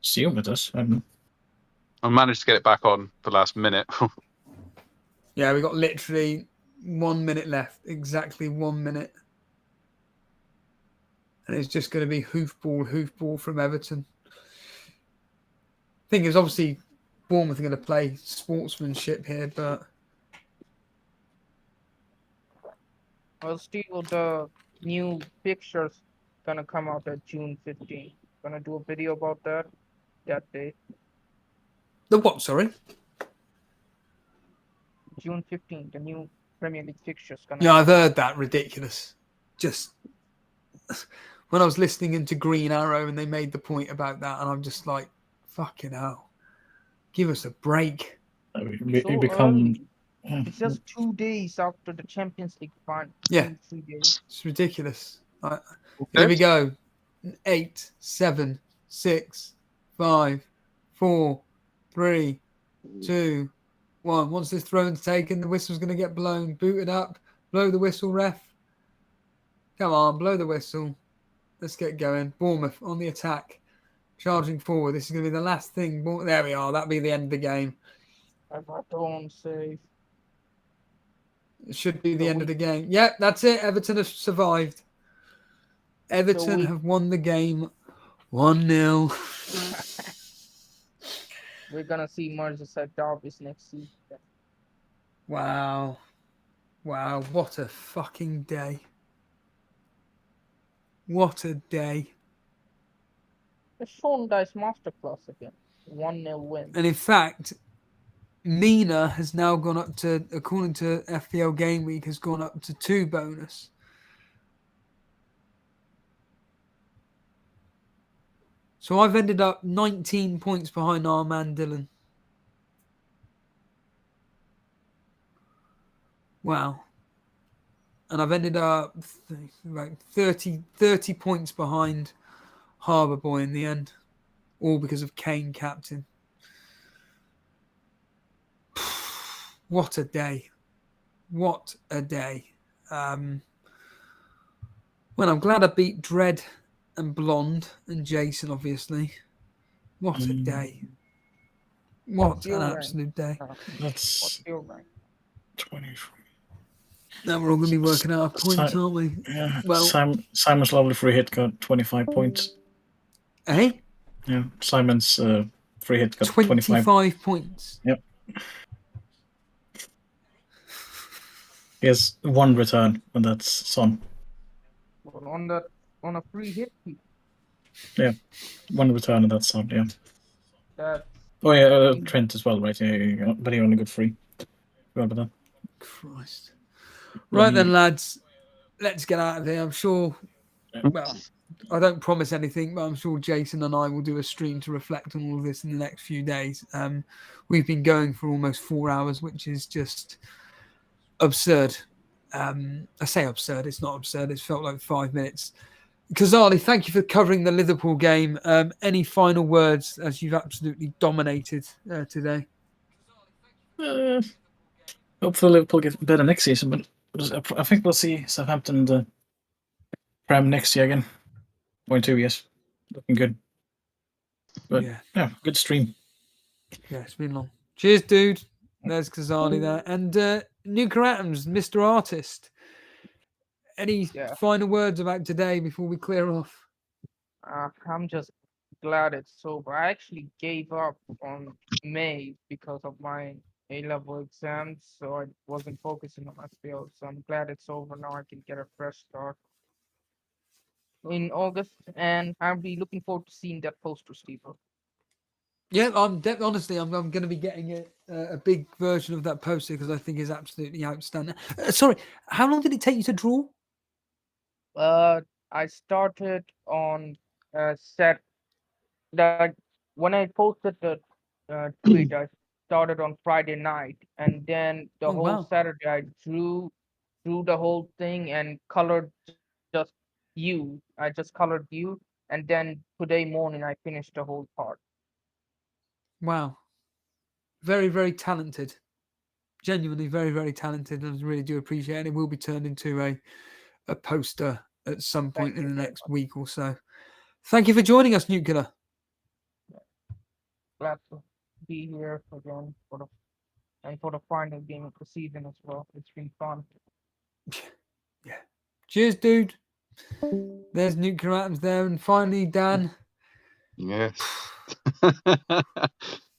Assume it does. I managed to get it back on the last minute. Yeah, we got literally 1 minute left. Exactly 1 minute. And it's just going to be hoofball from Everton. Thing is, obviously, Bournemouth are going to play sportsmanship here, but Well, Steve, the new pictures gonna come out at June 15th. Gonna do a video about that day. the what? Sorry. June 15th, the new Premier League fixtures gonna. Yeah, I've heard that. Ridiculous. Just when I was listening into Green Arrow and they made the point about that, and I'm just like, fucking hell, give us a break. We become. It's just 2 days after the Champions League final. Yeah. 3 days. It's ridiculous. Right. Here we go. 8, 7, 6, 5, 4, 3, 2, 1. Once this throne's taken, the whistle's going to get blown. Boot it up. Blow the whistle, ref. Come on, blow the whistle. Let's get going. Bournemouth on the attack. Charging forward. This is going to be the last thing. There we are. That'll be the end of the game. Everton save. It should be the end of the game. Yeah, that's it. Everton have survived. Everton have won the game 1-0. We're gonna see Merseyside derbies next season. Wow. Wow. What a fucking day. What a day. The Sean Dice Masterclass again. 1-0 win. And in fact, Mina has now gone up to, according to FPL Game Week, has gone up to 2 bonus. So I've ended up 19 points behind Armand Dillon. Wow. And I've ended up 30 points behind Harbour Boy in the end. All because of Kane captain. What a day. What a day. Well, I'm glad I beat Dread and Blonde and Jason, obviously. What a day. What an absolute day. That's 23. 23. Now we're all going to be working out our points, aren't we? Yeah. Well, Simon's lovely free hit got 25 points. Eh? Yeah, Simon's free hit got 25 points. Yep. He has 1 return, and that's Son. Well, on a free hit. Yeah, 1 return, and that's Son. Yeah. That. Oh yeah, Trent as well, right? Yeah, but he only got 3. Remember that? Christ. Right then, lads. Let's get out of here. I'm sure. Well, I don't promise anything, but I'm sure Jason and I will do a stream to reflect on all of this in the next few days. We've been going for almost 4 hours, which is just absurd. I say absurd. It's not absurd. It's felt like 5 minutes. Kazali, thank you for covering the Liverpool game. Any final words, as you've absolutely dominated today? Hopefully Liverpool get better next season, but I think we'll see Southampton in the Prem next year again. 1 or 2 years. Looking good. But yeah, good stream. Yeah, it's been long. Cheers, dude. There's Kazali there. And Nuka Atoms, Mr. Artist. Any Yeah. final words about today before we clear off? I'm just glad it's sober. I actually gave up on May because of my A-level exams, so I wasn't focusing on FPL. So I'm glad it's over now. I can get a fresh start in August, and I'll be looking forward to seeing that poster, Steve. Yeah, honestly, I'm going to be getting a big version of that poster because I think it's absolutely outstanding. Sorry, how long did it take you to draw? I started on set that when I posted the tweet, I started on Friday night, and then the Oh, whole wow. Saturday I drew the whole thing and colored just you. I just colored you, and then today morning I finished the whole part. Wow. Very, very talented. Genuinely very, very talented. And I really do appreciate it. It will be turned into a poster at some point in the next week or so. Thank you for joining us, Nuclear. Glad to be here again for the final game of the season as well. It's been fun. Yeah. Cheers, dude. There's Nuclear Atoms there. And finally, Dan. Yes.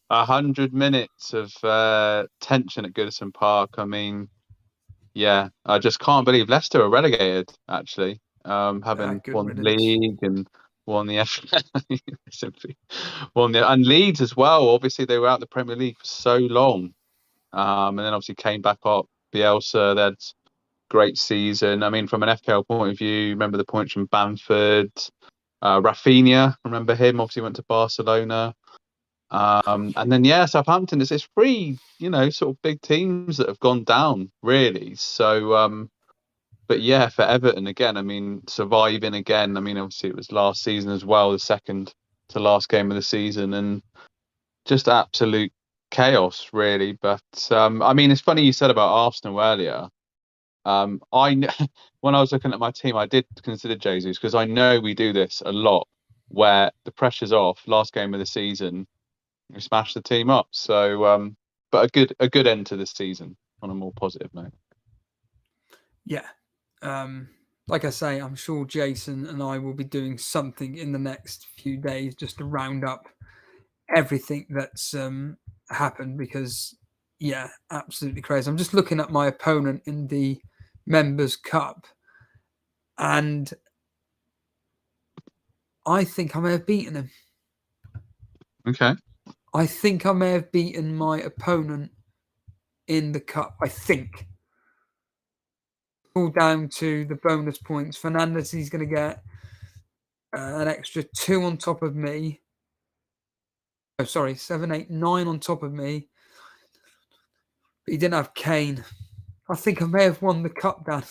100 minutes of tension at Goodison Park. I mean, yeah, I just can't believe Leicester are relegated, actually. Having good won the riddance. league and won the simply won the and Leeds as well. Obviously, they were out the Premier League for so long. And then obviously came back up. Bielsa, they had great season. I mean, from an FPL point of view, remember the points from Bamford, Rafinha, remember him? Obviously went to Barcelona. And then Southampton. It's three, sort of big teams that have gone down, really. So, but yeah, for Everton again, I mean, surviving again. I mean, obviously it was last season as well, the second to last game of the season, and just absolute chaos, really. But I mean, it's funny you said about Arsenal earlier. When I was looking at my team, I did consider Jesus because I know we do this a lot, where the pressure's off, last game of the season, we smash the team up. So, but a good end to the season on a more positive note. Yeah. Like I say, I'm sure Jason and I will be doing something in the next few days just to round up everything that's happened because, yeah, absolutely crazy. I'm just looking at my opponent in the Members' Cup and I think I may have beaten him. Okay. I think I may have beaten my opponent in the cup. I think. All down to the bonus points. Fernandez, he's going to get an extra 2 on top of me. Oh, sorry, 7, 8, 9 on top of me. But he didn't have Kane. I think I may have won the cup, Dan.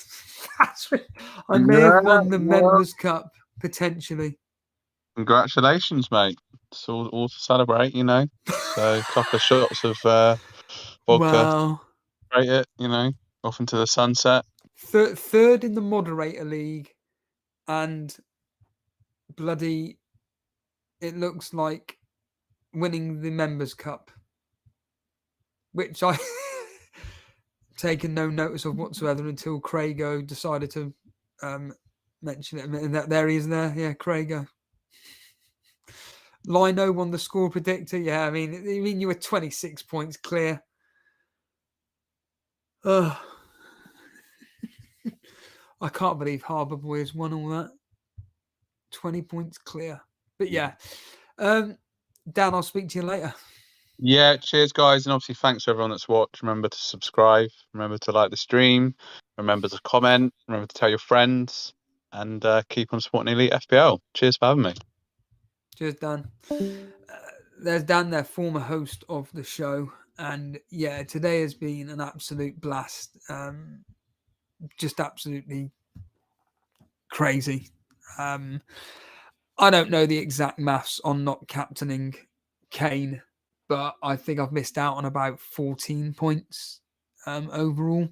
I may have won the Members' Cup, potentially. Congratulations, mate. It's all to celebrate, So a couple of shots of vodka. Wow. Rate it, off into the sunset. Third in the Moderator League. And bloody, it looks like winning the Members' Cup. Which I taken no notice of whatsoever until Craigo decided to mention it. And that there he is there. Yeah, Craigo. Lino won the score predictor. Yeah, I mean you were 26 points clear. I can't believe Harbour Boy has won all that. 20 points clear. But yeah, Dan, I'll speak to you later. Yeah, cheers, guys. And obviously, thanks to everyone that's watched. Remember to subscribe. Remember to like the stream. Remember to comment. Remember to tell your friends. And keep on supporting Elite FPL. Cheers for having me. Cheers, Dan. There's Dan, their former host of the show. And yeah, today has been an absolute blast. Just absolutely crazy. I don't know the exact maths on not captaining Kane, but I think I've missed out on about 14 points overall.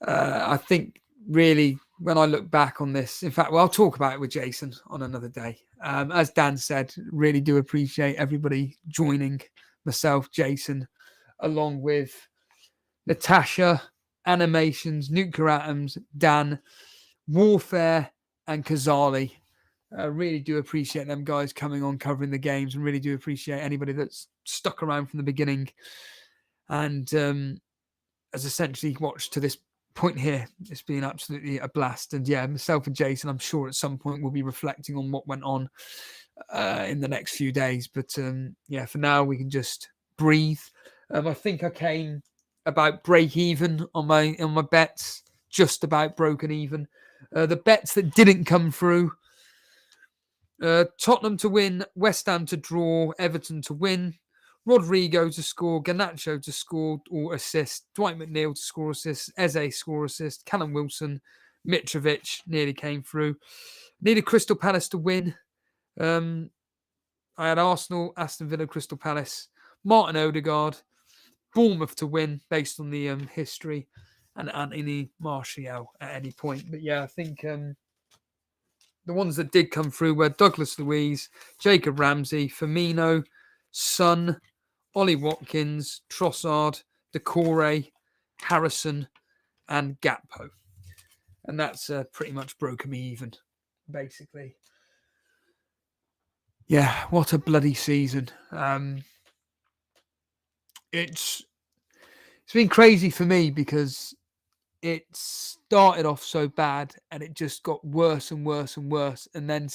I think really when I look back on this, in fact, I'll talk about it with Jason on another day. As Dan said, really do appreciate everybody joining myself, Jason, along with Natasha, Animations, Nuclear Atoms, Dan, Warfare, and Kazali. I really do appreciate them guys coming on, covering the games, and really do appreciate anybody that's stuck around from the beginning and has essentially watched to this point here. It's been absolutely a blast. And yeah, myself and Jason, I'm sure at some point we'll be reflecting on what went on in the next few days. But yeah, for now we can just breathe. I think I came about break even on my bets, just about broken even. The bets that didn't come through: Tottenham to win, West Ham to draw, Everton to win, Rodrigo to score, Garnacho to score or assist, Dwight McNeil to score assist, Eze score assist, Callum Wilson, Mitrovic nearly came through. Needed Crystal Palace to win. I had Arsenal, Aston Villa, Crystal Palace, Martin Odegaard, Bournemouth to win based on the history, and Anthony Martial at any point. But yeah, I think the ones that did come through were Douglas Luiz, Jacob Ramsey, Firmino, Son, Ollie Watkins, Trossard, Decore, Harrison, and Gakpo. And that's pretty much broken me even, basically. Yeah, what a bloody season. It's been crazy for me because it started off so bad and it just got worse and worse and worse. And then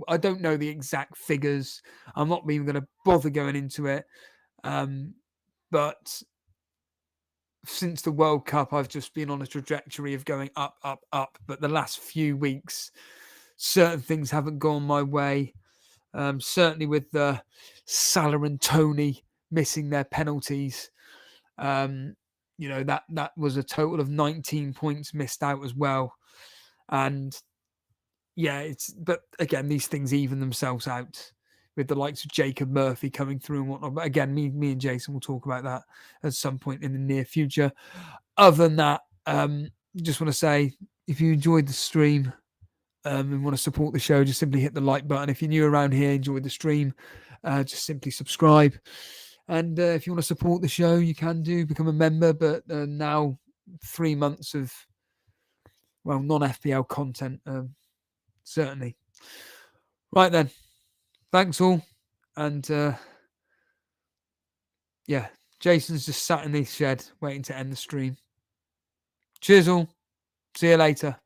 I don't know the exact figures. I'm not even going to bother going into it. But since the World Cup, I've just been on a trajectory of going up, up, up. But the last few weeks, certain things haven't gone my way. Certainly with Salah and Tony missing their penalties. That was a total of 19 points missed out as well. And yeah, but again, these things even themselves out with the likes of Jacob Murphy coming through and whatnot. But again, me and Jason will talk about that at some point in the near future. Other than that, just want to say, if you enjoyed the stream and want to support the show, just simply hit the like button. If you're new around here, enjoyed the stream, just simply subscribe. And if you want to support the show, you can become a member. But now 3 months of, non-FPL content, certainly. Right then. Thanks all. And yeah, Jason's just sat in the shed waiting to end the stream. Cheers all. See you later.